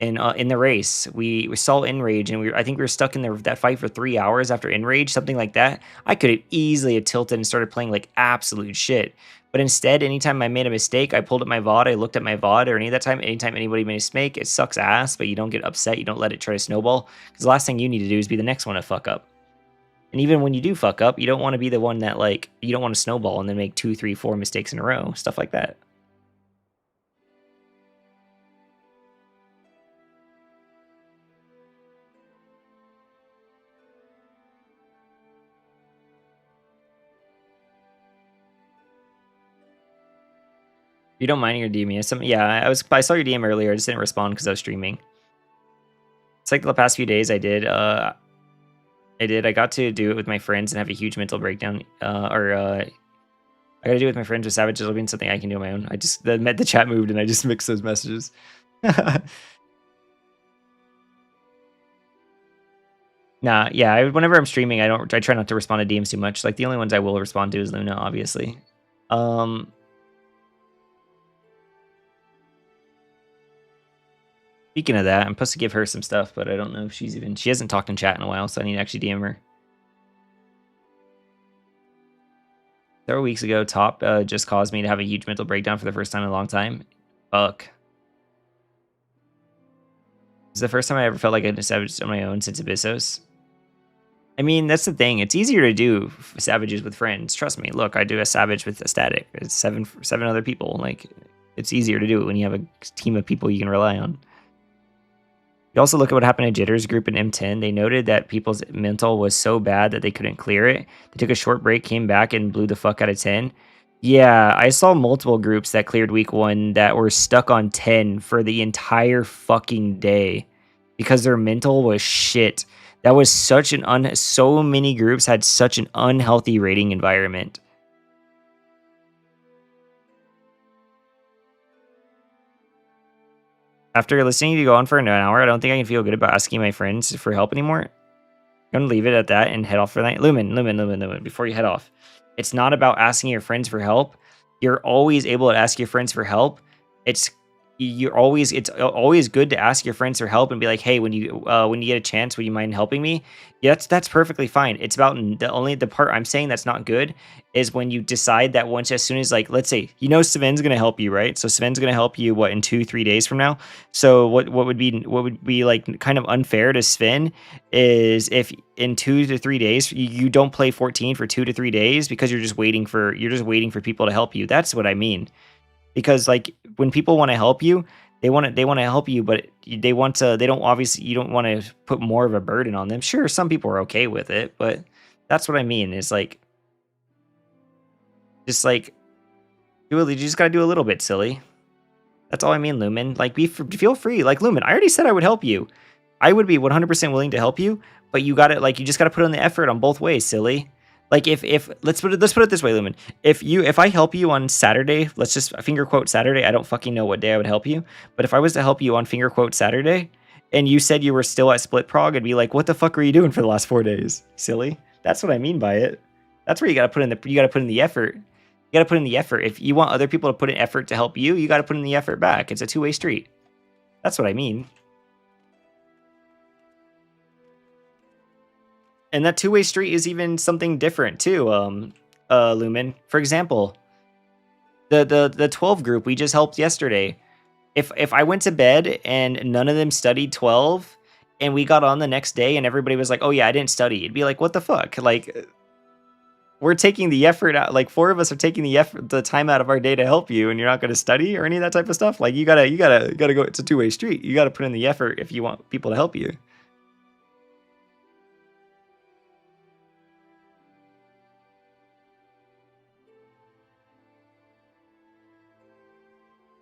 in the race. We saw Enrage, and I think we were stuck in that fight for 3 hours after Enrage, something like that. I could have easily have tilted and started playing like absolute shit. But instead, anytime I made a mistake, I pulled up my VOD, I looked at my VOD, or anytime anybody made a mistake, it sucks ass, but you don't get upset, you don't let it try to snowball, because the last thing you need to do is be the next one to fuck up. And even when you do fuck up, you don't want to be the one that, like, you don't want to snowball and then make 2, 3, 4 mistakes in a row, stuff like that. You don't mind your DM? Yeah, I saw your DM earlier. I just didn't respond because I was streaming. It's like the past few days I did. I got to do it with my friends and have a huge mental breakdown. I got to do it with my friends with Savage. It'll be something I can do on my own. I just the chat moved and I just mixed those messages. Nah, yeah. Whenever I'm streaming, I try not to respond to DMs too much. Like the only ones I will respond to is Luna, obviously. Speaking of that, I'm supposed to give her some stuff, but I don't know if she hasn't talked in chat in a while, so I need to actually DM her. Several weeks ago, Top just caused me to have a huge mental breakdown for the first time in a long time. Fuck. It's the first time I ever felt like I had Savage on my own since Abyssos. I mean, that's the thing. It's easier to do Savages with friends. Trust me. Look, I do a Savage with a Static. It's seven other people. Like, it's easier to do it when you have a team of people you can rely on. You also look at what happened to Jitter's group in M10. They noted that people's mental was so bad that they couldn't clear it. They took a short break, came back, and blew the fuck out of 10. Yeah, I saw multiple groups that cleared week 1 that were stuck on 10 for the entire fucking day because their mental was shit. That was such so many groups had such an unhealthy rating environment. After listening to you go on for an hour, I don't think I can feel good about asking my friends for help anymore. I'm going to leave it at that and head off for the night. Lumen, before you head off. It's not about asking your friends for help. You're always able to ask your friends for help. It's it's always good to ask your friends for help and be like, hey, when you get a chance, would you mind helping me? Yeah, that's perfectly fine. It's about the part I'm saying that's not good is when you decide that as soon as, like, let's say, Sven's gonna help you, right? So Sven's gonna help you in 2-3 days from now. So what would be like kind of unfair to Sven is if in 2 to 3 days you don't play 14 for 2 to 3 days because you're just waiting for people to help you. That's what I mean. Because, like, when people want to help you, they want to help you, but they don't, obviously, you don't want to put more of a burden on them. Sure, some people are okay with it, but that's what I mean is, like, just like you just got to do a little bit, silly. That's all I mean, Lumen. Like, feel free. Like, Lumen, I already said I would help you. I would be 100% willing to help you, but you just got to put in the effort on both ways, silly. Like, if let's put it this way, Lumen. If I help you on Saturday, let's just finger quote Saturday. I don't fucking know what day I would help you, but if I was to help you on finger quote Saturday, and you said you were still at Split Prog, I'd be like, what the fuck are you doing for the last 4 days, silly? That's what I mean by it. That's where you got to put in the effort. You got to put in the effort. If you want other people to put in effort to help you, you got to put in the effort back. It's a two-way street. That's what I mean. And that two-way street is even something different too, Lumen. For example, the 12 group we just helped yesterday. If I went to bed and none of them studied 12, and we got on the next day and everybody was like, "Oh yeah, I didn't study," it'd be like, "What the fuck?" Like, we're taking the effort out. Like, 4 of us are taking the time out of our day to help you, and you're not going to study or any of that type of stuff. Like, you gotta go. It's a two-way street. You gotta put in the effort if you want people to help you.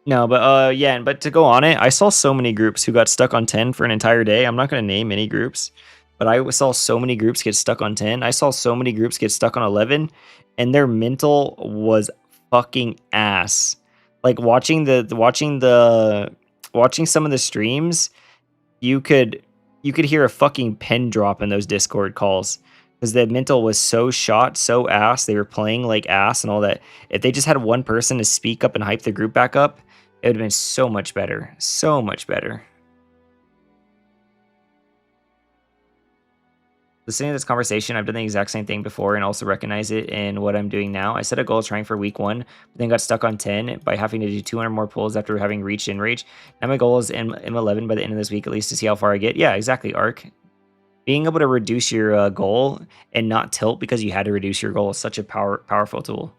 No, but yeah, but to go on it, I saw so many groups who got stuck on 10 for an entire day. I'm not going to name any groups, but I saw so many groups get stuck on 10. I saw so many groups get stuck on 11, and their mental was fucking ass. Like, watching some of the streams, you could hear a fucking pin drop in those Discord calls because the mental was so shot, so ass. They were playing like ass and all that. If they just had one person to speak up and hype the group back up, it would have been so much better. So much better. Listening to this conversation, I've done the exact same thing before and also recognize it in what I'm doing now. I set a goal trying for week 1, but then got stuck on 10 by having to do 200 more pulls after having reached Enrage. Now my goal is M11 by the end of this week, at least, to see how far I get. Yeah, exactly, Arc. Being able to reduce your goal and not tilt because you had to reduce your goal is such a powerful tool.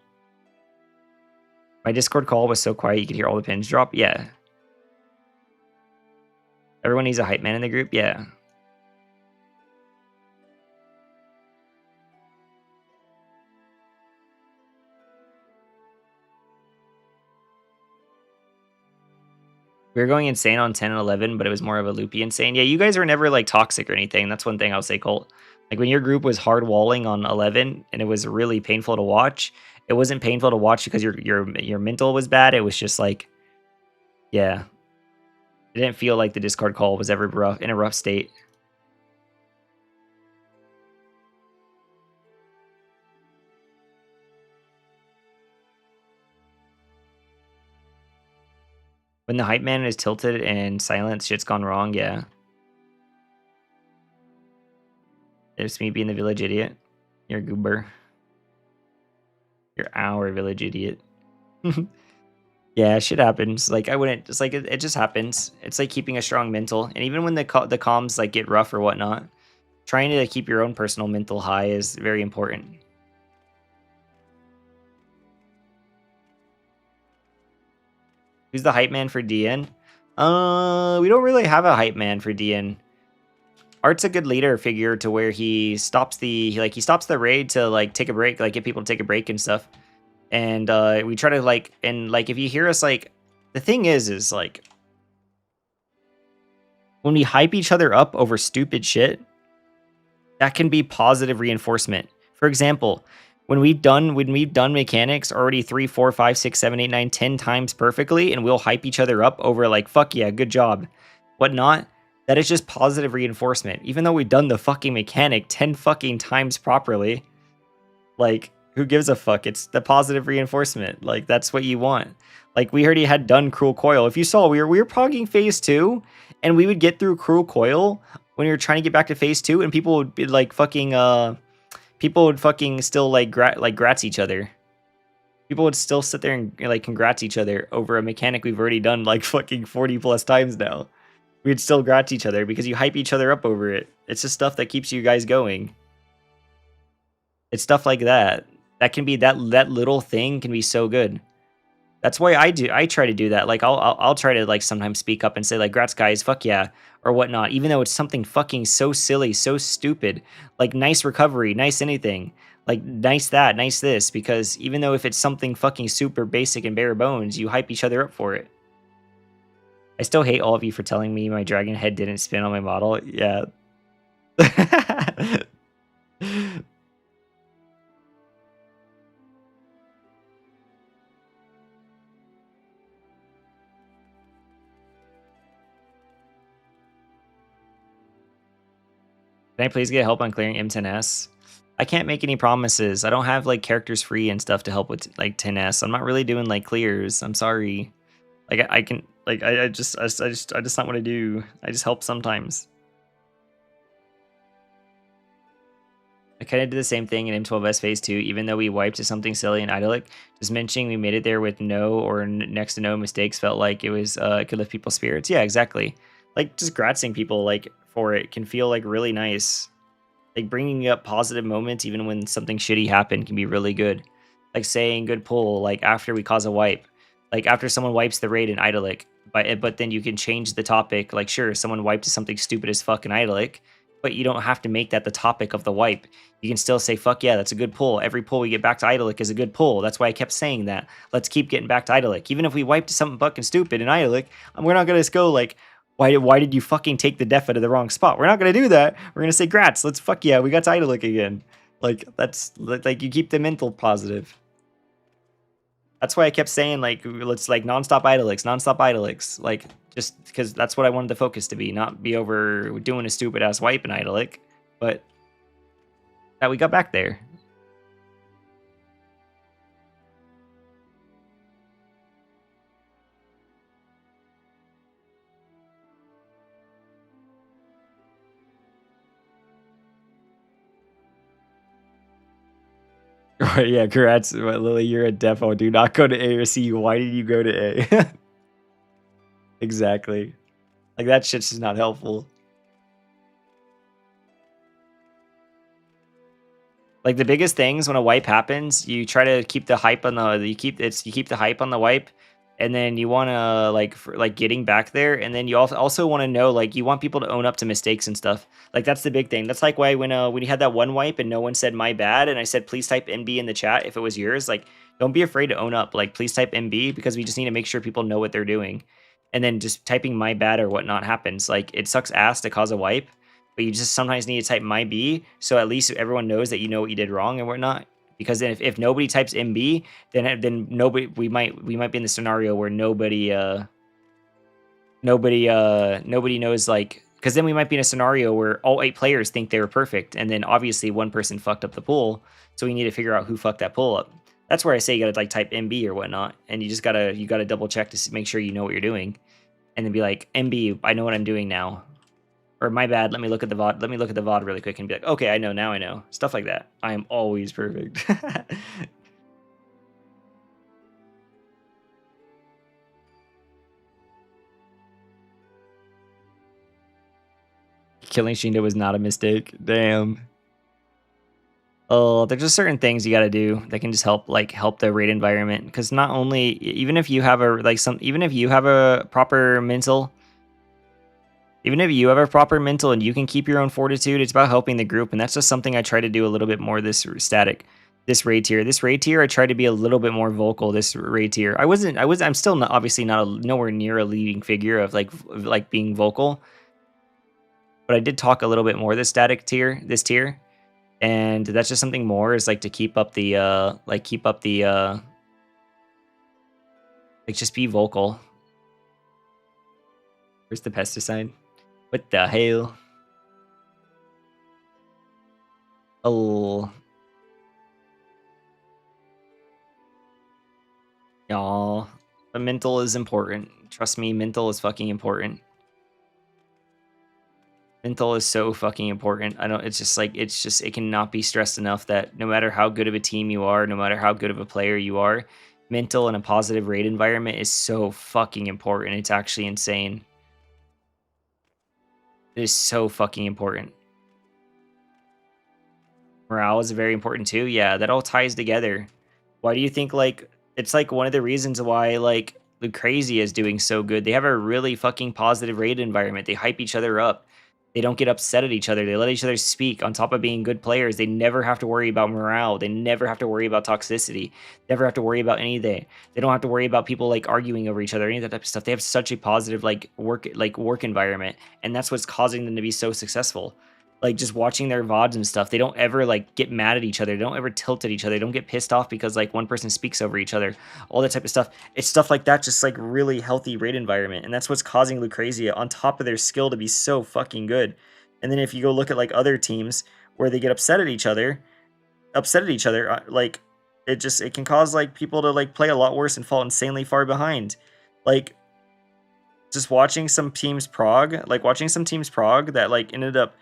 My Discord call was so quiet you could hear all the pins drop. Yeah. Everyone needs a hype man in the group. Yeah. We were going insane on 10 and 11, but it was more of a loopy insane. Yeah, you guys were never like toxic or anything. That's one thing I'll say, Colt. Like, when your group was hard walling on 11 and it was really painful to watch, it wasn't painful to watch because your mental was bad. It was just like, yeah. It didn't feel like the Discord call was ever in a rough state. When the hype man is tilted and silent, shit's gone wrong, yeah. It's me being the village idiot. You're a goober. You're our village idiot. Yeah, shit happens. Like, I wouldn't, it's like, it just happens. It's like keeping a strong mental. And even when the comms like get rough or whatnot, trying to keep your own personal mental high is very important. Who's the hype man for DN? We don't really have a hype man for DN. Art's a good leader figure to where he stops the raid to like take a break, like get people to take a break and stuff. And we try to like, and like, if you hear us, like, the thing is like, when we hype each other up over stupid shit, that can be positive reinforcement. For example, when we've done mechanics already 3, 4, 5, 6, 7, 8, 9, 10 times perfectly, and we'll hype each other up over like, fuck yeah, good job, whatnot, that is just positive reinforcement. Even though we've done the fucking mechanic 10 fucking times properly, like, Who gives a fuck? It's the positive reinforcement. Like, that's what you want. Like, we already had done Cruel Coil. If you saw, we were pogging phase 2, and we would get through Cruel Coil when we were trying to get back to phase 2, and people would be like fucking people would fucking still like grats each other. People would still sit there and like congrats each other over a mechanic we've already done like fucking 40 plus times now. We'd still grats each other because you hype each other up over it. It's just stuff that keeps you guys going. It's stuff like that. That can be that little thing can be so good. That's why I try to do that. Like I'll try to like sometimes speak up and say like grats guys, fuck yeah, or whatnot, even though it's something fucking so silly, so stupid. Like nice recovery, nice anything. Like nice that, nice this, because even though if it's something fucking super basic and bare bones, you hype each other up for it. I still hate all of you for telling me my dragon head didn't spin on my model. Yeah. Can I please get help on clearing M10S? I can't make any promises. I don't have like characters free and stuff to help with like 10S. I'm not really doing like clears. I'm sorry. Like I can like I just not what I do. I just help sometimes. I kind of did the same thing in M12S phase 2, even though we wiped to something silly and idyllic. Just mentioning we made it there with no or next to no mistakes felt like it was it could lift people's spirits. Yeah, exactly. Like just gratzing people like for it can feel like really nice. Like bringing up positive moments even when something shitty happened can be really good. Like saying good pull like after we cause a wipe. Like after someone wipes the raid in idyllic, but then you can change the topic. Like sure, someone wiped to something stupid as fuck in idyllic, but you don't have to make that the topic of the wipe. You can still say, fuck yeah, that's a good pull. Every pull we get back to idyllic is a good pull. That's why I kept saying that. Let's keep getting back to idyllic. Even if we wiped something fucking stupid in idyllic, we're not going to go like, why did you fucking take the def out of the wrong spot? We're not going to do that. We're going to say, grats, let's fuck yeah, we got to idyllic again. Like, that's, like, you keep the mental positive. That's why I kept saying, like, let's, like, nonstop idyllics. Like, just because that's what I wanted the focus to be, not be over doing a stupid-ass wipe in idyllic. But that we got back there. Right, yeah, congrats, Lily, you're a defo. Do not go to A or C. Why did you go to A? Exactly. Like, that shit's just not helpful. Like, the biggest things when a wipe happens, you try to keep the hype on the you keep the hype on the wipe, and then you want to like getting back there, and then you also want to know, like, you want people to own up to mistakes and stuff. Like, that's the big thing. That's like why when you had that one wipe and no one said my bad, and I said please type NB in the chat if it was yours, like, don't be afraid to own up. Like, please type NB, because we just need to make sure people know what they're doing. And then just typing my bad or whatnot happens. Like, it sucks ass to cause a wipe, but you just sometimes need to type my B, so at least everyone knows that you know what you did wrong and whatnot. Because then if nobody types MB, then nobody we might be in the scenario where nobody knows, like, because then we might be in a scenario where all 8 players think they were perfect, and then obviously one person fucked up the pull, so we need to figure out who fucked that pull up. That's where I say you gotta like type MB or whatnot, and you gotta double check to make sure you know what you're doing, and then be like, MB, I know what I'm doing now. Or my bad, let me look at the VOD. Let me look at the VOD really quick and be like, okay, I know, now I know. Stuff like that. I am always perfect. Killing Shinda was not a mistake. Damn. Oh, there's just certain things you gotta do that can just help the raid environment. Because not only, even if you have a proper mental, even if you have a proper mental and you can keep your own fortitude, it's about helping the group, and that's just something I try to do a little bit more this raid tier. This raid tier, I try to be a little bit more vocal. This raid tier, I'm still not, obviously nowhere near a leading figure of like being vocal, but I did talk a little bit more this tier, and that's just something more is like to keep up the just be vocal. Where's the pesticide? What the hell? Oh. Y'all, but mental is important. Trust me, mental is fucking important. Mental is so fucking important. I don't. It's just like it cannot be stressed enough that no matter how good of a team you are, no matter how good of a player you are, mental and a positive raid environment is so fucking important. It's actually insane. It is so fucking important. Morale is very important too. Yeah, that all ties together. Why do you think like it's like one of the reasons why like Lucrezia is doing so good? They have a really fucking positive raid environment. They hype each other up. They don't get upset at each other. They let each other speak. On top of being good players, they never have to worry about morale. They never have to worry about toxicity. Never have to worry about anything. They don't have to worry about people like arguing over each other, any of that type of stuff. They have such a positive like work environment, and that's what's causing them to be so successful. Like just watching their VODs and stuff, they don't ever like get mad at each other. They don't ever tilt at each other. They don't get pissed off because like one person speaks over each other. All that type of stuff. It's stuff like that, just like really healthy raid environment. And that's what's causing Lucrezia on top of their skill to be so fucking good. And then if you go look at like other teams where they get upset at each other, like it can cause like people to like play a lot worse and fall insanely far behind. Like just watching some teams prog that like ended up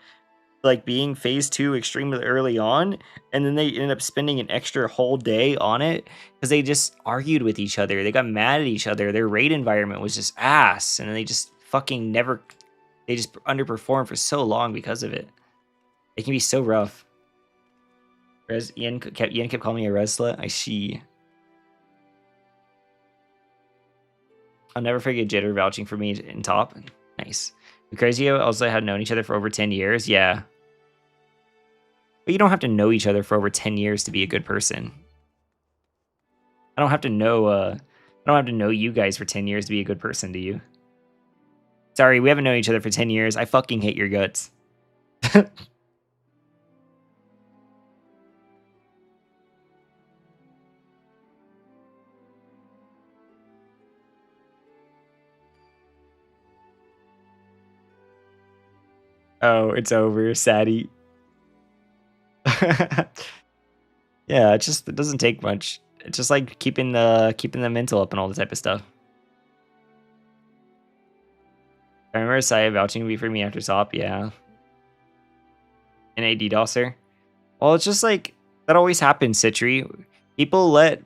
like being phase 2 extremely early on, and then they ended up spending an extra whole day on it because they just argued with each other. They got mad at each other. Their raid environment was just ass, and they just fucking never. They just underperformed for so long because of it. It can be so rough. Ian kept calling me a Resla. I see. I'll never forget Jitter vouching for me in top. Nice. Lucrezia also had known each other for over 10 years. Yeah. But you don't have to know each other for over 10 years to be a good person. I don't have to know you guys for 10 years to be a good person, do you? Sorry, we haven't known each other for 10 years. I fucking hate your guts. Oh, it's over, Sadie. Yeah, it doesn't take much. It's just like keeping the mental up and all the type of stuff. I remember Saya vouching for me after top, yeah. An AD DOSer. Well, it's just like that always happens, Citri. People let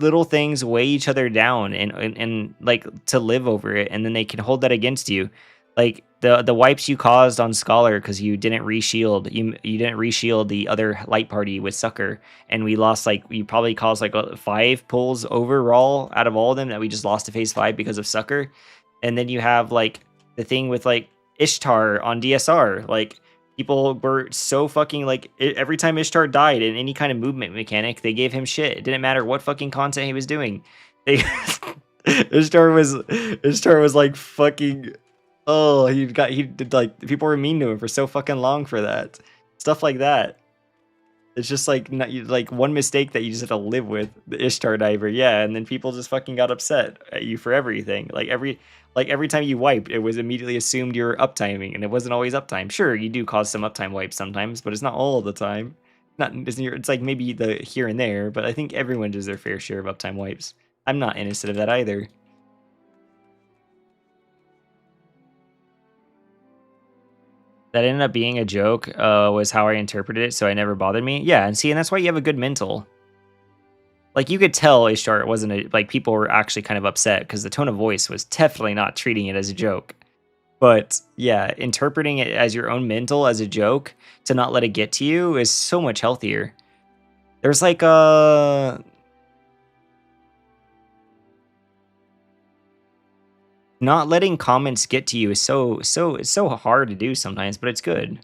little things weigh each other down and like to live over it, and then they can hold that against you. Like the wipes you caused on Scholar because you didn't reshield. You didn't reshield the other light party with Sucker, and we lost like you probably caused like 5 pulls overall out of all of them that we just lost to phase 5 because of Sucker. And then you have like the thing with like Ishtar on DSR. Like people were so fucking like every time Ishtar died in any kind of movement mechanic, they gave him shit. It didn't matter what fucking content he was doing. Ishtar was like fucking. Oh, he did like people were mean to him for so fucking long for that stuff like that. It's just like not like one mistake that you just have to live with, the Ishtar diver, yeah, and then people just fucking got upset at you for everything. Like every time you wiped, it was immediately assumed you're uptiming, and it wasn't always uptime. Sure, you do cause some uptime wipes sometimes, but it's not all the time. It's like maybe the here and there, but I think everyone does their fair share of uptime wipes. I'm not innocent of that either. That ended up being a joke, was how I interpreted it, so it never bothered me. Yeah, and that's why you have a good mental. Like, you could tell Ishtar wasn't like, people were actually kind of upset, because the tone of voice was definitely not treating it as a joke. But, yeah, interpreting it as your own mental, as a joke, to not let it get to you, is so much healthier. There's like, not letting comments get to you is it's so hard to do sometimes, but it's good.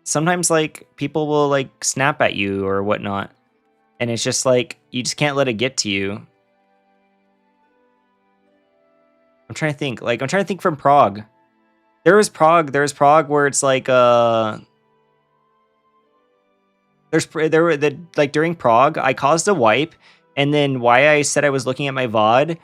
Sometimes like people will like snap at you or whatnot, and it's just like you just can't let it get to you. I'm trying to think from Prague. There was Prague where it's like during Prague I caused a wipe, and then why I said I was looking at my VOD.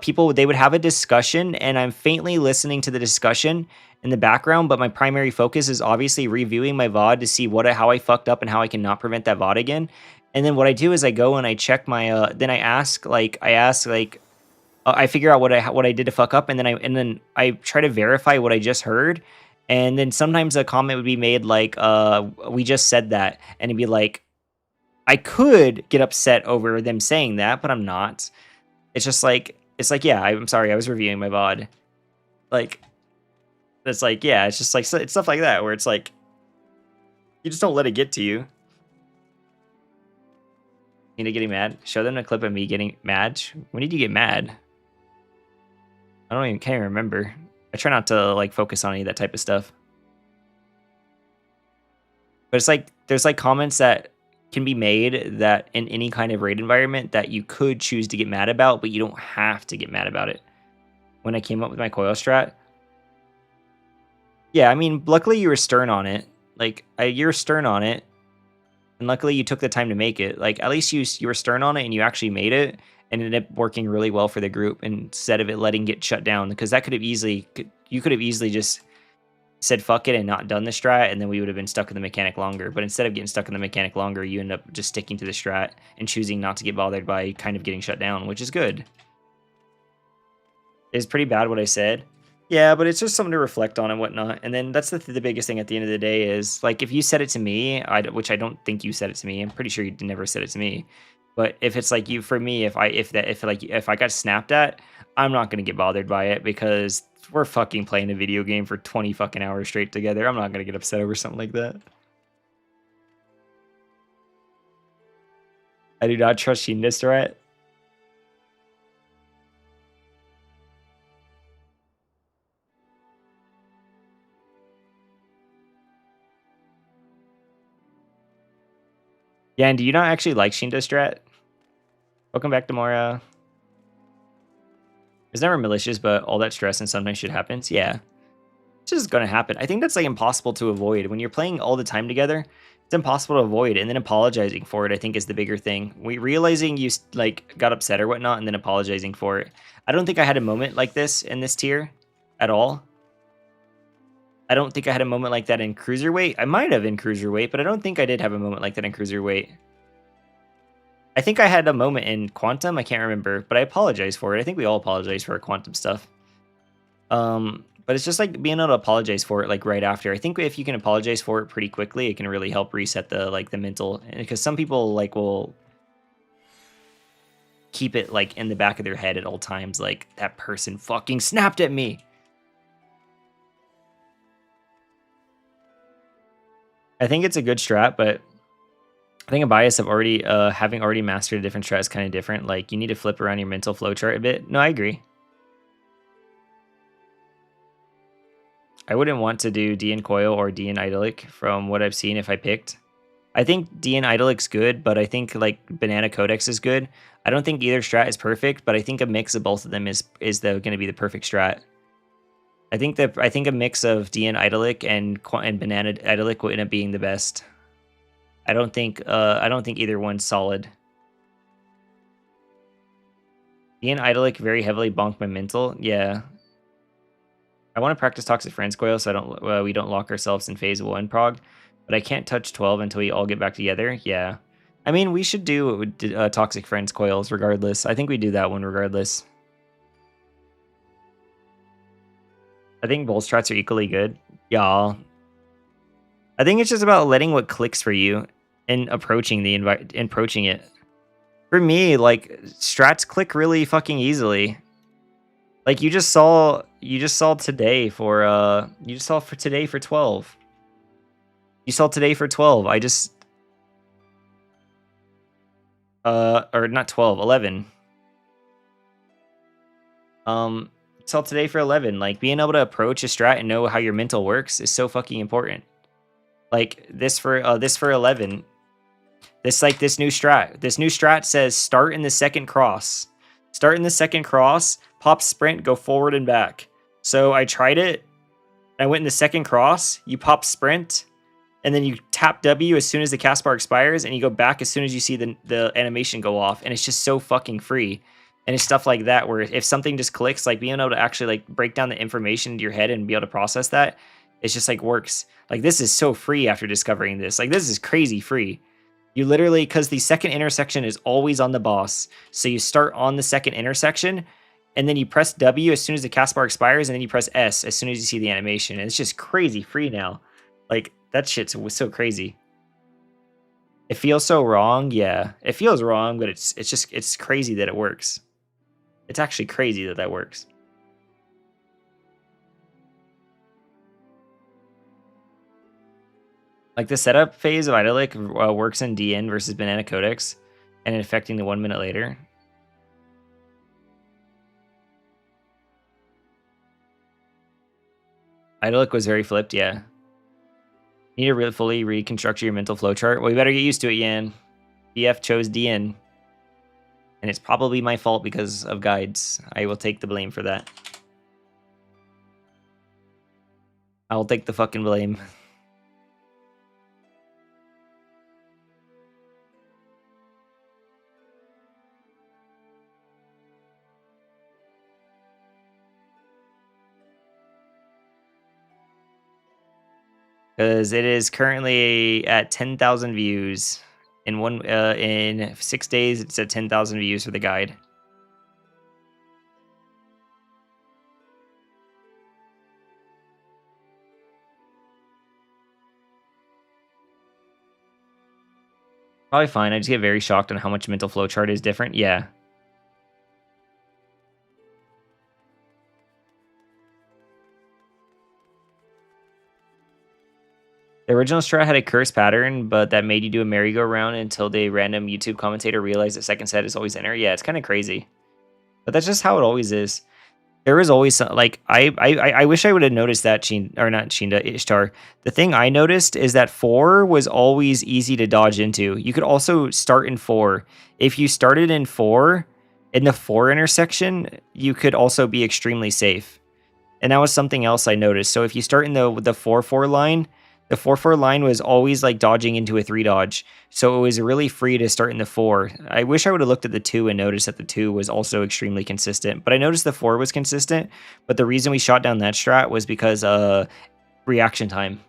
People, they would have a discussion, and I'm faintly listening to the discussion in the background, but my primary focus is obviously reviewing my VOD to see how I fucked up and how I can not prevent that VOD again. And then what I do is I go and I check my then I ask like I figure out what I did to fuck up, and then I try to verify what I just heard. And then sometimes a comment would be made like we just said that, and it'd be like I could get upset over them saying that, but I'm not. It's just like yeah, I'm sorry, I was reviewing my VOD. Like it's like yeah, it's just like it's stuff like that where it's like you just don't let it get to you. Into getting mad. Show them a clip of me getting mad. When did you get mad? Can't even remember. I try not to like focus on any of that type of stuff. But it's like there's like comments that can be made that in any kind of raid environment that you could choose to get mad about, but you don't have to get mad about it. When I came up with my coil strat, yeah, I mean, luckily you were stern on it. Like you're stern on it, and luckily you took the time to make it. Like at least you were stern on it and you actually made it. And ended up working really well for the group instead of it letting get shut down, because that could have easily you could have easily just said fuck it and not done the strat, and then we would have been stuck in the mechanic longer. But instead of getting stuck in the mechanic longer, you end up just sticking to the strat and choosing not to get bothered by kind of getting shut down, which is good. It's pretty bad what I said. Yeah, but it's just something to reflect on and whatnot. And then that's the biggest thing at the end of the day is like if you said it to me, which I don't think you said it to me. I'm pretty sure you never said it to me. But if it's like you, for me, if I got snapped at, I'm not gonna get bothered by it because we're fucking playing a video game for 20 fucking hours straight together. I'm not gonna get upset over something like that. I do not trust Sheenist, right? Yeah, and do you not actually like Shinda strat? Welcome back to Mora. It's never malicious, but all that stress and sometimes shit happens. Yeah. It's just gonna happen. I think that's like impossible to avoid. When you're playing all the time together, it's impossible to avoid. And then apologizing for it, I think, is the bigger thing. Realizing you like got upset or whatnot, and then apologizing for it. I don't think I had a moment like this in this tier at all. I don't think I had a moment like that in Cruiserweight. I might have in Cruiserweight, but I don't think I did have a moment like that in Cruiserweight. I think I had a moment in Quantum. I can't remember, but I apologize for it. I think we all apologize for our Quantum stuff. But it's just like being able to apologize for it like right after. I think if you can apologize for it pretty quickly, it can really help reset the like the mental, because some people like will keep it like in the back of their head at all times, like that person fucking snapped at me. I think it's a good strat, but I think a bias of already having already mastered a different strat is kind of different. Like you need to flip around your mental flowchart a bit. No, I agree. I wouldn't want to do DN Coil or DN Idyllic from what I've seen if I picked. I think DN Idyllic's good, but I think like Banana Codex is good. I don't think either strat is perfect, but I think a mix of both of them is going to be the perfect strat. I think a mix of DN Idyllic and Banana Idyllic will end up being the best. I don't think either one's solid. DN Idyllic very heavily bonked my mental. Yeah. I want to practice Toxic Friends Coil so we don't lock ourselves in phase 1 prog, but I can't touch 12 until we all get back together. Yeah. I mean, we should do Toxic Friends Coils regardless. I think we do that one regardless. I think both strats are equally good. Y'all. I think it's just about letting what clicks for you and approaching it. For me, like strats click really fucking easily. Like you just saw today for today for 12. You saw today for 12. I just or not 12, 11. Saw today for 11. Like being able to approach a strat and know how your mental works is so fucking important. Like this for 11. This new strat. This new strat says start in the second cross. Start in the second cross, pop sprint, go forward and back. So I tried it. I went in the second cross, you pop sprint, and then you tap W as soon as the cast bar expires, and you go back as soon as you see the animation go off, and it's just so fucking free. And it's stuff like that where if something just clicks, like being able to actually like break down the information into your head and be able to process that, it's just like works. Like this is so free after discovering this. Like this is crazy free. You literally, because the second intersection is always on the boss. So you start on the second intersection, and then you press W as soon as the cast bar expires, and then you press S as soon as you see the animation. And it's just crazy free now. Like, that shit's so crazy. It feels so wrong, yeah. It feels wrong, but it's crazy that it works. It's actually crazy that that works. Like the setup phase of Idyllic works in DN versus Banana Codex, and affecting the 1 minute later. Idyllic was very flipped, yeah. You need to really fully reconstruct your mental flowchart. Well, you better get used to it, Yan. BF chose DN. And it's probably my fault because of guides. I will take the blame for that. I will take the fucking blame. Because it is currently at 10,000 views. In 6 days, it's at 10,000 views for the guide. Probably fine. I just get very shocked on how much mental flowchart is different. Yeah. The original strat had a curse pattern, but that made you do a merry-go-round until the random YouTube commentator realized that second set is always enter. Yeah, it's kind of crazy. But that's just how it always is. There is always some, like, I wish I would have noticed that, Ishtar. The thing I noticed is that 4 was always easy to dodge into. You could also start in 4. If you started in 4, in the 4 intersection, you could also be extremely safe. And that was something else I noticed. So if you start in the 4-4 line, the 4-4 line was always like dodging into a 3 dodge. So it was really free to start in the 4. I wish I would have looked at the 2 and noticed that the 2 was also extremely consistent. But I noticed the 4 was consistent. But the reason we shot down that strat was because reaction time.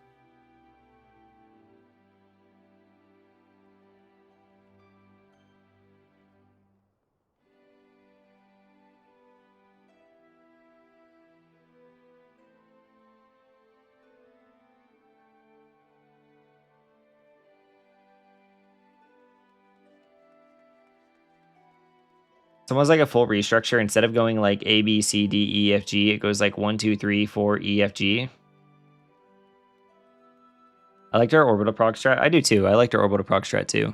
It's almost like a full restructure. Instead of going like A, B, C, D, E, F, G, it goes like 1, 2, 3, 4, E, F, G. I liked our orbital proc strat. I do too. I liked our orbital proc strat too.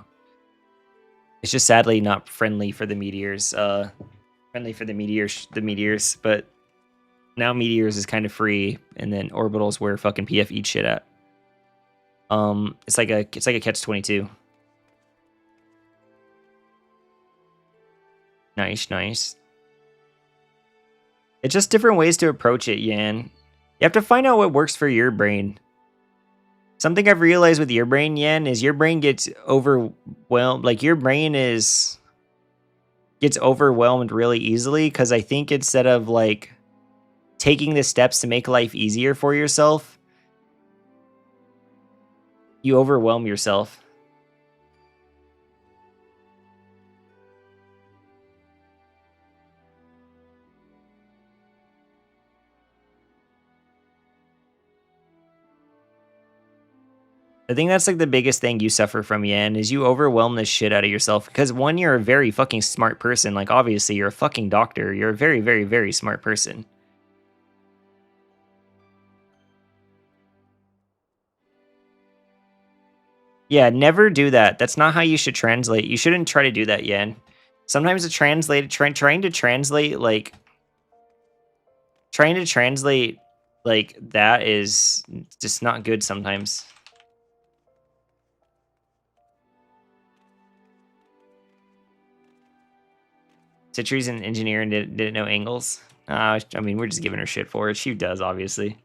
It's just sadly not friendly for the meteors. Friendly for the meteors, but now meteors is kind of free, and then orbitals where fucking PF eats shit at. It's like a catch-22. Nice. It's just different ways to approach it, Yan. You have to find out what works for your brain. Something I've realized with your brain, Yan, is your brain gets overwhelmed. Like, your brain gets overwhelmed really easily, because I think instead of, like, taking the steps to make life easier for yourself, you overwhelm yourself. I think that's like the biggest thing you suffer from, Yan, is you overwhelm the shit out of yourself. Because one, you're a very fucking smart person. Like, obviously, you're a fucking doctor. You're a very, very, very smart person. Yeah, never do that. That's not how you should translate. You shouldn't try to do that, Yan. Sometimes trying to translate like that is just not good sometimes. Citri's an engineer and didn't know angles. I mean, we're just giving her shit for it. She does, obviously.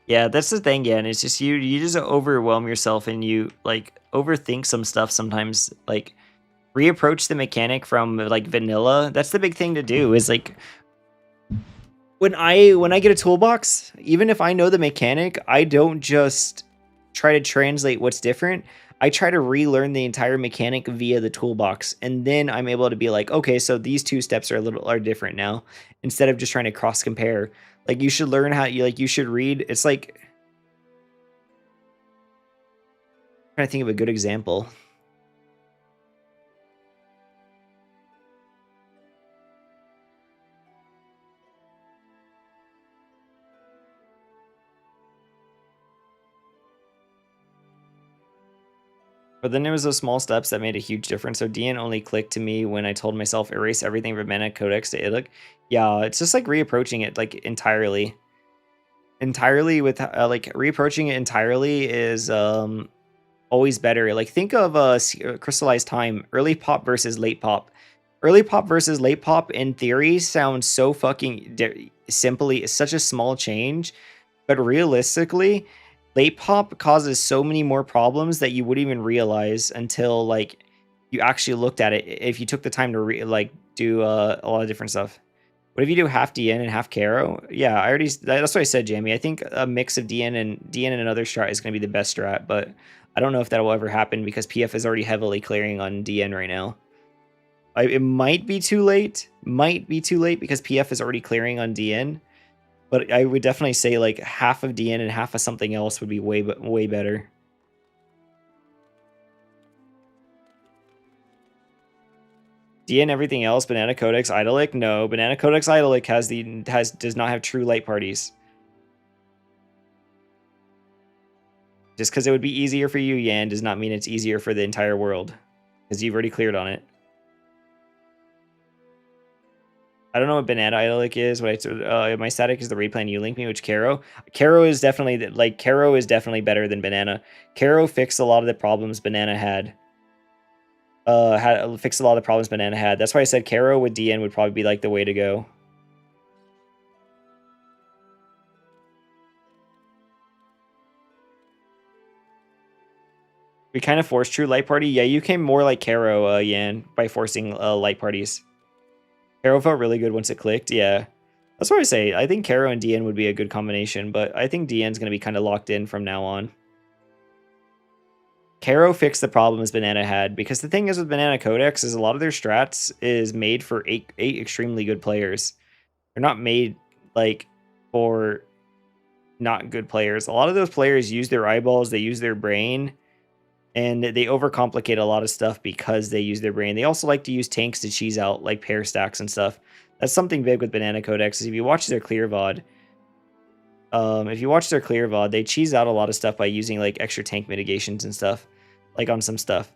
Yeah, that's the thing, yeah, and it's just you just overwhelm yourself and you like overthink some stuff sometimes. Like, reapproach the mechanic from like vanilla. That's the big thing to do, is like when I get a toolbox, even if I know the mechanic, I don't just try to translate what's different. I try to relearn the entire mechanic via the toolbox, and then I'm able to be like, okay, so these two steps are different now, instead of just trying to cross compare. Like you should learn how you should read. It's like I'm trying to think of a good example. But then there was those small steps that made a huge difference. So DN only clicked to me when I told myself erase everything from Mana Codex to Idlic. Yeah, it's just like reapproaching it like entirely. Entirely with like reapproaching it entirely is always better. Like think of crystallized time, early pop versus late pop. Early pop versus late pop in theory sounds so fucking simply, it's such a small change, but realistically, late pop causes so many more problems that you wouldn't even realize until like you actually looked at it. If you took the time to do a lot of different stuff. What if you do half DN and half Caro? Yeah, that's what I said, Jamie. I think a mix of DN and another strat is going to be the best strat, but I don't know if that will ever happen because PF is already heavily clearing on DN right now. It might be too late. Might be too late because PF is already clearing on DN. But I would definitely say like half of DN and half of something else would be way better. DN everything else, Banana Codex, Idolic? No, Banana Codex Idolic does not have true light parties. Just because it would be easier for you, Yan, does not mean it's easier for the entire world. Because you've already cleared on it. I don't know what Banana Idolic is. My static is the replan you link me, which Caro is definitely better than Banana. Caro fixed a lot of the problems Banana had. Fixed a lot of the problems Banana had. That's why I said Caro with DN would probably be like the way to go. We kind of forced true light party. Yeah, you came more like Caro, Yan, by forcing light parties. Caro felt really good once it clicked. Yeah, that's what I say. I think Caro and DN would be a good combination, but I think DN's going to be kind of locked in from now on. Caro fixed the problems Banana had, because the thing is with Banana Codex is a lot of their strats is made for eight extremely good players. They're not made like for not good players. A lot of those players use their eyeballs, they use their brain, and they overcomplicate a lot of stuff because they use their brain. They also like to use tanks to cheese out like pair stacks and stuff. That's something big with Banana Codex. Is if you watch their clear VOD, they cheese out a lot of stuff by using like extra tank mitigations and stuff, like on some stuff.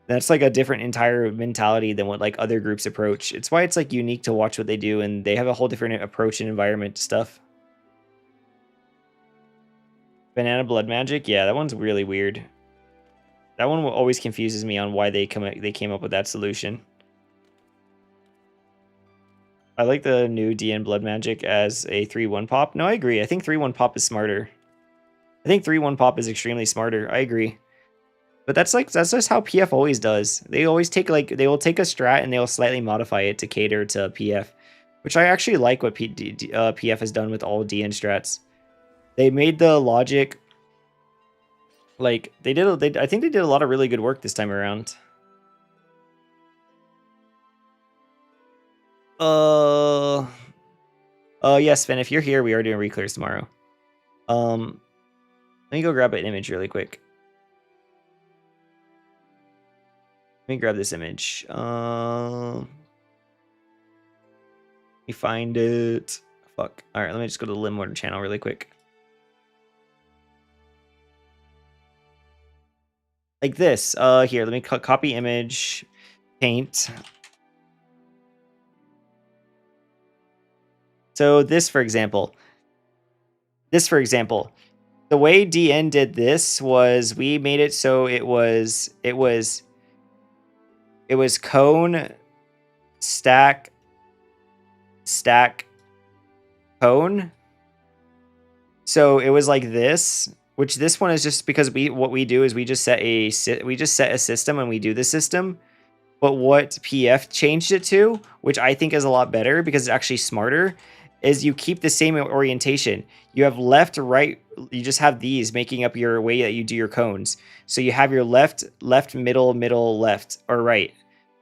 That's like a different entire mentality than what like other groups approach. It's why it's like unique to watch what they do, and they have a whole different approach and environment to stuff. Banana Blood Magic, yeah, that one's really weird. That one always confuses me on why they came up with that solution. I like the new DN Blood Magic as a 3-1 pop. No, I agree. I think 3-1 pop is smarter. I think 3-1 pop is extremely smarter. I agree. But that's just how PF always does. They always take they will take a strat and they will slightly modify it to cater to PF, which I actually like what PF has done with all DN strats. They made the logic like I think they did a lot of really good work this time around. Yes, Finn, if you're here, we are doing Reclears tomorrow. Let me go grab an image really quick. Let me grab this image. Let me find it. Fuck. All right, let me just go to the Limwater channel really quick. Like this. Here, let me copy image, paint. So this, for example, the way DN did this was we made it so it was cone, stack, cone. So it was like this, which this one is just because what we do is we just set a system and we do the system. But what PF changed it to, which I think is a lot better because it's actually smarter, is you keep the same orientation. You have left, right. You just have these making up your way that you do your cones. So you have your left, middle, left, or right.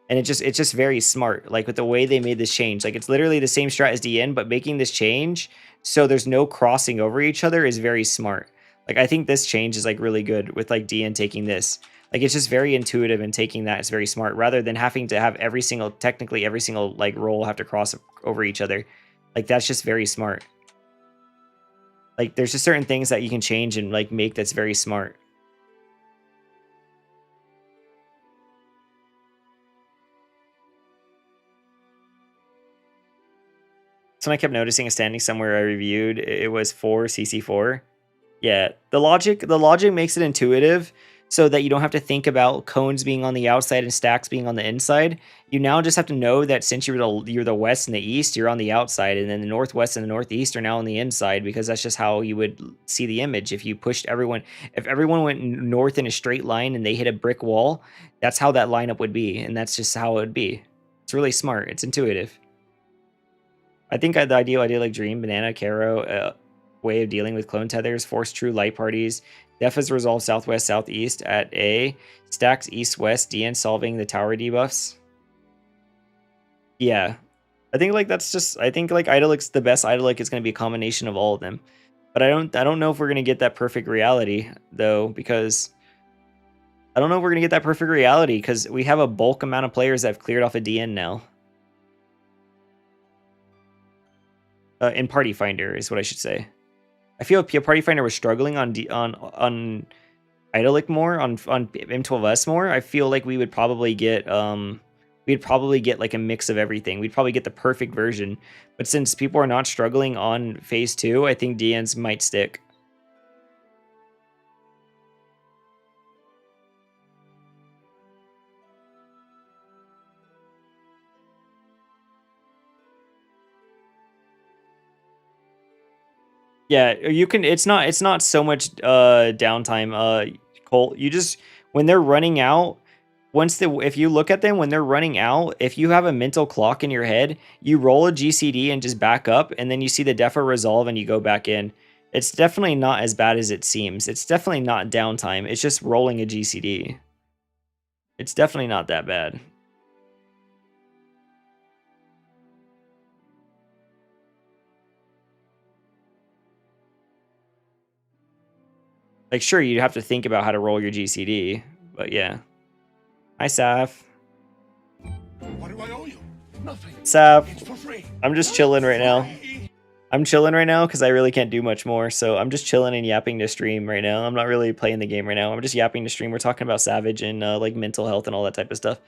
And it's just very smart. Like with the way they made this change, like it's literally the same strat as DN, but making this change so there's no crossing over each other is very smart. Like I think this change is like really good with like DN taking this. Like it's just very intuitive, and taking that is very smart rather than having to have technically every single like roll have to cross over each other. Like that's just very smart. Like there's just certain things that you can change and like make that's very smart. So I kept noticing a standing somewhere I reviewed. It was 4 CC4. Yeah, the logic makes it intuitive so that you don't have to think about cones being on the outside and stacks being on the inside. You now just have to know that since you're the west and the east, you're on the outside, and then the northwest and the northeast are now on the inside, because that's just how you would see the image. If you pushed everyone, if everyone went north in a straight line and they hit a brick wall, that's how that lineup would be, and that's just how it would be. It's really smart. It's intuitive. I think the ideal like Dream, Banana, Caro, way of dealing with clone tethers, force true light parties, Defas resolve southwest, southeast at A, stacks east, west, DN solving the tower debuffs. Yeah. I think like that's just, I think like Idolic's the best Idolic is going to be a combination of all of them. But I don't know if we're going to get that perfect reality though, because I don't know if we're going to get that perfect reality because we have a bulk amount of players that have cleared off a DN now. In Party Finder is what I should say. I feel Party Finder was struggling on Idolic more, on M12S more. I feel like we would probably get like a mix of everything. We'd probably get the perfect version. But since people are not struggling on phase 2, I think DNs might stick. Yeah, you can. It's not so much downtime. Colt, you just, when they're running out, if you look at them when they're running out, if you have a mental clock in your head, you roll a GCD and just back up, and then you see the defa resolve and you go back in. It's definitely not as bad as it seems. It's definitely not downtime. It's just rolling a GCD. It's definitely not that bad. Like, sure, you'd have to think about how to roll your GCD, but yeah. Hi, Saf. What do I owe you? Nothing. Saf, It's for free. I'm just chilling right now. I'm chilling right now because I really can't do much more, so I'm just chilling and yapping to stream right now. I'm not really playing the game right now. I'm just yapping to stream. We're talking about Savage and like mental health and all that type of stuff.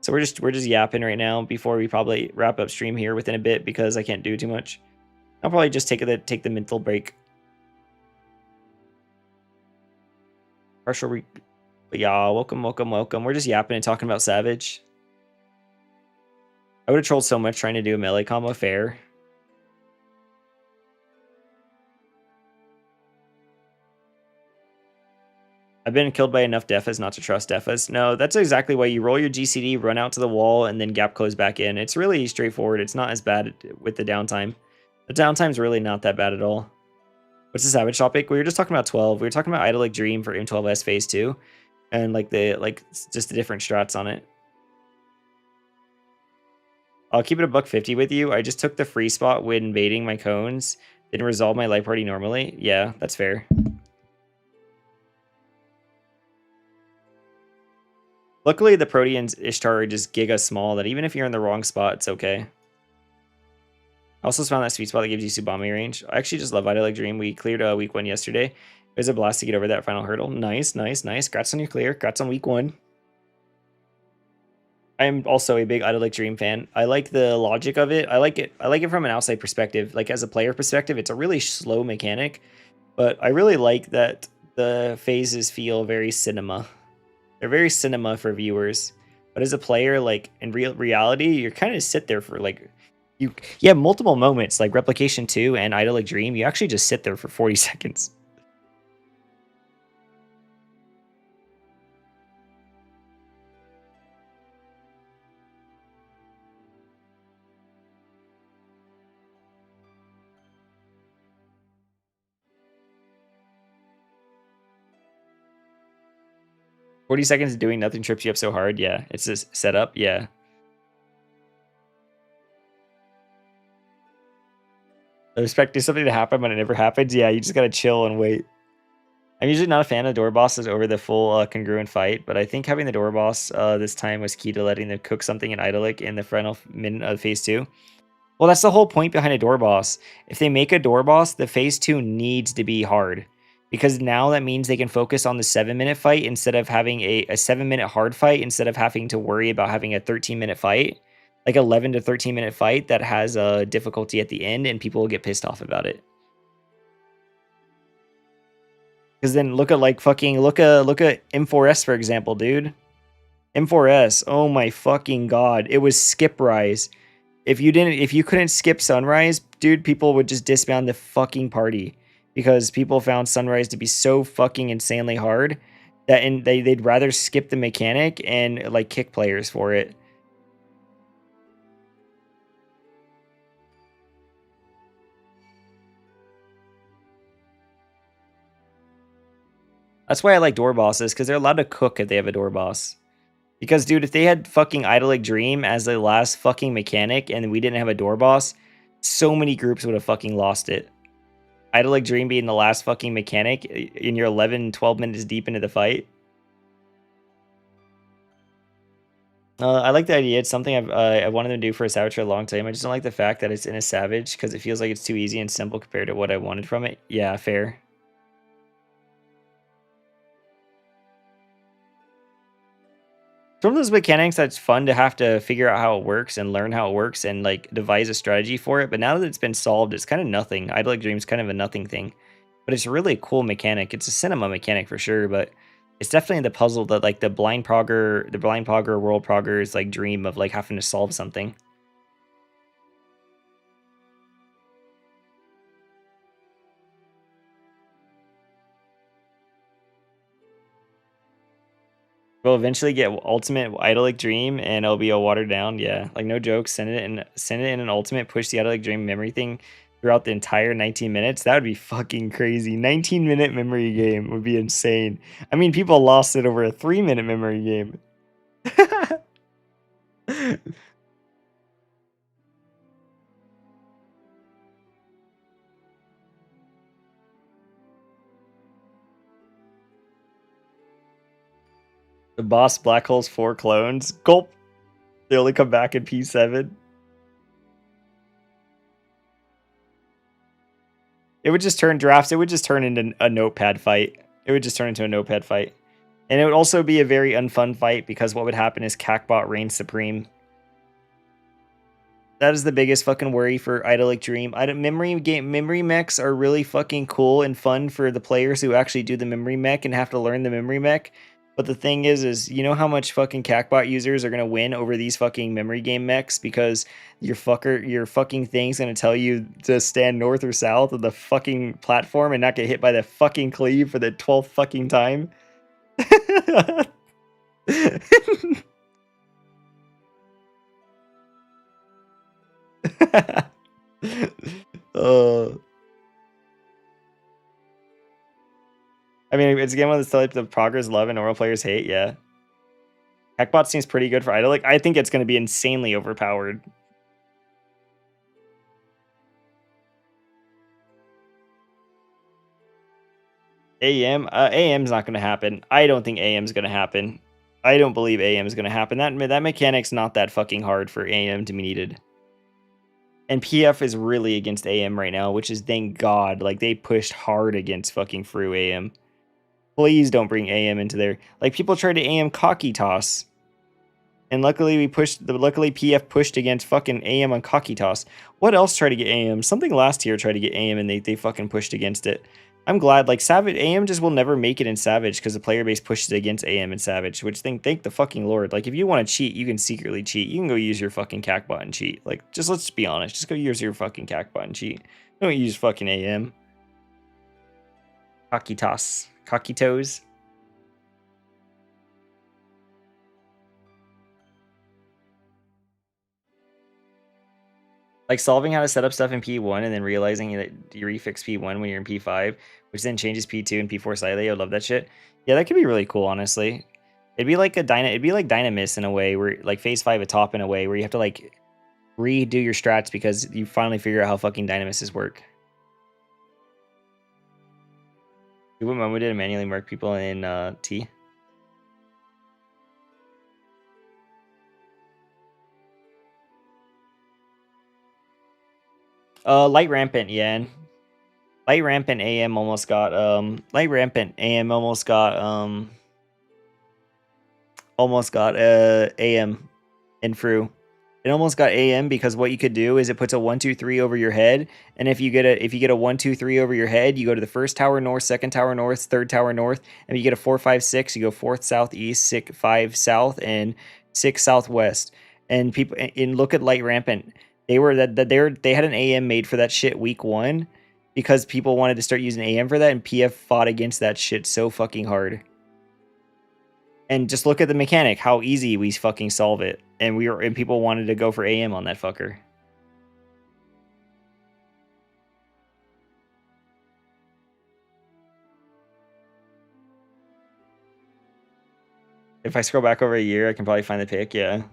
So we're just yapping right now before we probably wrap up stream here within a bit because I can't do too much. I'll probably just take the mental break. Partial yeah, welcome. We're just yapping and talking about Savage. I would have trolled so much trying to do a melee combo fair. I've been killed by enough defas not to trust defas. No, that's exactly why you roll your GCD, run out to the wall, and then gap close back in. It's really straightforward. It's not as bad with the downtime. The downtime's really not that bad at all. What's the Savage topic? We were just talking about 12. We were talking about Idolic Dream for M12S Phase 2. And like just the different strats on it. I'll keep it a $150 with you. I just took the free spot when baiting my cones. Didn't resolve my light party normally. Yeah, that's fair. Luckily, the Proteans Ishtar are just giga small that even if you're in the wrong spot, it's okay. I also found that sweet spot that gives you Subami range. I actually just love Idolic Dream. We cleared week 1 yesterday. It was a blast to get over that final hurdle. Nice. Congrats on your clear. Congrats on week 1. I'm also a big Idolic Dream fan. I like the logic of it. I like it from an outside perspective. Like as a player perspective, it's a really slow mechanic, but I really like that the phases feel very cinema. They're very cinema for viewers. But as a player, like in reality, you're kind of sit there for like you have multiple moments like Replication 2 and Idolic Dream. You actually just sit there for 40 seconds. 40 seconds of doing nothing trips you up so hard. Yeah, it's just set up. Yeah. I expecting something to happen when it never happens. Yeah, you just gotta chill and wait. I'm usually not a fan of door bosses over the full congruent fight, but I think having the door boss this time was key to letting them cook something in Idolic in the final minute of phase 2. Well, that's the whole point behind a door boss. If they make a door boss, the phase 2 needs to be hard. Because now that means they can focus on the 7-minute fight instead of having a 7-minute hard fight, instead of having to worry about having a 13-minute fight. Like 11 to 13-minute fight that has a difficulty at the end and people will get pissed off about it. Because then look at like fucking look at M4S for example, dude. M4S, oh my fucking god, it was skip rise. If you couldn't skip sunrise, dude, people would just disband the fucking party because people found sunrise to be so fucking insanely hard that they'd rather skip the mechanic and like kick players for it. That's why I like door bosses, because they're allowed to cook if they have a door boss. Because, dude, if they had fucking Idolic Dream as the last fucking mechanic and we didn't have a door boss, so many groups would have fucking lost it. Idolic Dream being the last fucking mechanic and you're 11, 12 minutes deep into the fight. I like the idea. It's something I wanted to do for a Savage for a long time. I just don't like the fact that it's in a Savage because it feels like it's too easy and simple compared to what I wanted from it. Yeah, fair. It's one of those mechanics that's fun to have to figure out how it works and learn how it works and like devise a strategy for it. But now that it's been solved, it's kind of nothing. Idolic Dream's kind of a nothing thing, but it's a really cool mechanic. It's a cinema mechanic for sure, but it's definitely the puzzle that like the blind progger, world proggers like dream of like having to solve something. We'll eventually get ultimate Idolic Dream and it'll be a watered down. Yeah, like no joke. Send it in an ultimate, push the Idolic Dream memory thing throughout the entire 19 minutes. That would be fucking crazy. 19-minute memory game would be insane. I mean, people lost it over a 3-minute memory game. The boss black holes 4 clones. Gulp. They only come back in P7. It would just turn drafts. It would just turn into a notepad fight. It would just turn into a notepad fight. And it would also be a very unfun fight because what would happen is Cacbot reigns supreme. That is the biggest fucking worry for Idolic Dream. Memory mechs are really fucking cool and fun for the players who actually do the memory mech and have to learn the memory mech. But the thing is you know how much fucking Cacbot users are gonna win over these fucking memory game mechs because your fucking thing's gonna tell you to stand north or south of the fucking platform and not get hit by the fucking cleave for the 12th fucking time. I mean, it's again one of the types of proggers love and normal players hate, yeah. Hackbot seems pretty good for Idolic. I think it's going to be insanely overpowered. AM's not going to happen. I don't think AM's going to happen. I don't believe AM is going to happen. That mechanic's not that fucking hard for AM to be needed. And PF is really against AM right now, which is thank God. Like, they pushed hard against fucking Fru AM. Please don't bring AM into there. Like, people tried to AM cocky toss. And luckily PF pushed against fucking AM on cocky toss. What else tried to get AM? Something last year tried to get AM and they fucking pushed against it. I'm glad, like, Savage, AM just will never make it in Savage because the player base pushes against AM and Savage, which thank the fucking Lord. Like, if you want to cheat, you can secretly cheat. You can go use your fucking Cacbot and cheat. Like, just let's be honest. Just go use your fucking Cacbot and cheat. Don't use fucking AM. Cocky toss. Cocky toes. Like solving how to set up stuff in P1 and then realizing that you refix P1 when you're in P5, which then changes P2 and P4 slightly. I love that shit. Yeah, that could be really cool, honestly. It'd be like it'd be like Dynamis in a way, where like phase 5 a top in a way, where you have to like redo your strats because you finally figure out how fucking Dynamises work. What Momo did manually mark people in T. Light Rampant, yeah. Light Rampant AM almost got Light Rampant AM almost got AM in Fru. It almost got AM because what you could do is it puts a 1-2-3 over your head, and if you get a 1-2-3 over your head, you go to the first tower north, second tower north, third tower north, and if you get a 4-5-6, you go 4th southeast, 6 5 south, and 6 southwest. And people and look at Light Rampant. They had an AM made for that shit week 1 because people wanted to start using AM for that, and PF fought against that shit so fucking hard. And just look at the mechanic, how easy we fucking solve it. And people wanted to go for AM on that fucker. If I scroll back over a year, I can probably find the pick, yeah.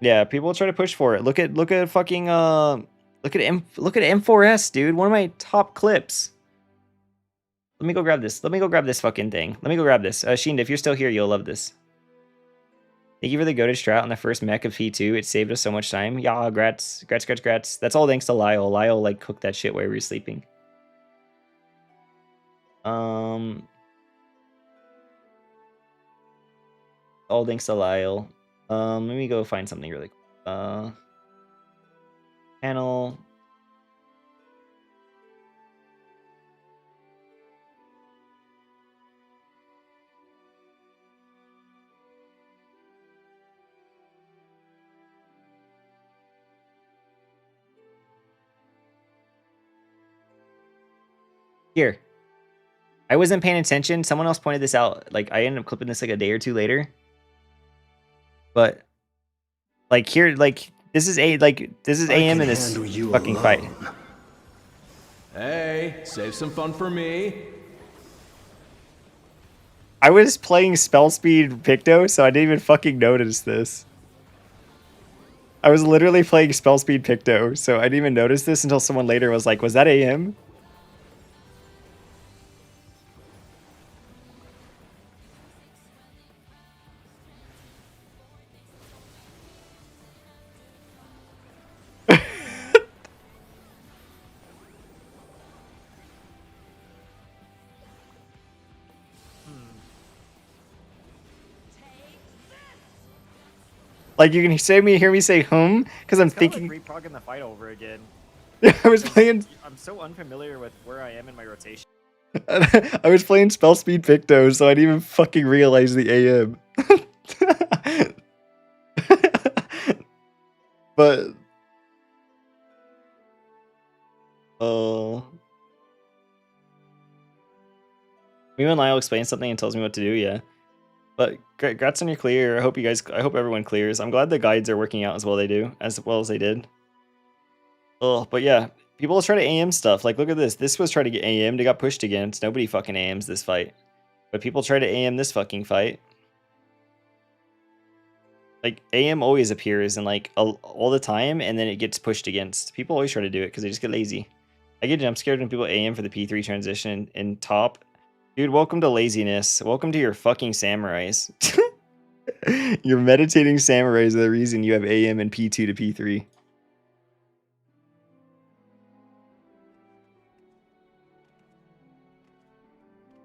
Yeah, people try to push for it. Look at fucking look at M4S, dude. One of my top clips. Let me go grab this. Let me go grab this fucking thing. Let me go grab this. Sheen, if you're still here, you'll love this. Thank you for the goated strat on the first mech of P2. It saved us so much time. Yeah, grats. That's all thanks to Lyle. Lyle, like, cooked that shit while we were sleeping. All thanks to Lyle. Let me go find something really quick. Panel. Here. I wasn't paying attention. Someone else pointed this out. Like, I ended up clipping this like a day or two later. But like here, like this is AM in this fucking fight. Hey, save some fun for me. I was playing spell speed Picto, so I didn't even fucking notice this. I was literally playing spell speed Picto, so I didn't even notice this until someone later was like, "Was that AM?" Like, you can hear me say because I'm thinking. Like reprogging the fight over again. I was playing. I'm so unfamiliar with where I am in my rotation. I was playing spell speed Picto, so I didn't even fucking realize the AM. But me and Lyle explains something and tells me what to do, yeah. But congrats on your clear. I hope everyone clears. I'm glad the guides are working out as well as they did. Oh, but yeah, people try to AM stuff. Like, look at this. This was trying to get AM'd. It got pushed against. Nobody fucking AMs this fight. But people try to AM this fucking fight. Like, AM always appears and like all the time, and then it gets pushed against. People always try to do it because they just get lazy. I get jump scared when people AM for the P3 transition in top. Dude, welcome to laziness. Welcome to your fucking samurais. Your meditating samurais are the reason you have AM and P2 to P3.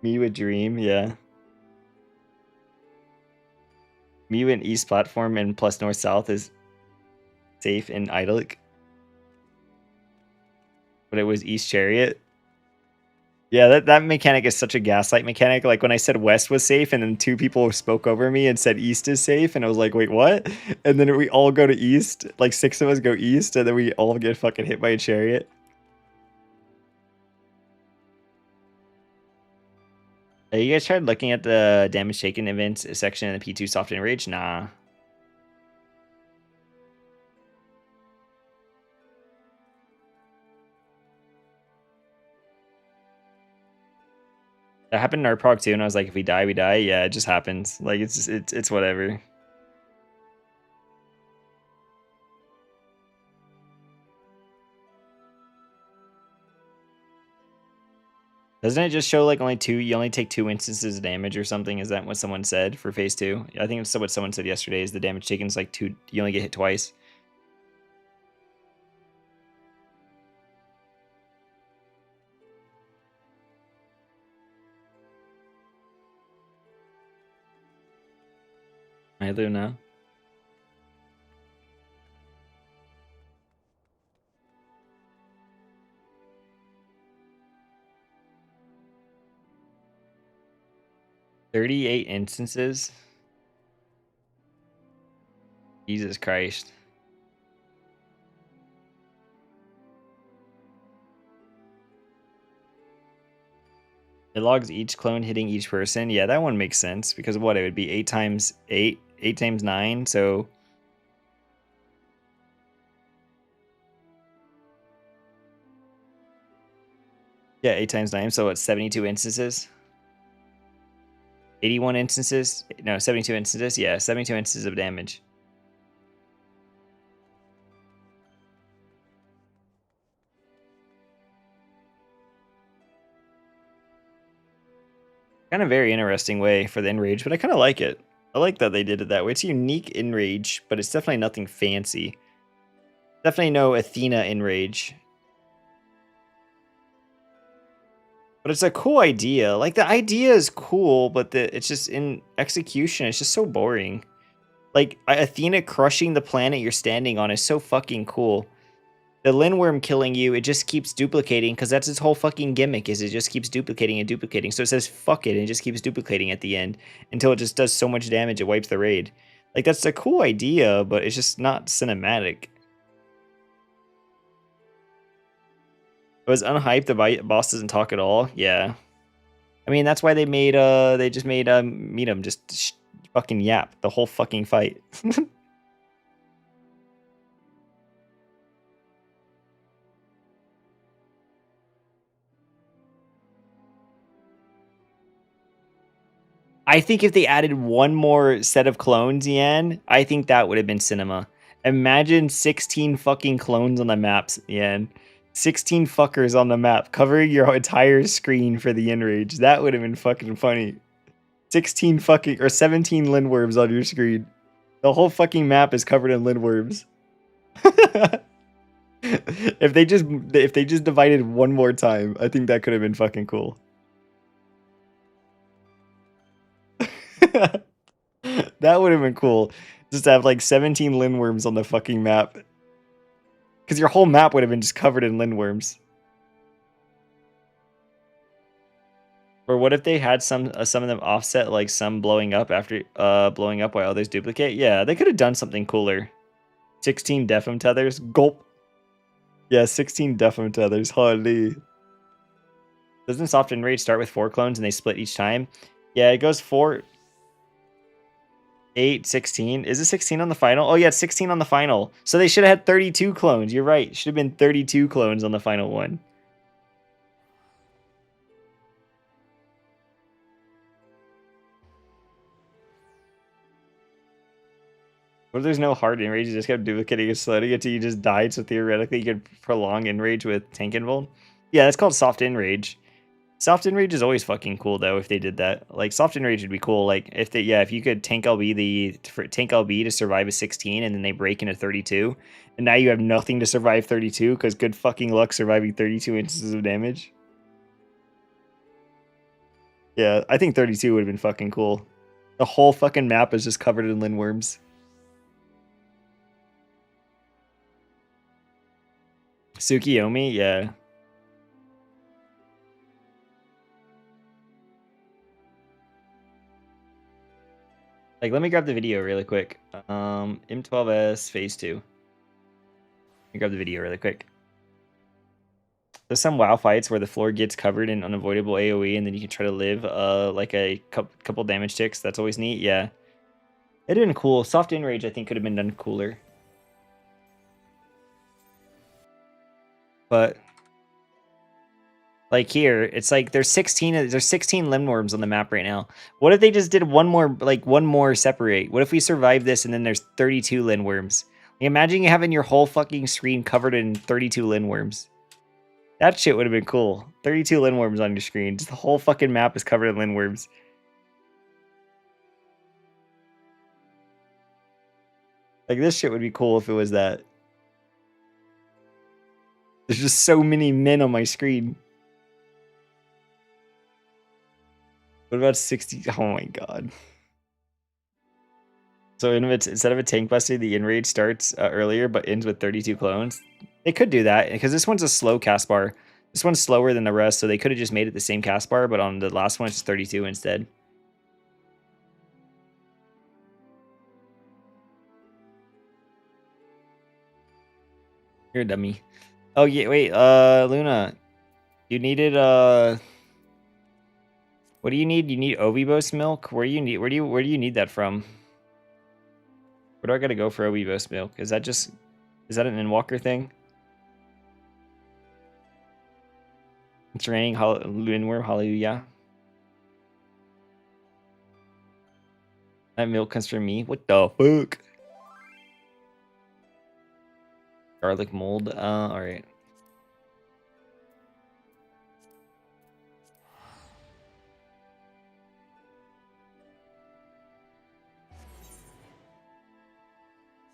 Me with Dream, yeah. Me with East Platform and plus North South is safe in Idolic. But it was East Chariot. Yeah, that mechanic is such a gaslight mechanic. Like, when I said West was safe, and then 2 people spoke over me and said East is safe, and I was like, wait, what? And then we all go to East, like 6 of us go East, and then we all get fucking hit by a chariot. You guys tried looking at the damage taken events section in the P2 soft enrage? Nah. That happened in our prog too, and I was like, if we die, we die. Yeah, it just happens. Like it's just, it's whatever. Doesn't it just show like only two? You only take 2 instances of damage or something? Is that what someone said for phase 2? I think it's what someone said yesterday. Is the damage taken is like 2? You only get hit twice. I do now. "38 instances? Jesus Christ. It logs each clone hitting each person. Yeah, that one makes sense because what it would be 8 times 8, 8 times 9, so yeah, 8 times 9, so it's 72 instances. 81 instances? No, 72 instances. Yeah, 72 instances of damage. Kind of very interesting way for the enrage, but I kind of like it. I like that they did it that way. It's a unique enrage, but it's definitely nothing fancy. Definitely no Athena enrage. But it's a cool idea. Like the idea is cool, but it's just in execution, it's just so boring. Like Athena crushing the planet you're standing on is so fucking cool. The Lindworm killing you, it just keeps duplicating because that's its whole fucking gimmick is it just keeps duplicating and duplicating. So it says fuck it and it just keeps duplicating at the end until it just does so much damage it wipes the raid. Like that's a cool idea, but it's just not cinematic. It was unhyped, the boss doesn't talk at all. Yeah. I mean, that's why they made they just made meet him just fucking yap the whole fucking fight. I think if they added one more set of clones, Yan, I think that would have been cinema. Imagine 16 fucking clones on the maps, Yan. 16 fuckers on the map, covering your entire screen for the enrage. That would have been fucking funny. 16 fucking, or 17 Lindworms on your screen. The whole fucking map is covered in Lindworms. If they just divided one more time, I think that could have been fucking cool. That would have been cool. Just to have like 17 Lindworms on the fucking map. Because your whole map would have been just covered in Lindworms. Or what if they had some of them offset, like some blowing up after blowing up while others duplicate? Yeah, they could have done something cooler. 16 Defum tethers. Gulp. Yeah, 16 Defum tethers. Holy. Doesn't Soft Enrage start with 4 clones and they split each time? Yeah, it goes 4, 8, 16. Is it 16 on the final? Oh yeah, it's 16 on the final. So they should have had 32 clones. You're right. Should have been 32 clones on the final one. What if there's no hard enrage? You just kept duplicating and slowing until you just died, so theoretically you could prolong enrage with tank invuln? Yeah, that's called soft enrage. Soft enrage is always fucking cool though if they did that. Like soft enrage would be cool. Like if you could tank LB to survive a 16 and then they break into 32, and now you have nothing to survive 32 because good fucking luck surviving 32 instances of damage. Yeah, I think 32 would have been fucking cool. The whole fucking map is just covered in Lindworms. Tsukiyomi, yeah. Like, let me grab the video really quick. M12S phase 2. Let me grab the video really quick. There's some WoW fights where the floor gets covered in unavoidable AoE and then you can try to live like a couple damage ticks. That's always neat, yeah. It'd have been cool. Soft Enrage, I think, could have been done cooler. But Like here, it's like there's 16 limworms on the map right now. What if they just did one more separate? What if we survive this and then there's 32 limworms? Like, imagine you having your whole fucking screen covered in 32 limworms. That shit would have been cool. 32 limworms on your screen. Just the whole fucking map is covered in limworms. Like, this shit would be cool if it was that. There's just so many men on my screen. What about 60? Oh my god. So instead of a tank buster, the enrage starts earlier but ends with 32 clones. They could do that because this one's a slow cast bar. This one's slower than the rest, so they could have just made it the same cast bar, but on the last one it's 32 instead. You're a dummy. Oh yeah, wait, Luna. You needed what do you need? You need Ovibos milk? Where do you need that from? Where do I gotta go for Ovibos milk? Is that an Endwalker thing? It's raining, Windworm, hallelujah. That milk comes from me? What the fuck? Garlic mold, alright.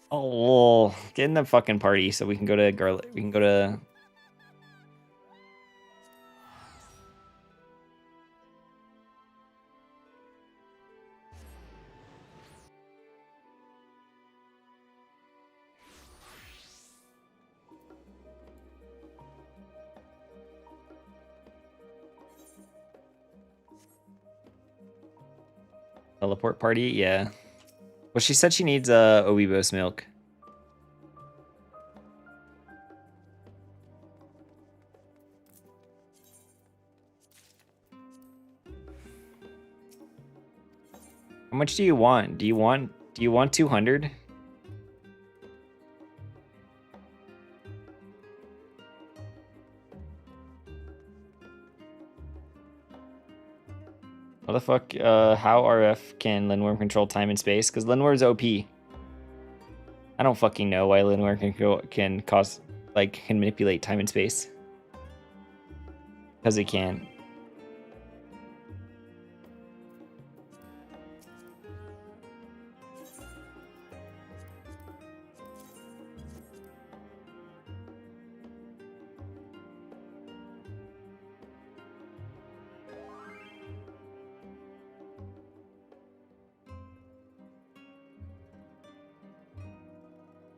Oh, get in the fucking party so we can go to garlic. We can go to. Teleport party, yeah. Well, she said she needs Ovibos milk. How much do you want? Do you want 200? What the fuck? How RF can Lindworm control time and space? Because Lindworm's OP. I don't fucking know why Lindworm can manipulate time and space. Because it can.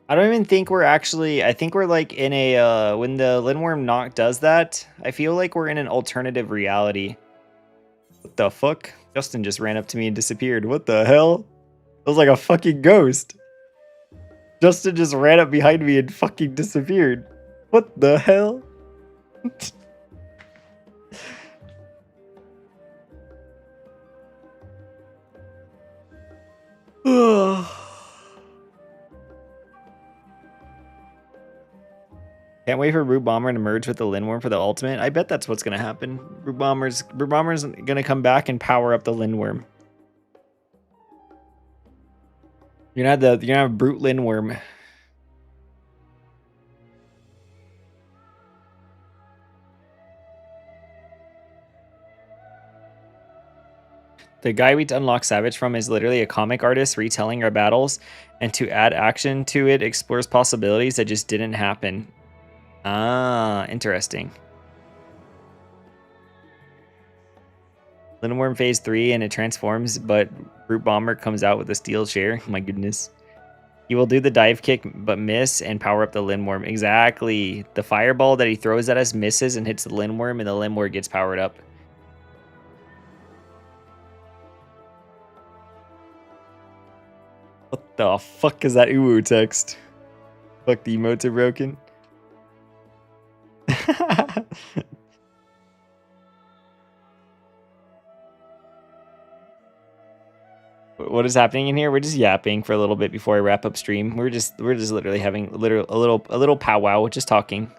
I don't even think we're actually, I think we're like in a, when the Lindworm knock does that, I feel like we're in an alternative reality. What the fuck? Justin just ran up to me and disappeared. What the hell? It was like a fucking ghost. Justin just ran up behind me and fucking disappeared. What the hell? Can't wait for Brute Bomber to merge with the Lindworm for the ultimate. I bet that's what's gonna happen. Brute Bomber's gonna come back and power up the Lindworm. You're gonna have Brute Lindworm. The guy we unlock Savage from is literally a comic artist retelling our battles, and to add action to it explores possibilities that just didn't happen. Ah, interesting. Lindworm phase 3 and it transforms, but Brute Bomber comes out with a steel chair. My goodness. He will do the dive kick but miss and power up the Lindworm. Exactly. The fireball that he throws at us misses and hits the Lindworm, and the Lindworm gets powered up. What the fuck is that Uwu text? Fuck, the emotes are broken. What is happening in here? We're just yapping for a little bit before I wrap up stream. We're just literally having a little powwow, just talking.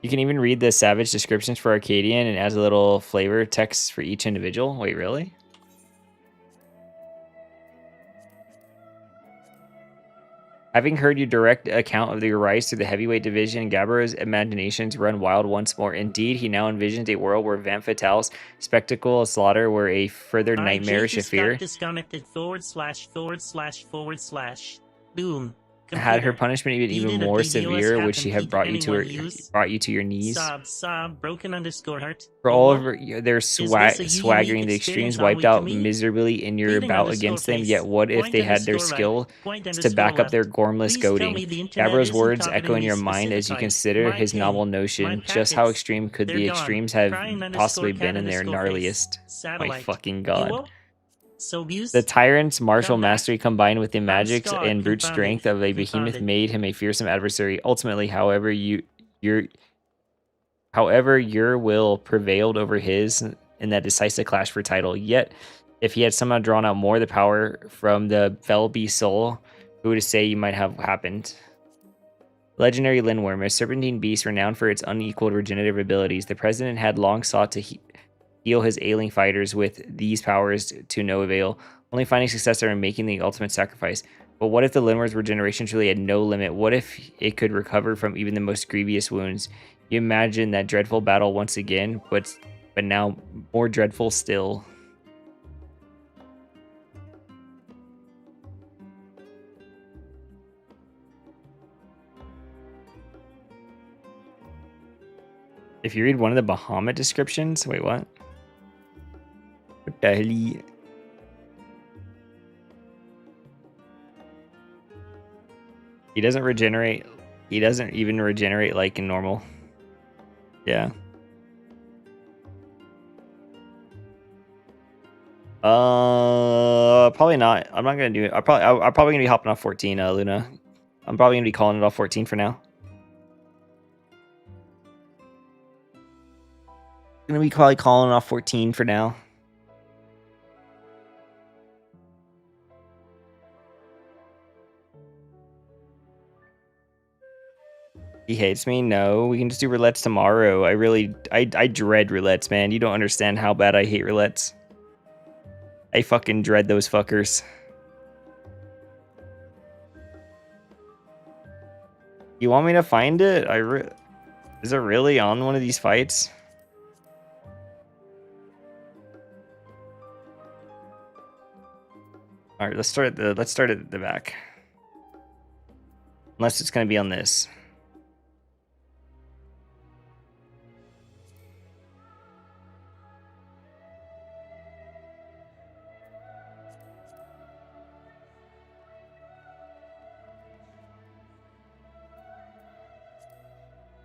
You can even read the savage descriptions for Arcadian and adds a little flavor text for each individual. Wait, really? Having heard your direct account of your rise through the heavyweight division, Gabbro's imaginations run wild once more. Indeed, he now envisions a world where Van Fatale's spectacle of slaughter were a further nightmarish affair. Disconnected / / boom. Had her Computer. punishment been even Deleted a more BDOS severe, would she have happened. brought you to her, Anyone use? brought you to your knees? Sob, broken _heart. For all Hello? of their Is this a unique swaggering, the experience extremes on wiped Wii to out me? miserably in your Feeling bout _ against them. face. Yet what if Point they had their _ skill Point to back up their left. gormless Please tell goading? me the internet Gabbro's isn't words targeting echo in me your mind as you specifically. consider My his ping, novel my notion. Just how packets, extreme could they're the gone. extremes have Crying possibly _ been in their face. gnarliest? My Satellite. fucking You god. will? So abused? The tyrant's martial Come back? mastery combined with the magic scarred, and brute confounded, strength of a behemoth confounded. made him a fearsome adversary. Ultimately, however, your will prevailed over his in that decisive clash for title. Yet, if he had somehow drawn out more of the power from the Velby soul, who would say you might have happened? Legendary Lindworm, a serpentine beast renowned for its unequaled regenerative abilities. The president had long sought to heal his ailing fighters with these powers to no avail, only finding success in making the ultimate sacrifice. But what if the Lindworm's regeneration truly had no limit? What if it could recover from even the most grievous wounds? You imagine that dreadful battle once again, but now more dreadful still. If you read one of the Bahamut descriptions, wait, what? What the hell? He doesn't regenerate. He doesn't even regenerate like in normal. Yeah. Probably not. I'm not gonna do it. I'm probably gonna be hopping off 14, Luna. I'm probably gonna be calling it off 14 for now. Gonna be probably calling off 14 for now. He hates me? No, we can just do roulettes tomorrow. I dread roulettes, man. You don't understand how bad I hate roulettes. I fucking dread those fuckers. You want me to find it? Is it really on one of these fights? All right, let's start at the back. Unless it's gonna be on this.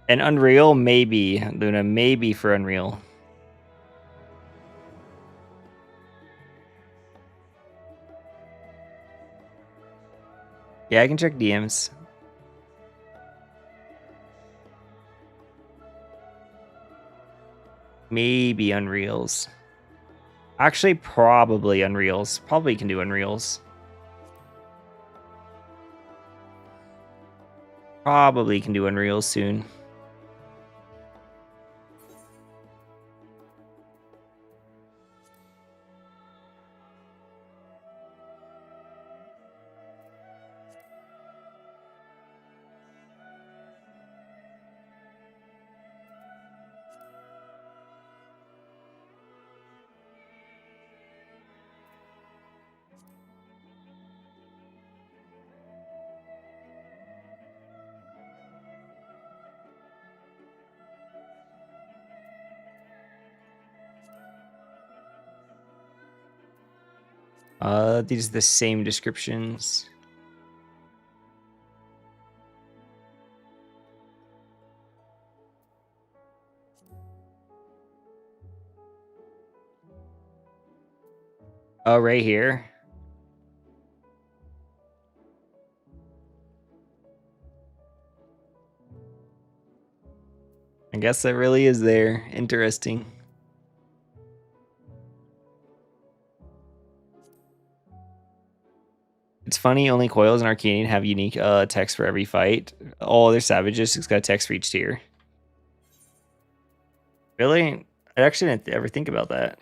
And Unreal, maybe, Luna, maybe for Unreal. Yeah, I can check DMs. Maybe Unreals. Actually, probably Unreals. Probably can do Unreals. Probably can do Unreals soon. These are the same descriptions. Oh, right here. I guess that really is there. Interesting. It's funny, only Coils and Arcanian have unique text for every fight. All other Savages, it's got a text for each tier. Really? I actually didn't ever think about that.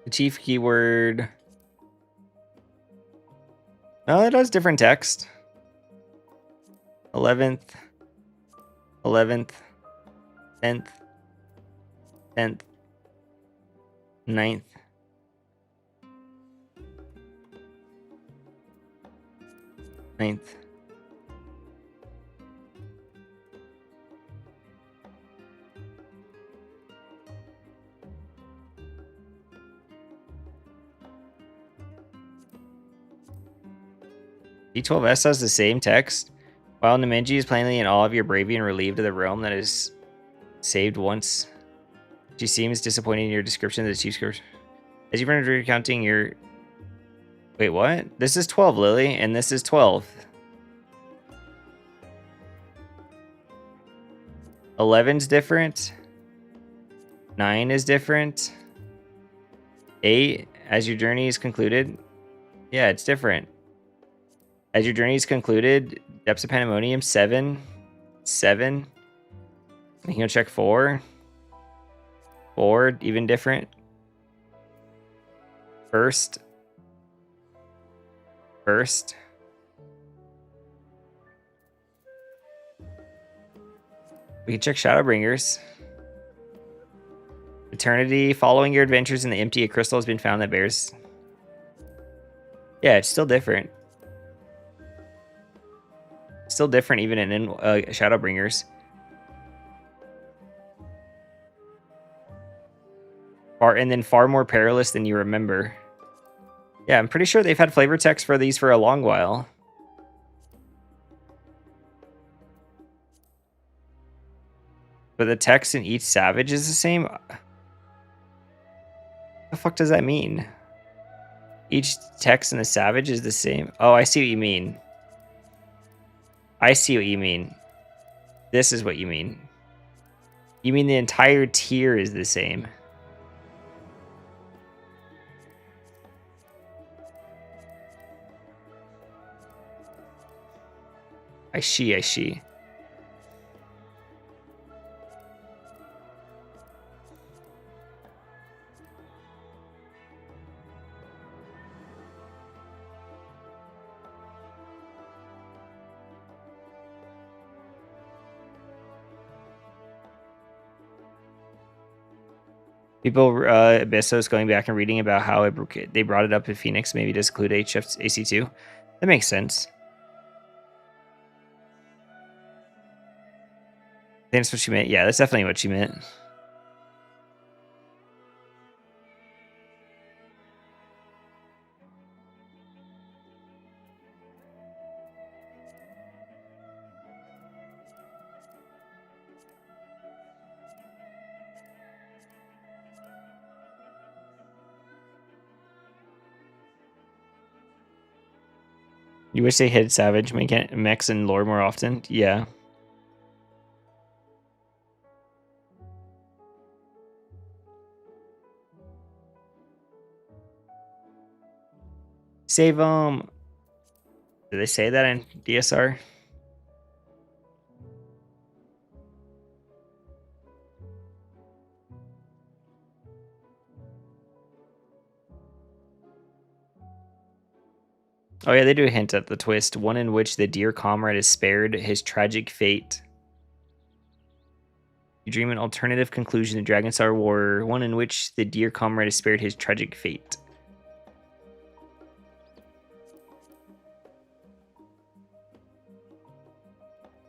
The chief keyword. No, it has different text. 11th, 11th, 10th, 10th, 9th. 9th. D12S has the same text. While Nemenji is plainly in awe of your bravery and relieved of the realm that is saved once, she seems disappointed in your description of the chief's curse. As you've been recounting your... Wait, what? This is 12, Lily, and this is 12. 11's different. 9 is different. 8, as your journey is concluded. Yeah, it's different. As your journey is concluded, Depths of Pandemonium, 7. 7. You can check 4. 4, even different. First. First. We can check Shadowbringers. Eternity, following your adventures in the empty, a crystal has been found that bears... Yeah, it's still different. Still different even in Shadowbringers. And then far more perilous than you remember. Yeah, I'm pretty sure they've had flavor text for these for a long while. But the text in each Savage is the same? What the fuck does that mean? Each text in the Savage is the same? Oh, I see what you mean. I see what you mean. This is what you mean. You mean the entire tier is the same. I see. People, Abyssos going back and reading about how they brought it up in Phoenix, maybe to exclude HF AC2. That makes sense. I think that's what she meant. Yeah, that's definitely what she meant. You wish they hit Savage mechs and lore more often? Yeah. Save them. Did they say that in DSR? Oh yeah, they do hint at the twist. One in which the dear comrade is spared his tragic fate. You dream an alternative conclusion to Dragonstar War. One in which the dear comrade is spared his tragic fate.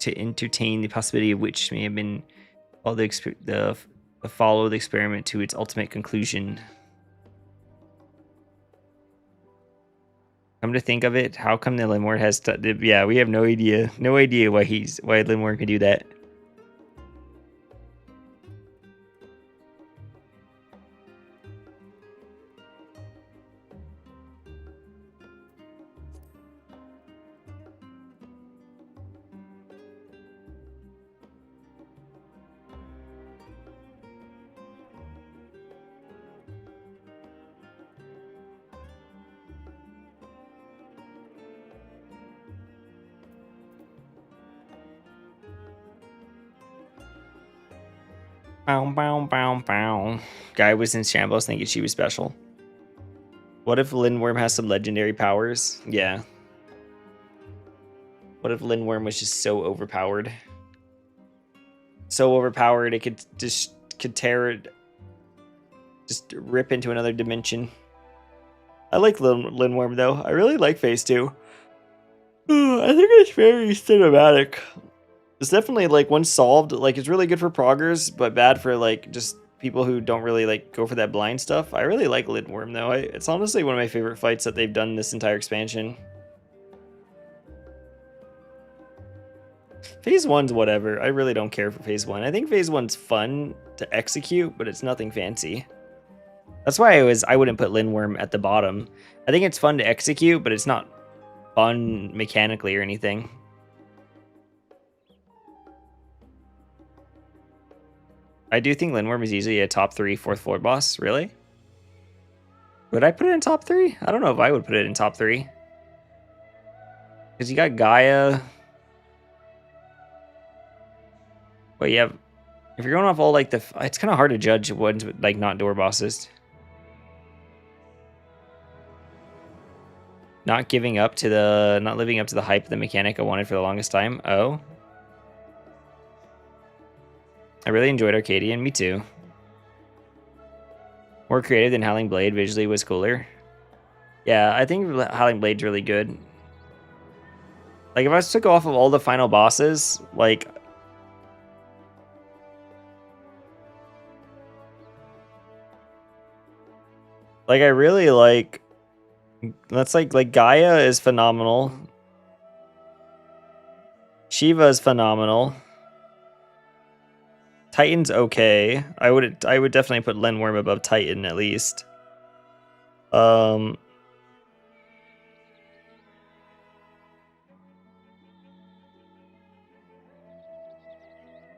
To entertain the possibility of which may have been all the follow the experiment to its ultimate conclusion. Come to think of it, how come the Limor has... Yeah, we have no idea. No idea why Limor can do that. Bow, bow, bow, bow. Guy was in shambles thinking she was special. What if Lindworm has some legendary powers? Yeah. What if Lindworm was just so overpowered? So overpowered it could tear it, just rip into another dimension. I like Lindworm though. I really like Phase 2. I think it's very cinematic. It's definitely like once solved, like it's really good for proggers, but bad for like just people who don't really like go for that blind stuff. I really like Lindworm though. It's honestly one of my favorite fights that they've done this entire expansion. Phase 1's whatever. I really don't care for Phase 1. I think Phase 1's fun to execute, but it's nothing fancy. That's why I wouldn't put Lindworm at the bottom. I think it's fun to execute, but it's not fun mechanically or anything. I do think Lindworm is easily a top 3 4th floor boss. Really? Would I put it in top 3? I don't know if I would put it in top 3. Because you got Gaia. But you have, if you're going off all like it's kind of hard to judge ones with like not door bosses. Not living up to the hype of the mechanic I wanted for the longest time. Oh. I really enjoyed Arcadian, me too. More creative than Howling Blade, visually was cooler. Yeah, I think Howling Blade's really good. Like if I took off of all the final bosses, like I really like, that's like Gaia is phenomenal. Shiva is phenomenal. Titan's okay. I would definitely put Lindworm above Titan at least.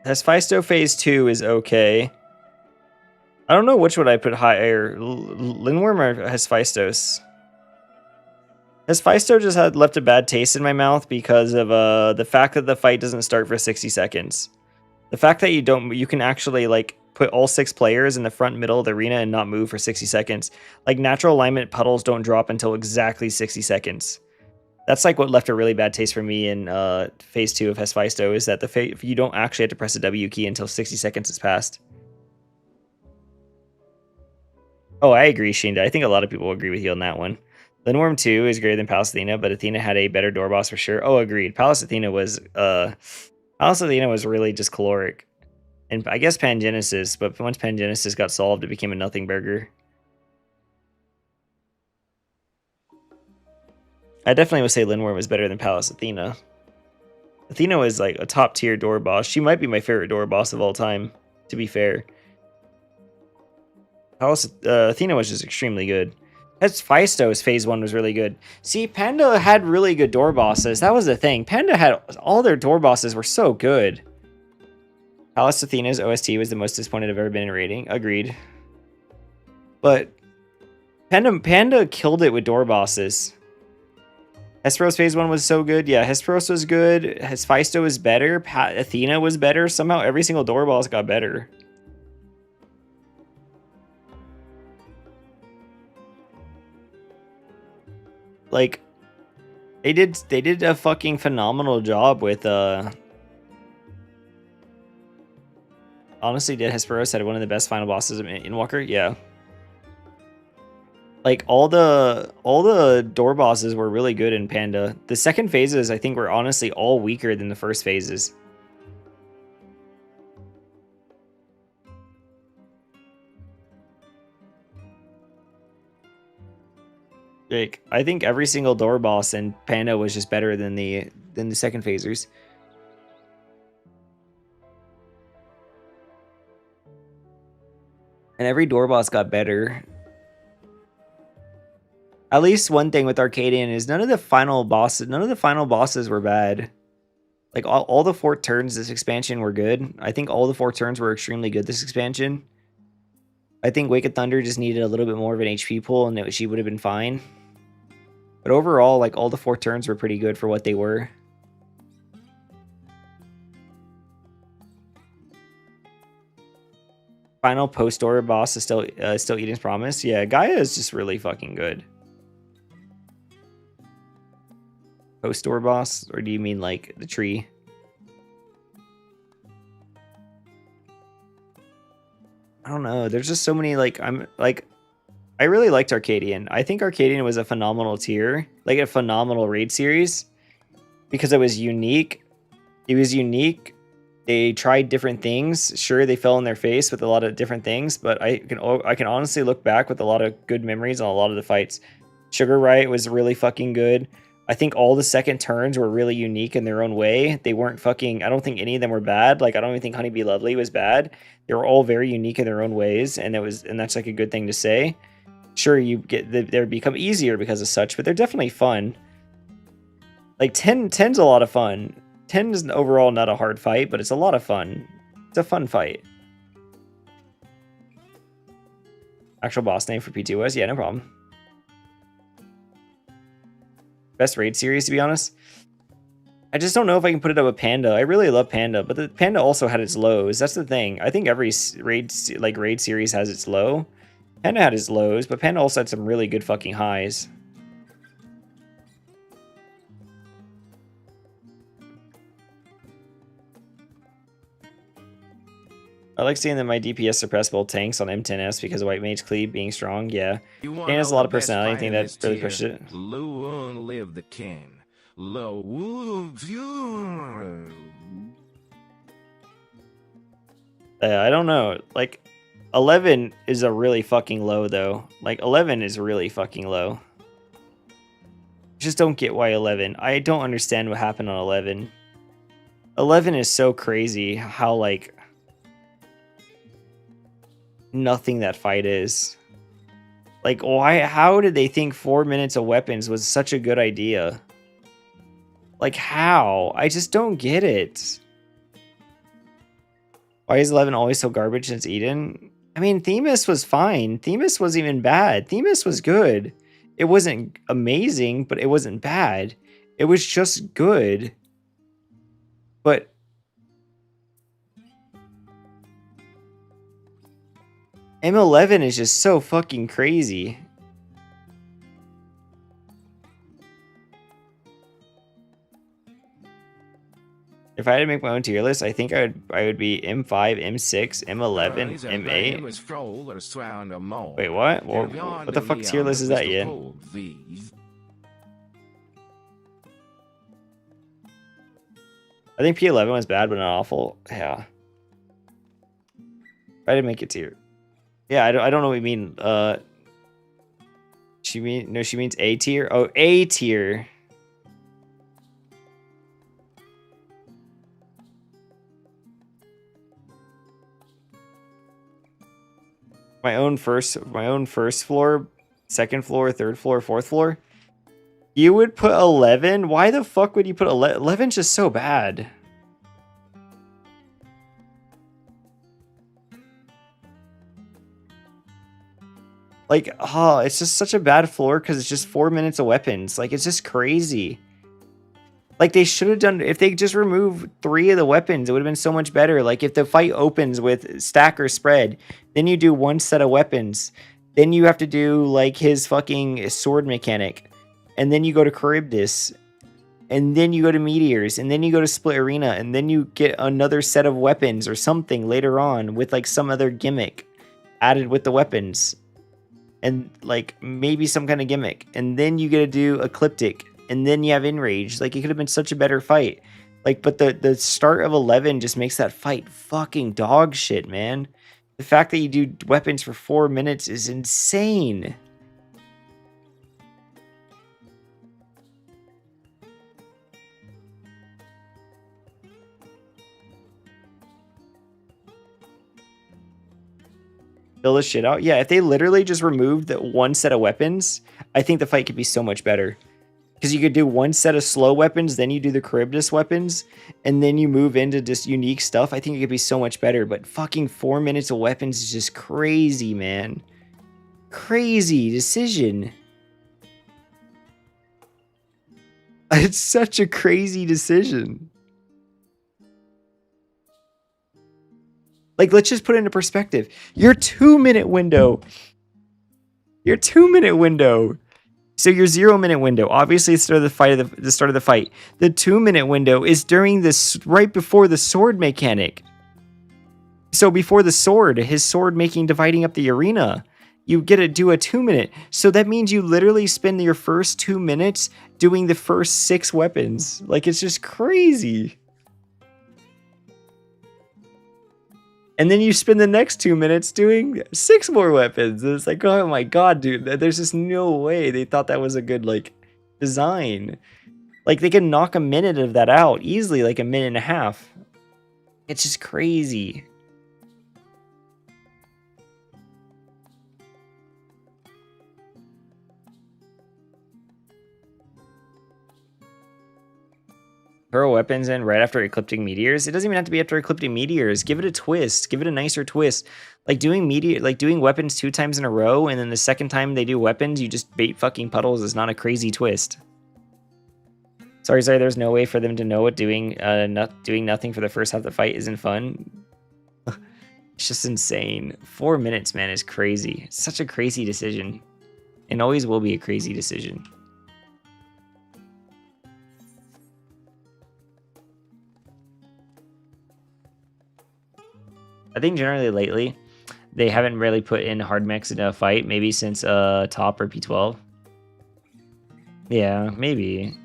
Hephaestus Phase 2 is okay. I don't know which would I put higher, Lindworm or Hephaestus. Hephaestus just had left a bad taste in my mouth because of the fact that the fight doesn't start for 60 seconds. The fact that you can actually like put all 6 players in the front middle of the arena and not move for 60 seconds. Like natural alignment puddles don't drop until exactly 60 seconds. That's like what left a really bad taste for me in Phase 2 of Hephaestus, is that you don't actually have to press the W key until 60 seconds has passed. Oh, I agree, Shinda. I think a lot of people agree with you on that one. Lindworm 2 is greater than Palace Athena, but Athena had a better door boss for sure. Oh, agreed. Palace Athena was really just caloric. And I guess Pangenesis, but once Pangenesis got solved, it became a nothing burger. I definitely would say Lindworm was better than Palace Athena. Athena was like a top tier door boss. She might be my favorite door boss of all time, to be fair. Athena was just extremely good. Hephaestus Phase 1 was really good. See, Panda had really good door bosses. That was the thing. Panda had all their door bosses were so good. Palace Athena's OST was the most disappointed I've ever been in rating. Agreed. But Panda killed it with door bosses. Hesperos Phase 1 was so good. Yeah, Hesperos was good. Hephaestus was better. Athena was better. Somehow every single door boss got better. Like, they did a fucking phenomenal job with honestly, did Hesperos had one of the best final bosses in Walker? Yeah. Like all the door bosses were really good in Panda. The second phases I think were honestly all weaker than the first phases. Like I think every single door boss in Panda was just better than the second phasers. And every door boss got better. At least one thing with Arcadian is none of the final bosses were bad. Like all the 4 turns this expansion were good. I think all the 4 turns were extremely good this expansion. I think Wake of Thunder just needed a little bit more of an HP pool and she would have been fine. But overall, like all the 4 turns were pretty good for what they were. final post-story boss is still Eden's Promise. Yeah, Gaia is just really fucking good. Post-store boss, or do you mean like the tree? I don't know. There's just so many like I really liked Arcadian. I think Arcadian was a phenomenal tier, like a phenomenal raid series, because it was unique. It was unique. They tried different things. Sure, they fell on their face with a lot of different things, but I can honestly look back with a lot of good memories on a lot of the fights. Sugar Riot was really fucking good. I think all the second turns were really unique in their own way. They weren't fucking. I don't think any of them were bad. Like I don't even think Honeybee Lovely was bad. They were all very unique in their own ways, and that's like a good thing to say. Sure, you get they become easier because of such, but they're definitely fun. Like 10's a lot of fun. 10 is overall not a hard fight, but it's a lot of fun. It's a fun fight. Actual boss name for P2S? Yeah, no problem. Best raid series, to be honest. I just don't know if I can put it up with Panda. I really love Panda, but the Panda also had its lows. That's the thing. I think every raid series has its low. Panda had its lows, but Panda also had some really good fucking highs. I like seeing that my DPS suppress both tanks on M10S because of White Mage Cleave being strong. Yeah. Dan has a lot of personality. I think that really pushed it. Long live the king. I don't know. Like, 11 is a really fucking low, though. Like, 11 is really fucking low. Just don't get why 11. I don't understand what happened on 11. 11 is so crazy how, like, nothing that fight is. Like, why? How did they think 4 minutes of weapons was such a good idea? Like, how? I just don't get it. Why is 11 always so garbage since Eden? I mean, Themis was fine. Themis wasn't even bad. Themis was good. It wasn't amazing, but it wasn't bad. It was just good. But M11 is just so fucking crazy. If I had to make my own tier list, I think I would be M5, M6, M11, M8. Wait, what? What the fuck tier list is that yet? I think P11 was bad, but not awful. Yeah. I didn't make it tier. Yeah, I don't know what you mean. She means A tier. Oh, A tier. My own first floor, second floor, third floor, fourth floor. You would put 11? Why the fuck would you put 11? 11's just so bad. Like, oh, it's just such a bad floor because it's just 4 minutes of weapons. Like, it's just crazy. Like, they should have done, if they just removed 3 of the weapons, it would have been so much better. Like, if the fight opens with stack or spread, then you do 1 set of weapons. Then you have to do, like, his fucking sword mechanic. And then you go to Charybdis. And then you go to Meteors. And then you go to Split Arena. And then you get another set of weapons or something later on with, like, some other gimmick added with the weapons. And, like, maybe some kind of gimmick. And then you get to do Ecliptic. And then you have Enrage. Like, it could have been such a better fight. Like, but the start of 11 just makes that fight fucking dog shit, man. The fact that you do weapons for 4 minutes is insane. Fill this shit out. Yeah, if they literally just removed the 1 set of weapons, I think the fight could be so much better. Because you could do 1 set of slow weapons, then you do the Charybdis weapons, and then you move into just unique stuff. I think it could be so much better, but fucking 4 minutes of weapons is just crazy, man. Crazy decision. It's such a crazy decision. Like, let's just put it into perspective. Your 2-minute window. Your 2-minute window. So your 0-minute window, obviously the start of the fight. The start of the fight. The 2-minute window is during this, right before the sword mechanic. So before the sword, his sword making, dividing up the arena, you get to do a 2-minute. So that means you literally spend your first 2 minutes doing the first 6 weapons. Like, it's just crazy. And then you spend the next 2 minutes doing 6 more weapons. And it's like, oh my god, dude, there's just no way they thought that was a good, like, design. Like, they can knock a minute of that out easily, like a minute and a half. It's just crazy. Throw weapons in right after ecliptic meteors. It doesn't even have to be after ecliptic meteors. Give it a twist. Give it a nicer twist. Like doing doing weapons 2 times in a row, and then the second time they do weapons, you just bait fucking puddles is not a crazy twist. Sorry, there's no way for them to know what doing nothing for the first half of the fight isn't fun. It's just insane. 4 minutes, man, is crazy. It's such a crazy decision. And always will be a crazy decision. I think generally lately, they haven't really put in hard mechs in a fight, maybe since Top or P12. Yeah, maybe.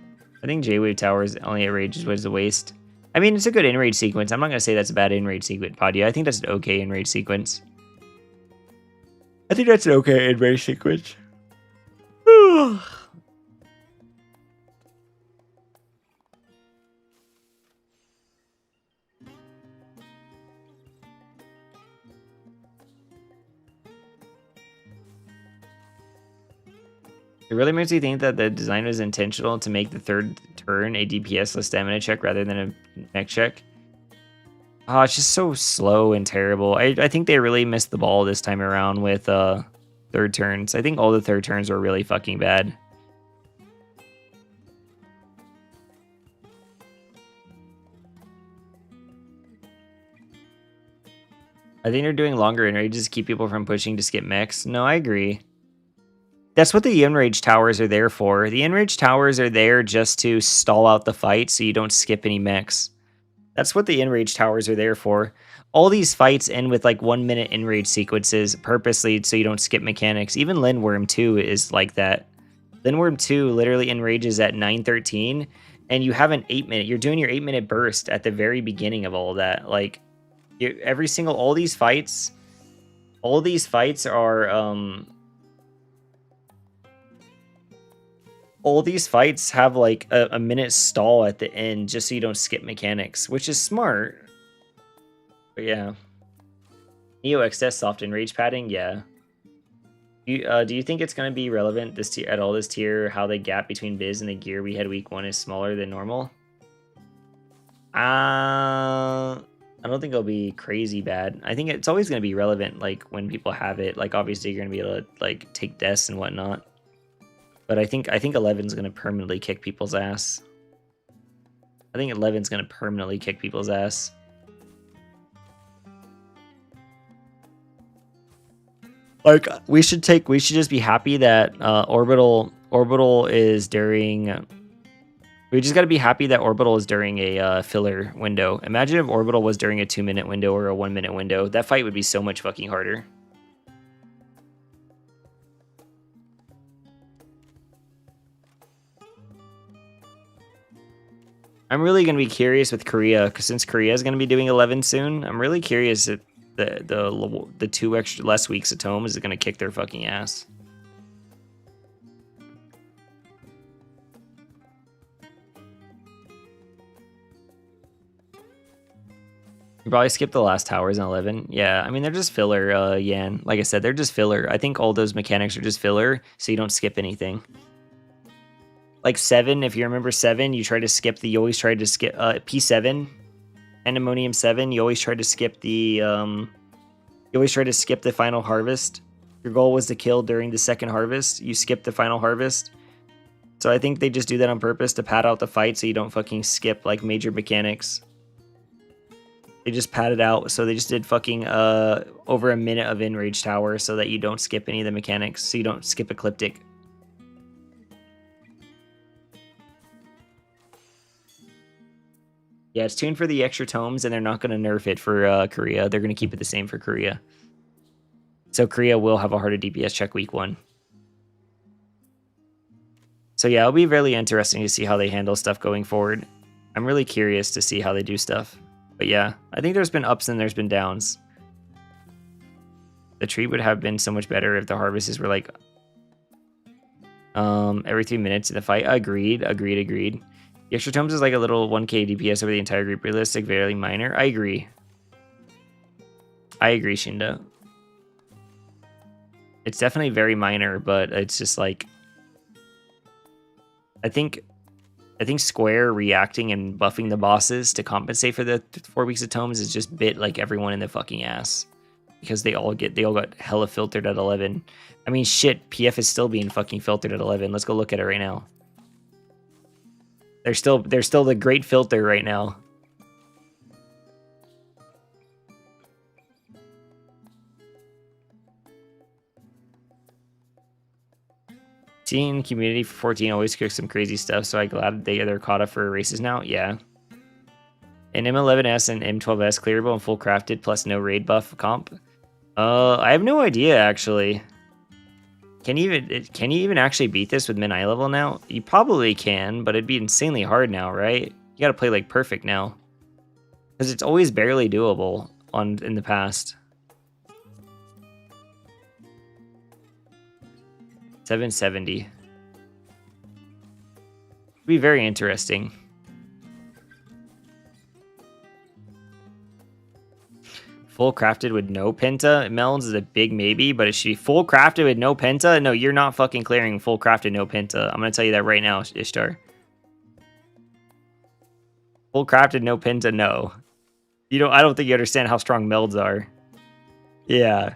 I think J-Wave Towers only at rage was a waste. I mean, it's a good in-rage sequence. I'm not going to say that's a bad in-rage sequence, Padia. I think that's an okay in-rage sequence. I think that's an okay in-rage sequence. It really makes me think that the design was intentional to make the third turn a DPS-less stamina check rather than a mech check. Oh, it's just so slow and terrible. I think they really missed the ball this time around with third turns. I think all the third turns were really fucking bad. I think they're doing longer enrages to keep people from pushing to skip mechs. No, I agree. That's what the Enrage Towers are there for. The Enrage Towers are there just to stall out the fight so you don't skip any mechs. That's what the Enrage Towers are there for. All these fights end with like 1 minute Enrage sequences purposely so you don't skip mechanics. Even Lindworm 2 is like that. Lindworm 2 literally enrages at 9:13 and you have an 8-minute. You're doing your 8-minute burst at the very beginning of all of that. Like all these fights are all these fights have like a minute stall at the end just so you don't skip mechanics, which is smart. But yeah. Neo XS soft enrage padding, yeah. Do you think it's going to be relevant this tier at all this tier, how the gap between Biz and the gear we had week 1 is smaller than normal? I don't think it'll be crazy bad. I think it's always going to be relevant, like when people have it. Like obviously you're going to be able to like take deaths and whatnot. But I think 11's going to permanently kick people's ass. I think 11's going to permanently kick people's ass. Like we should just be happy that orbital is during. We just got to be happy that orbital is during a filler window. Imagine if orbital was during a 2-minute window or a 1-minute window. That fight would be so much fucking harder. I'm really going to be curious with Korea, because since Korea is going to be doing 11 soon, I'm really curious if the 2 extra less weeks at home is going to kick their fucking ass. You probably skip the last towers in 11. Yeah, I mean, they're just filler, Yan. Like I said, they're just filler. I think all those mechanics are just filler, so you don't skip anything. Like 7, if you remember 7, you always try to skip P7, Pandemonium 7, you always try to skip the final harvest. Your goal was to kill during the second harvest. You skip the final harvest. So I think they just do that on purpose to pad out the fight so you don't fucking skip like major mechanics. They just padded out, so they just did fucking over a minute of Enrage Tower so that you don't skip any of the mechanics, so you don't skip Ecliptic. Yeah, it's tuned for the extra tomes, and they're not going to nerf it for Korea. They're going to keep it the same for Korea. So Korea will have a harder DPS check week 1. So yeah, it'll be really interesting to see how they handle stuff going forward. I'm really curious to see how they do stuff. But yeah, I think there's been ups and there's been downs. The tree would have been so much better if the harvests were like every 3 minutes in the fight. Agreed. The extra tomes is like a little 1k DPS over the entire group. Realistic, very minor. I agree, Shinda. It's definitely very minor, but it's just like I think Square reacting and buffing the bosses to compensate for the 4 weeks of tomes is just bit like everyone in the fucking ass. Because they all got hella filtered at 11. I mean shit, PF is still being fucking filtered at 11. Let's go look at it right now. They're still the great filter right now. Seeing community for 14 always cooks some crazy stuff, so I'm glad they're caught up for races now. Yeah. And M11S and M12S clearable and full crafted plus no raid buff comp. I have no idea actually. Can you even actually beat this with min eye level now? You probably can, but it'd be insanely hard now, right? You gotta play like perfect now. Because it's always barely doable in the past. 770. It'd be very interesting. Full crafted with no penta melons is a big maybe, but it should be full crafted with no penta. No, you're not fucking clearing full crafted no penta. I'm gonna tell you that right now, Ishtar. Full crafted no penta, no. I don't think you understand how strong melds are. Yeah.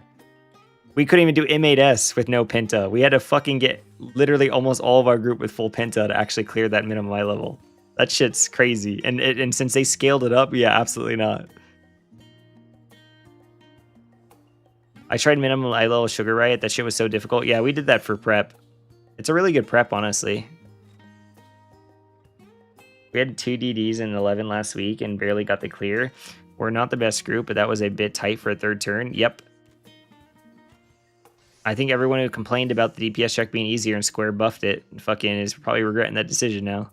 We couldn't even do M8S with no penta. We had to fucking get literally almost all of our group with full penta to actually clear that minimum eye level. That shit's crazy. And since they scaled it up, yeah, absolutely not. I tried minimum eye level Sugar Riot. That shit was so difficult. Yeah, we did that for prep. It's a really good prep, honestly. We had 2 DDs in 11 last week and barely got the clear. We're not the best group, but that was a bit tight for a third turn. Yep. I think everyone who complained about the DPS check being easier and Square buffed it fucking is probably regretting that decision now.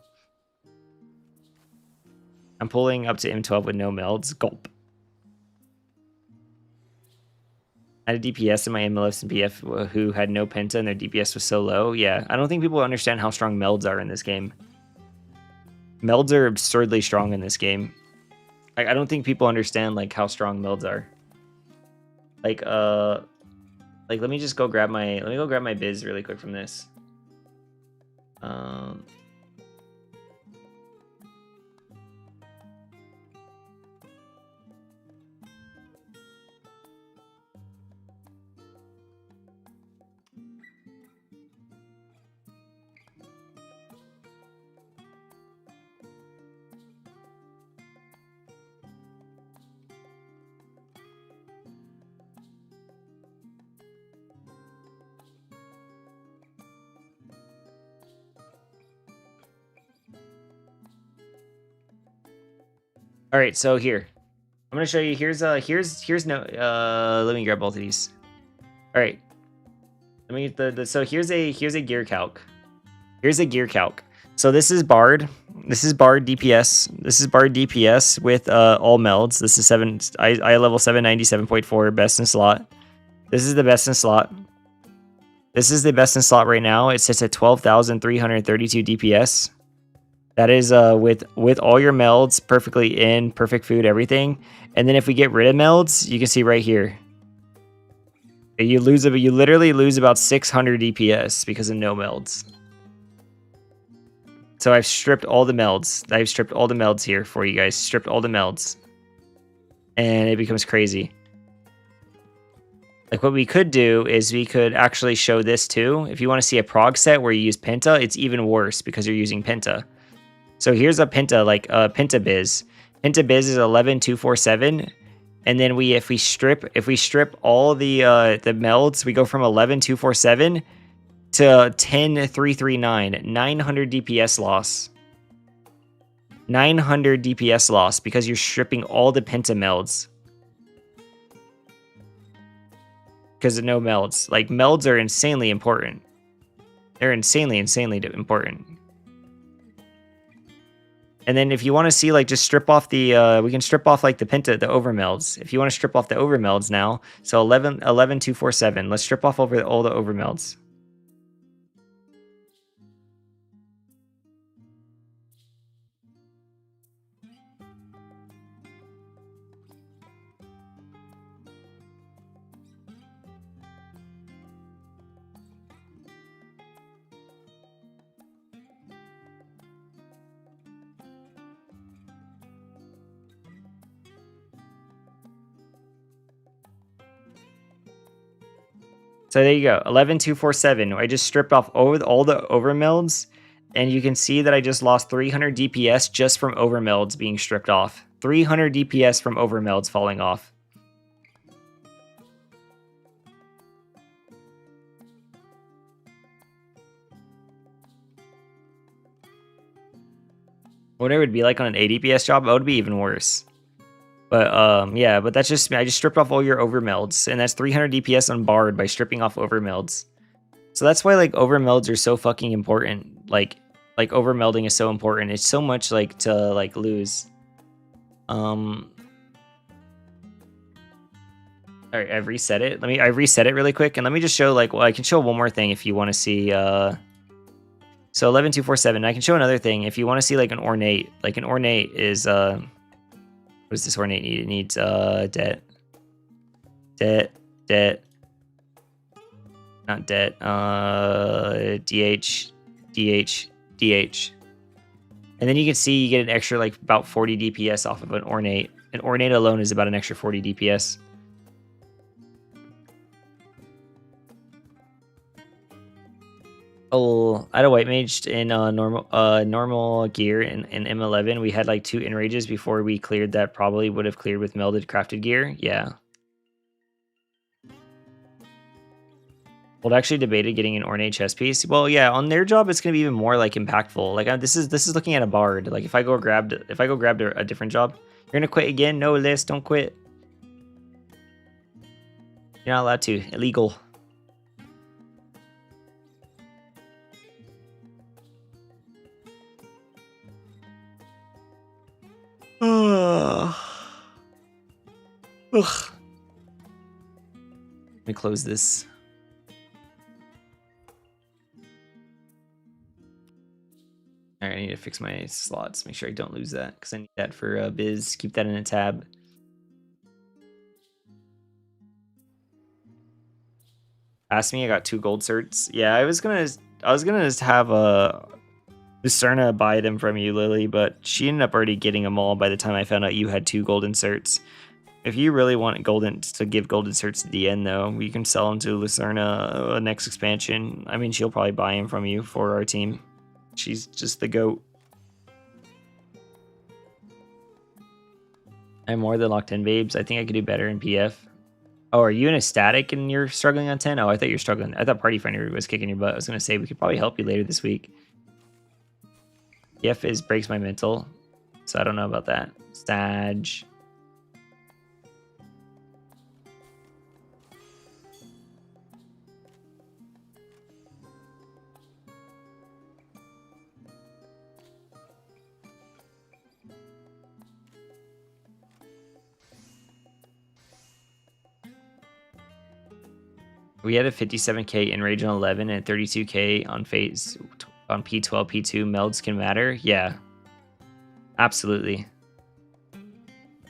I'm pulling up to M12 with no melds. Gulp. I had a DPS in my MLS and PF who had no penta and their DPS was so low. Yeah, I don't think people understand how strong melds are in this game. Melds are absurdly strong in this game. I don't think people understand like how strong melds are. Like let me just go grab my biz really quick from this. All right, so here, I'm gonna show you. Here's no. Let me grab both of these. All right, let me get the so here's a gear calc. Here's a gear calc. So this is Bard. This is Bard DPS. This is Bard DPS with all melds. This is I level 797.4 best in slot. This is the best in slot. This is the best in slot right now. It sits at 12,332 DPS. That is with all your melds perfectly in, perfect food, everything. And then if we get rid of melds, you can see right here. You literally lose about 600 DPS because of no melds. So I've stripped all the melds. I've stripped all the melds here for you guys. Stripped all the melds. And it becomes crazy. Like what we could do is we could actually show this too. If you want to see a prog set where you use Penta, it's even worse because you're using Penta. So here's a Penta, like a Penta biz. Pentabiz is 11,247. And then if we strip all the melds, we go from 11,247 to 10,339. 900 DPS loss. 900 DPS loss because you're stripping all the penta melds. Because of no melds. Like, melds are insanely important. They're insanely important. And then if you want to see, like, just strip off the, we can strip off, like, the overmelds. If you want to strip off the overmelds now, so 11,247. Let's strip off all the overmelds. So there you go, 11,247. I just stripped off all the overmelds, and you can see that I just lost 300 DPS just from overmelds being stripped off. 300 DPS from overmelds falling off. What it would be like on an 80 DPS job, that would be even worse. But yeah, but that's just, I just stripped off all your overmelds, and that's 300 DPS on Bard by stripping off overmelds. So that's why, like, overmelds are so fucking important. Like overmelding is so important. It's so much, like, to, like, lose. Alright, I've reset it. I reset it really quick, and let me just show, like, well, I can show one more thing if you want to see, so 11,247. I can show another thing if you want to see, like, an ornate. Like, an ornate is, what does this ornate need? It needs debt. Not debt. DH. And then you can see you get an extra, like, about 40 DPS off of an ornate. An ornate alone is about an extra 40 DPS. Oh, I had a white mage in normal gear in M11. We had like 2 enrages before we cleared that probably would have cleared with melded crafted gear. Yeah. Well, actually debated getting an ornate chest piece. Well, yeah, on their job it's gonna be even more like impactful. Like this is looking at a bard. Like if I go grab a different job, you're gonna quit again. No, Liz, don't quit. You're not allowed to. Illegal. Ugh. Let me close this. Alright, I need to fix my slots. Make sure I don't lose that because I need that for biz. Keep that in a tab. Ask me, I got 2 gold certs. Yeah, I was gonna just have Lucerna buy them from you, Lily, but she ended up already getting them all by the time I found out you had 2 golden certs. If you really want to give golden certs at the end, though, we can sell them to Lucerna next expansion. I mean, she'll probably buy them from you for our team. She's just the GOAT. I'm more than locked in, babes. I think I could do better in PF. Oh, are you in a static and you're struggling on 10? Oh, I thought you were struggling. I thought Party Finder was kicking your butt. I was going to say we could probably help you later this week. PF breaks my mental, so I don't know about that. Sag. We had a 57k in Rage on 11 and 32k on phase on P12, P2. Melds can matter. Yeah, absolutely.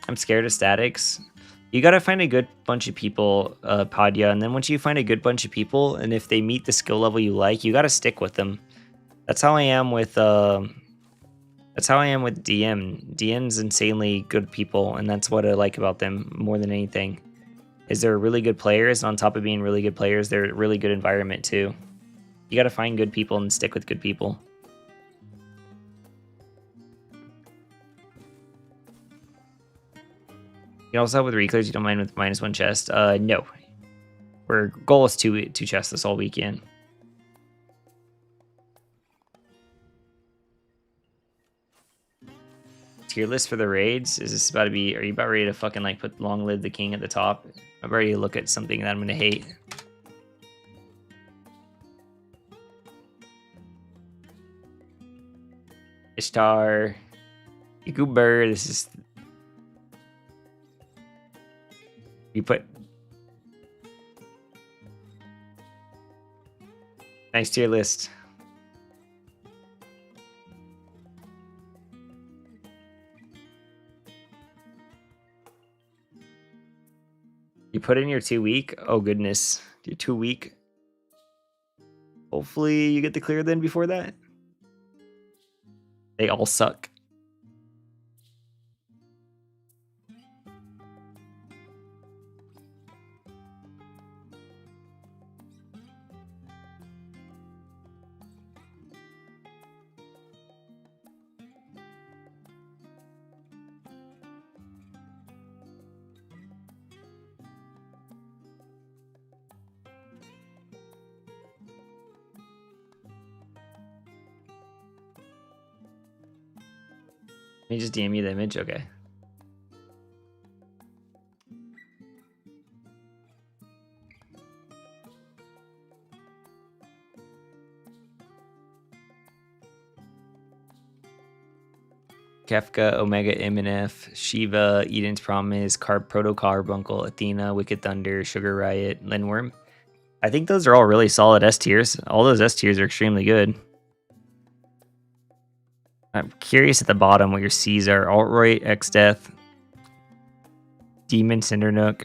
I'm scared of statics. You gotta find a good bunch of people, Padya, and then once you find a good bunch of people, and if they meet the skill level you like, you gotta stick with them. That's how I am with DM. DM's insanely good people, and that's what I like about them more than anything. Is they're really good players, and on top of being really good players, they're a really good environment too. You gotta find good people and stick with good people. You can also help with Reclears. You don't mind with -1 chest. No. Our goal is two chests this whole weekend. Tier list for the raids. Is this about to be? Are you about ready to fucking like put Long Live the King at the top? I'm ready to look at something that I'm gonna hate. Ishtar, Goober. This is. You put. Nice tier list. You put in your 2 week. Oh goodness, your 2 week. Hopefully you get the clear then before that. They all suck. Let me just DM you the image. Okay. Kefka, Omega, MNF, Shiva, Eden's Promise, Proto Carbuncle, Athena, Wicked Thunder, Sugar Riot, Lindworm. I think those are all really solid S tiers. All those S tiers are extremely good. I'm curious at the bottom what your C's are. Altroy, X-Death, Demon, Cindernook,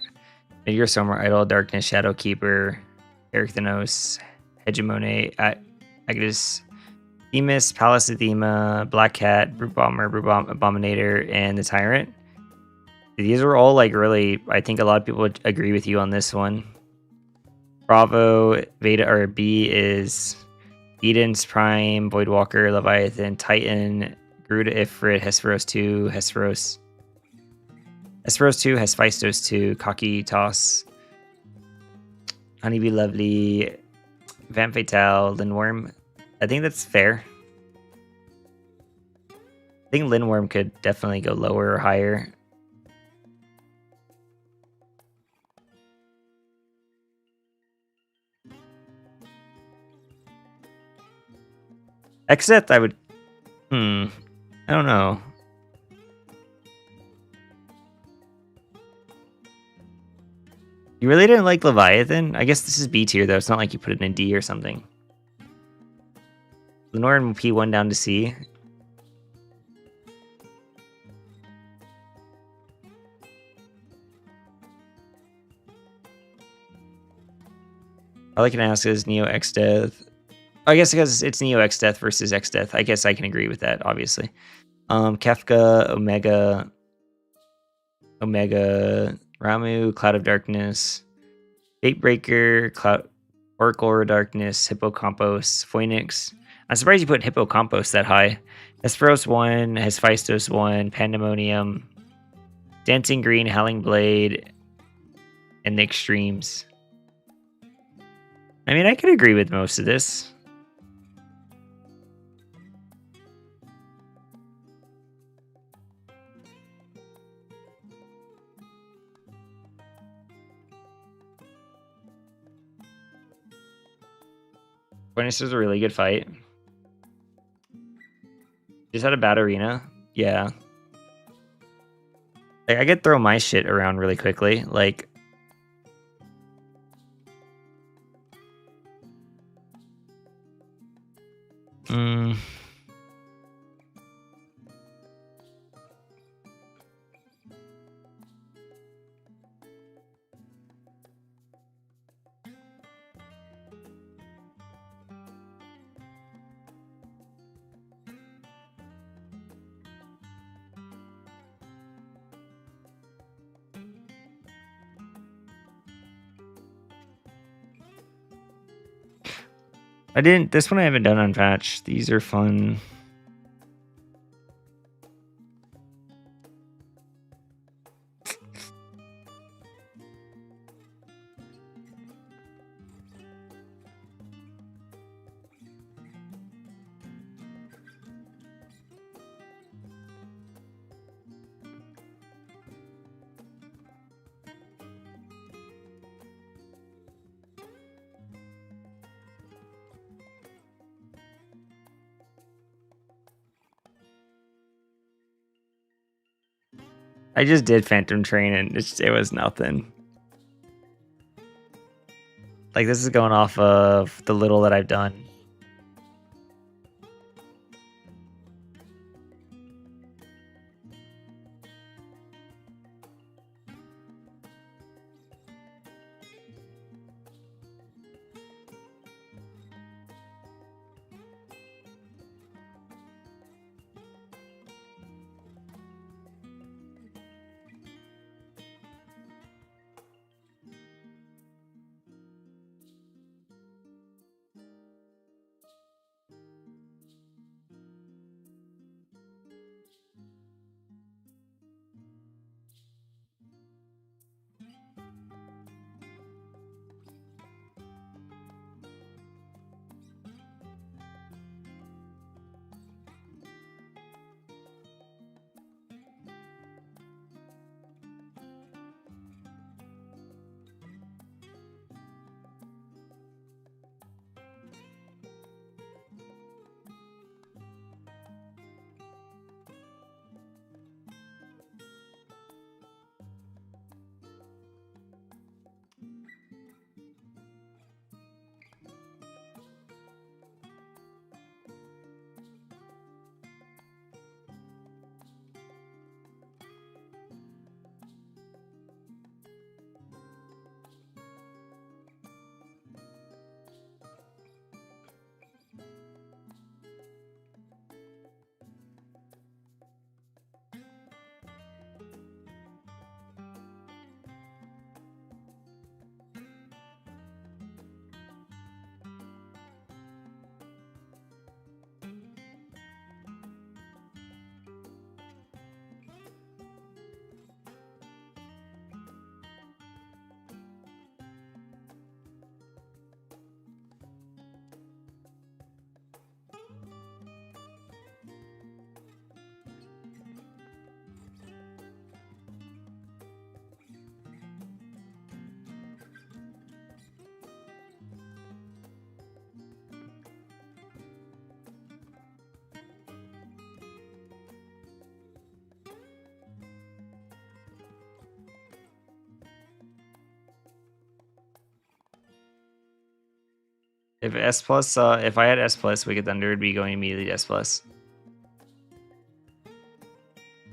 Meteor, Summer, Idol, Darkness, Shadowkeeper, Eric Thanos, Hegemone, Agnes, Themis, Palace Athema, Black Cat, Brute Bomber, Abominator, and the Tyrant. These are all like really, I think a lot of people would agree with you on this one. Bravo, Veda, or B is Eden's Prime, Voidwalker, Leviathan, Titan, Garuda, Ifrit, Hesperos 2, Hesperos 2, Hephaestus 2, Kaki Toss, Honeybee Lovely, Vamp Fatale, Lindworm. I think that's fair. I think Lindworm could definitely go lower or higher. Except I would... I don't know. You really didn't like Leviathan? I guess this is B tier though. It's not like you put it in D or something. Lenore and P1 down to C. All I can ask is Neo X Death. I guess because it's Neo X Death versus X Death. I guess I can agree with that, obviously. Kefka, Omega, Ramu, Cloud of Darkness, Gatebreaker, Cloud, Oracle of Darkness, Hippocampos, Phoenix. I'm surprised you put Hippocampos that high. Hesperos 1, Hephaestus 1, Pandemonium, Dancing Green, Howling Blade, and the Extremes. I mean, I could agree with most of this. This was a really good fight. Just had a bad arena. Yeah. Like, I could throw my shit around really quickly. Like... This one I haven't done on patch. These are fun. I just did Phantom Train and it was nothing. Like, this is going off of the little that I've done. If S plus, if I had S plus, Wicked Thunder would be going immediately to S plus.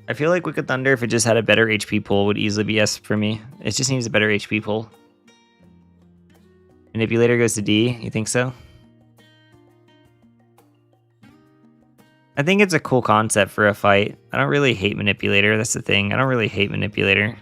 I feel like Wicked Thunder, if it just had a better HP pool, would easily be S for me. It just needs a better HP pool. Manipulator goes to D. You think so? I think it's a cool concept for a fight. I don't really hate Manipulator. That's the thing. I don't really hate Manipulator.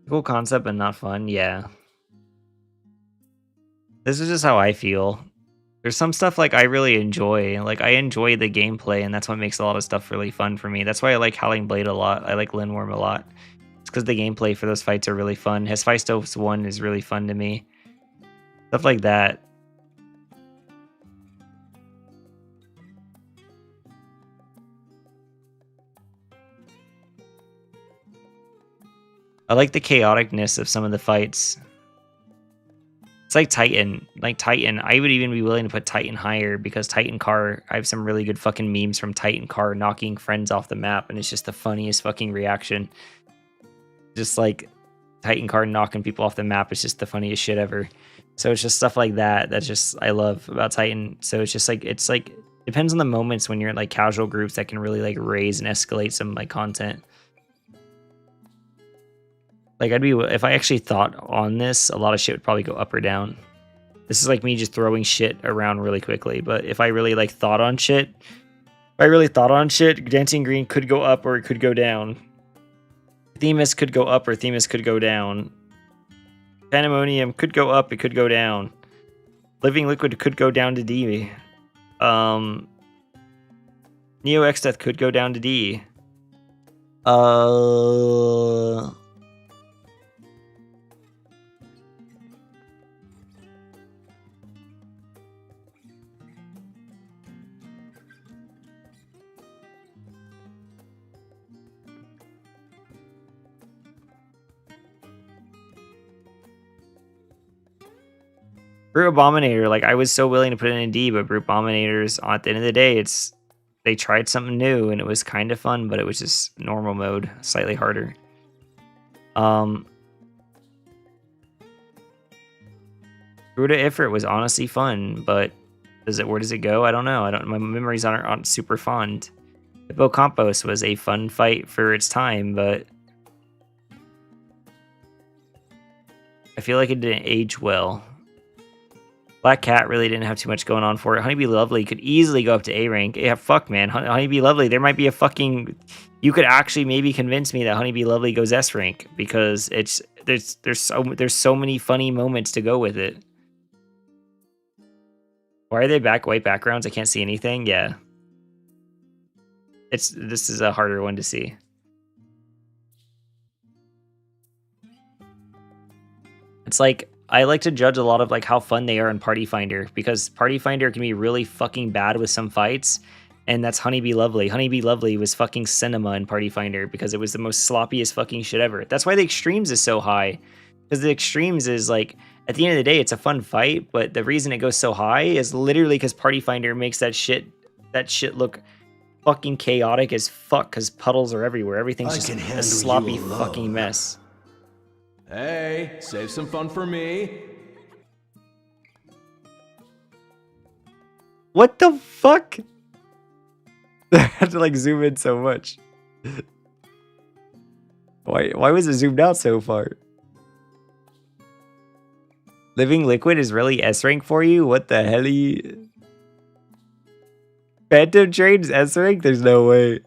Cool concept, but not fun. Yeah. This is just how I feel. There's some stuff like I really enjoy. Like, I enjoy the gameplay, and that's what makes a lot of stuff really fun for me. That's why I like Howling Blade a lot. I like Lindworm a lot. It's because the gameplay for those fights are really fun. Hephaestus 1 is really fun to me. Stuff like that. I like the chaoticness of some of the fights. It's like Titan. Like Titan, I would even be willing to put Titan higher because Titan Car, I have some really good fucking memes from Titan Car knocking friends off the map, and it's just the funniest fucking reaction. Just like Titan Car knocking people off the map is just the funniest shit ever. So it's just stuff like that that's just I love about Titan. So it's like depends on the moments when you're in like casual groups that can really like raise and escalate some like content. Like if I actually thought on this, a lot of shit would probably go up or down. This is like me just throwing shit around really quickly. But if I really like thought on shit, Dancing Green could go up or it could go down. Themis could go up or Themis could go down. Pandemonium could go up, it could go down. Living Liquid could go down to D. Neo X Death could go down to D. Brute Abominator, like I was so willing to put it in D, but Brute Abominators at the end of the day, they tried something new and it was kind of fun, but it was just normal mode, slightly harder. Gruta Ifrit was honestly fun, but where does it go? I don't know. My memories aren't super fond. Hippocampos was a fun fight for its time, but I feel like it didn't age well. Black Cat really didn't have too much going on for it. Honeybee Lovely could easily go up to A rank. Yeah, fuck, man. Honeybee Lovely, there might be a fucking... You could actually maybe convince me that Honeybee Lovely goes S rank because there's so many funny moments to go with it. Why are they white backgrounds? I can't see anything. Yeah. This is a harder one to see. It's like I like to judge a lot of like how fun they are in Party Finder because Party Finder can be really fucking bad with some fights, and that's Honeybee Lovely. Honeybee Lovely was fucking cinema in Party Finder because it was the most sloppiest fucking shit ever. That's why the extremes is so high, because the extremes is like at the end of the day it's a fun fight, but the reason it goes so high is literally because Party Finder makes that shit look fucking chaotic as fuck because puddles are everywhere. Everything's just a sloppy fucking mess. Hey, save some fun for me. What the fuck? I had to like zoom in so much. Why was it zoomed out so far? Living Liquid is really S rank for you? What the hell? Phantom Train's S rank? There's no way.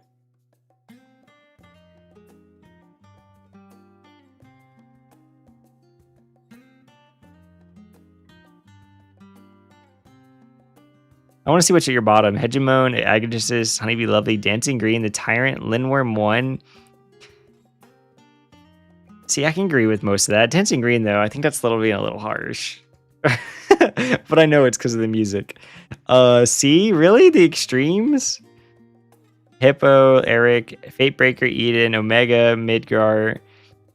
I want to see what's at your bottom. Hegemon, Agatis, Honeybee Lovely, Dancing Green, The Tyrant, Lindworm 1. See, I can agree with most of that. Dancing Green, though, I think that's being a little harsh. But I know it's because of the music. See? Really? The extremes? Hippo, Eric, Fatebreaker, Eden, Omega, Midgar,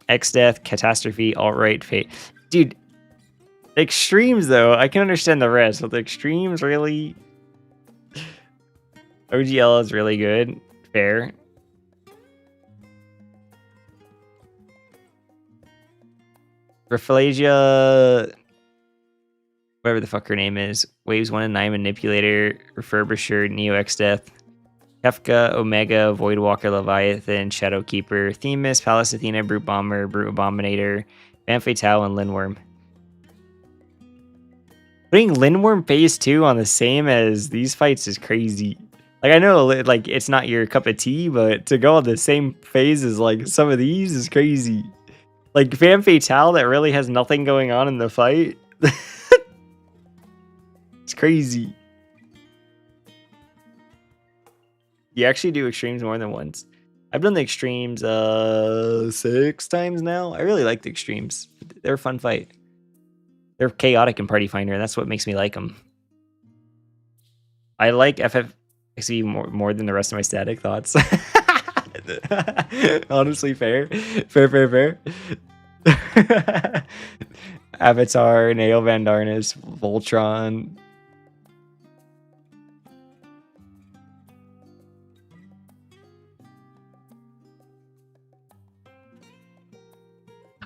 X-Death, Catastrophe, Alt-Right, Fate. Dude, the extremes, though, I can understand the rest, but the extremes, really... OGL is really good. Fair. Rafflesia, whatever the fuck her name is. Waves 1 and 9 Manipulator, Refurbisher, Neo X Death, Kefka, Omega, Voidwalker, Leviathan, Shadowkeeper, Themis, Palace Athena, Brute Bomber, Brute Abominator, Van Fatale, and Lindworm. Putting Lindworm phase 2 on the same as these fights is crazy. Like, I know, like, it's not your cup of tea, but to go on the same phase as, like, some of these is crazy. Like, Van Fatale that really has nothing going on in the fight. It's crazy. You actually do extremes more than once. I've done the extremes 6 times now. I really like the extremes. They're a fun fight. They're chaotic in Party Finder, and that's what makes me like them. I like FFXE more than the rest of my static thoughts. Honestly, fair. Fair. Avatar, Nail Van Darnus, Voltron.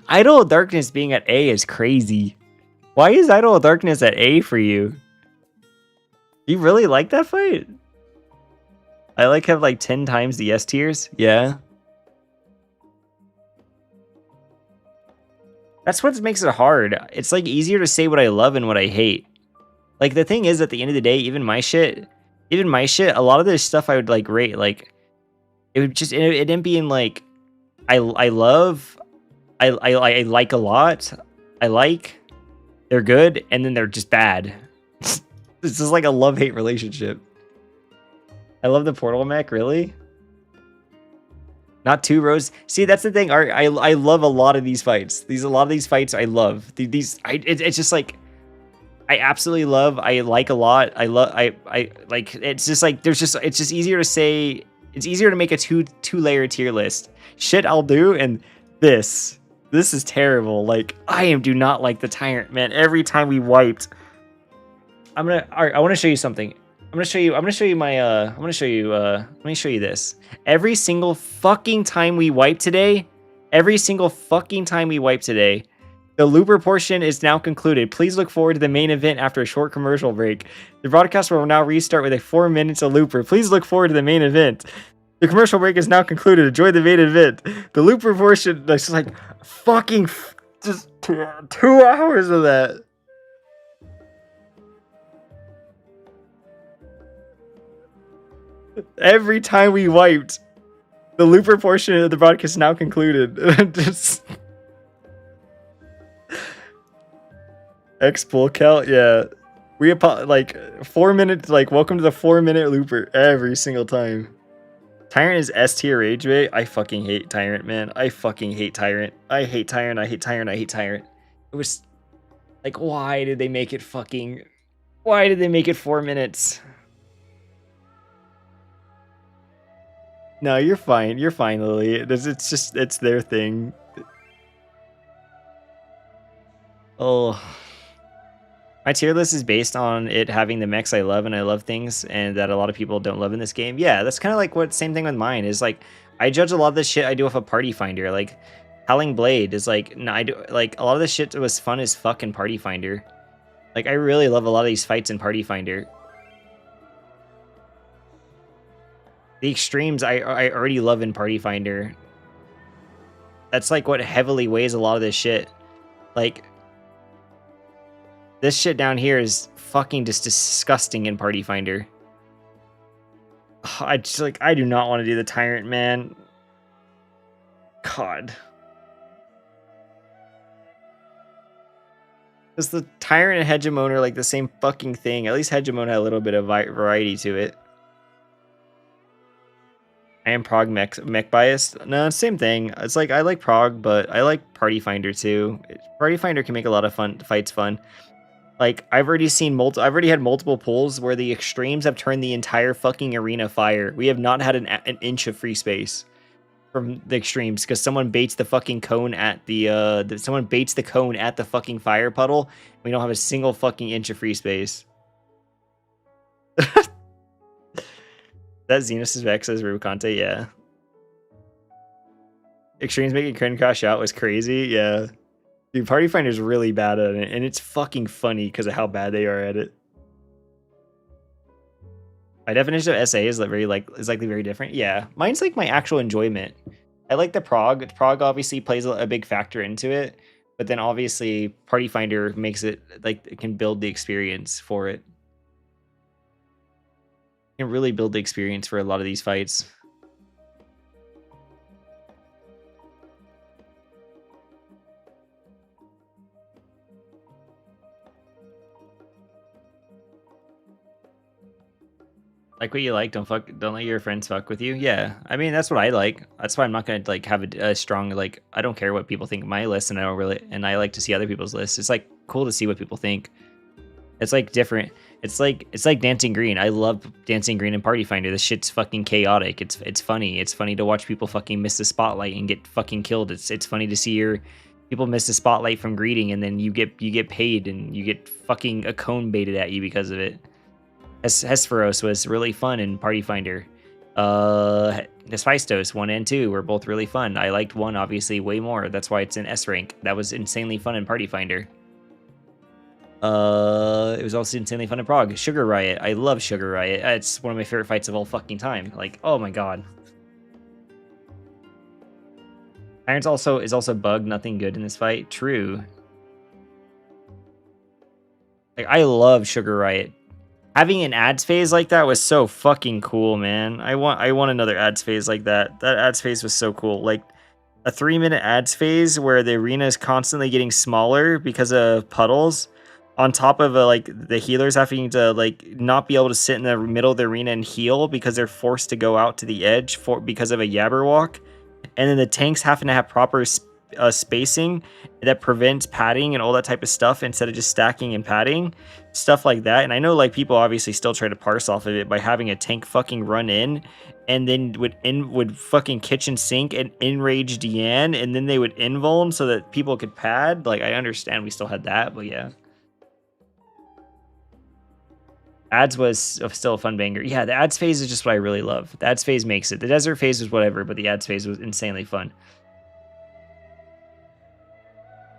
Idol of Darkness being at A is crazy. Why is Idol of Darkness at A for you? You really like that fight? I have like 10 times the S tiers. Yeah. That's what makes it hard. It's like easier to say what I love and what I hate. Like the thing is, at the end of the day, even my shit, a lot of this stuff I would like rate, like it would just, it didn't be in like, I love, I like a lot, they're good, and then they're just bad. It's just like a love-hate relationship. I love the Portal mech, really? Not 2 rows. See, that's the thing. I love a lot of these fights. A lot of these fights I love. It's just like I absolutely love. I like a lot. I like. It's just like it's just easier to say. It's easier to make a two-layer tier list. Shit, I'll do, and this is terrible. Like do not like the Tyrant, man. Every time we wiped, All right, I want to show you something. I'm gonna show you let me show you this. Every single fucking time we wipe today, the looper portion is now concluded. Please look forward to the main event after a short commercial break. The broadcast will now restart with a 4 minutes of looper. Please look forward to the main event. The commercial break is now concluded. Enjoy the main event. The looper portion, that's like fucking just 2 hours of that. Every time we wiped, the looper portion of the broadcast is now concluded. Just... X-Pull count, yeah. We like 4 minutes, like welcome to the 4-minute looper every single time. Tyrant is S tier rage bait. I fucking hate Tyrant, man. I fucking hate Tyrant. I hate Tyrant. It was like, why did they make it 4 minutes? No, you're fine. You're fine, Lily. It's their thing. Oh. My tier list is based on it having the mechs I love, and I love things and that a lot of people don't love in this game. Yeah, that's kind of like what same thing with mine is. Like, I judge a lot of this shit I do off a Party Finder. Like, Howling Blade is like, no, I do like a lot of this shit was fun as fuck in Party Finder. Like, I really love a lot of these fights in Party Finder. The extremes I already love in Party Finder. That's like what heavily weighs a lot of this shit. Like, this shit down here is fucking just disgusting in Party Finder. I do not want to do the Tyrant, man. God. Because the Tyrant and Hegemon are like the same fucking thing. At least Hegemon had a little bit of variety to it. I am Prog mech biased. No, same thing. It's like I like Prog, but I like Party Finder too. Party Finder can make a lot of fights fun. Like, I've already had multiple pulls where the extremes have turned the entire fucking arena fire. We have not had an inch of free space from the extremes because someone baits the fucking cone at someone baits the cone at the fucking fire puddle. We don't have a single fucking inch of free space. That Xenos' Vex as Rubicante, yeah. Extremes making Credit Crash out was crazy, yeah. Dude, Party Finder's really bad at it, and it's fucking funny because of how bad they are at it. My definition of SA is likely very different. Yeah, mine's like my actual enjoyment. I like the Prog. Prog obviously plays a big factor into it, but then obviously Party Finder makes it like it can build the experience for it. It can really build the experience for a lot of these fights. Like what you like, don't let your friends fuck with you. Yeah, I mean that's what I like. That's why I'm not gonna like have a strong like. I don't care what people think of my list, and I like to see other people's lists. It's like cool to see what people think. It's like different. It's like Dancing Green. I love Dancing Green and Party Finder. This shit's fucking chaotic. It's funny. It's funny to watch people fucking miss the spotlight and get fucking killed. It's funny to see your people miss the spotlight from greeting, and then you get paid and you get fucking a cone baited at you because of it. Hesperos was really fun in Party Finder. Hephaestus 1 and 2 were both really fun. I liked 1 obviously way more. That's why it's in S rank. That was insanely fun in Party Finder. It was also insanely fun in Prague. Sugar Riot. I love Sugar Riot. It's one of my favorite fights of all fucking time. Like, oh my god. Tyrant's is also bugged. Nothing good in this fight. True. Like, I love Sugar Riot. Having an ads phase like that was so fucking cool, man. I want another ads phase like that. That ads phase was so cool. Like a 3-minute ads phase where the arena is constantly getting smaller because of puddles, on top of like the healers having to like not be able to sit in the middle of the arena and heal because they're forced to go out to the edge because of a Yabber walk, and then the tanks having to have proper spacing that prevents padding and all that type of stuff instead of just stacking and padding, stuff like that. And I know like people obviously still try to parse off of it by having a tank fucking run in and then would fucking kitchen sink and enrage Deanne, and then they would invuln so that people could pad. Like, I understand we still had that, but yeah. Ads was still a fun banger. Yeah, the ads phase is just what I really love. The ads phase makes it. The desert phase was whatever, but the ads phase was insanely fun.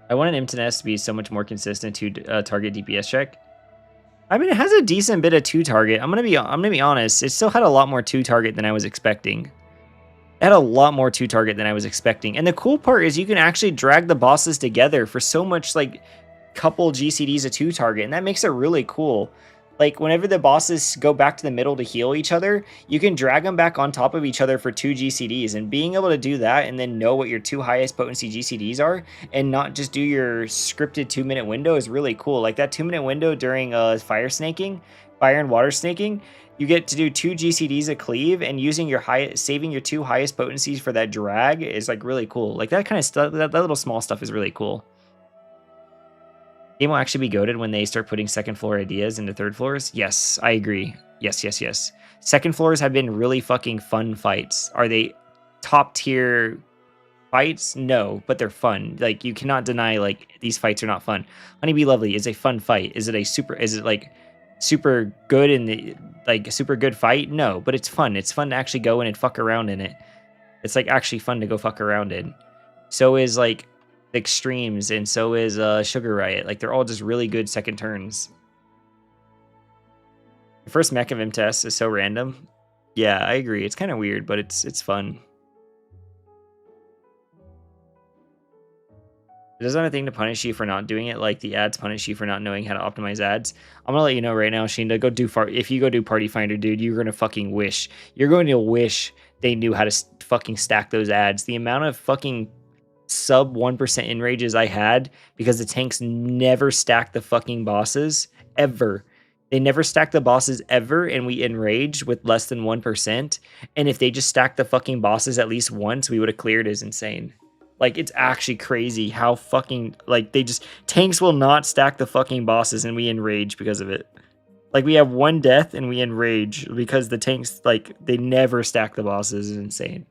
I want an Imtiness to be so much more consistent to target DPS check. I mean, it has a decent bit of 2-target. I'm gonna be honest. It still had a lot more 2-target than I was expecting. It had a lot more 2-target than I was expecting. And the cool part is you can actually drag the bosses together for so much, like, couple GCDs of 2-target, and that makes it really cool. Like, whenever the bosses go back to the middle to heal each other, you can drag them back on top of each other for 2 GCDs, and being able to do that and then know what your 2 highest potency GCDs are and not just do your scripted 2-minute window is really cool. Like, that 2-minute window during fire and water snaking, you get to do 2 GCDs of cleave, and using your saving your 2 highest potencies for that drag is, like, really cool. Like, that kind of stuff, that little small stuff is really cool. Game will actually be goated when they start putting second floor ideas into third floors. Yes, I agree. Yes. Second floors have been really fucking fun fights. Are they top tier fights? No, but they're fun. Like, you cannot deny, like, these fights are not fun. Honeybee Lovely is a fun fight. Is it like super good in the, like, super good fight? No, but it's fun. It's fun to actually go in and fuck around in it. It's, like, actually fun to go fuck around in. So is, like, Extremes, and so is Sugar Riot. Like, they're all just really good second turns. The first mech of MTS is so random. Yeah, I agree. It's kind of weird, but it's fun. It doesn't have a thing to punish you for not doing it, like the ads punish you for not knowing how to optimize ads. I'm gonna let you know right now, Shinda, if you go do Party Finder, dude, you're gonna fucking wish. You're going to wish they knew how to fucking stack those ads. The amount of fucking sub 1% enrages I had because the tanks never stacked the fucking bosses ever. They never stacked the bosses ever, and we enraged with less than 1%. And if they just stacked the fucking bosses at least once, we would have cleared. Is insane. Like, it's actually crazy how fucking, like, tanks will not stack the fucking bosses, and we enrage because of it. Like, we have 1 death and we enrage because the tanks, like, they never stack the bosses. Is insane.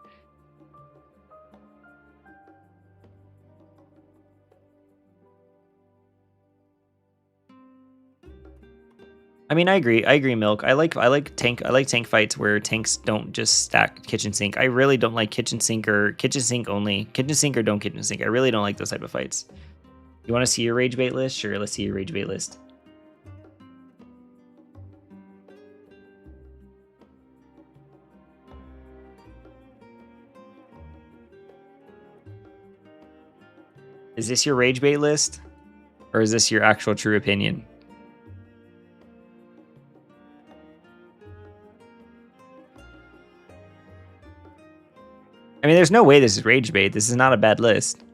I mean, I agree, Milk. I like tank fights where tanks don't just stack kitchen sink. I really don't like kitchen sink or kitchen sink only. Kitchen sink or don't kitchen sink. I really don't like those type of fights. You want to see your rage bait list? Sure, let's see your rage bait list. Is this your rage bait list? Or is this your actual true opinion? I mean, there's no way this is rage bait. This is not a bad list.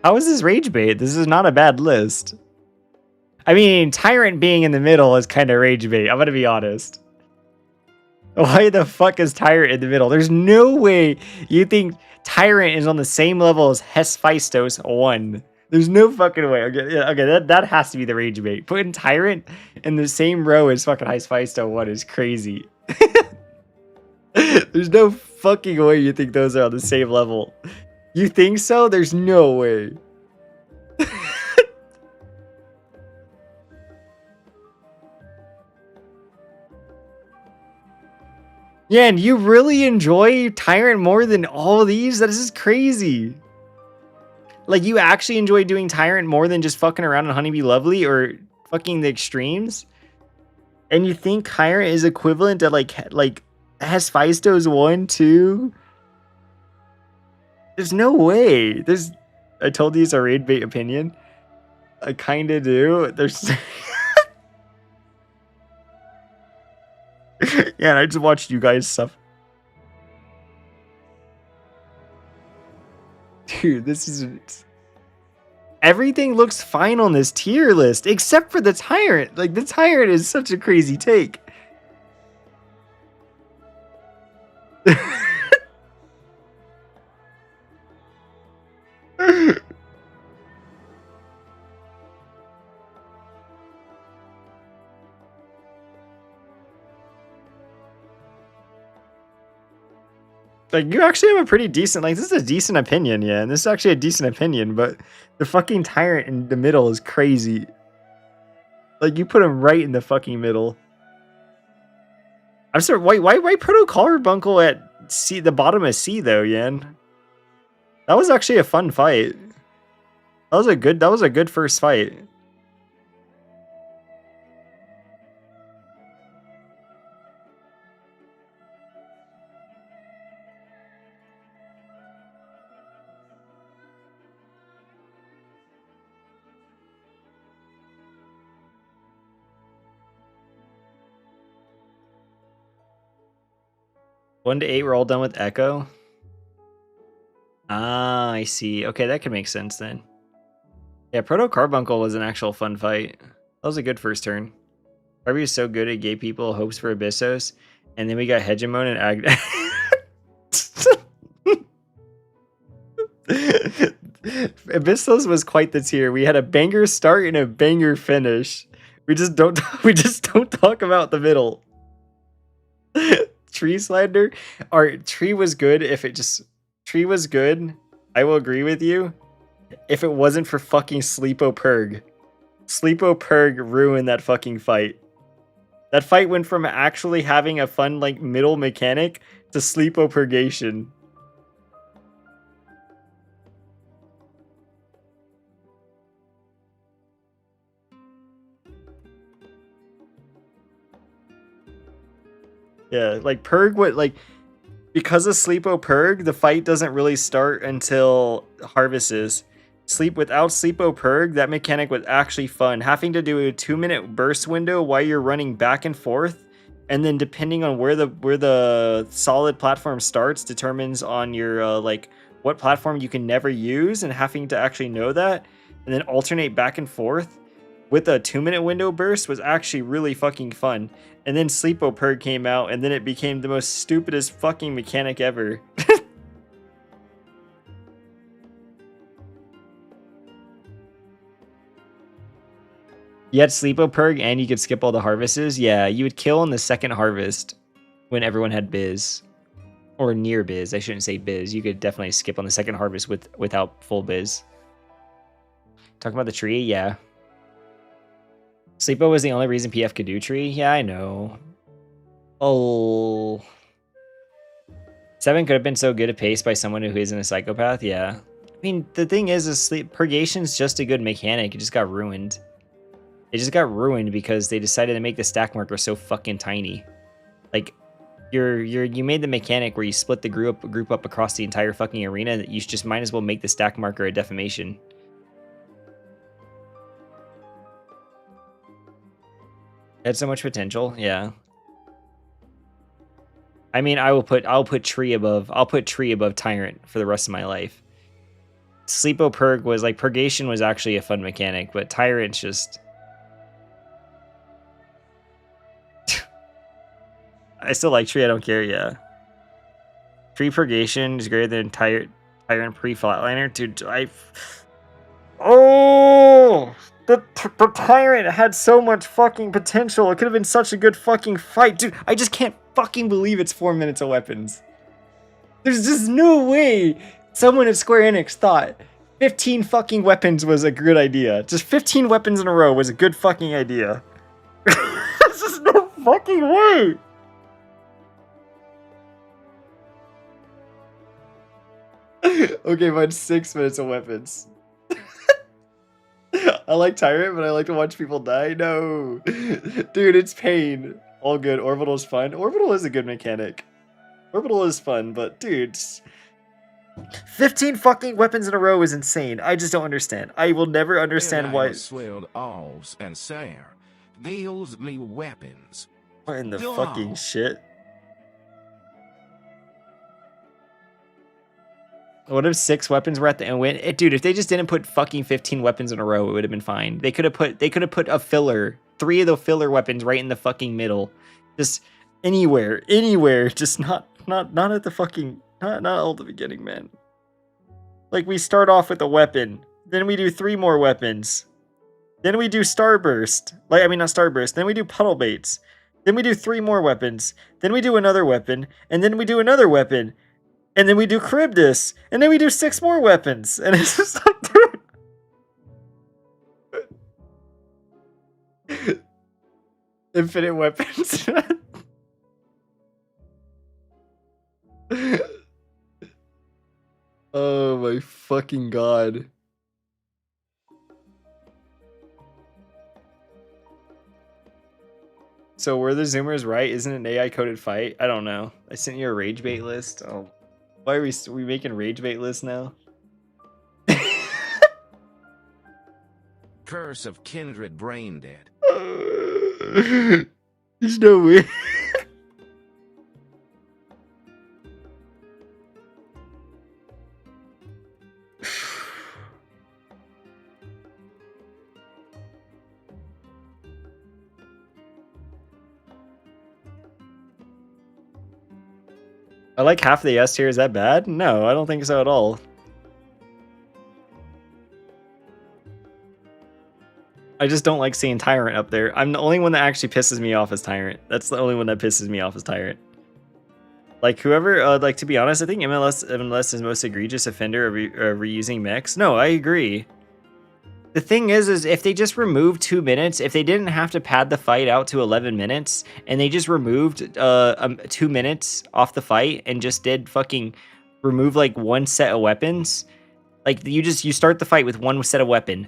How is this rage bait? This is not a bad list. I mean, Tyrant being in the middle is kind of rage bait. I'm gonna be honest. Why the fuck is Tyrant in the middle? There's no way you think Tyrant is on the same level as Hephaestus 1. There's no fucking way. Okay, that has to be the rage bait. Putting Tyrant in the same row as fucking Hephaestus 1 is crazy. There's no fucking way you think those are on the same level. You think so? There's no way. Yeah, and you really enjoy Tyrant more than all these? That is just crazy. Like, you actually enjoy doing Tyrant more than just fucking around in Honeybee Lovely or fucking the Extremes? And you think Tyrant is equivalent to, like Hephaestus 1, 2? There's no way. I told you it's a raid bait opinion. I kinda do. Yeah, and I just watched you guys suffer. Dude, this is... Everything looks fine on this tier list, except for the Tyrant. Like, the Tyrant is such a crazy take. Like, you actually have a pretty decent, like, this is a decent opinion, yeah. And this is actually a decent opinion, but the fucking tyrant in the middle is crazy. Like, you put him right in the fucking middle. I'm sorry, why Proto Carbuncle at C, the bottom of C, though, Yan? That was actually a fun fight. That was a good first fight. One to 8, we're all done with Echo. Ah, I see. Okay, that could make sense then. Yeah, Proto Carbuncle was an actual fun fight. That was a good first turn. Harvey was so good it gave people hopes for Abyssos, and then we got Hegemon and Ag. Abyssos was quite the tier. We had a banger start and a banger finish. We just don't talk about the middle. Tree slander. Our tree was good if it just tree was good. I will agree with you. If it wasn't for fucking Sleepo Purg. Sleepo Purg ruined that fucking fight. That fight went from actually having a fun like middle mechanic to Sleepo Purgation. Yeah, like Purg would like because of Sleepo Purg, the fight doesn't really start until Harvests. Without Sleepo Purg, that mechanic was actually fun. Having to do a 2-minute burst window while you're running back and forth, and then depending on where the solid platform starts determines on your like what platform you can never use, and having to actually know that, and then alternate back and forth with a 2-minute window burst was actually really fucking fun. And then Sleepo Purg came out, and then it became the most stupidest fucking mechanic ever. You had Sleepo Purg and you could skip all the harvests. Yeah, you would kill on the second harvest when everyone had Biz. Or near Biz. I shouldn't say Biz. You could definitely skip on the second harvest without full Biz. Talking about the tree? Yeah. Sleepo was the only reason PF could do tree? Yeah, I know. Oh. 7 could have been so good at pace by someone who isn't a psychopath? Yeah. I mean, the thing is Purgation's just a good mechanic. It just got ruined. It just got ruined because they decided to make the stack marker so fucking tiny. Like, you made the mechanic where you split the group up across the entire fucking arena. That you just might as well make the stack marker a defamation. It had so much potential, yeah. I mean, I'll put tree above Tyrant for the rest of my life. Sleepo Purg was like Purgation was actually a fun mechanic, but Tyrant's just. I still like Tree, I don't care, yeah. Tree Purgation is greater than Tyrant pre-flatliner. Dude, oh! The Tyrant had so much fucking potential. It could have been such a good fucking fight. Dude, I just can't fucking believe it's 4 minutes of weapons. There's just no way someone at Square Enix thought 15 fucking weapons was a good idea. Just 15 weapons in a row was a good fucking idea. There's just no fucking way. Okay, fine, 6 minutes of weapons. I like Tyrant, but I like to watch people die. No. Dude, it's pain. All good. Orbital's fun. Orbital is a good mechanic. Orbital is fun, but dude, 15 fucking weapons in a row is insane. I just don't understand. I will never understand why. Swelled alls and sire, those me weapons. What in the fucking shit? What if 6 weapons were at the end? Dude, if they just didn't put fucking 15 weapons in a row, it would have been fine. They could have put a filler, 3 of the filler weapons right in the fucking middle, just anywhere, just not at the fucking, not all the beginning, man. Like, we start off with a weapon, then we do 3 more weapons, then we do Starburst, like, I mean not Starburst, then we do Puddle Baits, then we do 3 more weapons, then we do another weapon, and then we do another weapon. And then we do Charybdis. And then we do 6 more weapons. And it's just like, dude. Infinite weapons. Oh my fucking god. So were the Zoomers right? Isn't it an AI coded fight? I don't know. I sent you a rage bait list. Oh, why are we making rage bait lists now? Curse of kindred brain dead. There's no way. I like half the S tier. Is that bad? No, I don't think so at all. I just don't like seeing Tyrant up there. I'm the only one that actually pisses me off as Tyrant. That's the only one that pisses me off as Tyrant. Like whoever, like to be honest, I think MLS is most egregious offender of reusing mechs. No, I agree. The thing is if they just removed 2 minutes, if they didn't have to pad the fight out to 11 minutes, and they just removed 2 minutes off the fight and just did fucking remove like 1 set of weapons, like you start the fight with 1 set of weapon.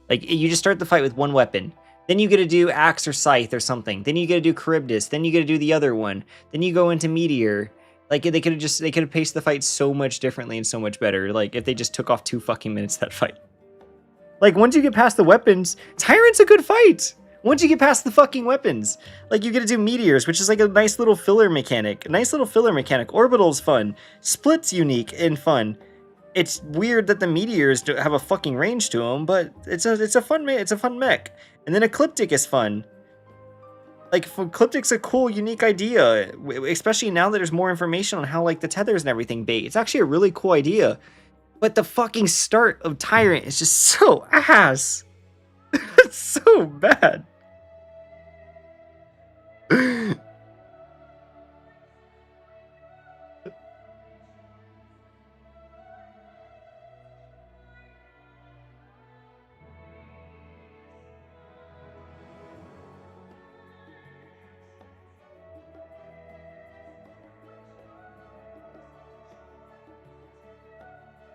Like you just start the fight with 1 weapon. Then you get to do Axe or Scythe or something. Then you get to do Charybdis. Then you get to do the other one. Then you go into Meteor. Like they could have paced the fight so much differently and so much better. Like if they just took off 2 fucking minutes that fight. Like, once you get past the weapons, Tyrant's a good fight. Once you get past the fucking weapons. Like, you get to do Meteors, which is like a nice little filler mechanic. Orbital's fun. Split's unique and fun. It's weird that the Meteors have a fucking range to them, but it's a fun mech. And then Ecliptic is fun. Like, Ecliptic's a cool, unique idea. Especially now that there's more information on how, like, the tethers and everything bait. It's actually a really cool idea. But the fucking start of Tyrant is just so ass. It's so bad.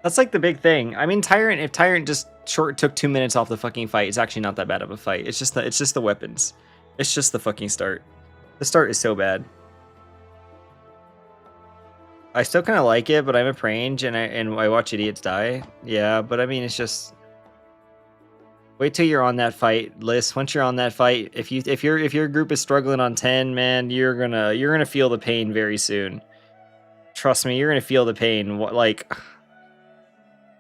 That's like the big thing. I mean, if Tyrant just took 2 minutes off the fucking fight, it's actually not that bad of a fight. It's just the weapons. It's just the fucking start. The start is so bad. I still kind of like it, but I'm a Prange and I watch idiots die. Yeah, but I mean, it's just wait till you're on that fight list. Once you're on that fight, if your group is struggling on 10, man, you're gonna feel the pain very soon. Trust me, you're gonna feel the pain. Like.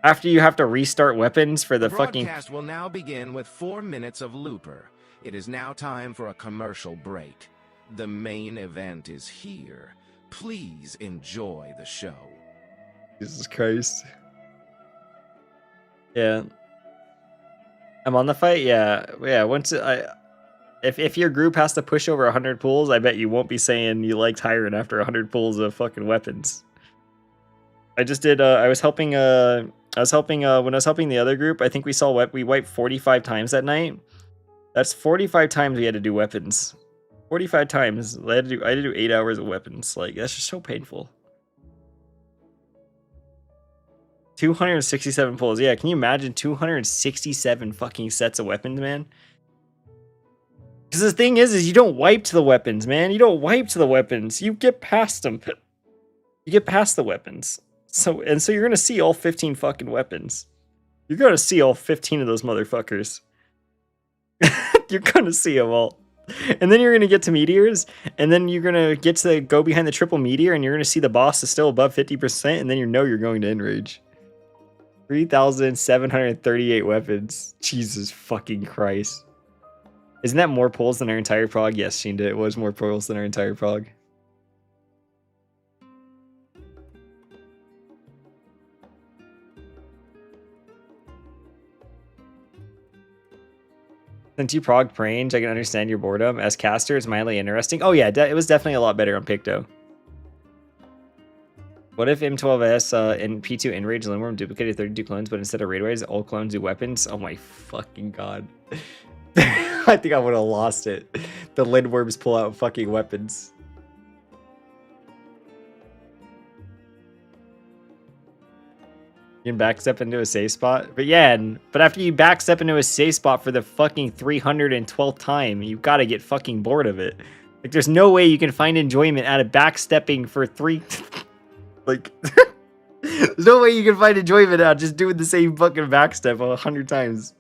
After you have to restart weapons for the fucking... Broadcast will now begin with 4 minutes of Looper. It is now time for a commercial break. The main event is here. Please enjoy the show. Jesus Christ. Yeah. I'm on the fight? Yeah. Once if your group has to push over 100 pulls, I bet you won't be saying you like Tyrant after 100 pulls of fucking weapons. I just did, when I was helping the other group, I think we wiped 45 times that night. That's 45 times we had to do weapons. 45 times. I had to do 8 hours of weapons. Like, that's just so painful. 267 pulls. Yeah, can you imagine 267 fucking sets of weapons, man? Because the thing is you don't wipe to the weapons, man. You don't wipe to the weapons. You get past them. You get past the weapons. So you're gonna see all 15 fucking weapons. You're gonna see all 15 of those motherfuckers. You're gonna see them all. And then you're gonna get to Meteors, and then you're gonna get to go behind the triple Meteor, and you're gonna see the boss is still above 50%, and then you're going to Enrage. 3,738 weapons. Jesus fucking Christ. Isn't that more pulls than our entire prog? Yes, Shinda, it was more pulls than our entire prog. Since you prog Prange, I can understand your boredom. As caster, it's mildly interesting. Oh yeah, it was definitely a lot better on Picto. What if M12S and P2 Enrage Lindworm duplicated 32 clones, but instead of raid-wise, all clones do weapons? Oh my fucking god. I think I would have lost it. The Lindworms pull out fucking weapons. You can backstep into a safe spot? But yeah, but after you backstep into a safe spot for the fucking 312th time, you gotta get fucking bored of it. Like, there's no way you can find enjoyment out of backstepping for like, there's no way you can find enjoyment out of just doing the same fucking backstep 100 times.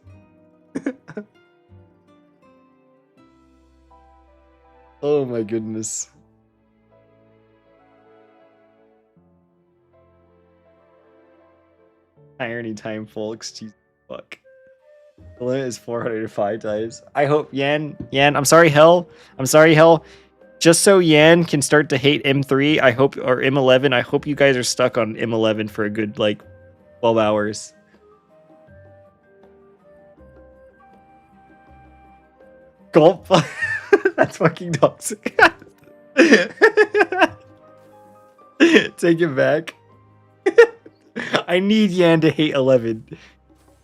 Oh my goodness. Irony time, folks. Jesus fuck. The limit is 405 times. I hope Yan, I'm sorry, Hell. I'm sorry, Hell. Just so Yan can start to hate M3, I hope, or M11, I hope you guys are stuck on M11 for a good, like, 12 hours. Gulp. That's fucking toxic. Take it back. I need Yan to hate 11.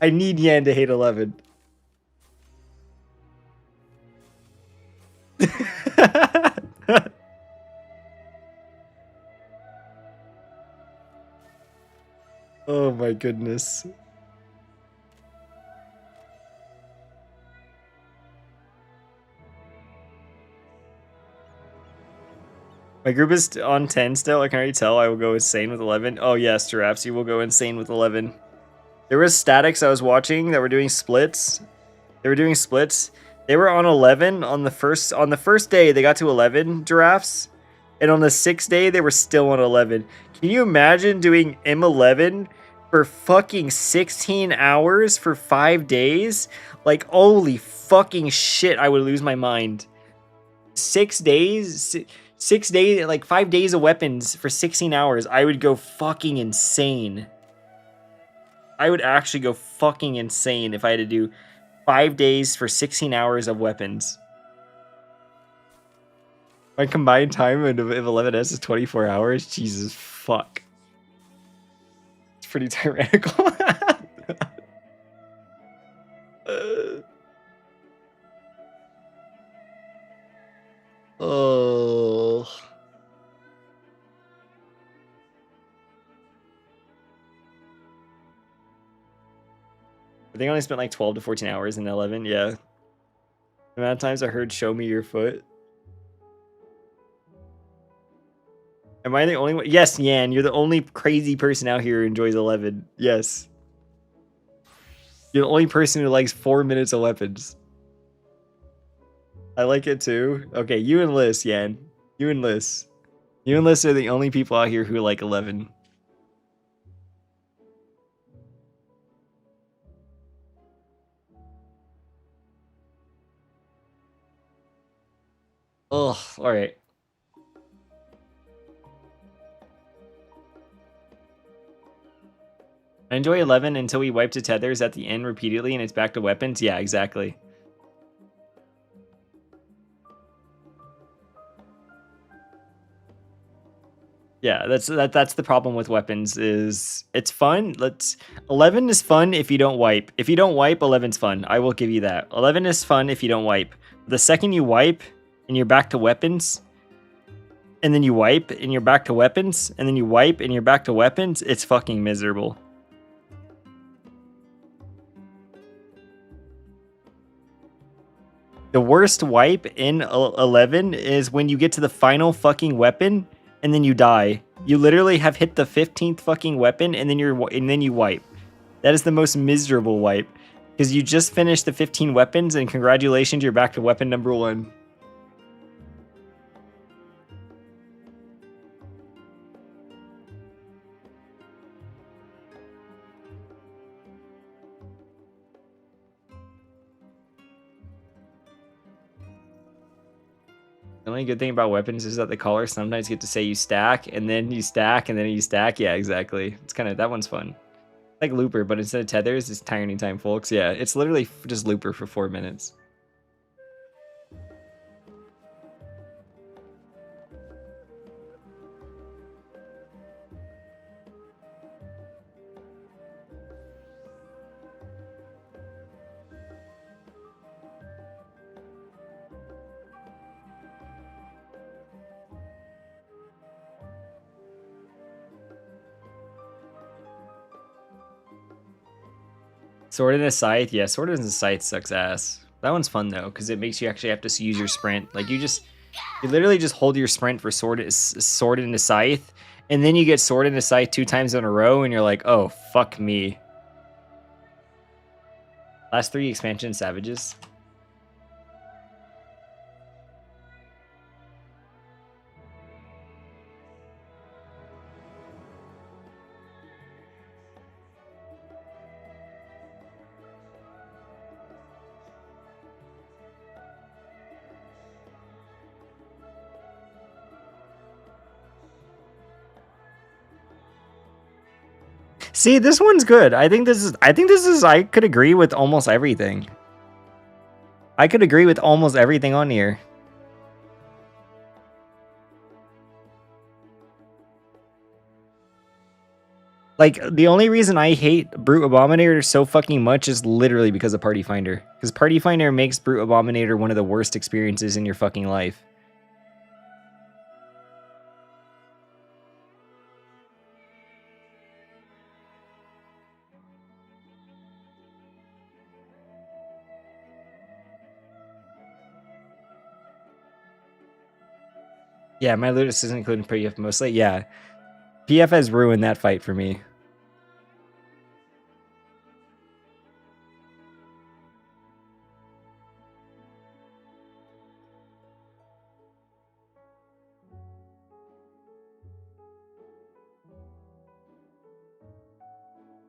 I need Yan to hate 11. Oh my goodness. My group is on 10 still. I can already tell I will go insane with 11. Oh yes, Giraffes, you will go insane with 11. There was statics I was watching that were doing splits. They were doing splits. They were on 11 on the first day. They got to 11 Giraffes, and on the 6th day they were still on 11. Can you imagine doing M11 for fucking 16 hours for 5 days? Like, holy fucking shit, I would lose my mind. 6 days, 6 days, like 5 days of weapons for 16 hours. I would go fucking insane. I would actually go fucking insane if I had to do 5 days for 16 hours of weapons. My combined time of 11S is 24 hours. Jesus fuck. It's pretty tyrannical. Oh. I think I only spent like 12 to 14 hours in 11. Yeah. The amount of times I heard "show me your foot." Am I the only one? Yes, Yan, you're the only crazy person out here who enjoys 11. Yes. You're the only person who likes 4 minutes of weapons. I like it too. Okay, you and Liz, Yan. You and Liz. You and Liz are the only people out here who like 11. Ugh, alright. I enjoy 11 until we wipe to tethers at the end repeatedly and it's back to weapons. Yeah, exactly. Yeah, that's the problem with weapons is it's fun. 11 is fun if you don't wipe. If you don't wipe, 11's fun. I will give you that. 11 is fun if you don't wipe. The second you wipe and you're back to weapons, and then you wipe and you're back to weapons, and then you wipe and you're back to weapons, it's fucking miserable. The worst wipe in 11 is when you get to the final fucking weapon and then you die. You literally have hit the 15th fucking weapon and then you wipe. That is the most miserable wipe because you just finished the 15 weapons and congratulations, you're back to weapon number 1. The only good thing about weapons is that the caller sometimes get to say you stack, and then you stack, and then you stack. Yeah, exactly. It's kind of, that one's fun. Like Looper, but instead of tethers, it's Tyranny time, folks. Yeah, it's literally just Looper for 4 minutes. Sword in a Scythe? Yeah, Sword in a Scythe sucks ass. That one's fun though, because it makes you actually have to use your sprint. Like you literally just hold your sprint for Sword in a Scythe, and then you get Sword in a Scythe 2 times in a row, and you're like, oh, fuck me. Last 3 expansion Savages. See, this one's good. I think this is I could agree with almost everything. I could agree with almost everything on here. Like, the only reason I hate Brute Abominator so fucking much is literally because of Party Finder. Because Party Finder makes Brute Abominator one of the worst experiences in your fucking life. Yeah, my Ludus isn't including PF mostly. Yeah. PF has ruined that fight for me.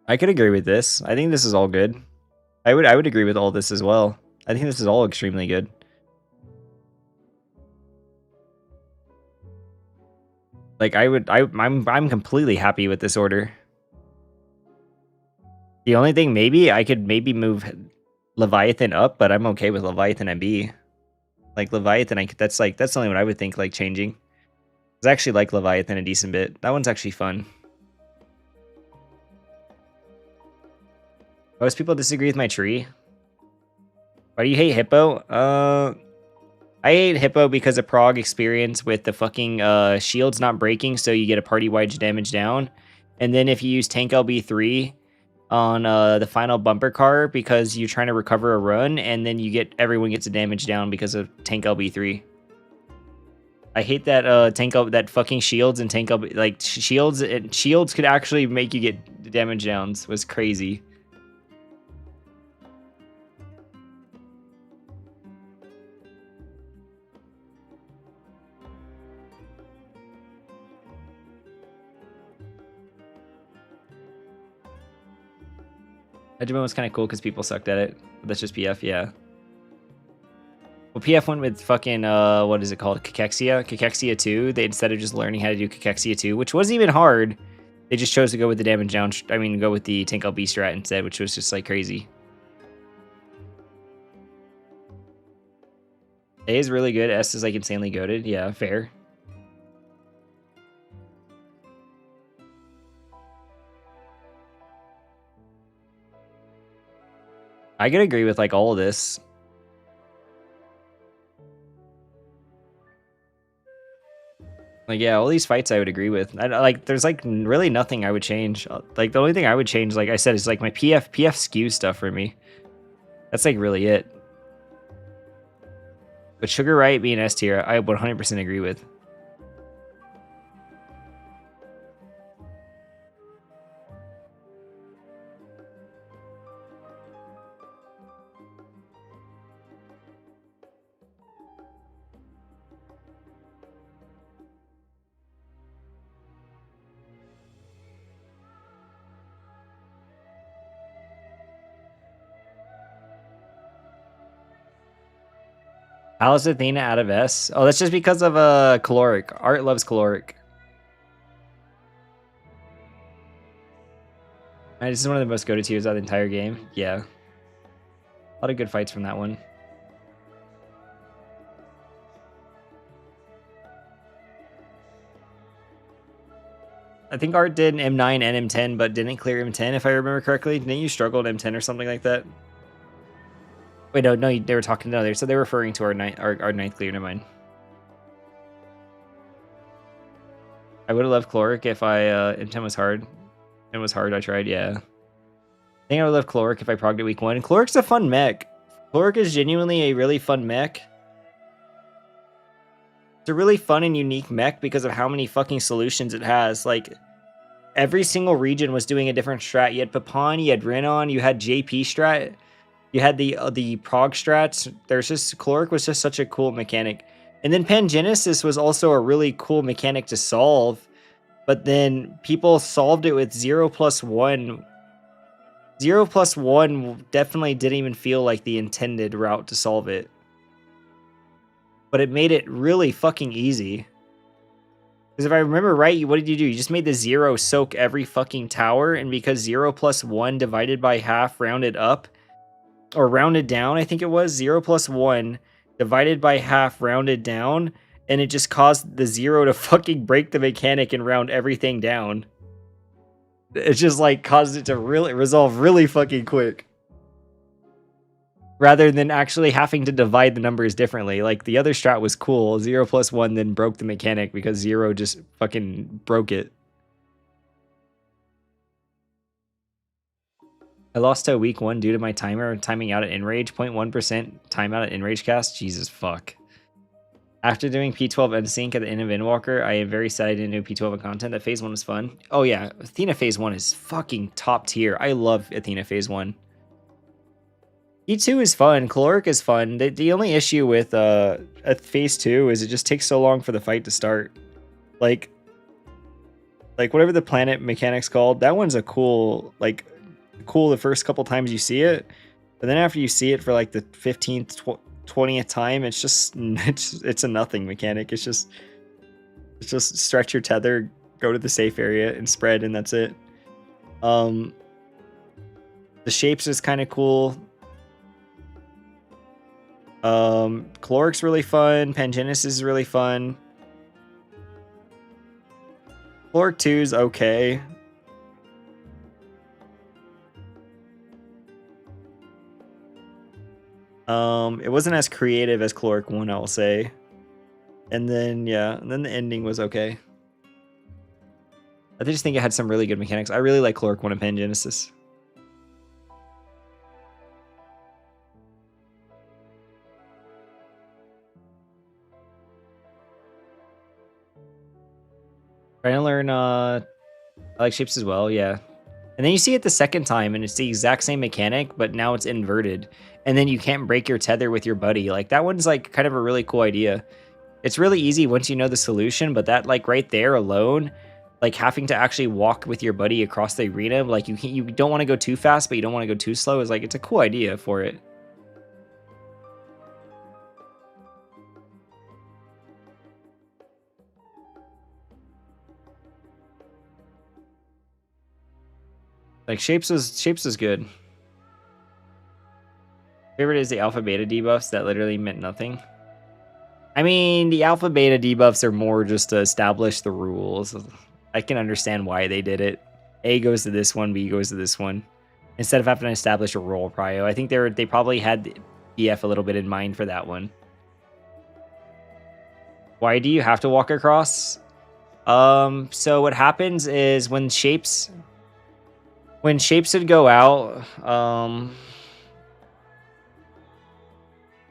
I could agree with this. I think this is all good. I would agree with all this as well. I think this is all extremely good. Like I'm completely happy with this order. The only thing I could move Leviathan up, but I'm okay with Leviathan and B. Like Leviathan, that's the only one I would think like changing. I actually like Leviathan a decent bit. That one's actually fun. Most people disagree with my tree. Why do you hate Hippo? I hate Hippo because of Prog experience with the fucking shields not breaking, so you get a party-wide damage down. And then if you use Tank LB3 on the final bumper car because you're trying to recover a run, and then everyone gets a damage down because of Tank LB3. I hate that that fucking shields and Tank LB, like shields could actually make you get damage downs. It was crazy. Edgemon was kind of cool because people sucked at it. But that's just PF, yeah. Well, PF went with fucking, what is it called? Cachexia? Cachexia 2. They, instead of just learning how to do Cachexia 2, which wasn't even hard, they just chose to go with the damage down, go with the Tank LB strat instead, which was just like crazy. A is really good. S is like insanely goated. Yeah, fair. I could agree with like all of this. Like, yeah, all these fights I would agree with. There's like really nothing I would change. Like the only thing I would change, like I said, is like my PF skew stuff for me. That's like really it. But Sugar Riot being S tier, I 100% agree with. Alice Athena out of S. Oh, that's just because of caloric. Art loves caloric. This is one of the most go-to tiers of the entire game. Yeah. A lot of good fights from that one. I think Art did M9 and M10, but didn't clear M10 if I remember correctly. Didn't you struggle at M10 or something like that? Wait, no, they were talking to others, so they're referring to our ninth clear. Never mind. I would have loved caloric if M10 was hard. It was hard. I tried, yeah. I think I would love Cloric if I progged it week 1. Cloric's a fun mech. Cloric is genuinely a really fun mech. It's a really fun and unique mech because of how many fucking solutions it has. Like, every single region was doing a different strat. You had Papan, you had Renon, you had JP strat, you had the prog strats. There's just, Cloric was just such a cool mechanic. And then Pangenesis was also a really cool mechanic to solve. But then people solved it with 0+1. 0+1 definitely didn't even feel like the intended route to solve it. But it made it really fucking easy. Because if I remember right, what did you do? You just made the 0 soak every fucking tower, and because 0+1 divided by half rounded up, or rounded down, I think it was, 0+1 divided by half rounded down, and it just caused the 0 to fucking break the mechanic and round everything down. It just like caused it to really resolve really fucking quick. Rather than actually having to divide the numbers differently. Like, the other strat was cool. 0+1 then broke the mechanic because 0 just fucking broke it. I lost to week 1 due to my timer timing out at Enrage. 0.1% timeout at Enrage cast. Jesus fuck. After doing P12 Unsync at the end of Endwalker, I am very sad I didn't do P12 content. That phase 1 was fun. Oh yeah, Athena phase 1 is fucking top tier. I love Athena phase 1. E2 is fun. Caloric is fun. The only issue with phase 2 is it just takes so long for the fight to start. Like whatever the planet mechanic's called, that one's a cool the first couple times you see it, but then after you see it for like the 15th 20th time, it's just it's a nothing mechanic. It's just stretch your tether, go to the safe area and spread, and that's it. The shapes is kind of cool. Caloric's really fun. Pangenesis is really fun. Caloric 2 is okay. It wasn't as creative as Caloric 1, I will say. And then, yeah, and then the ending was okay. I just think it had some really good mechanics. I really like Caloric 1 and Pangenesis. Trying to learn, I like shapes as well, yeah. And then you see it the second time, and it's the exact same mechanic, but now it's inverted. And then you can't break your tether with your buddy. Like, that one's, like, kind of a really cool idea. It's really easy once you know the solution, but that, like, right there alone, like, having to actually walk with your buddy across the arena, like, you don't want to go too fast, but you don't want to go too slow, is, like, it's a cool idea for it. Like, shapes was good. Favorite is the alpha beta debuffs that literally meant nothing. I mean, the alpha beta debuffs are more just to establish the rules. I can understand why they did it. A goes to this one, B goes to this one. Instead of having to establish a role prio. I think they probably had BF a little bit in mind for that one. Why do you have to walk across? So what happens is when shapes would go out,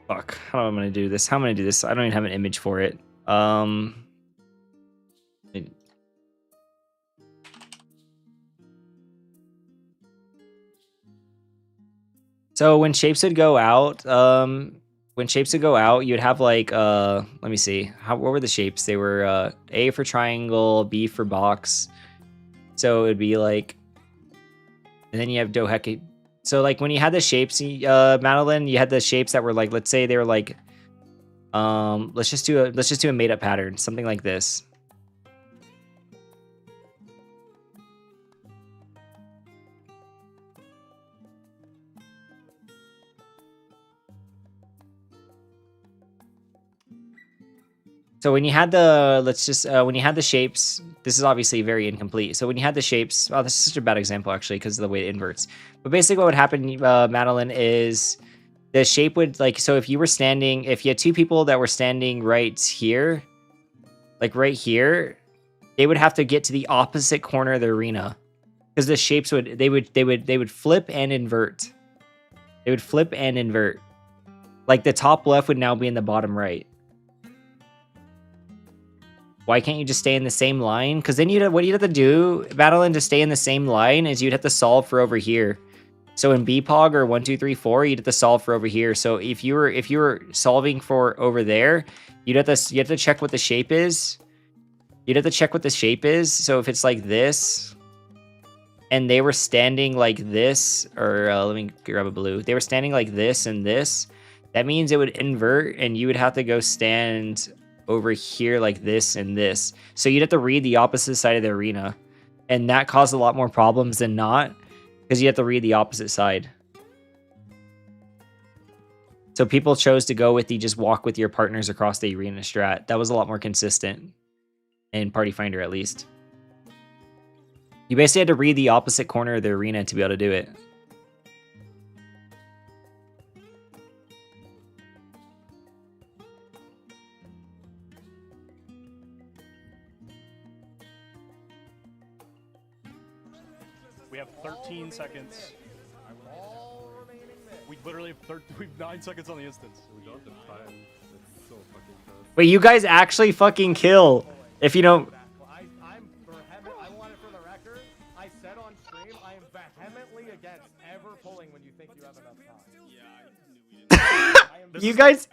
fuck, how am I gonna do this? How am I gonna do this? I don't even have an image for it. So when shapes would go out, you'd have like, let me see, what were the shapes? They were A for triangle, B for box. So it'd be like, and then you have Doheki. So like when you had the shapes, Madeline, you had the shapes that were like, let's say they were like, let's just do a made up pattern, something like this. So when you had the, when you had the shapes, this is obviously very incomplete. So when you had the shapes, oh, this is such a bad example actually because of the way it inverts. But basically what would happen, Madeline, is the shape would so if you had two people that were standing right here, like right here, they would have to get to the opposite corner of the arena because the shapes they would flip and invert. They would flip and invert. Like the top left would now be in the bottom right. Why can't you just stay in the same line? Because then what you'd have to do, Battlein, to stay in the same line is you'd have to solve for over here. So in BPOG or 1, 2, 3, 4, you'd have to solve for over here. So if you were solving for over there, you have to check what the shape is. You'd have to check what the shape is. So if it's like this, and they were standing like this, or let me grab a blue. They were standing like this and this. That means it would invert, and you would have to go stand over here like this and this. So you'd have to read the opposite side of the arena, and that caused a lot more problems than not, because you have to read the opposite side. So people chose to go with the just walk with your partners across the arena strat. That was a lot more consistent in Party Finder, at least. You basically had to read the opposite corner of the arena to be able to do it. We have 13 seconds. We literally have we've 9 seconds on the instance. We don't have time. It's so fucking tough. Wait, you guys actually fucking kill. If you don't... I want it for the record. I said on stream, I am vehemently against ever pulling when you think you have enough time. You guys...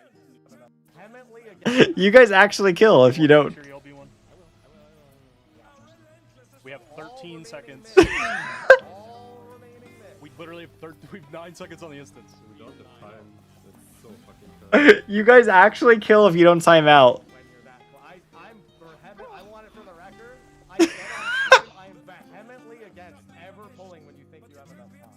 You guys actually kill if you don't... We have 13 seconds. We literally have we've 9 seconds on the instance. We don't have time. It's so fucking tough. You guys actually kill if you don't time out. I want it for the record. I said on stream, I am vehemently against ever pulling when you think you have enough time.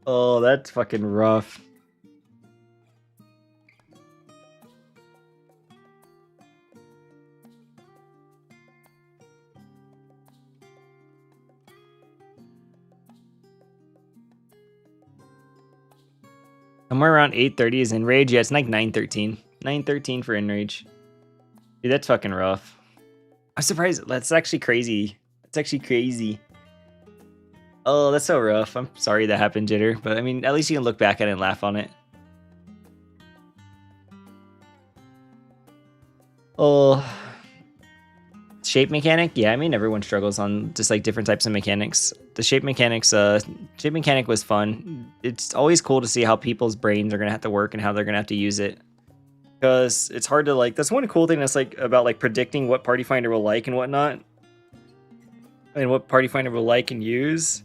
Oh, that's fucking rough. Somewhere around 8:30 is Enrage. Yeah, it's like 9:13. 9:13 for Enrage. Dude, that's fucking rough. I'm surprised. That's actually crazy. That's actually crazy. Oh, that's so rough. I'm sorry that happened, Jitter. But I mean, at least you can look back at it and laugh on it. Oh. Shape mechanic? Yeah, I mean, everyone struggles on just like different types of mechanics. The shape mechanic was fun. It's always cool to see how people's brains are going to have to work and how they're going to have to use it. Because it's hard to like, that's one cool thing that's like about like predicting what Party Finder will like and whatnot. And what Party Finder will like and use.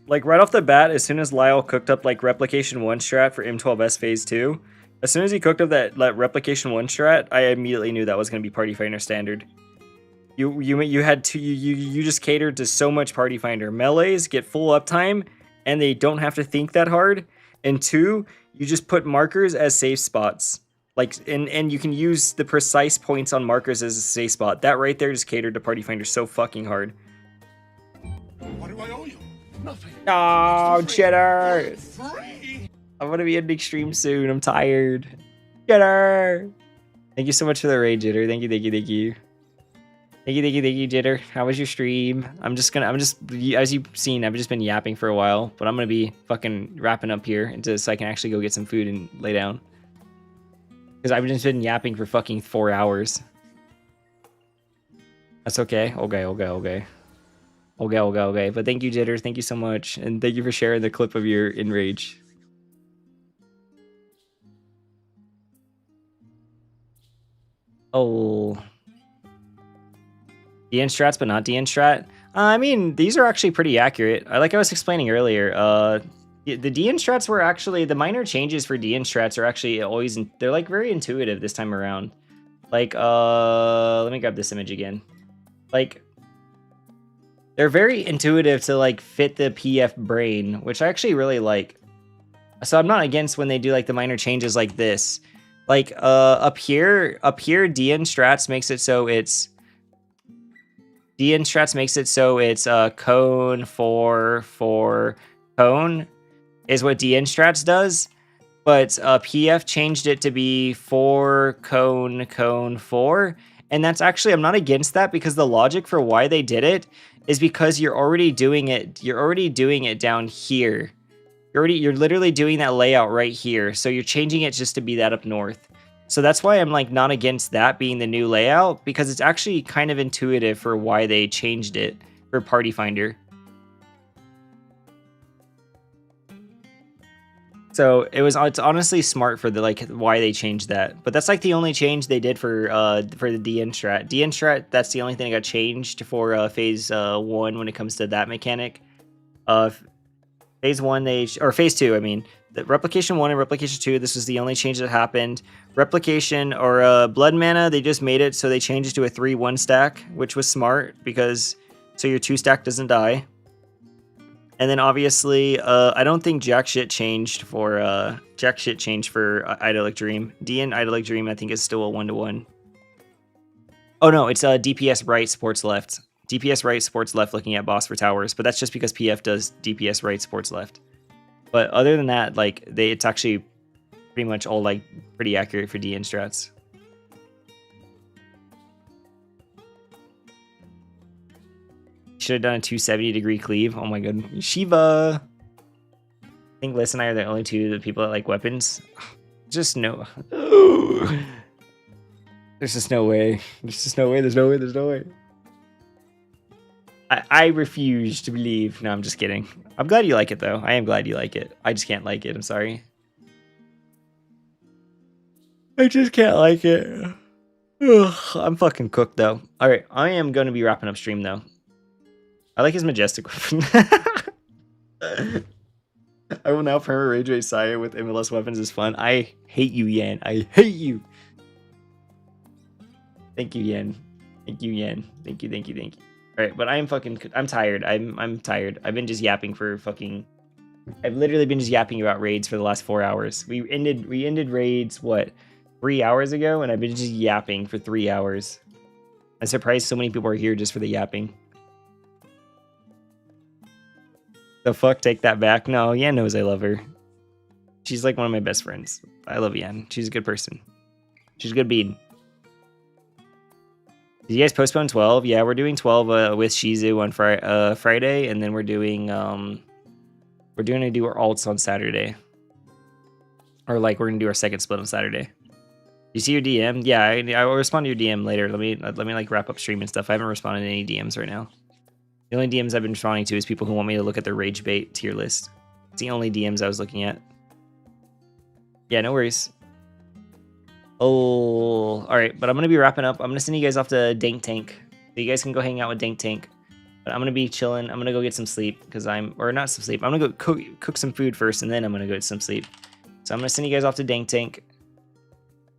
Like right off the bat, as soon as Lyle cooked up like Replication 1 strat for M12S Phase 2, as soon as he cooked up that Replication 1 strat, I immediately knew that was going to be Party Finder standard. You just catered to so much Party Finder. Melees get full uptime, and they don't have to think that hard. And 2, you just put markers as safe spots. Like, and you can use the precise points on markers as a safe spot. That right there just catered to Party Finder so fucking hard. What do I owe you? Nothing. Oh, Cheddar! I'm gonna be ending stream soon. I'm tired. Jitter! Thank you so much for the raid, Jitter. Thank you. Thank you, Jitter. How was your stream? As you've seen, I've just been yapping for a while, but I'm gonna be fucking wrapping up here so I can actually go get some food and lay down. Because I've just been yapping for fucking 4 hours. That's okay. Okay. But thank you, Jitter. Thank you so much. And thank you for sharing the clip of your Enrage. Oh. DN strats, but not DN strat. I mean, these are actually pretty accurate. Like I was explaining earlier, the DN strats were actually, the minor changes for DN strats are actually always, they're like very intuitive this time around. Like, let me grab this image again. Like, they're very intuitive to like fit the PF brain, which I actually really like. So I'm not against when they do like the minor changes like this. Like up here DN strats makes it so it's cone for cone is what DN strats does, but PF changed it to be 4 cone cone 4, and that's actually, I'm not against that, because the logic for why they did it is because you're already doing it down here. You're literally doing that layout right here, so you're changing it just to be that up north. So that's why I'm like not against that being the new layout, because it's actually kind of intuitive for why they changed it for Party Finder. So it's honestly smart for the like why they changed that. But that's like the only change they did for the DN strat. DN strat, that's the only thing that got changed for phase 1 when it comes to that mechanic. Phase 1 or phase 2, I mean. The Replication 1 and Replication 2, this was the only change that happened. Replication or Blood Mana, they just made it so they changed it to a 3-1 stack, which was smart because so your 2 stack doesn't die. And then obviously, I don't think jack shit changed for Idyllic Dream. DN Idyllic Dream, I think, is still a 1-to-1. Oh no, it's DPS right, supports left. DPS right, supports left, looking at boss for towers, but that's just because PF does DPS right, supports left. But other than that, like it's actually pretty much all like pretty accurate for DN strats. Should have done a 270-degree cleave. Oh my god, Shiva. I think Liz and I are the only two the people that like weapons. Just no. There's just no way. There's just no way. There's no way. There's no way. I refuse to believe. No, I'm just kidding. I'm glad you like it, though. I am glad you like it. I just can't like it. I'm sorry. I just can't like it. Ugh, I'm fucking cooked, though. All right, I am going to be wrapping up stream, though. I like his majestic weapon. I will now perma Rage Race Saya with MLS weapons is fun. I hate you, Yan. I hate you. Thank you, Yan. Thank you, Yan. Thank you, thank you, thank you. Alright, but I'm tired. I'm tired. I've been just yapping for fucking... I've literally been just yapping about raids for the last 4 hours. We ended raids, what, 3 hours ago? And I've been just yapping for 3 hours. I'm surprised so many people are here just for the yapping. The fuck, take that back. No, Yan knows I love her. She's like one of my best friends. I love Yan. She's a good person. She's a good bead. Did you guys postpone 12? Yeah, we're doing 12 with Shizu on Friday, and then we're doing to do our alts on Saturday. Or like we're gonna do our second split on Saturday. You see your DM? Yeah, I will respond to your DM later. Let me like wrap up stream and stuff. I haven't responded to any DMs right now. The only DMs I've been responding to is people who want me to look at their rage bait tier list. It's the only DMs I was looking at. Yeah, no worries. Oh, all right, but I'm gonna be wrapping up. I'm gonna send you guys off to Dank Tank, so you guys can go hang out with Dank Tank. But I'm gonna be chilling. I'm gonna go get some sleep because or not some sleep. I'm gonna go cook some food first, and then I'm gonna go get some sleep. So I'm gonna send you guys off to Dank Tank.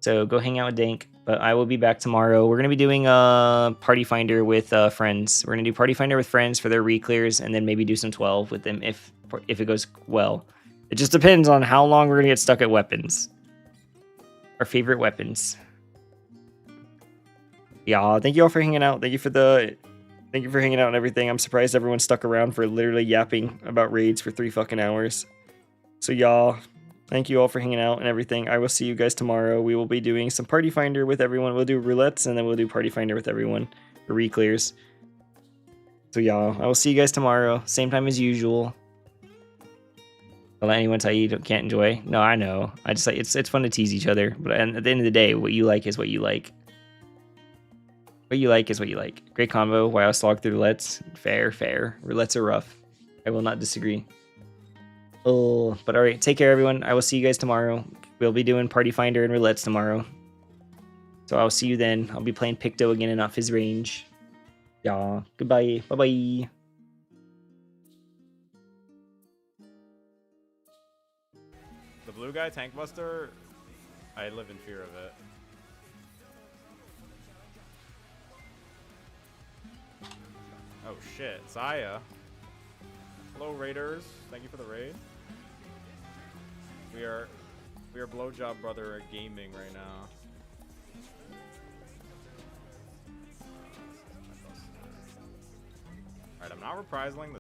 So go hang out with Dank. But I will be back tomorrow. We're gonna be doing Party Finder with friends. We're gonna do Party Finder with friends for their reclears, and then maybe do some 12 with them if it goes well. It just depends on how long we're gonna get stuck at weapons. Our favorite weapons. Yeah, thank you all for hanging out. Thank you for hanging out and everything. I'm surprised everyone stuck around for literally yapping about raids for 3 fucking hours. So y'all, thank you all for hanging out and everything. I will see you guys tomorrow. We will be doing some Party Finder with everyone. We'll do roulettes and then we'll do Party Finder with everyone for reclears. So y'all, I will see you guys tomorrow. Same time as usual. Don't let anyone tell you can't enjoy. No, I know. I just like it's fun to tease each other. But at the end of the day, what you like is what you like. What you like is what you like. Great combo. Wow, slog through roulettes. Fair, fair. Roulettes are rough. I will not disagree. Oh, but all right. Take care, everyone. I will see you guys tomorrow. We'll be doing Party Finder and roulettes tomorrow. So I'll see you then. I'll be playing Picto again and off his range. Yeah. Goodbye. Bye-bye. The blue guy, Tank Buster, I live in fear of it. Oh shit, Saya. Hello Raiders, thank you for the raid. We are blowjob brother gaming right now. Alright, I'm not reprising the